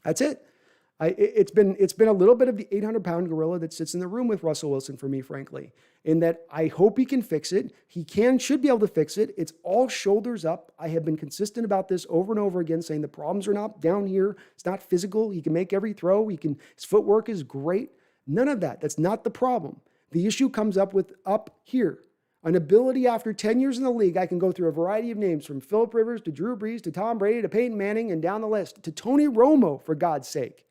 S1: That's it. It's been a little bit of the 800-pound gorilla that sits in the room with Russell Wilson for me, frankly, in that I hope he can fix it. He should be able to fix it. It's all shoulders up. I have been consistent about this over and over again, saying the problems are not down here. It's not physical. He can make every throw. His footwork is great. None of that. That's not the problem. The issue comes up here. An ability after 10 years in the league, I can go through a variety of names from Phillip Rivers to Drew Brees to Tom Brady to Peyton Manning and down the list to Tony Romo, for God's sake.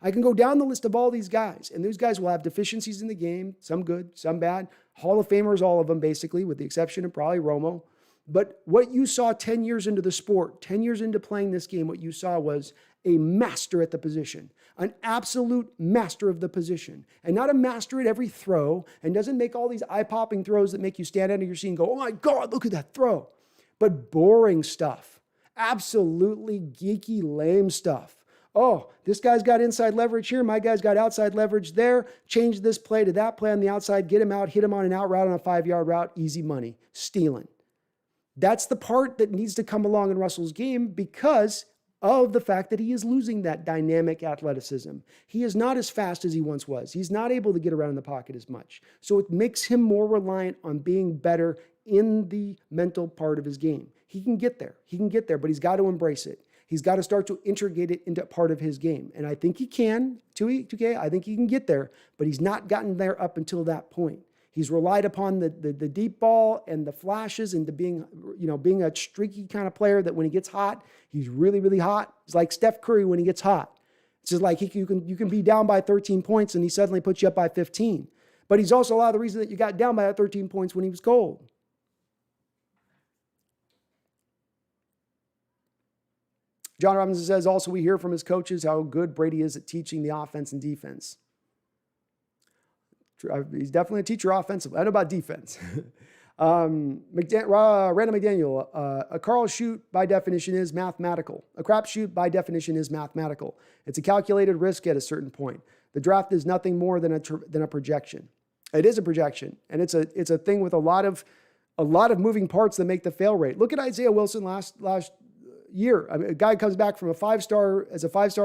S1: I can go down the list of all these guys, and those guys will have deficiencies in the game, some good, some bad. Hall of Famers, all of them, basically, with the exception of probably Romo. But what you saw 10 years into the sport, 10 years into playing this game, what you saw was a master at the position, an absolute master of the position, and not a master at every throw, and doesn't make all these eye-popping throws that make you stand out of your seat and go, oh my God, look at that throw. But boring stuff, absolutely geeky, lame stuff. Oh, this guy's got inside leverage here. My guy's got outside leverage there. Change this play to that play on the outside. Get him out. Hit him on an out route on a 5-yard route. Easy money. Stealing. That's the part that needs to come along in Russell's game because of the fact that he is losing that dynamic athleticism. He is not as fast as he once was. He's not able to get around in the pocket as much. So it makes him more reliant on being better in the mental part of his game. He can get there. But he's got to embrace it. He's got to start to integrate it into part of his game. And I think he can, 2K, I think he can get there, but he's not gotten there up until that point. He's relied upon the deep ball and the flashes and being a streaky kind of player that when he gets hot, he's really, really hot. He's like Steph Curry when he gets hot. It's just like you can be down by 13 points and he suddenly puts you up by 15. But he's also a lot of the reason that you got down by that 13 points when he was cold. John Robinson says, also we hear from his coaches how good Brady is at teaching the offense and defense. He's definitely a teacher offensively. I know about defense. Randall McDaniel, a Carl shoot by definition is mathematical. A crap shoot by definition is mathematical. It's a calculated risk at a certain point. The draft is nothing more than a projection. It is a projection, and it's a thing with a lot of moving parts that make the fail rate. Look at Isaiah Wilson last year. I mean, a guy comes back from a five-star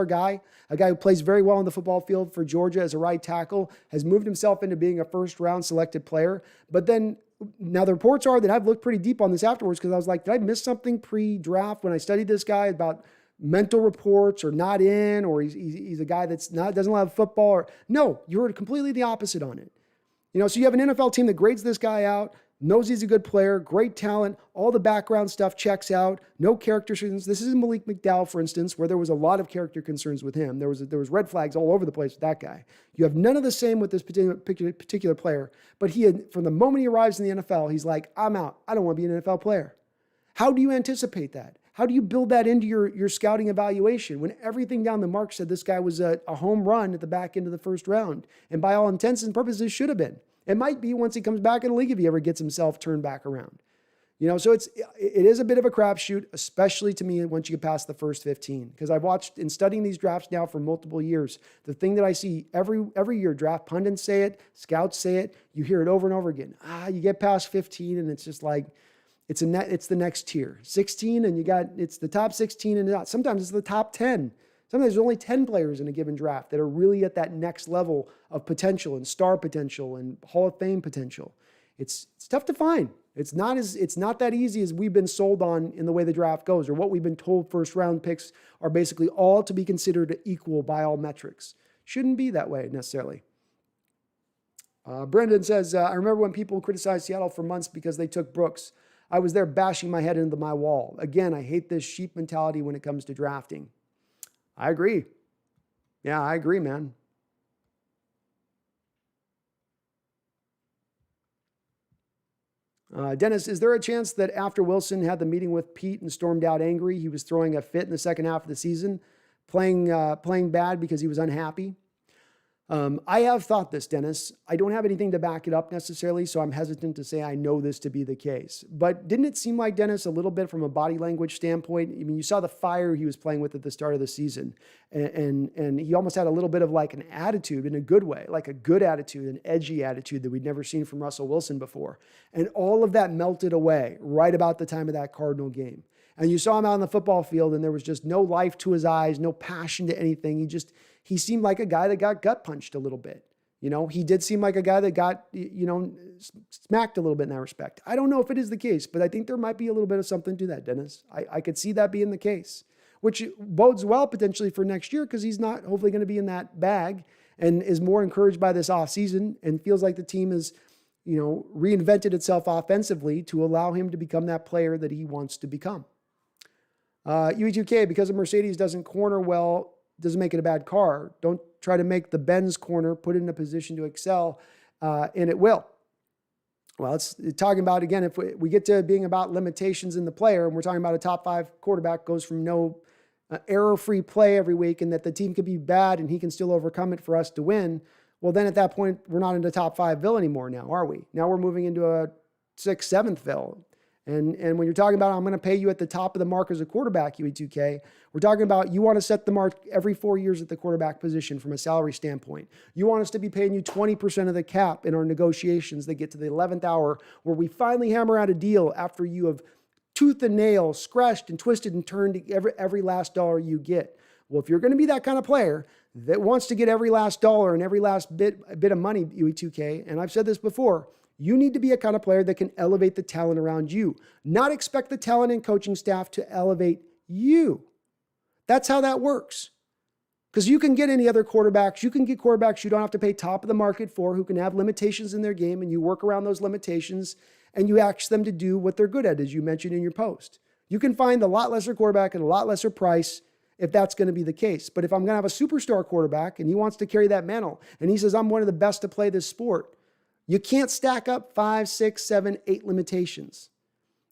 S1: guy, a guy who plays very well on the football field for Georgia as a right tackle, has moved himself into being a first-round selected player. But then, now the reports are that I've looked pretty deep on this afterwards because I was like, did I miss something pre-draft when I studied this guy about mental reports or not in, or he's a guy doesn't love football? Or no, you heard completely the opposite on it. So you have an NFL team that grades this guy out, knows he's a good player, great talent, all the background stuff checks out, no character concerns. This isn't Malik McDowell, for instance, where there was a lot of character concerns with him. There was red flags all over the place with that guy. You have none of the same with this particular player, but from the moment he arrives in the NFL, he's like, I'm out. I don't want to be an NFL player. How do you anticipate that? How do you build that into your scouting evaluation when everything down the mark said this guy was a home run at the back end of the first round? And by all intents and purposes, should have been. It might be once he comes back in the league if he ever gets himself turned back around. So it is a bit of a crapshoot, especially to me once you get past the first 15. Because I've watched in studying these drafts now for multiple years, the thing that I see every year, draft pundits say it, scouts say it, you hear it over and over again. You get past 15 and it's just like, it's the next tier. 16 and it's the top 16 and sometimes it's the top 10. Sometimes there's only 10 players in a given draft that are really at that next level of potential and star potential and Hall of Fame potential. It's tough to find. It's not that easy as we've been sold on in the way the draft goes, or what we've been told first round picks are basically all to be considered equal by all metrics. Shouldn't be that way necessarily. Brendan says, I remember when people criticized Seattle for months because they took Brooks. I was there bashing my head into my wall. Again, I hate this sheep mentality when it comes to drafting. I agree. Yeah, I agree, man. Dennis, is there a chance that after Wilson had the meeting with Pete and stormed out angry, he was throwing a fit in the second half of the season, playing bad because he was unhappy? I have thought this, Dennis. I don't have anything to back it up necessarily, so I'm hesitant to say I know this to be the case. But didn't it seem like, Dennis, a little bit from a body language standpoint? I mean, you saw the fire he was playing with at the start of the season, and he almost had a little bit of like an attitude in a good way, like a good attitude, an edgy attitude that we'd never seen from Russell Wilson before. And all of that melted away right about the time of that Cardinal game. And you saw him out on the football field, and there was just no life to his eyes, no passion to anything. He seemed like a guy that got gut punched a little bit. He did seem like a guy that got, smacked a little bit in that respect. I don't know if it is the case, but I think there might be a little bit of something to that, Dennis. I could see that being the case, which bodes well potentially for next year because he's not hopefully going to be in that bag and is more encouraged by this offseason and feels like the team is, reinvented itself offensively to allow him to become that player that he wants to become. UE2K, because a Mercedes doesn't corner well, doesn't make it a bad car. Don't try to make the Benz corner, put it in a position to excel, and it will. Well, it's talking about, again, if we get to being about limitations in the player, and we're talking about a top 5 quarterback goes from no error-free play every week and that the team could be bad and he can still overcome it for us to win, well, then at that point, we're not in the top 5ville anymore now, are we? Now we're moving into a 6th, 7thville. And when you're talking about, I'm going to pay you at the top of the mark as a quarterback, UE2K, we're talking about you want to set the mark every 4 years at the quarterback position from a salary standpoint. You want us to be paying you 20% of the cap in our negotiations that get to the 11th hour where we finally hammer out a deal after you have tooth and nail, scratched and twisted and turned every last dollar you get. Well, if you're going to be that kind of player that wants to get every last dollar and every last bit of money, UE2K, and I've said this before, you need to be a kind of player that can elevate the talent around you, not expect the talent and coaching staff to elevate you. That's how that works. Because you can get any other quarterbacks. You can get quarterbacks you don't have to pay top of the market for who can have limitations in their game, and you work around those limitations and you ask them to do what they're good at, as you mentioned in your post. You can find a lot lesser quarterback at a lot lesser price if that's going to be the case. But if I'm going to have a superstar quarterback and he wants to carry that mantle and he says, I'm one of the best to play this sport, you can't stack up 5, 6, 7, 8 limitations.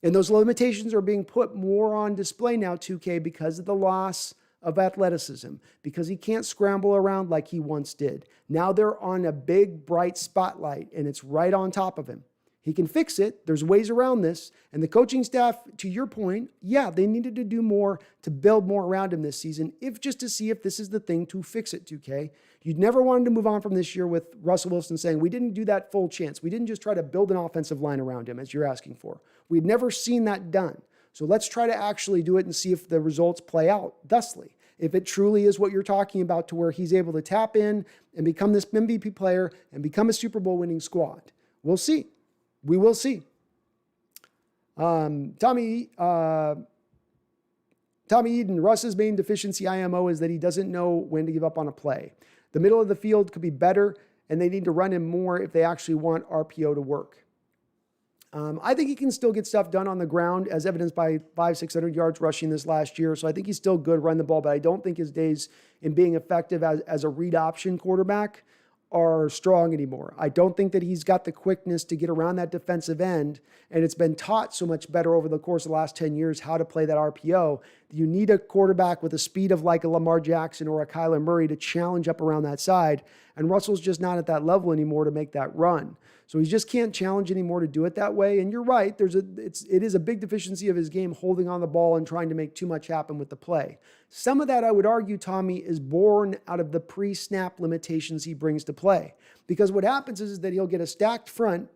S1: And those limitations are being put more on display now, 2K, because of the loss of athleticism, because he can't scramble around like he once did. Now they're on a big, bright spotlight, and it's right on top of him. He can fix it. There's ways around this. And the coaching staff, to your point, yeah, they needed to do more to build more around him this season, if just to see if this is the thing to fix it, 2K. You'd never wanted to move on from this year with Russell Wilson saying, we didn't do that full chance. We didn't just try to build an offensive line around him, as you're asking for. We'd never seen that done. So let's try to actually do it and see if the results play out thusly. If it truly is what you're talking about to where he's able to tap in and become this MVP player and become a Super Bowl winning squad. We'll see. We will see. Tommy Eden, Russ's main deficiency IMO is that he doesn't know when to give up on a play. The middle of the field could be better, and they need to run him more if they actually want RPO to work. I think he can still get stuff done on the ground, as evidenced by 500-600 yards rushing this last year. So I think he's still good run the ball, but I don't think his days in being effective as a read option quarterback are strong anymore. I don't think that he's got the quickness to get around that defensive end, and it's been taught so much better over the course of the last 10 years how to play that RPO. You need a quarterback with the speed of like a Lamar Jackson or a Kyler Murray to challenge up around that side, and Russell's just not at that level anymore to make that run. So he just can't challenge anymore to do it that way. And you're right, it is a big deficiency of his game holding on the ball and trying to make too much happen with the play. Some of that, I would argue, Tommy, is born out of the pre-snap limitations he brings to play. Because what happens is that he'll get a stacked front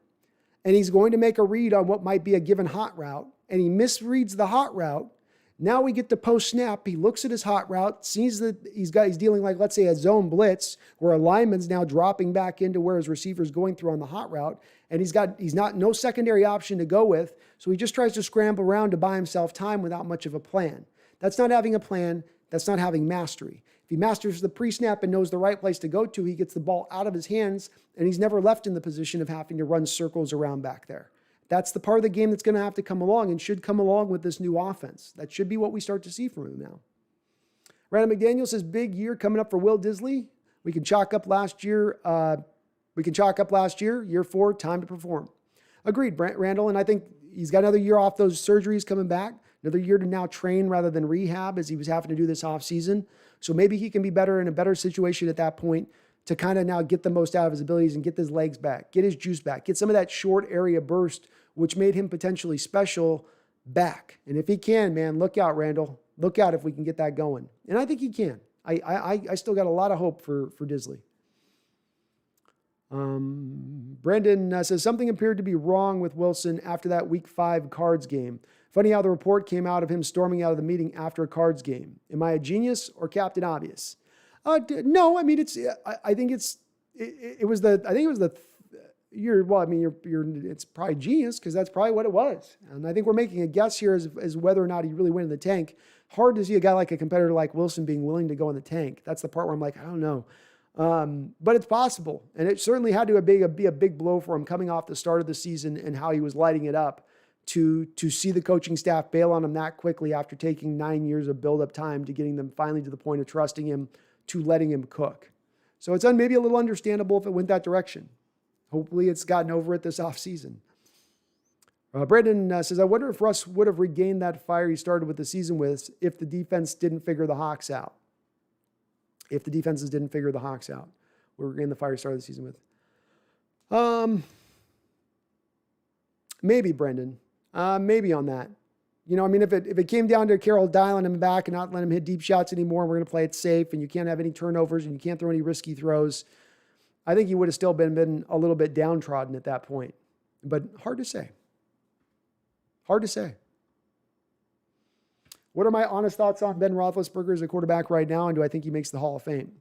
S1: and he's going to make a read on what might be a given hot route, and he misreads the hot route. Now we get to post-snap. He looks at his hot route, sees that he's dealing like, let's say, a zone blitz, where a lineman's now dropping back into where his receiver's going through on the hot route, and he's no secondary option to go with, so he just tries to scramble around to buy himself time without much of a plan. That's not having a plan. That's not having mastery. If he masters the pre-snap and knows the right place to go to, he gets the ball out of his hands, and he's never left in the position of having to run circles around back there. That's the part of the game that's going to have to come along and should come along with this new offense. That should be what we start to see from him now. Randall McDaniel says, big year coming up for Will Disley. We can chalk up last year. Year 4, time to perform. Agreed, Randall. And I think he's got another year off those surgeries coming back. Another year to now train rather than rehab, as he was having to do this offseason. So maybe he can be better in a better situation at that point to kind of now get the most out of his abilities and get his legs back, get his juice back, get some of that short area burst, which made him potentially special, back. And if he can, man, look out, Randall. Look out if we can get that going. And I think he can. I still got a lot of hope for Disley. Brandon says something appeared to be wrong with Wilson after that Week 5 Cards game. Funny how the report came out of him storming out of the meeting after a Cards game. Am I a genius or Captain Obvious? No, I mean I think it was the. It's probably genius because that's probably what it was. And I think we're making a guess here as whether or not he really went in the tank. Hard to see a guy like a competitor like Wilson being willing to go in the tank. That's the part where I'm like, I don't know. But it's possible. And it certainly had to be a big blow for him coming off the start of the season and how he was lighting it up to see the coaching staff bail on him that quickly after taking 9 years of build-up time to getting them finally to the point of trusting him to letting him cook. So it's maybe a little understandable if it went that direction. Hopefully it's gotten over it this offseason. Brandon says, I wonder if Russ would have regained that fire he started with the season with if the defense didn't figure the Hawks out. If the defenses didn't figure the Hawks out. We're regained the fire he started the season with. Maybe, Brendan. Maybe on that. If it came down to Carroll dialing him back and not letting him hit deep shots anymore, we're going to play it safe, and you can't have any turnovers, and you can't throw any risky throws, I think he would have still been a little bit downtrodden at that point. But hard to say. Hard to say. What are my honest thoughts on Ben Roethlisberger as a quarterback right now, and do I think he makes the Hall of Fame?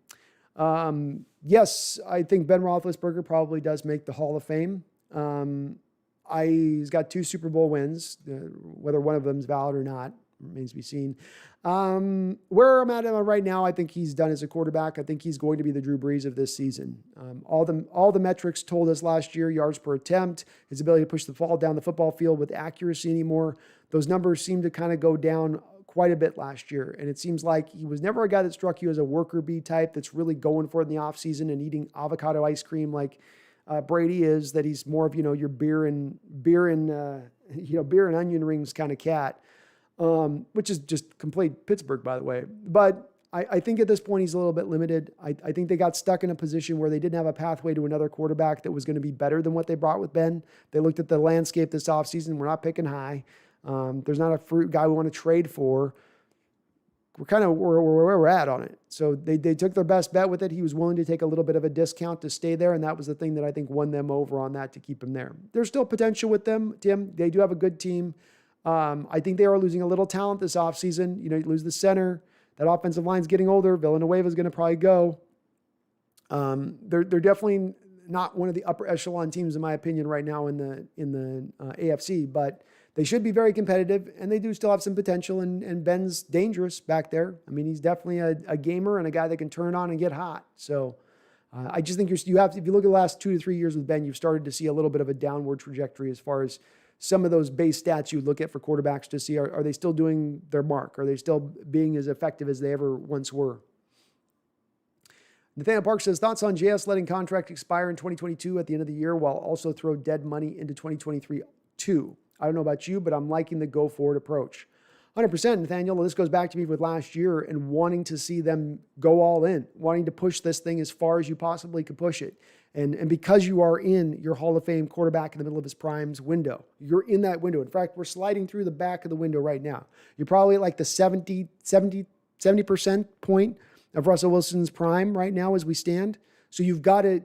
S1: Yes, I think Ben Roethlisberger probably does make the Hall of Fame. He's got 2 Super Bowl wins. Whether one of them is valid or not remains to be seen. Where I'm at right now, I think he's done as a quarterback. I think he's going to be the Drew Brees of this season. All the metrics told us last year, yards per attempt, his ability to push the ball down the football field with accuracy anymore. Those numbers seem to kind of go down quite a bit last year. And it seems like he was never a guy that struck you as a worker bee type that's really going for it in the offseason and eating avocado ice cream like Brady is, that he's more of, your beer and onion rings kind of cat. Which is just complete Pittsburgh, by the way. But I think at this point he's a little bit limited. I think they got stuck in a position where they didn't have a pathway to another quarterback that was going to be better than what they brought with Ben. They looked at the landscape this offseason. We're not picking high. There's not a fruit guy we want to trade for. We're kind of where we're at on it. So they took their best bet with it. He was willing to take a little bit of a discount to stay there, and that was the thing that I think won them over on that to keep him there. There's still potential with them, Tim. They do have a good team. I think they are losing a little talent this offseason. You lose the center. That offensive line's getting older. Villanueva is going to probably go. They're definitely not one of the upper echelon teams, in my opinion, right now in the AFC, but they should be very competitive, and they do still have some potential, and Ben's dangerous back there. I mean, he's definitely a gamer and a guy that can turn on and get hot. So I just think if you look at the last 2 to 3 years with Ben, you've started to see a little bit of a downward trajectory as far as some of those base stats you look at for quarterbacks to see, are they still doing their mark? Are they still being as effective as they ever once were? Nathaniel Park says, thoughts on JS letting contract expire in 2022 at the end of the year while also throw dead money into 2023 too. I don't know about you, but I'm liking the go-forward approach. 100%, Nathaniel. Well, this goes back to me with last year and wanting to see them go all in, wanting to push this thing as far as you possibly could push it. And because you are in your Hall of Fame quarterback in the middle of his prime's window, you're in that window. In fact, we're sliding through the back of the window right now. You're probably at like the 70% point of Russell Wilson's prime right now as we stand. So you've got to,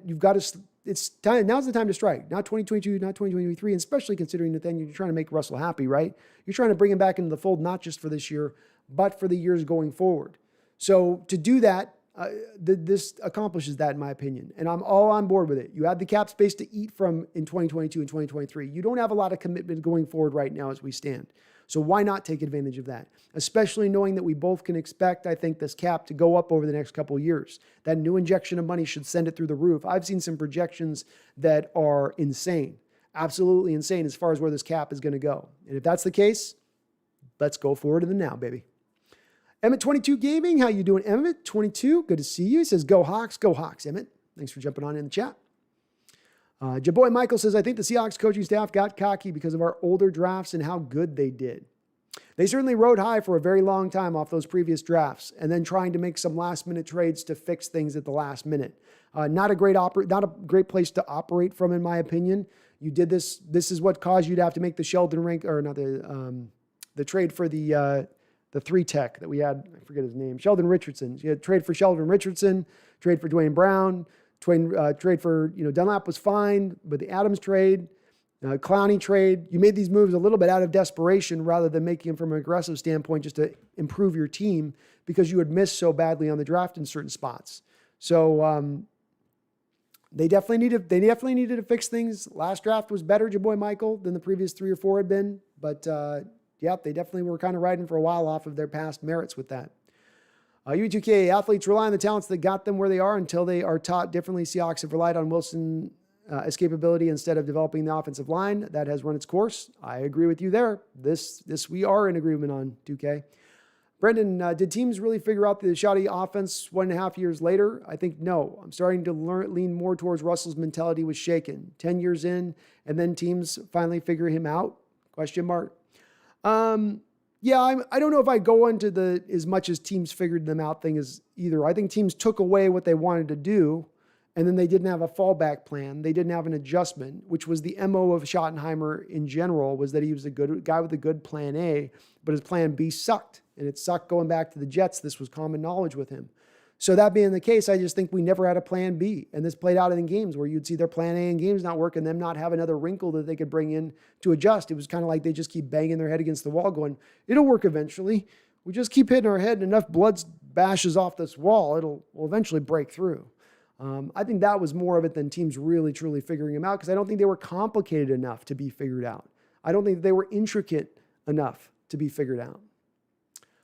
S1: it's time, now's the time to strike, not 2022, not 2023, and especially considering that then you're trying to make Russell happy, right? You're trying to bring him back into the fold, not just for this year, but for the years going forward. So to do that, this accomplishes that, in my opinion, and I'm all on board with it. You have the cap space to eat from in 2022 and 2023. You don't have a lot of commitment going forward right now as we stand. So why not take advantage of that? Especially knowing that we both can expect, I think, this cap to go up over the next couple of years. That new injection of money should send it through the roof. I've seen some projections that are insane, absolutely insane as far as where this cap is going to go. And if that's the case, let's go forward to the now, baby. Emmett22 Gaming, how you doing, Emmett22? Good to see you. He says, go Hawks, Emmett. Thanks for jumping on in the chat. Jaboy Michael says, I think the Seahawks coaching staff got cocky because of our older drafts and how good they did. They certainly rode high for a very long time off those previous drafts and then trying to make some last-minute trades to fix things at the last minute. Not a great place to operate from, in my opinion. You did this. This is what caused you to have to make the Sheldon rank, or not the trade for the 3-tech that we had. I forget his name. Sheldon Richardson. You had trade for Sheldon Richardson, trade for Dwayne Brown, trade for, Dunlap was fine, but the Adams trade, Clowney trade, you made these moves a little bit out of desperation rather than making them from an aggressive standpoint just to improve your team because you had missed so badly on the draft in certain spots. So they definitely needed to fix things. Last draft was better, your boy Michael, than the previous 3 or 4 had been. But they definitely were kind of riding for a while off of their past merits with that. U2K, athletes rely on the talents that got them where they are until they are taught differently. Seahawks have relied on Wilson escapability instead of developing the offensive line. That has run its course. I agree with you there. This we are in agreement on, 2K. Brendan, did teams really figure out the shoddy offense 1.5 years later? I think no. I'm starting to lean more towards Russell's mentality was shaken. 10 years in, and then teams finally figure him out? ? I don't know if I go into the as much as teams figured them out thing as either. I think teams took away what they wanted to do, and then they didn't have a fallback plan. They didn't have an adjustment, which was the MO of Schottenheimer in general, was that he was a good guy with a good plan A, but his plan B sucked. And it sucked going back to the Jets. This was common knowledge with him. So that being the case, I just think we never had a plan B. And this played out in games where you'd see their plan A in games not work and them not have another wrinkle that they could bring in to adjust. It was kind of like they just keep banging their head against the wall going, it'll work eventually. We just keep hitting our head and enough blood bashes off this wall, will eventually break through. I think that was more of it than teams really, truly figuring them out because I don't think they were complicated enough to be figured out. I don't think they were intricate enough to be figured out.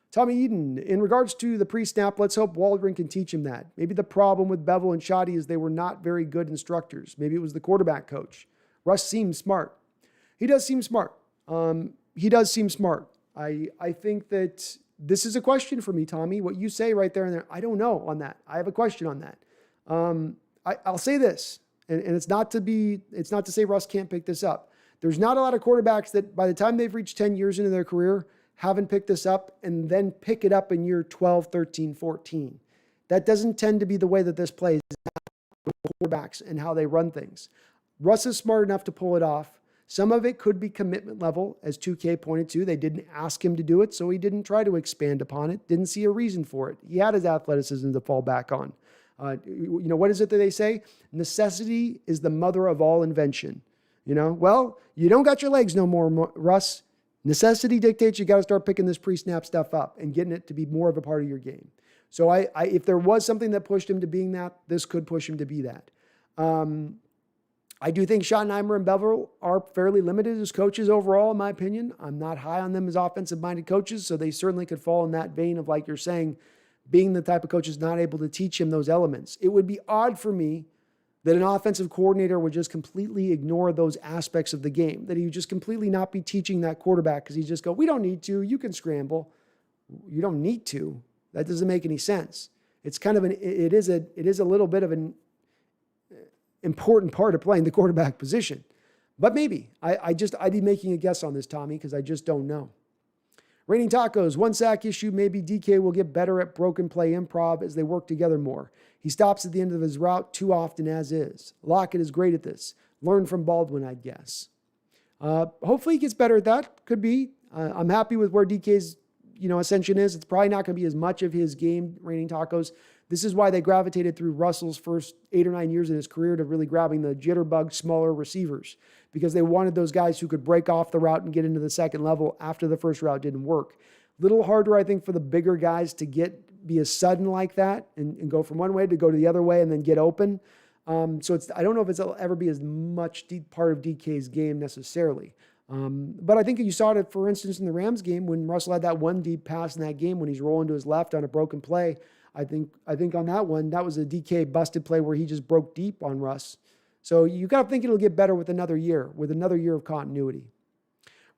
S1: Tommy Eden, in regards to the pre-snap, let's hope Waldron can teach him that. Maybe the problem with Bevel and Shoddy is they were not very good instructors. Maybe it was the quarterback coach. Russ seems smart. He does seem smart. I think that this is a question for me, Tommy. What you say right there and there, I don't know on that. I have a question on that. I'll say this, and it's not to say Russ can't pick this up. There's not a lot of quarterbacks that by the time they've reached 10 years into their career haven't picked this up and then pick it up in year 12, 13, 14. That doesn't tend to be the way that this plays with quarterbacks and how they run things. Russ is smart enough to pull it off. Some of it could be commitment level, as 2K pointed to. They didn't ask him to do it, so he didn't try to expand upon it. Didn't see a reason for it. He had his athleticism to fall back on. What is it that they say? Necessity is the mother of all invention. Well, you don't got your legs no more, Russ. Necessity dictates you got to start picking this pre-snap stuff up and getting it to be more of a part of your game. So if there was something that pushed him to being that, this could push him to be that. I do think Schottenheimer and Bevel are fairly limited as coaches overall, in my opinion. I'm not high on them as offensive-minded coaches, so they certainly could fall in that vein of, like you're saying, being the type of coach who's not able to teach him those elements. It would be odd for me that an offensive coordinator would just completely ignore those aspects of the game, that he would just completely not be teaching that quarterback because he'd just go, we don't need to, you can scramble. You don't need to. That doesn't make any sense. It's kind of it is a little bit of an important part of playing the quarterback position. But maybe. I'd be making a guess on this, Tommy, because I just don't know. Raining Tacos, 1 sack issue. Maybe DK will get better at broken play improv as they work together more. He stops at the end of his route too often as is. Lockett is great at this. Learn from Baldwin, I'd guess. Hopefully he gets better at that. Could be. I'm happy with where DK's ascension is. It's probably not going to be as much of his game, Raining Tacos. This is why they gravitated through Russell's first 8 or 9 years in his career to really grabbing the jitterbug, smaller receivers because they wanted those guys who could break off the route and get into the second level after the first route didn't work. Little harder, I think, for the bigger guys to be as sudden like that and go from one way to go to the other way and then get open. So I don't know if it'll ever be as much part of DK's game necessarily. But I think you saw it, for instance, in the Rams game when Russell had that one deep pass in that game when he's rolling to his left on a broken play. I think on that one, that was a DK busted play where he just broke deep on Russ. So you got to think it'll get better with another year of continuity.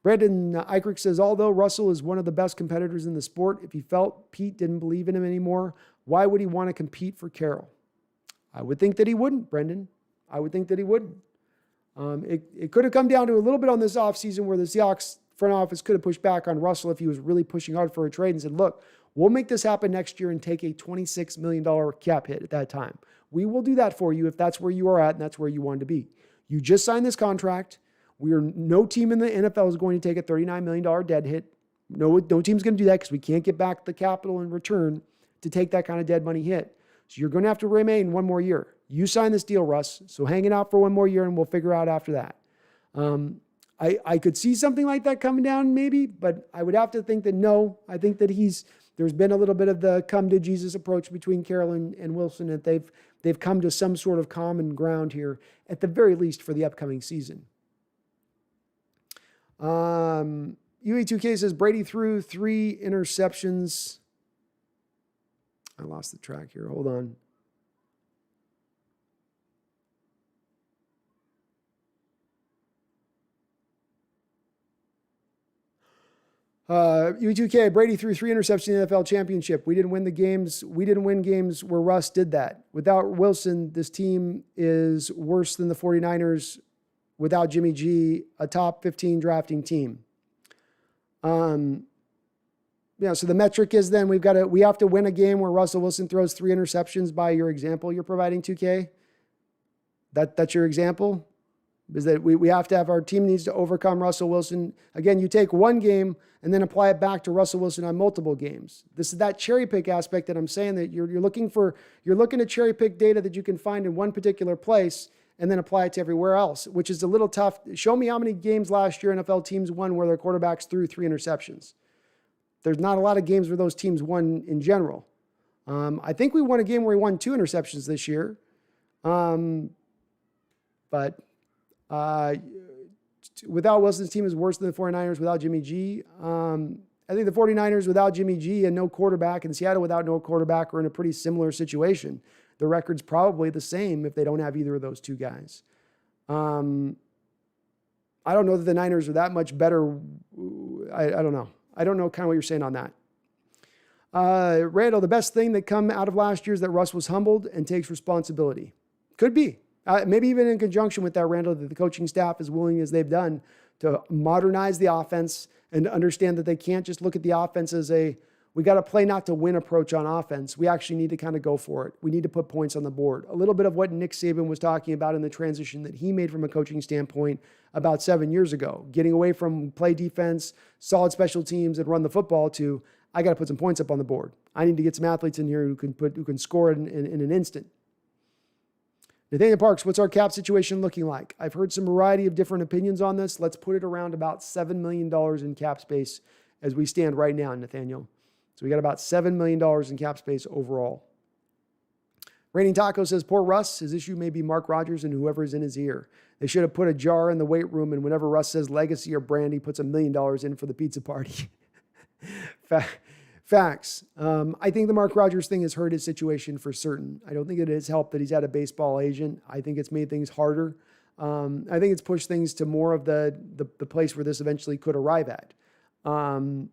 S1: Brandon Eichrick says, although Russell is one of the best competitors in the sport, if he felt Pete didn't believe in him anymore, why would he want to compete for Carroll? I would think that he wouldn't, Brendan. I would think that he wouldn't. It could have come down to a little bit on this offseason where the Seahawks front office could have pushed back on Russell if he was really pushing hard for a trade and said, look, we'll make this happen next year and take a $26 million cap hit at that time. We will do that for you if that's where you are at and that's where you want to be. You just signed this contract. No team in the NFL is going to take a $39 million dead hit. No team's going to do that because we can't get back the capital in return to take that kind of dead money hit. So you're going to have to remain one more year. You signed this deal, Russ. So hang it out for one more year and we'll figure out after that. I could see something like that coming down maybe, but I would have to think that no. I think that there's been a little bit of the come to Jesus approach between Carroll and Wilson, that they've come to some sort of common ground here, at the very least for the upcoming season. UE2K says Brady threw 3 interceptions. I lost the track here. Hold on. UE2K, Brady threw 3 interceptions in the NFL championship. We didn't win the games. We didn't win games where Russ did that. Without Wilson, this team is worse than the 49ers without Jimmy G, a top 15 drafting team. So the metric is then we have to win a game where Russell Wilson throws 3 interceptions by your example you're providing, 2K. That's your example? Is that we have to have, our team needs to overcome Russell Wilson. Again, you take one game and then apply it back to Russell Wilson on multiple games. This is that cherry pick aspect that I'm saying, that you're looking to cherry pick data that you can find in one particular place and then apply it to everywhere else, which is a little tough. Show me how many games last year NFL teams won where their quarterbacks threw 3 interceptions. There's not a lot of games where those teams won in general. I think we won a game where we won 2 interceptions this year. But without Wilson's team is worse than the 49ers without Jimmy G. I think the 49ers without Jimmy G and no quarterback, and Seattle without no quarterback, are in a pretty similar situation. The record's probably the same if they don't have either of those 2 guys. I don't know that the Niners are that much better. I don't know. I don't know kind of what you're saying on that. Randall, the best thing that come out of last year is that Russ was humbled and takes responsibility. Could be. Maybe even in conjunction with that, Randall, that the coaching staff, as willing as they've done, to modernize the offense and to understand that they can't just look at the offense as we got to play not to win approach on offense. We actually need to kind of go for it. We need to put points on the board. A little bit of what Nick Saban was talking about in the transition that he made from a coaching standpoint about 7 years ago, getting away from play defense, solid special teams, and run the football to, I got to put some points up on the board. I need to get some athletes in here who can score in an instant. Nathaniel Parks, what's our cap situation looking like? I've heard some variety of different opinions on this. Let's put it around about $7 million in cap space as we stand right now, Nathaniel. So we got about $7 million in cap space overall. Raining Taco says, poor Russ. His issue may be Mark Rodgers and whoever's in his ear. They should have put a jar in the weight room, and whenever Russ says legacy or brand, he puts $1 million in for the pizza party. Facts. I think the Mark Rodgers thing has hurt his situation for certain. I don't think it has helped that he's had a baseball agent. I think it's made things harder. I think it's pushed things to more of the place where this eventually could arrive at. I'm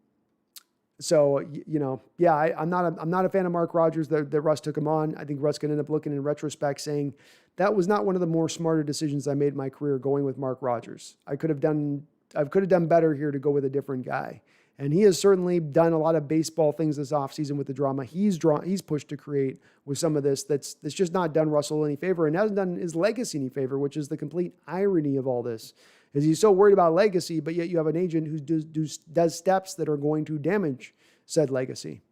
S1: not a fan of Mark Rodgers that Russ took him on. I think Russ can end up looking in retrospect saying that was not one of the more smarter decisions I made in my career, going with Mark Rodgers. I could have done better here to go with a different guy. And he has certainly done a lot of baseball things this offseason with the drama he's pushed to create with some of this that's just not done Russell any favor and hasn't done his legacy any favor, which is the complete irony of all this. Is he's so worried about legacy, but yet you have an agent who does steps that are going to damage said legacy.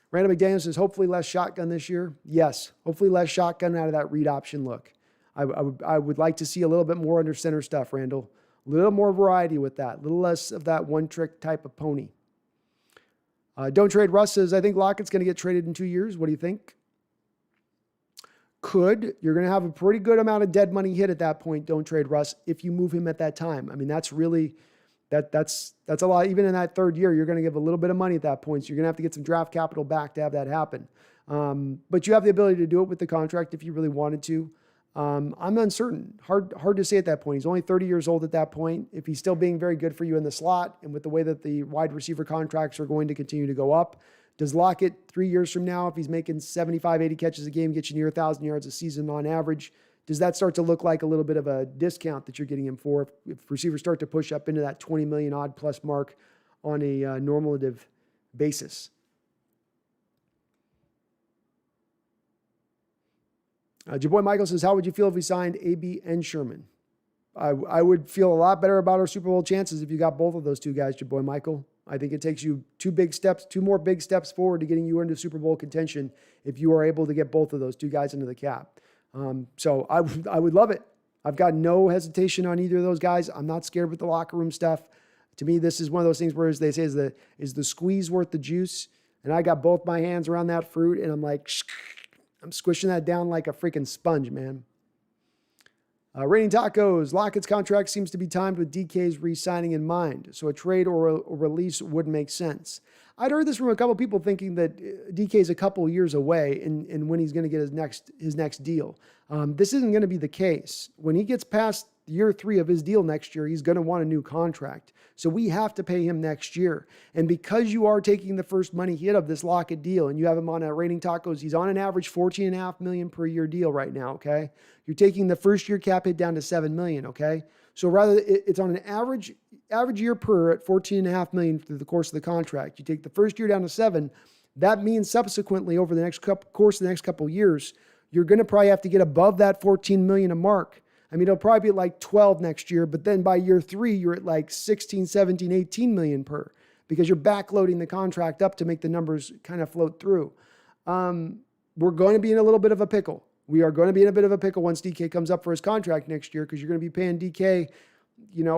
S1: Randall McDaniel says, hopefully less shotgun this year. Yes, hopefully less shotgun out of that read option look. I would like to see a little bit more under center stuff, Randall. A little more variety with that. A little less of that one-trick type of pony. Don't trade Russ says, I think Lockett's going to get traded in 2 years. What do you think? Could. You're going to have a pretty good amount of dead money hit at that point. Don't trade Russ if you move him at that time. I mean, that's really, that's a lot. Even in that 3rd year, you're going to give a little bit of money at that point. So you're going to have to get some draft capital back to have that happen. But you have the ability to do it with the contract if you really wanted to. I'm uncertain. Hard to say at that point. He's only 30 years old at that point. If he's still being very good for you in the slot, and with the way that the wide receiver contracts are going to continue to go up, does Lockett 3 years from now, if he's making 75, 80 catches a game, get you near 1,000 yards a season on average, does that start to look like a little bit of a discount that you're getting him for if receivers start to push up into that 20 million odd plus mark on a normative basis? Your boy Michael says, how would you feel if we signed AB and Sherman? I would feel a lot better about our Super Bowl chances if you got both of those 2 guys, your boy Michael. I think it takes you 2 more big steps forward to getting you into Super Bowl contention if you are able to get both of those 2 guys into the cap. So I would love it. I've got no hesitation on either of those guys. I'm not scared with the locker room stuff. To me, this is one of those things where, as they say, is the squeeze worth the juice? And I got both my hands around that fruit, and I'm like, I'm squishing that down like a freaking sponge, man. Raining Tacos, Lockett's contract seems to be timed with DK's re-signing in mind, so a trade or a release would make sense. I'd heard this from a couple people thinking that DK's a couple years away and when he's going to get his next deal. This isn't going to be the case. When he gets past year 3 of his deal next year, he's going to want a new contract. So we have to pay him next year. And because you are taking the first money hit of this Lockett deal and you have him on a Raining Tacos, he's on an average $14.5 million per year deal right now, okay? You're taking the first year cap hit down to $7 million, okay? So rather, it's on an average year per at $14.5 million through the course of the contract. You take the first year down to 7. That means subsequently over the course of the next couple of years, you're going to probably have to get above that $14 million a mark. I mean, it'll probably be like 12 next year, but then by year 3, you're at like 16, 17, 18 million per, because you're backloading the contract up to make the numbers kind of float through. We're going to be in a little bit of a pickle. We are going to be in a bit of a pickle once DK comes up for his contract next year, because you're going to be paying DK,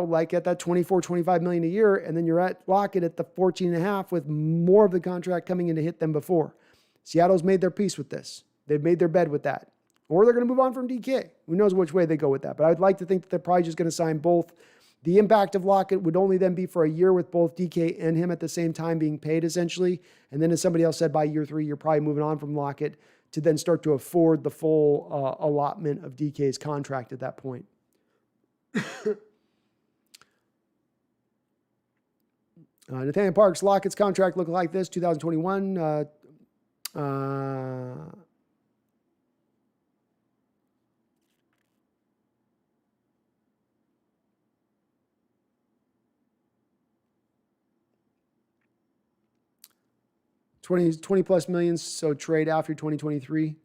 S1: like at that 24, 25 million a year, and then you're at Lockett at the 14.5 with more of the contract coming in to hit them before. Seattle's made their peace with this. They've made their bed with that. Or they're going to move on from DK. Who knows which way they go with that. But I'd like to think that they're probably just going to sign both. The impact of Lockett would only then be for a year with both DK and him at the same time being paid, essentially. And then, as somebody else said, by year 3, you're probably moving on from Lockett to then start to afford the full allotment of DK's contract at that point. Nathaniel Parks, Lockett's contract looked like this, 2021. 20 plus millions, so trade after 2023.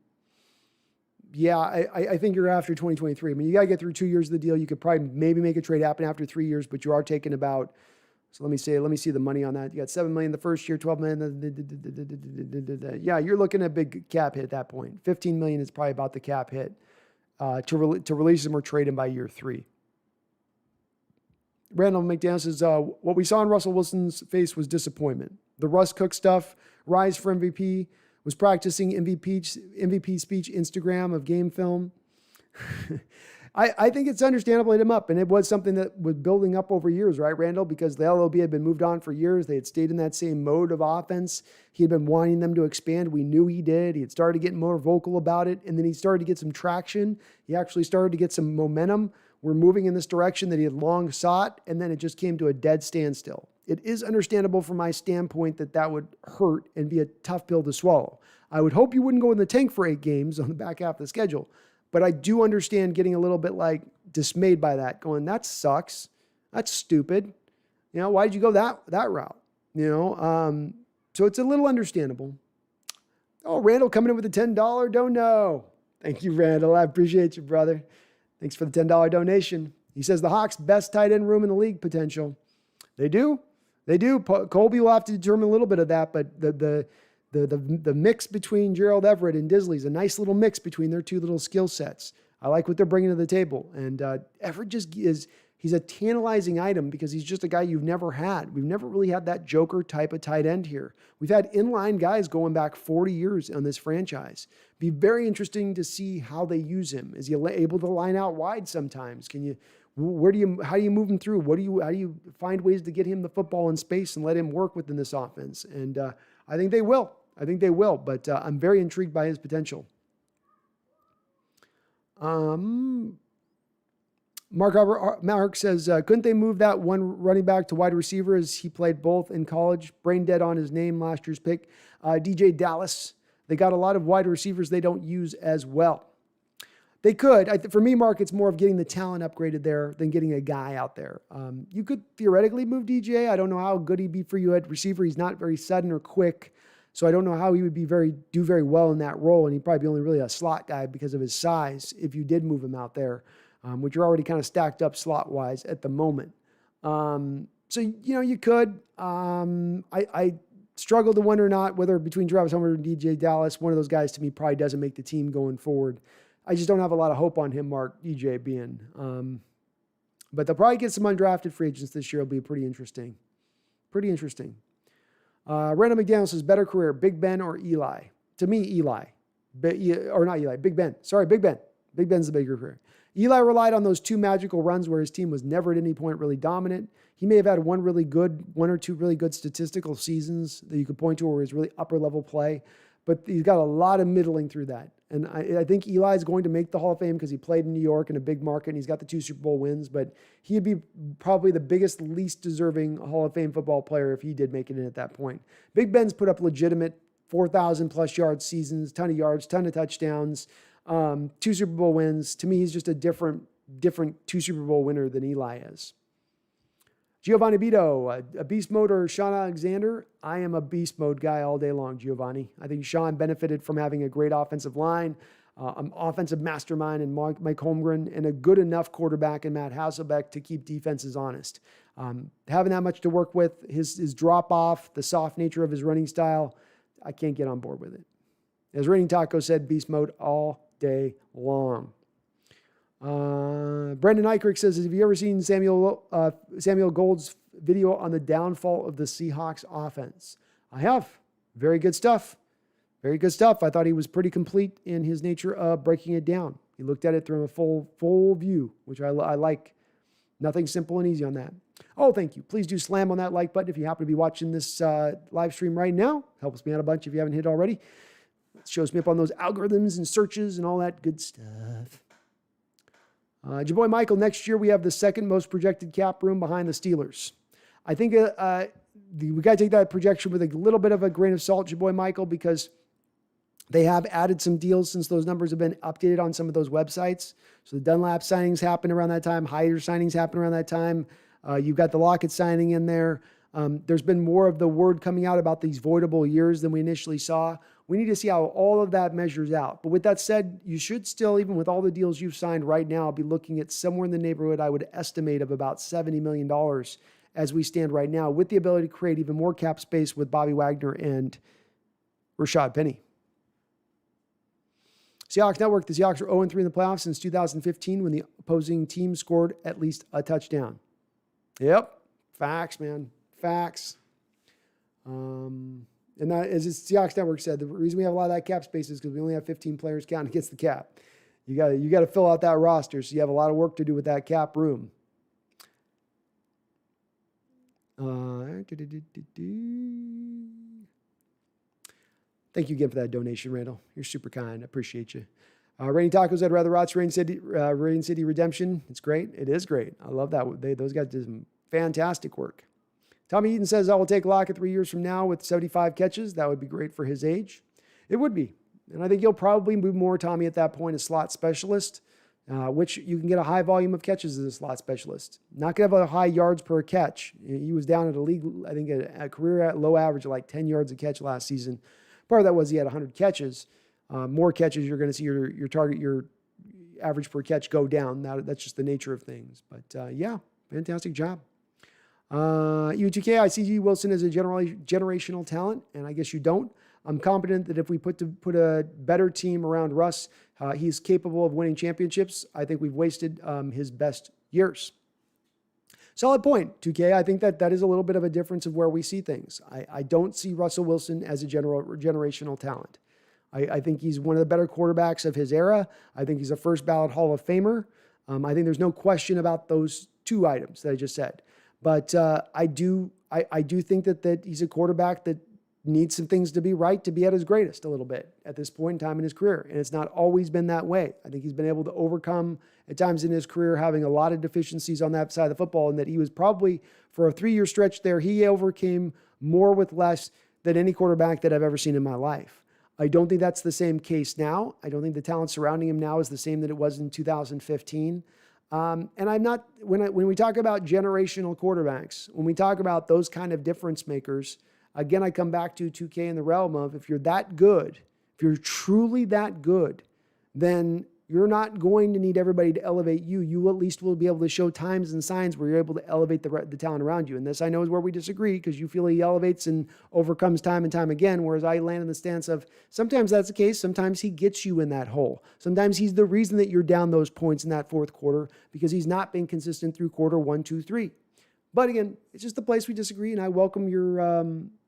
S1: Yeah, I think you're after 2023. I mean, you got to get through 2 years of the deal. You could probably maybe make a trade happen after 3 years, but you are taking about, so let me see the money on that. You got $7 million the first year, $12 million. Yeah, you're looking at a big cap hit at that point. $15 million is probably about the cap hit to release him or trade him by year 3. Randall McDaniel says, what we saw in Russell Wilson's face was disappointment. The Russ Cook stuff, rise for MVP, was practicing MVP speech Instagram of game film. I think it's understandable to hit him up, and it was something that was building up over years, right, Randall? Because the LOB had been moved on for years. They had stayed in that same mode of offense. He had been wanting them to expand. We knew he did. He had started getting more vocal about it, and then he started to get some traction. He actually started to get some momentum. We're moving in this direction that he had long sought, and then it just came to a dead standstill. It is understandable from my standpoint that would hurt and be a tough pill to swallow. I would hope you wouldn't go in the tank for 8 games on the back half of the schedule, but I do understand getting a little bit like dismayed by that, going, that sucks. That's stupid. Why did you go that route? So it's a little understandable. Oh, Randall coming in with a $10 dono. Thank you, Randall. I appreciate you, brother. Thanks for the $10 donation. He says the Hawks' best tight end room in the league potential. They do. Colby will have to determine a little bit of that, but the mix between Gerald Everett and Disley is a nice little mix between their two little skill sets. I like what they're bringing to the table. And Everett just he's a tantalizing item because he's just a guy you've never had. We've never really had that joker type of tight end here. We've had inline guys going back 40 years on this franchise. Be very interesting to see how they use him. Is he able to line out wide sometimes? How do you move him through? How do you find ways to get him the football in space and let him work within this offense? And I think they will. But I'm very intrigued by his potential. Mark says, couldn't they move that one running back to wide receiver as he played both in college? Brain dead on his name, last year's pick. DJ Dallas. They got a lot of wide receivers they don't use as well. They could. For me, Mark, it's more of getting the talent upgraded there than getting a guy out there. You could theoretically move DJ. I don't know how good he'd be for you at receiver. He's not very sudden or quick, so I don't know how he would do very well in that role, and he'd probably be only really a slot guy because of his size if you did move him out there, which you're already kind of stacked up slot-wise at the moment. So, you could. I struggle to wonder whether between Travis Homer and DJ Dallas, one of those guys to me probably doesn't make the team going forward. I just don't have a lot of hope on him, Mark, EJ being. But they'll probably get some undrafted free agents this year. It'll be pretty interesting. Pretty interesting. Random McDaniel says, better career, Big Ben or Eli? To me, Eli. Or not Eli, Big Ben. Sorry, Big Ben. Big Ben's the bigger career. Eli relied on those 2 magical runs where his team was never at any point really dominant. He may have had one or two really good statistical seasons that you could point to where it was really upper level play, but he's got a lot of middling through that. And I think Eli is going to make the Hall of Fame because he played in New York in a big market and he's got the 2 Super Bowl wins, but he'd be probably the biggest, least deserving Hall of Fame football player if he did make it in at that point. Big Ben's put up legitimate 4,000 plus yard seasons, ton of yards, ton of touchdowns, 2 Super Bowl wins. To me, he's just a different 2 Super Bowl winner than Eli is. Giovanni Bito, a beast mode or Sean Alexander? I am a beast mode guy all day long, Giovanni. I think Sean benefited from having a great offensive line, an offensive mastermind in Mike Holmgren, and a good enough quarterback in Matt Hasselbeck to keep defenses honest. Having that much to work with, his drop-off, the soft nature of his running style, I can't get on board with it. As Raining Taco said, beast mode all day long. Brendan Eichrick says, have you ever seen Samuel Gold's video on the downfall of the Seahawks offense? I have. Very good stuff. Very good stuff. I thought he was pretty complete in his nature of breaking it down. He looked at it through a full view, which I like. Nothing simple and easy on that. Oh, thank you. Please do slam on that like button if you happen to be watching this live stream right now. Helps me out a bunch if you haven't hit already. It shows me up on those algorithms and searches and all that good stuff. Your boy Michael, next year we have the 2nd most projected cap room behind the Steelers. I think we got to take that projection with a little bit of a grain of salt, your boy Michael, because they have added some deals since those numbers have been updated on some of those websites. So the Dunlap signings happened around that time. Hyder signings happened around that time. You've got the Lockett signing in there. There's been more of the word coming out about these voidable years than we initially saw. We need to see how all of that measures out. But with that said, you should still, even with all the deals you've signed right now, be looking at somewhere in the neighborhood, I would estimate, of about $70 million as we stand right now, with the ability to create even more cap space with Bobby Wagner and Rashad Penny. Seahawks Network, the Seahawks are 0-3 in the playoffs since 2015 when the opposing team scored at least a touchdown. Yep. Facts, man. Facts. And that, as the Seahawks Network said, the reason we have a lot of that cap space is because we only have 15 players counting against the cap. You got to fill out that roster, so you have a lot of work to do with that cap room. Thank you again for that donation, Randall. You're super kind. I appreciate you. Raining Tacos, I'd rather watch Rain City Redemption. It's great. It is great. I love that. Those guys did some fantastic work. Tommy Eaton says, I will take Lockett 3 years from now with 75 catches. That would be great for his age. It would be. And I think you'll probably move more, Tommy, at that point, a slot specialist, which you can get a high volume of catches as a slot specialist. Not going to have a high yards per catch. He was down at a league, I think, a career low average of like 10 yards a catch last season. Part of that was he had 100 catches. More catches, you're going to see your target, your average per catch go down. That's just the nature of things. But yeah, fantastic job. U2K, I see Wilson as a generational talent, and I guess you don't. I'm confident that if we put a better team around Russ, he's capable of winning championships. I think we've wasted his best years. Solid point, 2K. I think that is a little bit of a difference of where we see things. I don't see Russell Wilson as a generational talent. I think he's one of the better quarterbacks of his era. I think he's a first ballot Hall of Famer. I think there's no question about those 2 items that I just said. But I do think that he's a quarterback that needs some things to be right to be at his greatest a little bit at this point in time in his career. And it's not always been that way. I think he's been able to overcome at times in his career having a lot of deficiencies on that side of the football, and that he was probably, for a 3-year stretch there, he overcame more with less than any quarterback that I've ever seen in my life. I don't think that's the same case now. I don't think the talent surrounding him now is the same that it was in 2015. And I'm not, when we talk about generational quarterbacks, when we talk about those kind of difference makers, again, I come back to 2K in the realm of, if you're that good, if you're truly that good, then You're not going to need everybody to elevate you. You at least will be able to show times and signs where you're able to elevate the talent around you. And this I know is where we disagree, because you feel he elevates and overcomes time and time again, whereas I land in the stance of sometimes that's the case. Sometimes he gets you in that hole. Sometimes he's the reason that you're down those points in that fourth quarter, because he's not been consistent through quarter 1, 2, 3. But again, it's just the place we disagree, and I welcome your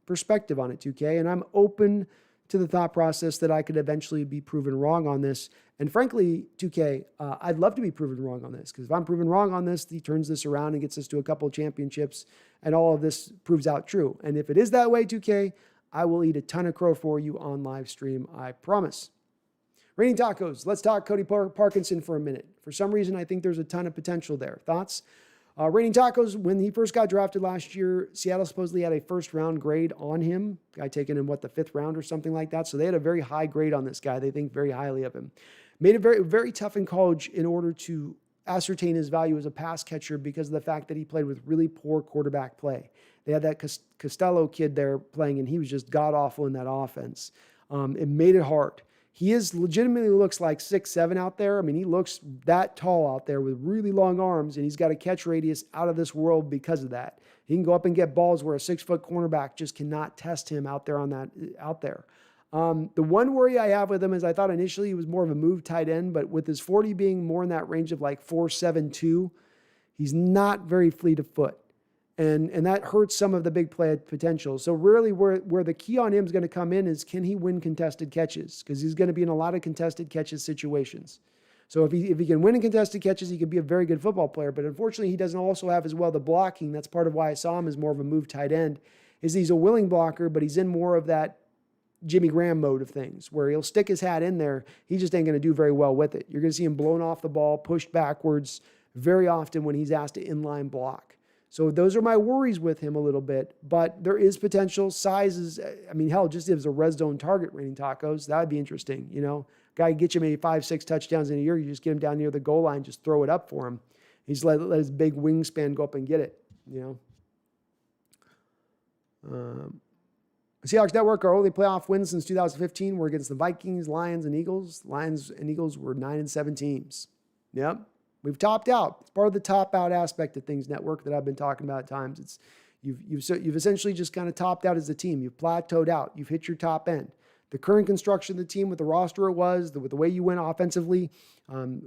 S1: perspective on it, 2K, and I'm open to the thought process that I could eventually be proven wrong on this. And frankly, 2K, I'd love to be proven wrong on this, because if I'm proven wrong on this, he turns this around and gets us to a couple of championships, and all of this proves out true. And if it is that way, 2K, I will eat a ton of crow for you on live stream, I promise. Raining Tacos, let's talk Cody Parkinson for a minute. For some reason, I think there's a ton of potential there. Thoughts? Raining Tacos, when he first got drafted last year, Seattle supposedly had a first-round grade on him. Guy taken in, the 5th round or something like that. So they had a very high grade on this guy. They think very highly of him. Made it very, very tough in college in order to ascertain his value as a pass catcher, because of the fact that he played with really poor quarterback play. They had that Costello kid there playing, and he was just god-awful in that offense. It made it hard. He legitimately looks like 6'7" out there. I mean, he looks that tall out there with really long arms, and he's got a catch radius out of this world because of that. He can go up and get balls where a 6-foot cornerback just cannot test him out there The one worry I have with him is I thought initially he was more of a move tight end, but with his 40 being more in that range of like 4.72, he's not very fleet of foot. And that hurts some of the big play potential. So really where the key on him is going to come in is, can he win contested catches? Because he's going to be in a lot of contested catches situations. So if he can win in contested catches, he could be a very good football player. But unfortunately, he doesn't also have as well the blocking. That's part of why I saw him as more of a move tight end, is he's a willing blocker, but he's in more of that Jimmy Graham mode of things, where he'll stick his hat in there. He just ain't going to do very well with it. You're going to see him blown off the ball, pushed backwards very often when he's asked to inline block. So those are my worries with him a little bit, but there is potential. Sizes, I mean, hell, just as a red zone target, Raining Tacos, that would be interesting. Guy get you maybe 5-6 touchdowns in a year. You just get him down near the goal line, just throw it up for him. He's let his big wingspan go up and get it. Seahawks Network, our only playoff wins since 2015 were against the Vikings, Lions, and Eagles. Lions and Eagles were 9-7 teams. Yep. We've topped out. It's part of the top out aspect of things, Network, that I've been talking about at times. It's you've essentially just kind of topped out as a team. You've plateaued out. You've hit your top end. The current construction of the team, with the roster it was, with the way you went offensively,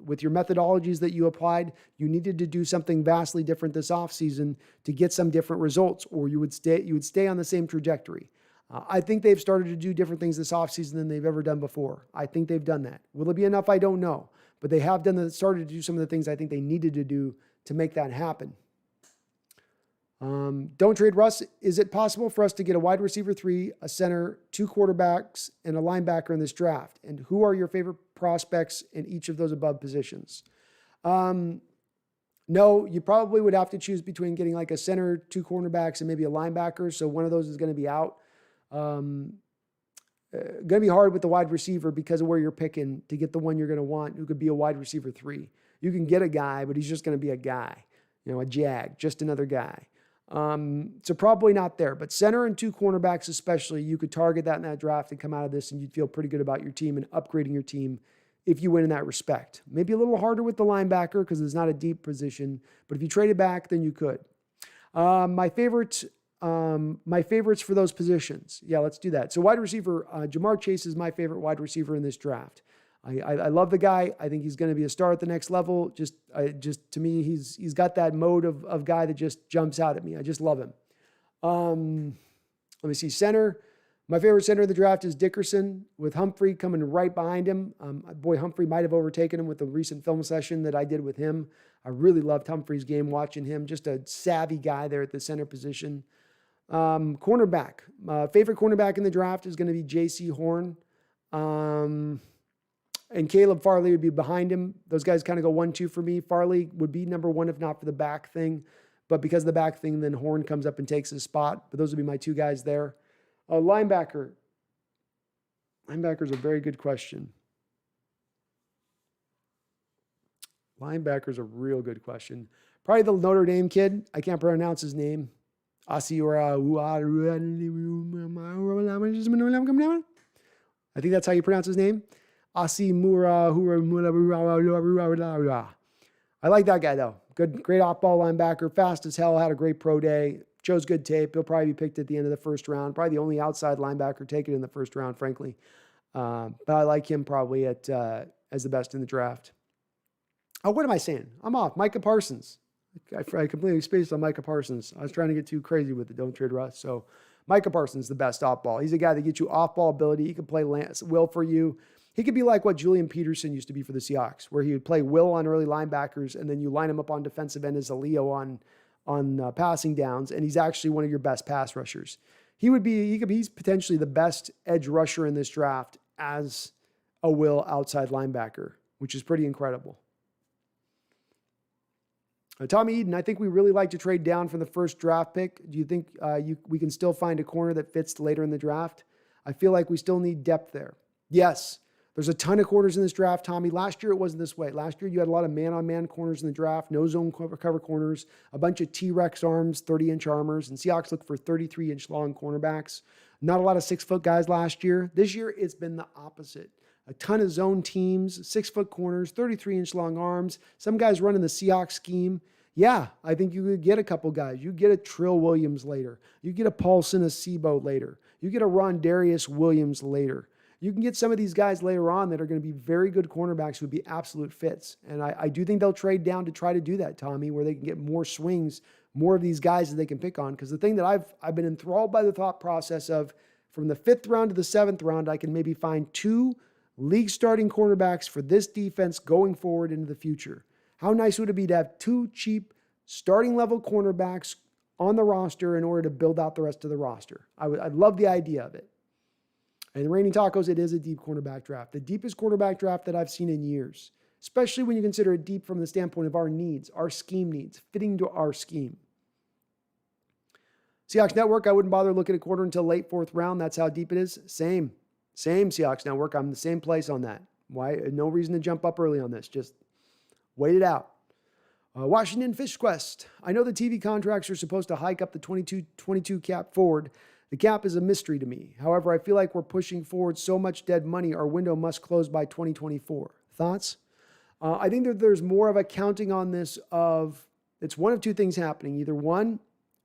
S1: with your methodologies that you applied, you needed to do something vastly different this offseason to get some different results, or you would stay on the same trajectory. I think they've started to do different things this offseason than they've ever done before. I think they've done that. Will it be enough? I don't know. But they have started to do some of the things I think they needed to do to make that happen. Don't trade Russ. Is it possible for us to get a wide receiver 3, a center, 2 quarterbacks, and a linebacker in this draft? And who are your favorite prospects in each of those above positions? No, you probably would have to choose between getting like a center, 2 cornerbacks, and maybe a linebacker. So one of those is going to be out. Going to be hard with the wide receiver because of where you're picking to get the one you're going to want, who could be a wide receiver 3. You can get a guy, but he's just going to be a guy, a jag, just another guy. So probably not there, but center and 2 cornerbacks especially, you could target that in that draft and come out of this and you'd feel pretty good about your team and upgrading your team if you win in that respect. Maybe a little harder with the linebacker because it's not a deep position, but if you trade it back, then you could. My favorites for those positions. Yeah, let's do that. So wide receiver, Jamar Chase is my favorite wide receiver in this draft. I love the guy. I think he's going to be a star at the next level. Just to me, he's got that mode of guy that just jumps out at me. I just love him. Let me see. Center. My favorite center of the draft is Dickerson, with Humphrey coming right behind him. Boy, Humphrey might have overtaken him with the recent film session that I did with him. I really loved Humphrey's game, watching him. Just a savvy guy there at the center position. Cornerback. Favorite cornerback in the draft is going to be J.C. Horn. And Caleb Farley would be behind him. Those guys kind of go 1-2 for me. Farley would be number 1 if not for the back thing. But because of the back thing, then Horn comes up and takes his spot. But those would be my 2 guys there. Linebacker. Linebacker's a very good question. Linebacker's a real good question. Probably the Notre Dame kid. I can't pronounce his name. I think that's how you pronounce his name. Asimura. I like that guy, though. Great off-ball linebacker, fast as hell, had a great pro day, shows good tape. He'll probably be picked at the end of the first round. Probably the only outside linebacker taken in the first round, frankly. But I like him probably as the best in the draft. Oh, what am I saying? I'm off. Micah Parsons. I completely spaced on Micah Parsons. I was trying to get too crazy with it. Don't trade Russ. So Micah Parsons, the best off-ball. He's a guy that gets you off-ball ability. He can play will for you. He could be like what Julian Peterson used to be for the Seahawks, where he would play will on early linebackers, and then you line him up on defensive end as a Leo on passing downs, and he's actually one of your best pass rushers. He's potentially the best edge rusher in this draft as a will outside linebacker, which is pretty incredible. Tommy Eden, I think we really like to trade down from the first draft pick. Do you think we can still find a corner that fits later in the draft? I feel like we still need depth there. Yes, there's a ton of corners in this draft, Tommy. Last year, it wasn't this way. Last year, you had a lot of man-on-man corners in the draft, no zone cover corners, a bunch of T-Rex arms, 30-inch armors, and Seahawks look for 33-inch long cornerbacks. Not a lot of 6-foot guys last year. This year, it's been the opposite. A ton of zone teams, 6-foot corners, 33-inch long arms. Some guys running the Seahawks scheme. Yeah, I think you could get a couple guys. You get a Trill Williams later. You get a Paulson Acebo later. You get a Rondarius Williams later. You can get some of these guys later on that are going to be very good cornerbacks who would be absolute fits. And I do think they'll trade down to try to do that, Tommy, where they can get more swings, more of these guys that they can pick on. Because the thing that I've been enthralled by the thought process of from the 5th round to the 7th round, I can maybe find 2 league starting cornerbacks for this defense going forward into the future. How nice would it be to have 2 cheap starting level cornerbacks on the roster in order to build out the rest of the roster? I'd love the idea of it. And Raining Tacos, it is a deep cornerback draft. The deepest cornerback draft that I've seen in years, especially when you consider it deep from the standpoint of our needs, our scheme needs, fitting to our scheme. Seahawks Network, I wouldn't bother looking at corner until late 4th round. That's how deep it is. Same Seahawks Network. I'm in the same place on that. Why? No reason to jump up early on this. Just wait it out. Washington Fish Quest. I know the TV contracts are supposed to hike up the 22 cap forward. The cap is a mystery to me. However, I feel like we're pushing forward so much dead money, our window must close by 2024. Thoughts? I think that there's more of a counting on this of, it's one of 2 things happening. Either one,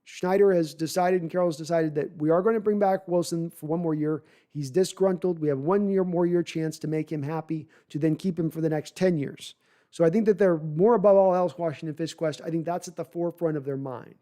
S1: Schneider has decided and Carroll's decided that we are going to bring back Wilson for 1 more year. He's disgruntled. We have 1 more year chance to make him happy to then keep him for the next 10 years. So I think that they're more above all else, Washington Fish Quest. I think that's at the forefront of their mind.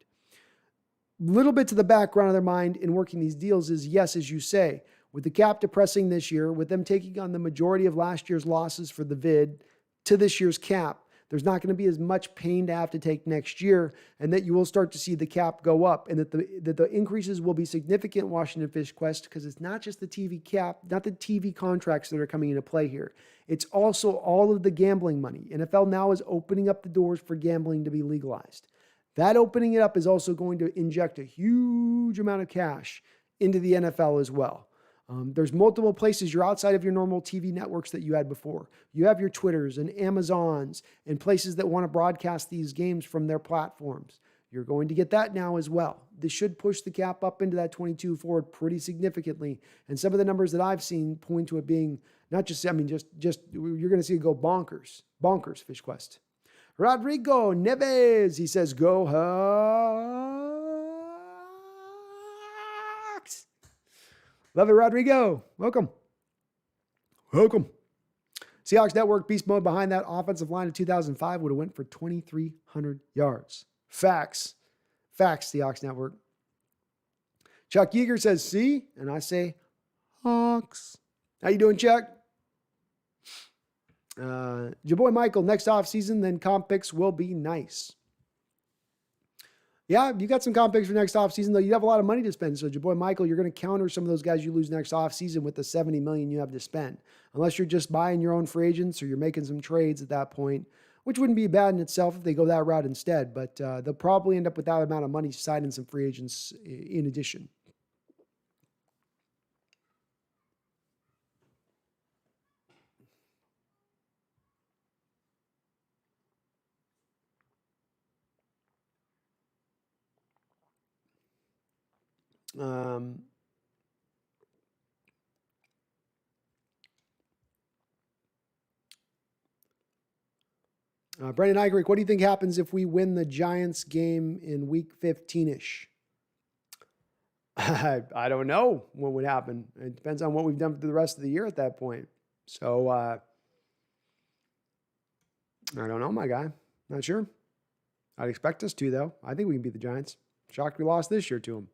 S1: Little bit to the background of their mind in working these deals is, yes, as you say, with the cap depressing this year, with them taking on the majority of last year's losses for the vid to this year's cap, there's not going to be as much pain to have to take next year, and that you will start to see the cap go up, and that the increases will be significant, Washington Fish Quest, because it's not just the TV cap, not the TV contracts that are coming into play here. It's also all of the gambling money. NFL now is opening up the doors for gambling to be legalized. That opening it up is also going to inject a huge amount of cash into the NFL as well. There's multiple places you're outside of your normal TV networks that you had before. You have your Twitters and Amazons and places that want to broadcast these games from their platforms. You're going to get that now as well. This should push the cap up into that 22 forward pretty significantly. And some of the numbers that I've seen point to it being not just, you're going to see it go bonkers. Bonkers, Fish Quest. Rodrigo Neves, he says, go Hawks. Love it, Rodrigo. Welcome. Seahawks Network beast mode behind that offensive line of 2005 would have went for 2,300 yards. Facts, Seahawks Network. Chuck Yeager says, see? And I say, Hawks. How you doing, Chuck? Your boy Michael, next off season, then comp picks will be nice. Yeah, you got some comp picks for next off season, though. You have a lot of money to spend. So, your boy Michael, you're going to counter some of those guys you lose next off season with the $70 million you have to spend. Unless you're just buying your own free agents or you're making some trades at that point, which wouldn't be bad in itself if they go that route instead. But they'll probably end up with that amount of money signing some free agents in addition. Brendan Eigerick, what do you think happens if we win the Giants game in week 15-ish? I don't know what would happen. It depends on what we've done for the rest of the year at that point. So I don't know, my guy. Not sure. I'd expect us to, though. I think we can beat the Giants. Shocked we lost this year to them.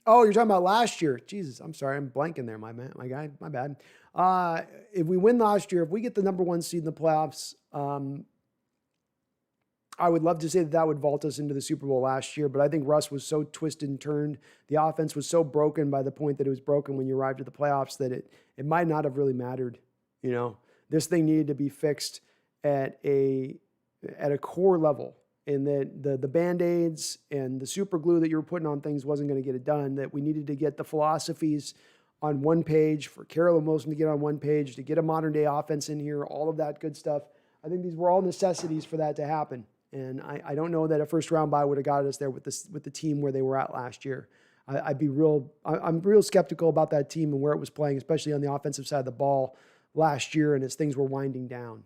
S1: Oh, you're talking about last year. Jesus, I'm sorry. I'm blanking there, my guy. My bad. If we win last year, if we get the number 1 seed in the playoffs, I would love to say that would vault us into the Super Bowl last year, but I think Russ was so twisted and turned. The offense was so broken by the point that it was broken when you arrived at the playoffs that it might not have really mattered. You know, this thing needed to be fixed at a core level, and that the Band-Aids and the super glue that you were putting on things wasn't going to get it done, that we needed to get the philosophies on one page, for Carroll and Wilson to get on one page, to get a modern day offense in here, all of that good stuff. I think these were all necessities for that to happen. And I don't know that a first round bye would have got us there with the team where they were at last year. I'm real skeptical about that team and where it was playing, especially on the offensive side of the ball last year and as things were winding down.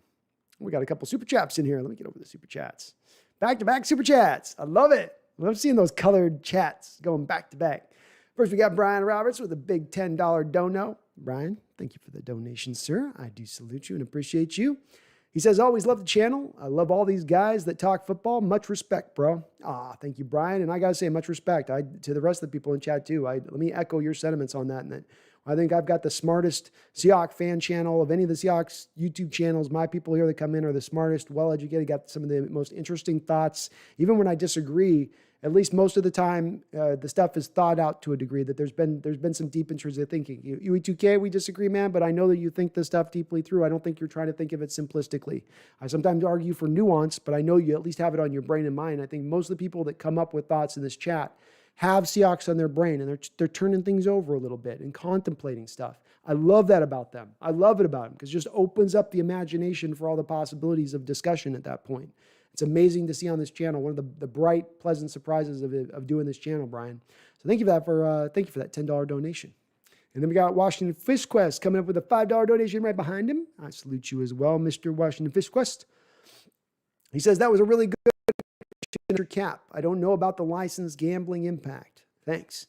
S1: We got a couple super chats in here. Let me get over the super chats. Back-to-back super chats. I love it. I love seeing those colored chats going back-to-back. First, we got Brian Roberts with a big $10 dono. Brian, thank you for the donation, sir. I do salute you and appreciate you. He says, always love the channel. I love all these guys that talk football. Much respect, bro. Thank you, Brian. And I got to say, much respect to the rest of the people in chat, too. Let me echo your sentiments on that. And that I think I've got the smartest Seahawks fan channel of any of the Seahawks YouTube channels. My people here that come in are the smartest, well-educated, got some of the most interesting thoughts. Even when I disagree, at least most of the time, the stuff is thought out to a degree, that there's been some deep intrinsic thinking. UE2K, we disagree, man, but I know that you think this stuff deeply through. I don't think you're trying to think of it simplistically. I sometimes argue for nuance, but I know you at least have it on your brain and mind. I think most of the people that come up with thoughts in this chat have Seahawks on their brain, and they're turning things over a little bit and contemplating stuff. I love that about them. I love it about them because it just opens up the imagination for all the possibilities of discussion at that point. It's amazing to see on this channel, one of the bright, pleasant surprises of doing this channel, Brian. So thank you for that $10 donation. And then we got Washington Fish Quest coming up with a $5 donation right behind him. I salute you as well, Mr. Washington Fish Quest. He says, that was a really good cap. I don't know about the licensed gambling impact. Thanks.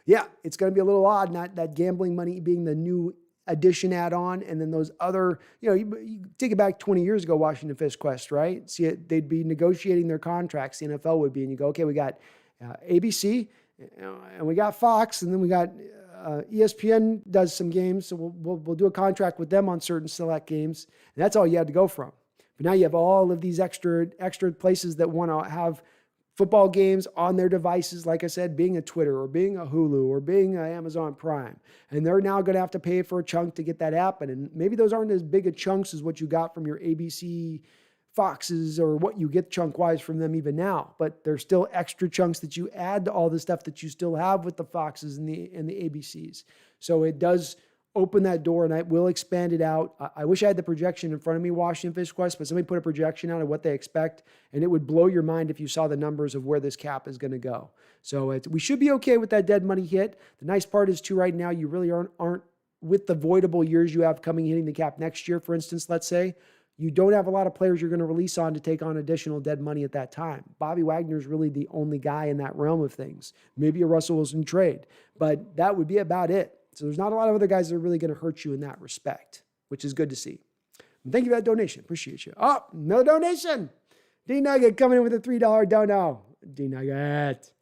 S1: Yeah, it's going to be a little odd, not that gambling money being the new addition add-on, and then those other, you take it back 20 years ago, Washington Fish Quest, right? See, they'd be negotiating their contracts, the NFL would be, and you go, okay, we got ABC, and we got Fox, and then we got ESPN does some games, so we'll do a contract with them on certain select games, and that's all you had to go from. But now you have all of these extra places that want to have football games on their devices, like I said, being a Twitter or being a Hulu or being a Amazon Prime. And they're now going to have to pay for a chunk to get that happen. And maybe those aren't as big a chunks as what you got from your ABC Foxes or what you get chunk-wise from them even now. But there's still extra chunks that you add to all the stuff that you still have with the Foxes and the ABCs. So it does open that door, and I will expand it out. I wish I had the projection in front of me, Washington Fish Quest, but somebody put a projection out of what they expect, and it would blow your mind if you saw the numbers of where this cap is going to go. So we should be okay with that dead money hit. The nice part is, too, right now, you really aren't with the voidable years you have coming hitting the cap next year, for instance, let's say. You don't have a lot of players you're going to release on to take on additional dead money at that time. Bobby Wagner is really the only guy in that realm of things. Maybe a Russell Wilson trade, but that would be about it. So there's not a lot of other guys that are really going to hurt you in that respect, which is good to see. And thank you for that donation. Appreciate you. Oh, another donation. D-Nugget coming in with a $3 dono. D-Nugget.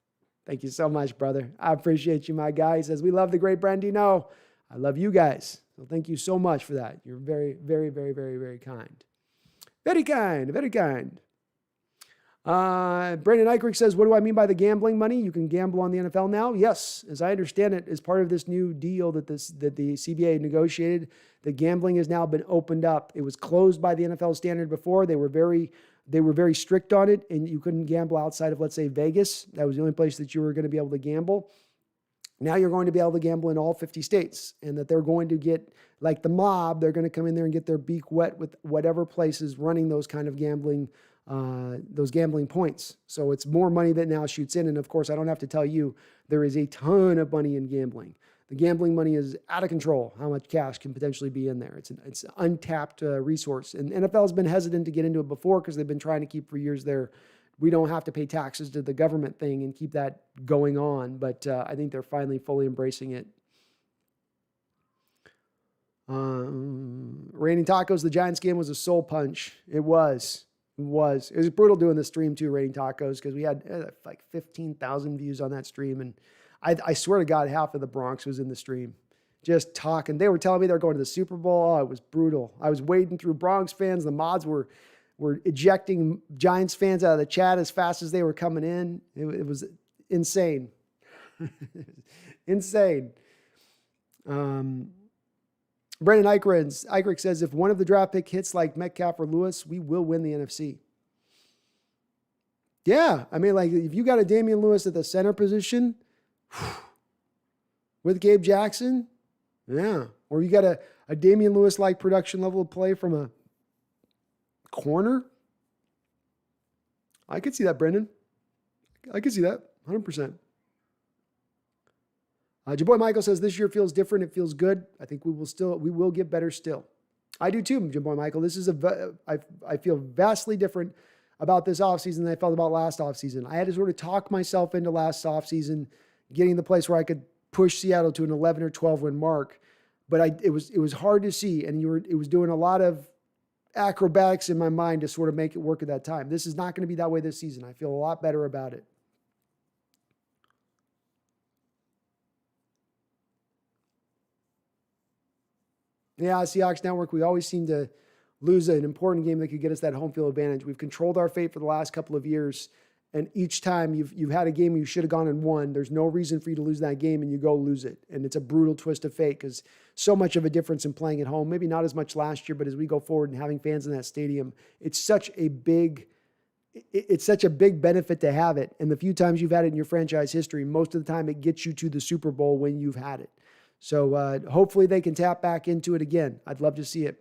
S1: Thank you so much, brother. I appreciate you, my guy. He says, we love the great Brandino. I love you guys. So thank you so much for that. You're very, very, very, very, very kind. Very kind, very kind. Brandon Eichrick says, what do I mean by the gambling money? You can gamble on the NFL now? Yes. As I understand it, as part of this new deal that the CBA negotiated, the gambling has now been opened up. It was closed by the NFL standard before. They were very strict on it, and you couldn't gamble outside of, let's say, Vegas. That was the only place that you were going to be able to gamble. Now you're going to be able to gamble in all 50 states, and that they're going to get, like the mob, they're going to come in there and get their beak wet with whatever place is running those kind of gambling points. So it's more money that now shoots in. And of course, I don't have to tell you, there is a ton of money in gambling. The gambling money is out of control, how much cash can potentially be in there. It's an untapped resource. And NFL has been hesitant to get into it before because they've been trying to keep for years there. We don't have to pay taxes to the government thing and keep that going on. But I think they're finally fully embracing it. Raining Tacos, the Giants game was a soul punch. It was. It was brutal doing the stream too, Raining Tacos, because we had like 15,000 views on that stream. And I swear to God, half of the Bronx was in the stream just talking. They were telling me they're going to the Super Bowl. Oh, it was brutal. I was wading through Bronx fans. The mods were ejecting Giants fans out of the chat as fast as they were coming in. It was insane. Insane. Brandon Eichrick says, if one of the draft pick hits like Metcalf or Lewis, we will win the NFC. Yeah. I mean, like if you got a Damian Lewis at the center position with Gabe Jackson, yeah. Or you got a Damian Lewis-like production level of play from a corner. I could see that, Brendan. I could see that 100%. Your boy Michael says this year feels different. It feels good. I think we will get better still. I do too, your boy Michael. This is I feel vastly different about this offseason than I felt about last offseason. I had to sort of talk myself into last offseason, getting the place where I could push Seattle to an 11 or 12 win mark. But it was hard to see, and it was doing a lot of acrobatics in my mind to sort of make it work at that time. This is not going to be that way this season. I feel a lot better about it. Yeah, Seahawks Network, we always seem to lose an important game that could get us that home field advantage. We've controlled our fate for the last couple of years, and each time you've had a game you should have gone and won. There's no reason for you to lose that game, and you go lose it. And it's a brutal twist of fate because so much of a difference in playing at home. Maybe not as much last year, but as we go forward and having fans in that stadium, it's such a big benefit to have it. And the few times you've had it in your franchise history, most of the time it gets you to the Super Bowl when you've had it. So hopefully they can tap back into it again. I'd love to see it.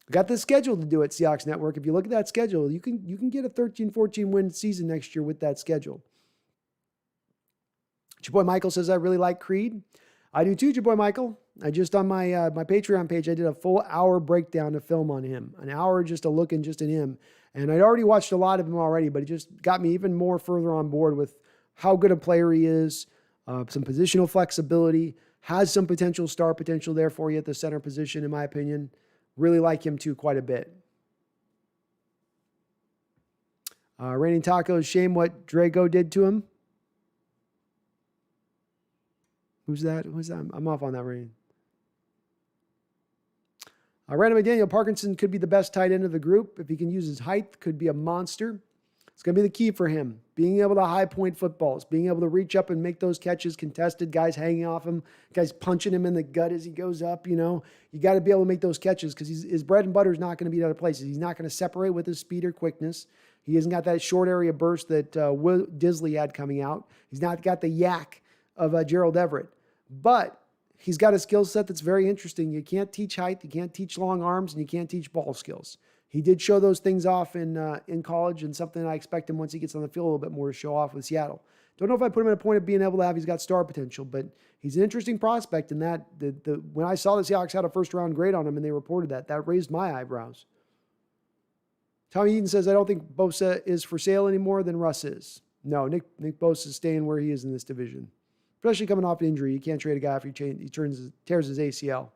S1: Got the schedule to do it, Seahawks Network. If you look at that schedule, you can get a 13-14 win season next year with that schedule. Your boy Michael says, I really like Creed. I do too, your boy Michael. I just on my Patreon page, I did a full hour breakdown of film on him. An hour just looking just at him. And I'd already watched a lot of him already, but it just got me even more further on board with how good a player he is, some positional flexibility, has some star potential there for you at the center position, in my opinion. Really like him too quite a bit. Raining Tacos, shame what Drago did to him. Who's that? I'm off on that, Rain. Random McDaniel, Parkinson could be the best tight end of the group. If he can use his height, could be a monster. It's going to be the key for him. Being able to high point footballs, being able to reach up and make those catches, contested, guys hanging off him, guys punching him in the gut as he goes up, You got to be able to make those catches because his bread and butter is not going to be at other places. He's not going to separate with his speed or quickness. He hasn't got that short area burst that Will Disley had coming out. He's not got the yak of Gerald Everett. But he's got a skill set that's very interesting. You can't teach height, you can't teach long arms, and you can't teach ball skills. He did show those things off in college, and something I expect him once he gets on the field a little bit more to show off with Seattle. Don't know if I put him at a point of being able to have he's got star potential, but he's an interesting prospect. And that when I saw the Seahawks had a first round grade on him and they reported that raised my eyebrows. Tommy Eaton says, I don't think Bosa is for sale anymore than Russ is. No, Nick Bosa is staying where he is in this division, especially coming off an injury. You can't trade a guy after he tears his ACL.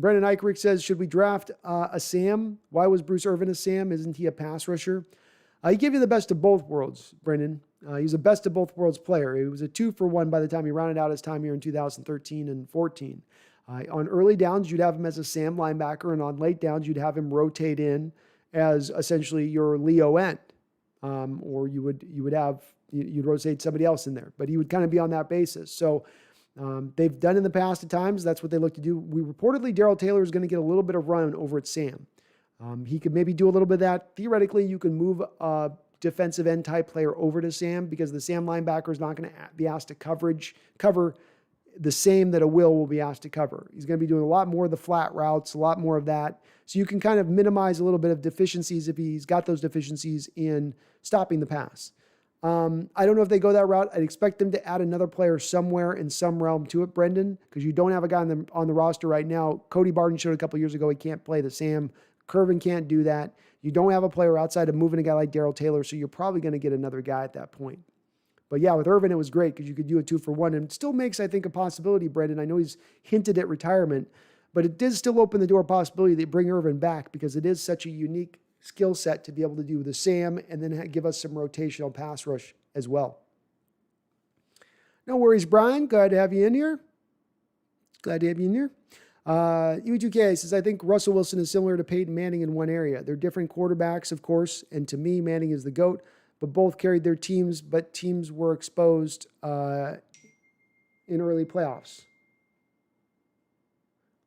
S1: Brendan Eichrick says, should we draft a Sam? Why was Bruce Irvin a Sam? Isn't he a pass rusher? He gave you the best of both worlds, Brendan. He's a best of both worlds player. He was a 2-for-1 by the time he rounded out his time here in 2013 and 14. On early downs, you'd have him as a Sam linebacker, and on late downs, you'd have him rotate in as essentially your Leo end. Or you'd rotate somebody else in there, but he would kind of be on that basis. So they've done in the past at times. That's what they look to do. We reportedly Darrell Taylor is going to get a little bit of run over at Sam. He could maybe do a little bit of that. Theoretically, you can move a defensive end type player over to Sam because the Sam linebacker is not going to be asked to cover the same that a will be asked to cover. He's going to be doing a lot more of the flat routes, a lot more of that. So you can kind of minimize a little bit of deficiencies if he's got those deficiencies in stopping the pass. I don't know if they go that route. I'd expect them to add another player somewhere in some realm to it, Brendan, because you don't have a guy on the roster right now. Cody Barton showed a couple years ago he can't play the Sam. Curvin can't do that. You don't have a player outside of moving a guy like Darrell Taylor, so you're probably going to get another guy at that point. But yeah, with Irvin, it was great because you could do a 2-for-1, and it still makes, I think, a possibility, Brendan. I know he's hinted at retirement, but it did still open the door possibility that bring Irvin back because it is such a unique skill set to be able to do the Sam and then give us some rotational pass rush as well. No worries, Brian. Glad to have you in here. UB2K says, I think Russell Wilson is similar to Peyton Manning in one area. They're different quarterbacks, of course, and to me, Manning is the GOAT, but both carried their teams, but teams were exposed in early playoffs.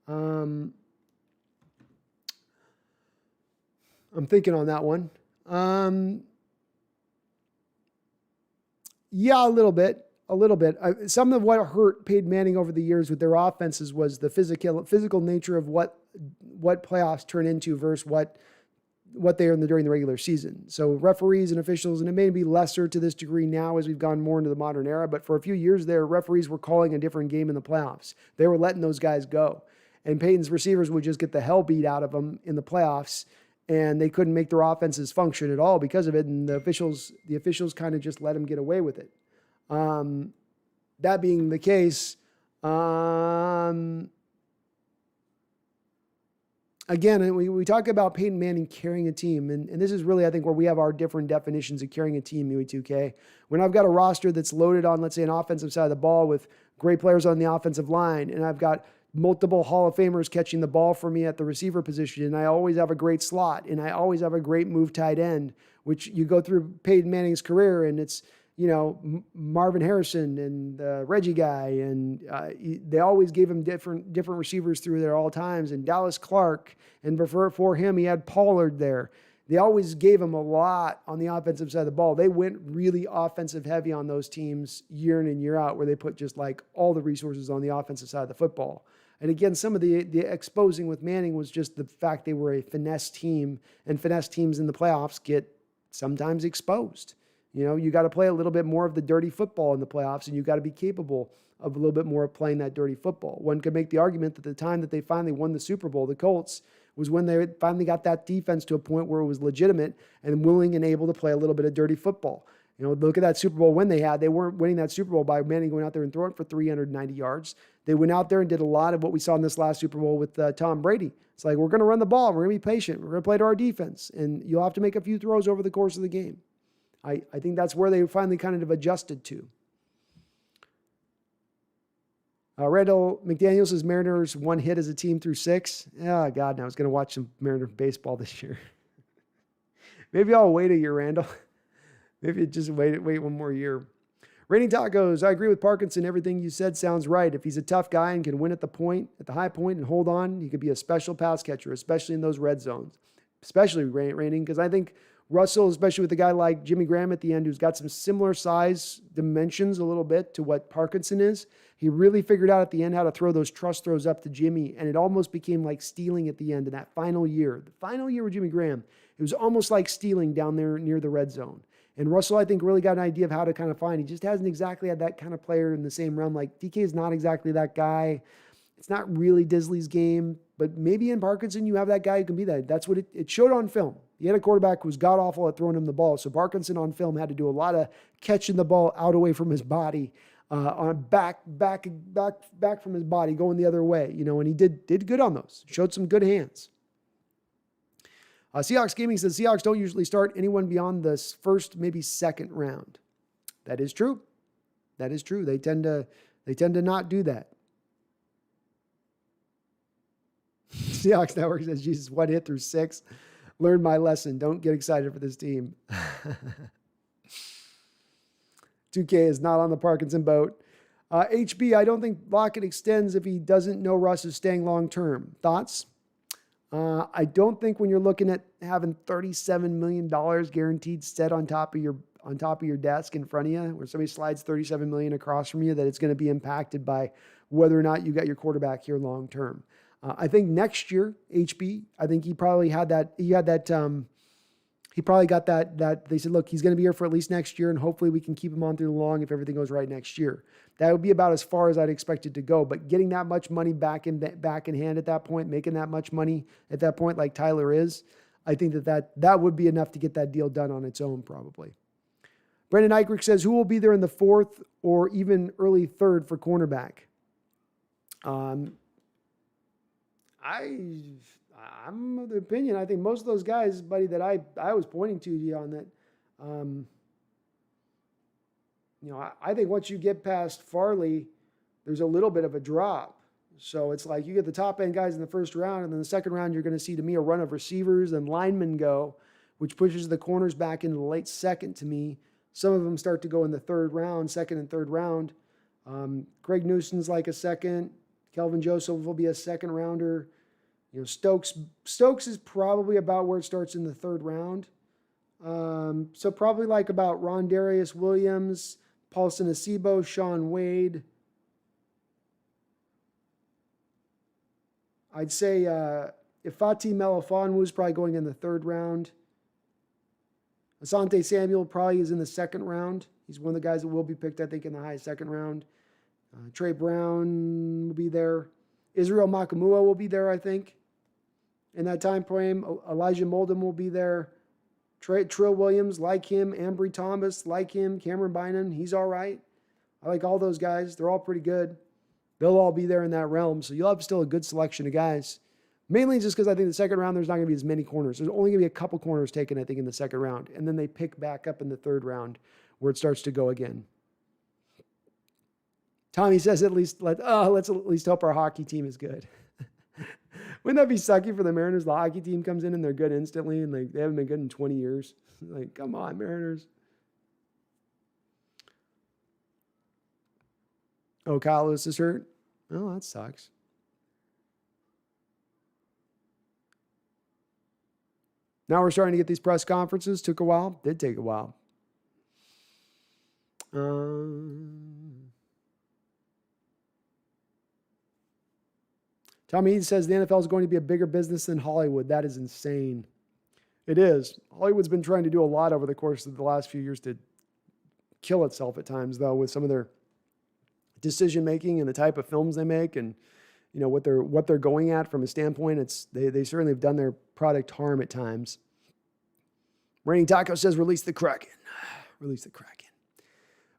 S1: I'm thinking on that one. Yeah, a little bit. Some of what hurt Peyton Manning over the years with their offenses was the physical nature of what playoffs turn into versus what they are during the regular season. So referees and officials, and it may be lesser to this degree now as we've gone more into the modern era, but for a few years there, referees were calling a different game in the playoffs. They were letting those guys go. And Peyton's receivers would just get the hell beat out of them in the playoffs, and they couldn't make their offenses function at all because of it, and the officials kind of just let them get away with it. That being the case, again, we talk about Peyton Manning carrying a team, and this is really, I think, where we have our different definitions of carrying a team, UE2K. When I've got a roster that's loaded on, let's say, an offensive side of the ball with great players on the offensive line, and I've got multiple Hall of Famers catching the ball for me at the receiver position, and I always have a great slot, and I always have a great move tight end, which you go through Peyton Manning's career, and it's, Marvin Harrison and Reggie guy, and they always gave him different receivers through there all times, and Dallas Clark, and before him, he had Pollard there. They always gave him a lot on the offensive side of the ball. They went really offensive heavy on those teams year in and year out, where they put just like all the resources on the offensive side of the football. And again, some of the exposing with Manning was just the fact they were a finesse team, and finesse teams in the playoffs get sometimes exposed. You got to play a little bit more of the dirty football in the playoffs, and you got to be capable of a little bit more of playing that dirty football. One could make the argument that the time that they finally won the Super Bowl, the Colts, was when they finally got that defense to a point where it was legitimate and willing and able to play a little bit of dirty football. Look at that Super Bowl win they had. They weren't winning that Super Bowl by Manning going out there and throwing for 390 yards. They went out there and did a lot of what we saw in this last Super Bowl with Tom Brady. It's like, we're going to run the ball. We're going to be patient. We're going to play to our defense. And you'll have to make a few throws over the course of the game. I think that's where they finally kind of adjusted to. Randall McDaniel says Mariners one hit as a team through 6. Oh, God, now I was going to watch some Mariner baseball this year. Maybe I'll wait a year, Randall. Maybe just wait one more year. Raining Tacos, I agree with Parkinson. Everything you said sounds right. If he's a tough guy and can win at the high point and hold on, he could be a special pass catcher, especially in those red zones. Especially Raining, because I think Russell, especially with a guy like Jimmy Graham at the end, who's got some similar size dimensions a little bit to what Parkinson is, he really figured out at the end how to throw those trust throws up to Jimmy, and it almost became like stealing at the end in that final year. The final year with Jimmy Graham, it was almost like stealing down there near the red zone. And Russell, I think, really got an idea of how to kind of find. He just hasn't exactly had that kind of player in the same realm. Like, DK is not exactly that guy. It's not really Disley's game, but maybe in Parkinson you have that guy who can be that. That's what it showed on film. He had a quarterback who was god-awful at throwing him the ball. So Parkinson on film had to do a lot of catching the ball out away from his body, on back from his body, going the other way. And he did good on those. Showed some good hands. Seahawks Gaming says Seahawks don't usually start anyone beyond the first, maybe second round. That is true. They tend to not do that. Seahawks Network says, Jesus, one hit through 6. Learned my lesson. Don't get excited for this team. 2K is not on the Parkinson boat. HB, I don't think Lockett extends if he doesn't know Russ is staying long-term. Thoughts? I don't think when you're looking at having $37 million guaranteed set on top of your desk in front of you, where somebody slides $37 million across from you, that it's going to be impacted by whether or not you got your quarterback here long-term. I think next year, HB, I think he probably had that he probably got that they said, look, he's going to be here for at least next year, and hopefully we can keep him on through the long if everything goes right next year. That would be about as far as I'd expect it to go. But getting that much money back in hand at that point, making that much money at that point, like Tyler is, I think that would be enough to get that deal done on its own, probably. Brendan Eichrick says, who will be there in the fourth or even early third for cornerback? I'm of the opinion, I think most of those guys, buddy, that I was pointing to you on that, I think once you get past Farley, there's a little bit of a drop. So it's like you get the top end guys in the first round, and then the second round, you're going to see, to me, a run of receivers and linemen go, which pushes the corners back into the late second to me. Some of them start to go in the third round, second and third round. Greg Newsom's like a second. Kelvin Joseph will be a second rounder. Stokes is probably about where it starts in the third round. So probably like about Rondarius Williams, Paulson Acebo, Sean Wade. I'd say Ifeatu Melifonwu is probably going in the third round. Asante Samuel probably is in the second round. He's one of the guys that will be picked, I think, in the high second round. Trey Brown will be there. Israel Makamua will be there, I think. In that time frame, Elijah Molden will be there. Trill Williams, like him. Ambry Thomas, like him. Cameron Bynum, he's all right. I like all those guys. They're all pretty good. They'll all be there in that realm. So you'll have still a good selection of guys. Mainly just because I think the second round, there's not going to be as many corners. There's only going to be a couple corners taken, I think, in the second round. And then they pick back up in the third round where it starts to go again. Tommy says, let's at least hope our hockey team is good. Wouldn't that be sucky for the Mariners? The hockey team comes in and they're good instantly, and they haven't been good in 20 years. Like, come on, Mariners. Oh, Kyle Lewis is hurt? Oh, that sucks. Now we're starting to get these press conferences. Took a while. Did take a while. Tommy Eads says the NFL is going to be a bigger business than Hollywood. That is insane. It is. Hollywood's been trying to do a lot over the course of the last few years to kill itself at times, though, with some of their decision making and the type of films they make, and what they're going at from a standpoint. They certainly have done their product harm at times. Raining Taco says, release the Kraken. Release the Kraken.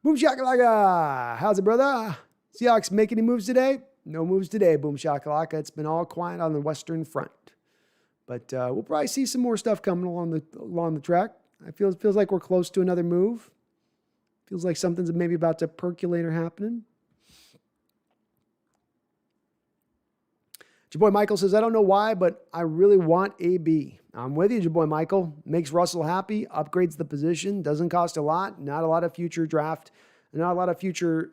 S1: Boom shakalaka. How's it, brother? Seahawks make any moves today? No moves today, boom shakalaka. It's been all quiet on the Western Front. But we'll probably see some more stuff coming along the track. It feels like we're close to another move. Feels like something's maybe about to percolate or happening. Your boy Michael says, I don't know why, but I really want AB. I'm with you, your boy Michael. Makes Russell happy, upgrades the position, doesn't cost a lot, not a lot of future draft, not a lot of future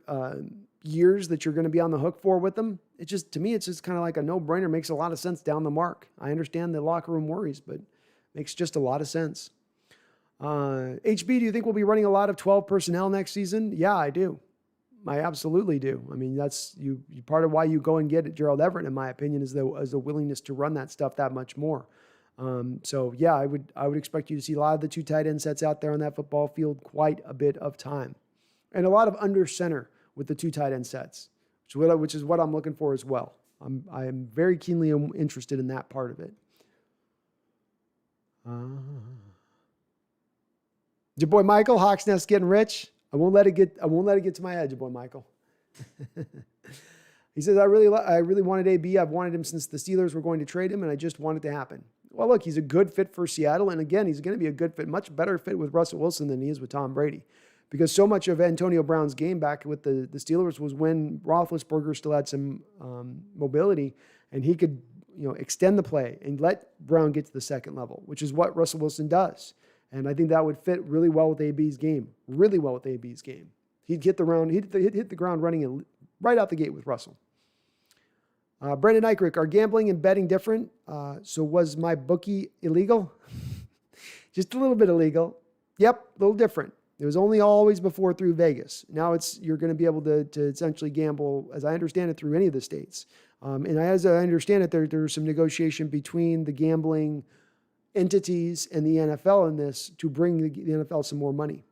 S1: years that you're going to be on the hook for with them. To me, it's just kind of like a no-brainer. Makes a lot of sense down the mark. I understand the locker room worries, but makes just a lot of sense. HB, do you think we'll be running a lot of 12 personnel next season? Yeah, I do. I absolutely do. I mean, that's you part of why you go and get Gerald Everett, in my opinion, is the willingness to run that stuff that much more. So yeah, I would expect you to see a lot of the two tight end sets out there on that football field quite a bit of time, and a lot of under center with the two tight end sets, which is what I'm looking for as well. I am very keenly interested in that part of it. Your boy Michael, Hawks Nest getting rich. I won't let it get to my head, your boy Michael. He says, I really wanted AB. I've wanted him since the Steelers were going to trade him, and I just want it to happen. Well, look, he's a good fit for Seattle, and again, he's going to be a good fit, much better fit with Russell Wilson than he is with Tom Brady, because so much of Antonio Brown's game back with the Steelers was when Roethlisberger still had some mobility, and he could extend the play and let Brown get to the second level, which is what Russell Wilson does. And I think that would fit really well with AB's game. Really well with AB's game. He'd hit the ground running right out the gate with Russell. Brendan Eichrick, are gambling and betting different? So was my bookie illegal? Just a little bit illegal. Yep, a little different. It was only always before through Vegas. Now you're going to be able to essentially gamble, as I understand it, through any of the states. And as I understand it, there's some negotiation between the gambling entities and the NFL in this to bring the NFL some more money.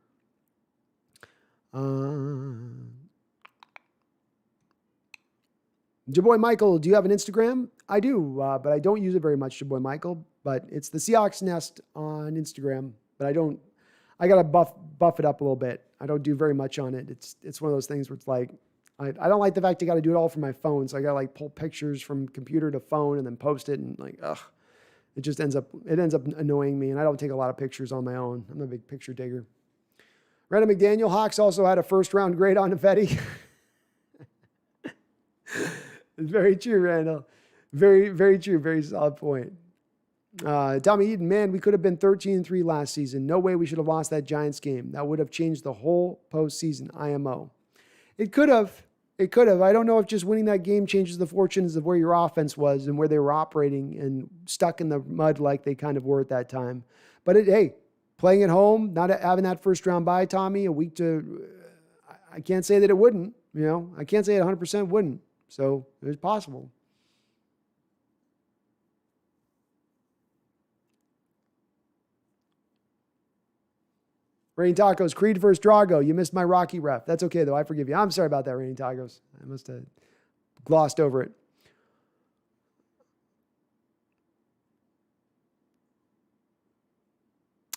S1: Jaboy Michael, do you have an Instagram? I do, but I don't use it very much, Jaboy Michael. But it's the Seahawks Nest on Instagram. But I gotta buff it up a little bit. I don't do very much on it. It's one of those things where it's like, I don't like the fact I got to do it all from my phone. So I got to like pull pictures from computer to phone and then post it, and like, it just ends up annoying me. And I don't take a lot of pictures on my own. I'm a big picture digger. Randall McDaniel, Hawks also had a first round grade on Nefetti. It's very true, Randall. Very, very true. Very solid point. Tommy Eden, man, we could have been 13-3 last season. No way we should have lost that Giants game. That would have changed the whole postseason. IMO. It could have. It could have. I don't know if just winning that game changes the fortunes of where your offense was and where they were operating and stuck in the mud like they kind of were at that time. But hey, playing at home, not having that first round bye, Tommy, a week to, I can't say that it wouldn't. I can't say it 100% wouldn't. So it's possible. Rain Tacos, Creed versus Drago. You missed my Rocky ref. That's okay, though. I forgive you. I'm sorry about that, Rain Tacos. I must have glossed over it.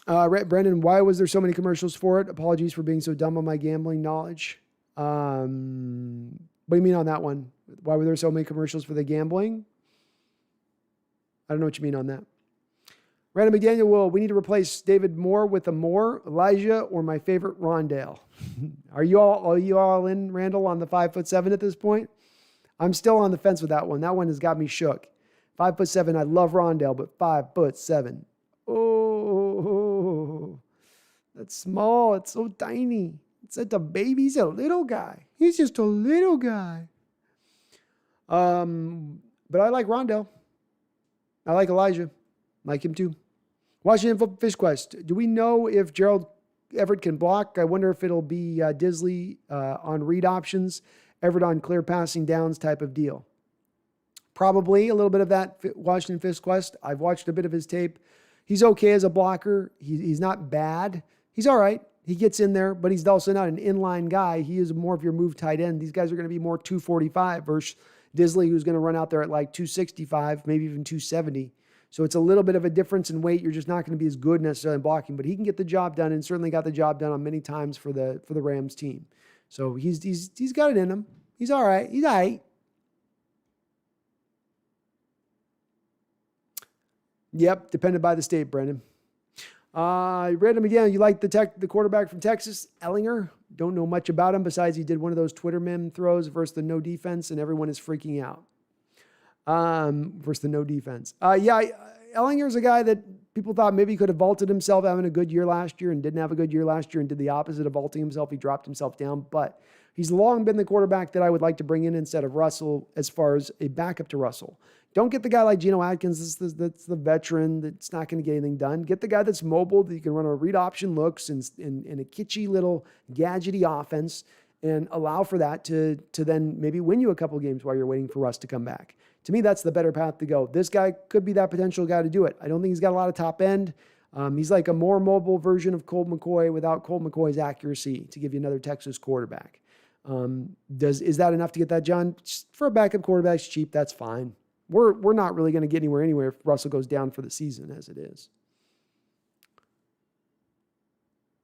S1: Brendan, why was there so many commercials for it? Apologies for being so dumb on my gambling knowledge. What do you mean on that one? Why were there so many commercials for the gambling? I don't know what you mean on that. Randall McDaniel, we need to replace David Moore with a Moore, Elijah, or my favorite, Rondale. Are you all in, Randall, on the 5'7" at this point? I'm still on the fence with that one. That one has got me shook. 5'7", I love Rondale, but 5'7". Oh, that's small. It's so tiny. It's such a baby. He's a little guy. He's just a little guy. But I like Rondale. I like Elijah. Like him too. Washington Fish Quest. Do we know if Gerald Everett can block? I wonder if it'll be Disley on read options, Everett on clear passing downs type of deal. Probably a little bit of that Washington Fish Quest. I've watched a bit of his tape. He's okay as a blocker. He's not bad. He's all right. He gets in there, but he's also not an inline guy. He is more of your move tight end. These guys are going to be more 245 versus Disley, who's going to run out there at like 265, maybe even 270. So it's a little bit of a difference in weight. You're just not going to be as good necessarily in blocking, but he can get the job done and certainly got the job done on many times for the Rams team. So he's got it in him. He's all right. He's all right. Yep, depended by the state, Brendan. Random again, you like the quarterback from Texas, Ellinger? Don't know much about him besides he did one of those Twitter meme throws versus the no defense, and everyone is freaking out. Versus the no defense. Ellinger's a guy that people thought maybe could have vaulted himself having a good year last year and didn't have a good year last year and did the opposite of vaulting himself. He dropped himself down, but he's long been the quarterback that I would like to bring in instead of Russell as far as a backup to Russell. Don't get the guy like Geno Atkins. That's the veteran that's not going to get anything done. Get the guy that's mobile, that you can run a read option looks and a kitschy little gadgety offense and allow for that to then maybe win you a couple games while you're waiting for Russ to come back. To me, that's the better path to go. This guy could be that potential guy to do it. I don't think he's got a lot of top end. He's like a more mobile version of Colt McCoy without Colt McCoy's accuracy, to give you another Texas quarterback. Is that enough to get that, John? Just for a backup quarterback, it's cheap. That's fine. We're not really going to get anywhere if Russell goes down for the season as it is.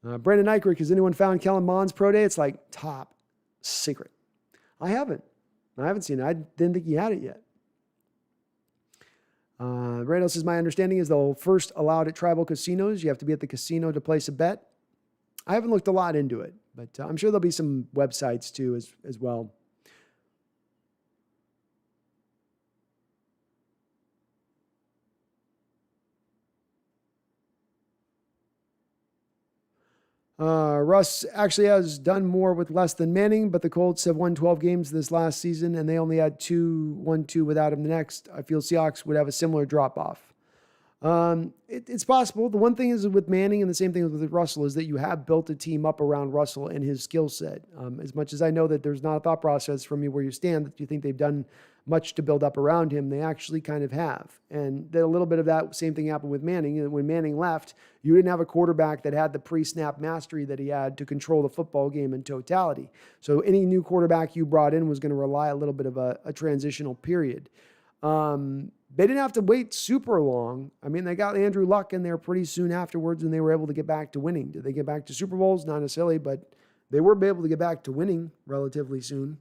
S1: Brandon Eichrick, has anyone found Kellen Mond's pro day? It's like top secret. I haven't seen it. I didn't think he had it yet. Randall says, my understanding is they'll first allow it at tribal casinos. You have to be at the casino to place a bet. I haven't looked a lot into it, but I'm sure there'll be some websites too as well. Russ actually has done more with less than Manning, but the Colts have won 12 games this last season, and they only had 2 without him the next. I feel Seahawks would have a similar drop-off. It's possible. The one thing is with Manning, and the same thing with Russell, is that you have built a team up around Russell and his skill set. As much as I know that there's not a thought process from you where you stand, that you think they've done much to build up around him. They actually kind of have. And then a little bit of that same thing happened with Manning. When Manning left, you didn't have a quarterback that had the pre-snap mastery that he had to control the football game in totality. So any new quarterback you brought in was going to rely a little bit of a transitional period. They didn't have to wait super long. I mean, they got Andrew Luck in there pretty soon afterwards, and they were able to get back to winning. Did they get back to Super Bowls? Not necessarily, but they were able to get back to winning relatively soon.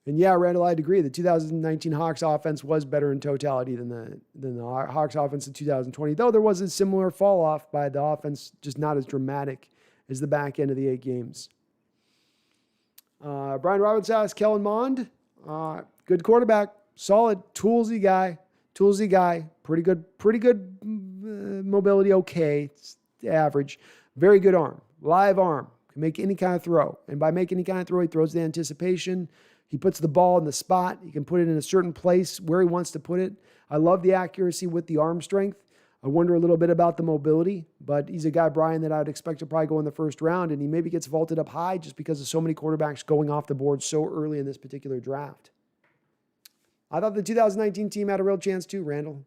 S1: And yeah, Randall, I'd agree. The 2019 Hawks offense was better in totality than the Hawks offense in 2020, though there was a similar fall off by the offense, just not as dramatic as the back end of the 8 games. Brian Roberts asks, Kellen Mond, good quarterback, solid, toolsy guy, pretty good mobility, okay, it's average, very good arm, live arm, can make any kind of throw. And by making any kind of throw, he throws the anticipation. He puts the ball in the spot. He can put it in a certain place where he wants to put it. I love the accuracy with the arm strength. I wonder a little bit about the mobility, but he's a guy, Brian, that I would expect to probably go in the first round, and he maybe gets vaulted up high just because of so many quarterbacks going off the board so early in this particular draft. I thought the 2019 team had a real chance too, Randall.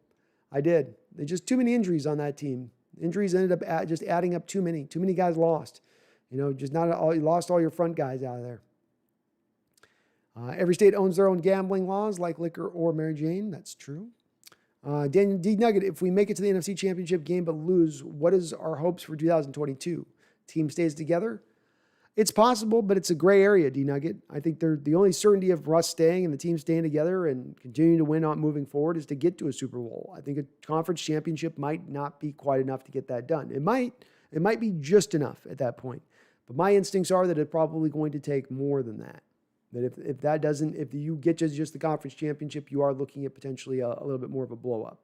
S1: I did. There's just too many injuries on that team. Injuries ended up just adding up too many. Too many guys lost. Just not all. You lost all your front guys out of there. Every state owns their own gambling laws, like liquor or Mary Jane. That's true. Daniel D. Nugget, if we make it to the NFC Championship game but lose, what is our hopes for 2022? Team stays together? It's possible, but it's a gray area, D. Nugget. I think the only certainty of Russ staying and the team staying together and continuing to win on moving forward is to get to a Super Bowl. I think a conference championship might not be quite enough to get that done. It might be just enough at that point. But my instincts are that it's probably going to take more than that. That if you get just the conference championship, you are looking at potentially a little bit more of a blow up.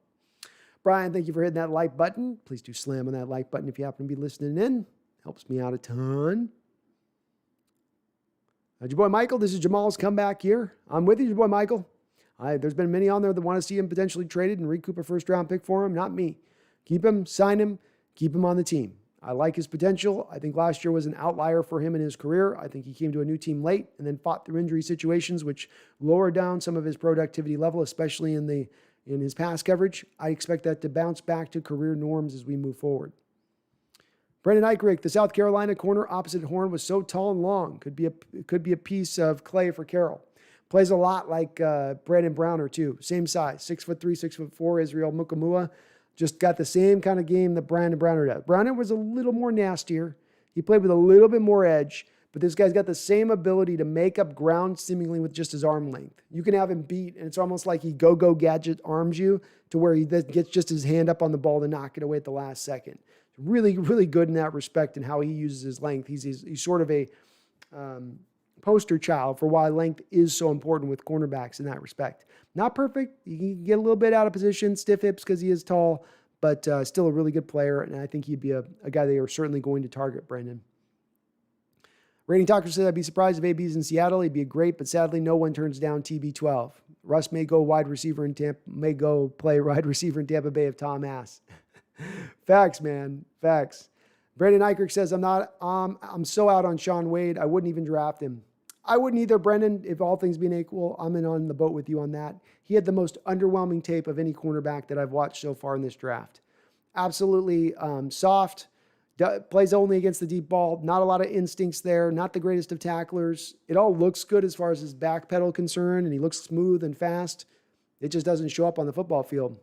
S1: Brian, thank you for hitting that like button. Please do slam on that like button if you happen to be listening in. Helps me out a ton. Your boy Michael, this is Jamal's comeback here. I'm with you, your boy Michael. There's been many on there that want to see him potentially traded and recoup a first-round pick for him. Not me. Keep him, sign him, keep him on the team. I like his potential. I think last year was an outlier for him in his career. I think he came to a new team late and then fought through injury situations, which lowered down some of his productivity level, especially in his pass coverage. I expect that to bounce back to career norms as we move forward. Brendan Eichrick, the South Carolina corner opposite Horn was so tall and long. Could be a piece of clay for Carroll. Plays a lot like Brandon Browner too. Same size, 6'3", 6'4". Israel Mukamua. Just got the same kind of game that Brandon Browner does. Browner was a little more nastier. He played with a little bit more edge, but this guy's got the same ability to make up ground seemingly with just his arm length. You can have him beat, and it's almost like he go gadget arms you to where he gets just his hand up on the ball to knock it away at the last second. Really, really good in that respect and how he uses his length. He's sort of a poster child for why length is so important with cornerbacks in that respect. Not perfect. He can get a little bit out of position, stiff hips because he is tall, but still a really good player, and I think he'd be a guy they are certainly going to target, Brandon. Rating Talker says, I'd be surprised if AB's in Seattle. He'd be great, but sadly no one turns down TB12. Russ may go play wide receiver in Tampa Bay if Tom asks. Facts, man. Facts. Brandon Eichrick says, I'm so out on Sean Wade. I wouldn't even draft him. I wouldn't either, Brendan. If all things being equal, I'm in on the boat with you on that. He had the most underwhelming tape of any cornerback that I've watched so far in this draft. Absolutely soft. Plays only against the deep ball. Not a lot of instincts there. Not the greatest of tacklers. It all looks good as far as his back pedal concerned, and he looks smooth and fast. It just doesn't show up on the football field.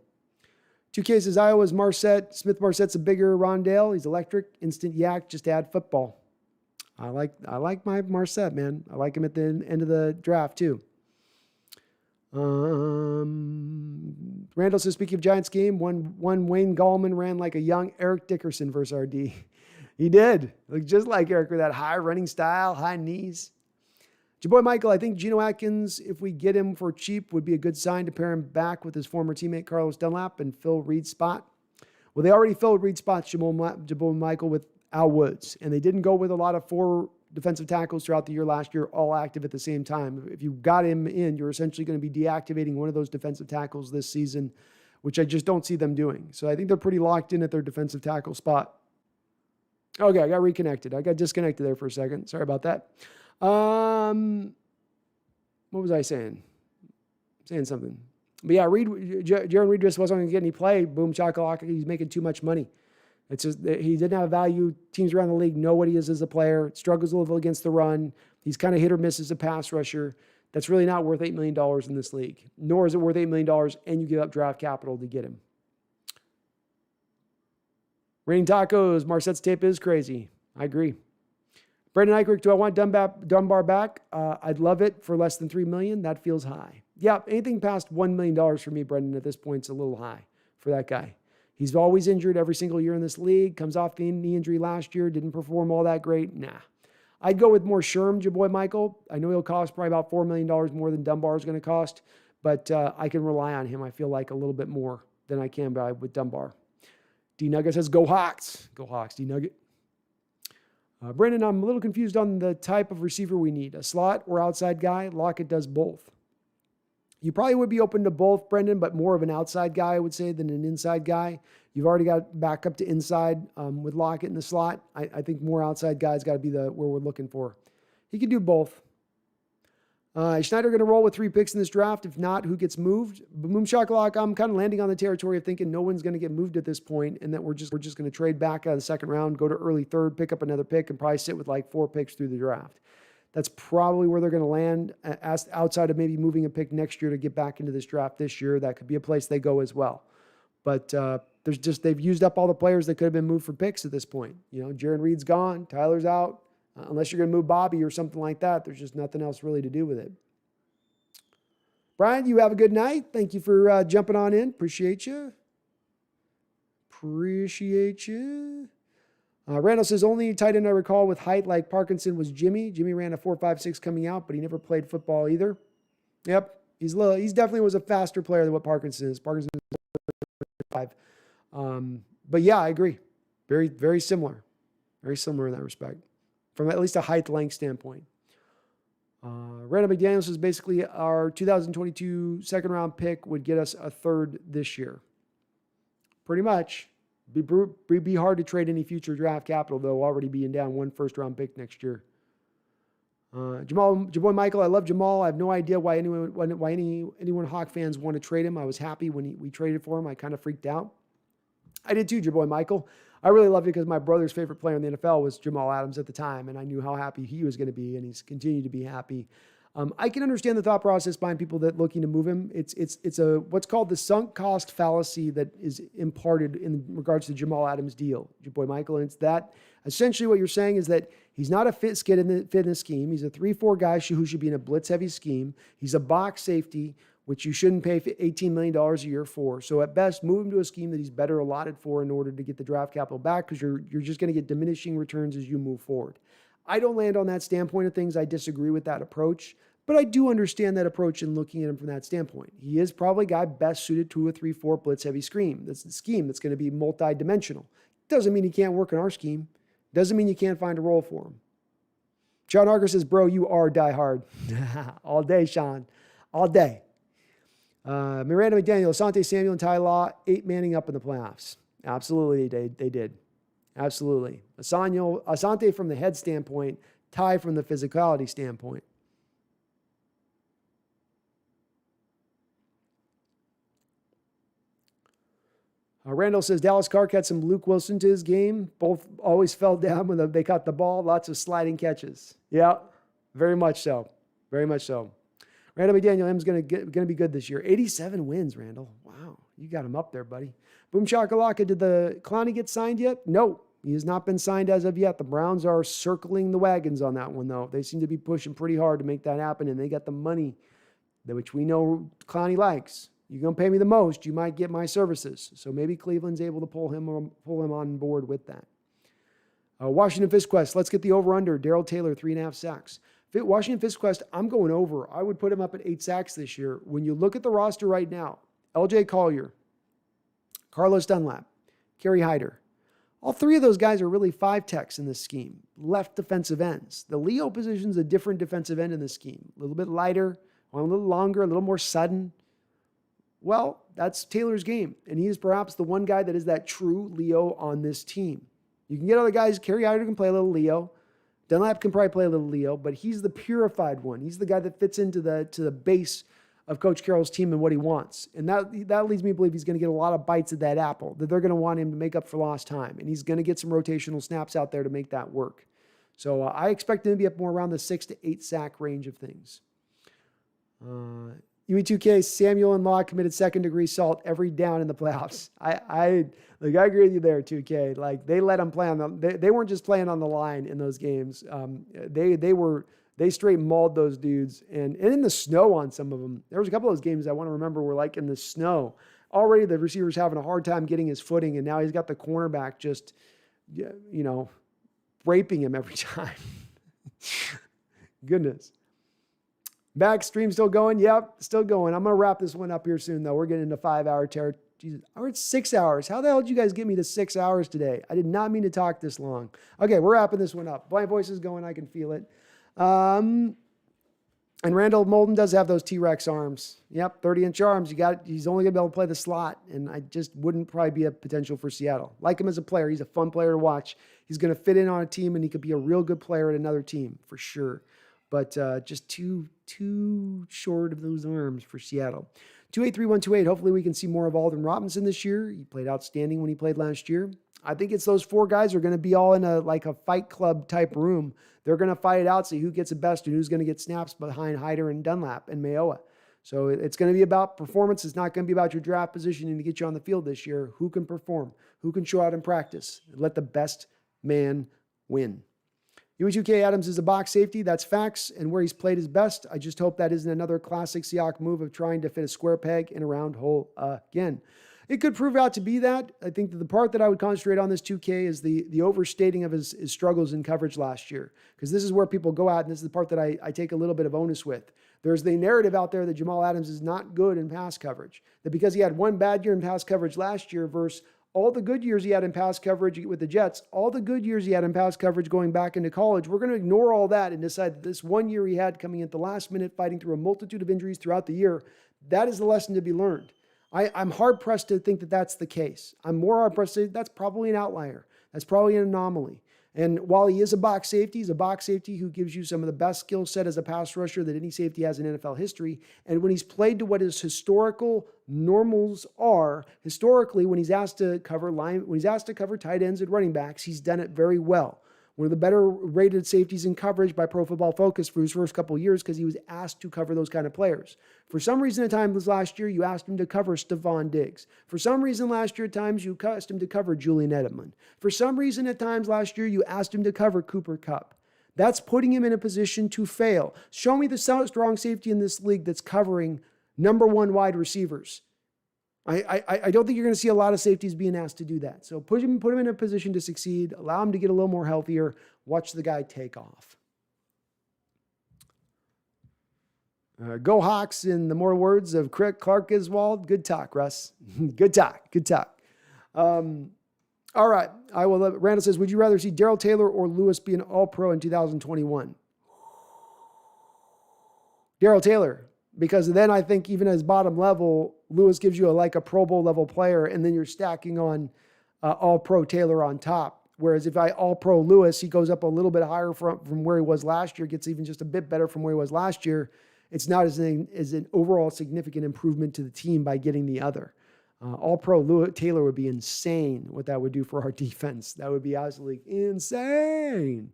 S1: 2 cases, Iowa's Marset. Smith Marset's a bigger Rondale. He's electric. Instant yak. Just add football. I like my Marset, man. I like him at the end of the draft, too. Randall says, speaking of Giants game, one Wayne Gallman ran like a young Eric Dickerson versus RD. He did. Looked just like Eric with that high running style, high knees. Your boy Michael, I think Geno Atkins, if we get him for cheap, would be a good sign to pair him back with his former teammate Carlos Dunlap and fill Reed's spot. Well, they already filled Reed spots, Jamal Michael, with Al Woods, and they didn't go with a lot of 4 defensive tackles throughout the year last year, all active at the same time. If you got him in, you're essentially going to be deactivating one of those defensive tackles this season, which I just don't see them doing. So I think they're pretty locked in at their defensive tackle spot. Okay, I got reconnected. I got disconnected there for a second. Sorry about that. What was I saying? Saying something. But yeah, Jaron Reed just wasn't going to get any play. Boom, chakalaka. He's making too much money. It's just he didn't have value. Teams around the league know what he is as a player. Struggles a little against the run. He's kind of hit or miss as a pass rusher. That's really not worth $8 million in this league. Nor is it worth $8 million, and you give up draft capital to get him. Raining Tacos, Marsette's tape is crazy. I agree. Brendan Eichrick, do I want Dunbar back? I'd love it for less than $3 million. That feels high. Yeah, anything past $1 million for me, Brendan, at this point is a little high for that guy. He's always injured every single year in this league. Comes off the knee injury last year. Didn't perform all that great. Nah. I'd go with more Sherm, your boy Michael. I know he'll cost probably about $4 million more than Dunbar is going to cost, but I can rely on him, I feel like, a little bit more than I can with Dunbar. D-Nugget says, go Hawks. Go Hawks, D-Nugget. Brandon, I'm a little confused on the type of receiver we need. A slot or outside guy? Lockett does both. You probably would be open to both, Brendan, but more of an outside guy, I would say, than an inside guy. You've already got back up to inside with Lockett in the slot. I think more outside guys got to be where we're looking for. He can do both. Is Schneider going to roll with 3 picks in this draft? If not, who gets moved? Boom Shakalak, I'm kind of landing on the territory of thinking no one's going to get moved at this point, and that we're just going to trade back out of the second round, go to early third, pick up another pick, and probably sit with like 4 picks through the draft. That's probably where they're going to land, outside of maybe moving a pick next year to get back into this draft this year. That could be a place they go as well. But they've used up all the players that could have been moved for picks at this point. You know, Jaron Reed's gone, Tyler's out. Unless you're going to move Bobby or something like that, there's just nothing else really to do with it. Brian, you have a good night. Thank you for jumping on in. Appreciate you. Randall says, only tight end I recall with height like Parkinson was Jimmy. Jimmy ran a 4.56 coming out, but he never played football either. Yep, he's definitely was a faster player than what Parkinson is. Parkinson is 5. But yeah, I agree. Very, very similar. Very similar in that respect, from at least a height length standpoint. Randall McDaniel says basically our 2022 second round pick would get us a third this year. Pretty much. Be hard to trade any future draft capital, though, already being down 1 first round pick next year. Jaboy Michael, I love Jamal. I have no idea why anyone Hawk fans want to trade him. I was happy when we traded for him. I kind of freaked out. I did too, Jaboy Michael. I really loved it because my brother's favorite player in the NFL was Jamal Adams at the time, and I knew how happy he was going to be, and he's continued to be happy. I can understand the thought process behind people that looking to move him. It's a what's called the sunk cost fallacy that is imparted in regards to Jamal Adams' deal, Jaboy Michael, and it's that essentially what you're saying is that he's not a fit skid in the fitness scheme. He's a 3-4 guy who should be in a blitz-heavy scheme. He's a box safety, which you shouldn't pay $18 million a year for. So at best, move him to a scheme that he's better allotted for in order to get the draft capital back, because you're just going to get diminishing returns as you move forward. I don't land on that standpoint of things. I disagree with that approach, but I do understand that approach in looking at him from that standpoint. He is probably a guy best suited to a 3-4 blitz-heavy scheme. That's the scheme that's going to be multi-dimensional. Doesn't mean he can't work in our scheme. Doesn't mean you can't find a role for him. Sean Harker says, bro, you are diehard. All day, Sean. All day. Miranda McDaniel, Asante Samuel, and Ty Law, 8 manning up in the playoffs. Absolutely, they did. Absolutely. Asante from the head standpoint, Ty from the physicality standpoint. Randall says, Dallas Clark had some Luke Wilson to his game. Both always fell down when they caught the ball. Lots of sliding catches. Yeah, very much so. Very much so. Randall McDaniel, M's going to be good this year. 87 wins, Randall. Wow, you got him up there, buddy. Boom Shakalaka, did the Clowney get signed yet? No, he has not been signed as of yet. The Browns are circling the wagons on that one, though. They seem to be pushing pretty hard to make that happen, and they got the money, which we know Clowney likes. You're going to pay me the most, you might get my services. So maybe Cleveland's able to pull him on board with that. Washington Fist Quest, let's get the over-under. Darrell Taylor, 3.5 sacks. Washington Fist Quest, I'm going over. I would put him up at 8 sacks this year. When you look at the roster right now, LJ Collier, Carlos Dunlap, Kerry Hyder. All three of those guys are really 5-techs in this scheme, left defensive ends. The Leo position's a different defensive end in this scheme. A little bit lighter, a little longer, a little more sudden. Well, that's Taylor's game, and he is perhaps the one guy that is that true Leo on this team. You can get other guys. Kerry Hyder can play a little Leo. Dunlap can probably play a little Leo, but he's the purified one. He's the guy that fits into the base of Coach Carroll's team and what he wants. And that leads me to believe he's going to get a lot of bites at that apple, that they're going to want him to make up for lost time. And he's going to get some rotational snaps out there to make that work. So I expect him to be up more around the 6 to 8 sack range of things. UE2K, Samuel and Law committed second-degree assault every down in the playoffs. I agree with you there, 2K. Like, they let them play on the. They weren't just playing on the line in those games. They straight mauled those dudes, and in the snow on some of them. There was a couple of those games I want to remember were like in the snow. Already the receiver's having a hard time getting his footing, and now he's got the cornerback just, raping him every time. Goodness. Back stream still going? Yep, still going. I'm going to wrap this one up here soon, though. We're getting into 5-hour territory. Jesus, we're at 6 hours. How the hell did you guys get me to 6 hours today? I did not mean to talk this long. Okay, we're wrapping this one up. Blind voice is going. I can feel it. And Randall Molden does have those T-Rex arms. Yep, 30-inch arms. He's only going to be able to play the slot, and I just wouldn't probably be a potential for Seattle. Like him as a player. He's a fun player to watch. He's going to fit in on a team, and he could be a real good player at another team, for sure. But just too short of those arms for Seattle. 283128. Hopefully we can see more of Alden Robinson this year. He played outstanding when he played last year. I think it's those 4 guys are going to be all in a fight club type room. They're going to fight it out, see who gets the best and who's going to get snaps behind Hyder and Dunlap and Mayoa. So it's going to be about performance. It's not going to be about your draft positioning to get you on the field this year. Who can perform? Who can show out in practice? Let the best man win. UE2K Adams is a box safety. That's facts. And where he's played his best, I just hope that isn't another classic Seahawks move of trying to fit a square peg in a round hole again. It could prove out to be that. I think that the part that I would concentrate on this 2K is the overstating of his struggles in coverage last year. Because this is where people go out, and this is the part that I take a little bit of onus with. There's the narrative out there that Jamal Adams is not good in pass coverage. That because he had one bad year in pass coverage last year versus all the good years he had in pass coverage with the Jets, all the good years he had in pass coverage going back into college, we're going to ignore all that and decide that this 1 year he had coming at the last minute, fighting through a multitude of injuries throughout the year, that is the lesson to be learned. I'm hard-pressed to think that that's the case. I'm more hard-pressed to say that's probably an outlier. That's probably an anomaly. And while he is a box safety, he's a box safety who gives you some of the best skill set as a pass rusher that any safety has in NFL history. And when he's played to what his historical normals are, historically, when he's asked to cover tight ends and running backs, he's done it very well. One of the better rated safeties in coverage by Pro Football Focus for his first couple of years because he was asked to cover those kind of players. For some reason at times last year, you asked him to cover Stephon Diggs. For some reason last year at times, you asked him to cover Julian Edelman. For some reason at times last year, you asked him to cover Cooper Kupp. That's putting him in a position to fail. Show me the strong safety in this league that's covering number 1 wide receivers. I don't think you're going to see a lot of safeties being asked to do that. So put him in a position to succeed, allow him to get a little more healthier, watch the guy take off. Go Hawks, in the more words of Clark Griswold. Good talk, Russ. Good talk. All right. Randall says, would you rather see Darrell Taylor or Lewis be an All-Pro in 2021? Darrell Taylor. Because then I think even as bottom level, Lewis gives you a Pro Bowl level player, and then you're stacking on All-Pro Taylor on top. Whereas if I All-Pro Lewis, he goes up a little bit higher from where he was last year, gets even just a bit better from where he was last year. It's not as an overall significant improvement to the team by getting the other. All-Pro Taylor would be insane what that would do for our defense. That would be absolutely insane.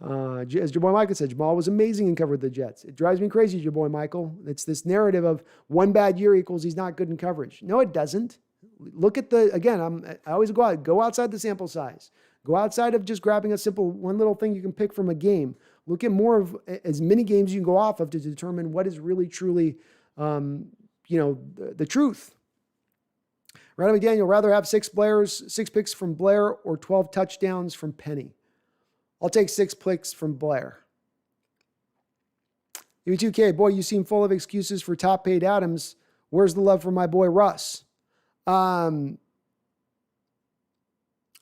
S1: As your boy Michael said, Jamal was amazing and covered the Jets. It drives me crazy, your boy Michael. It's this narrative of one bad year equals he's not good in coverage. No, it doesn't. Look at I always go outside the sample size. Go outside of just grabbing a simple one little thing you can pick from a game. Look at more of as many games you can go off of to determine what is really truly, the truth. Randall McDaniel, rather have 6 picks from Blair or 12 touchdowns from Penny. I'll take 6 picks from Blair. U2K, boy, you seem full of excuses for top-paid Adams. Where's the love for my boy Russ?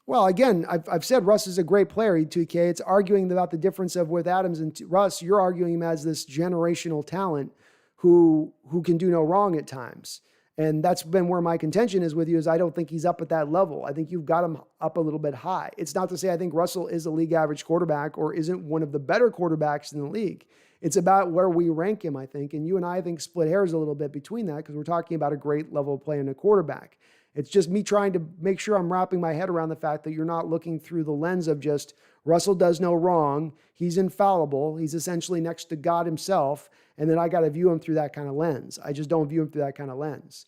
S1: Well, again, I've said Russ is a great player, E2K. It's arguing about the difference of with Adams and Russ. You're arguing him as this generational talent who can do no wrong at times. And that's been where my contention is with you, is I don't think he's up at that level. I think you've got him up a little bit high. It's not to say I think Russell is a league average quarterback or isn't one of the better quarterbacks in the league. It's about where we rank him, I think. And you and I think, split hairs a little bit between that because we're talking about a great level of play in a quarterback. It's just me trying to make sure I'm wrapping my head around the fact that you're not looking through the lens of just Russell does no wrong. He's infallible. He's essentially next to God himself. And then I got to view him through that kind of lens. I just don't view him through that kind of lens.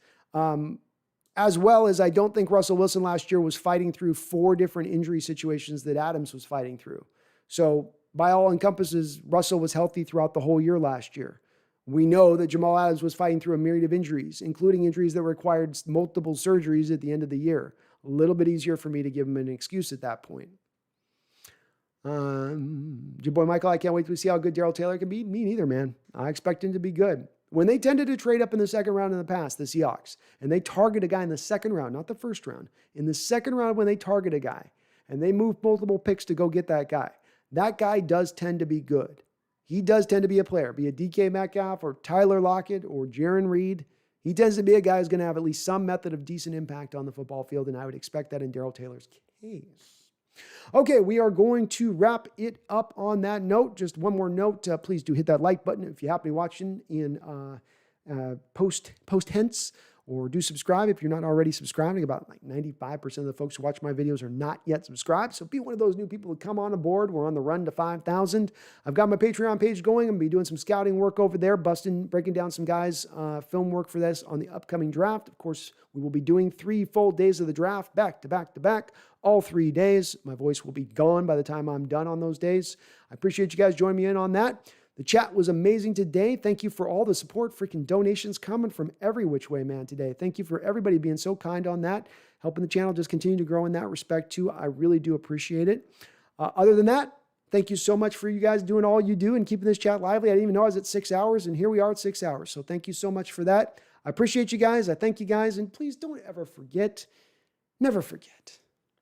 S1: As well as I don't think Russell Wilson last year was fighting through 4 different injury situations that Adams was fighting through. So by all encompasses, Russell was healthy throughout the whole year last year. We know that Jamal Adams was fighting through a myriad of injuries, including injuries that required multiple surgeries at the end of the year. A little bit easier for me to give him an excuse at that point. Your boy Michael, I can't wait to see how good Darrell Taylor can be. Me neither, man. I expect him to be good. When they tended to trade up in the second round in the past, the Seahawks, and they target a guy in the second round, not the first round, in the second round when they target a guy, and they move multiple picks to go get that guy does tend to be good. He does tend to be a player, be it DK Metcalf or Tyler Lockett or Jaron Reed. He tends to be a guy who's going to have at least some method of decent impact on the football field, and I would expect that in Darrell Taylor's case. Okay, we are going to wrap it up on that note. Just one more note. Please do hit that like button if you happen to be watching in post hence, or do subscribe if you're not already subscribing. About like 95% of the folks who watch my videos are not yet subscribed. So be one of those new people who come on board. We're on the run to 5,000. I've got my Patreon page going. I'm going to be doing some scouting work over there, breaking down some guys' film work for this on the upcoming draft. Of course, we will be doing 3 full days of the draft, back to back to back, all 3 days. My voice will be gone by the time I'm done on those days. I appreciate you guys joining me in on that. The chat was amazing today. Thank you for all the support, freaking donations coming from every which way, man, today. Thank you for everybody being so kind on that, helping the channel just continue to grow in that respect too. I really do appreciate it. Other than that, thank you so much for you guys doing all you do and keeping this chat lively. I didn't even know I was at 6 hours, and here we are at 6 hours. So thank you so much for that. I appreciate you guys. I thank you guys. And please don't ever forget, never forget,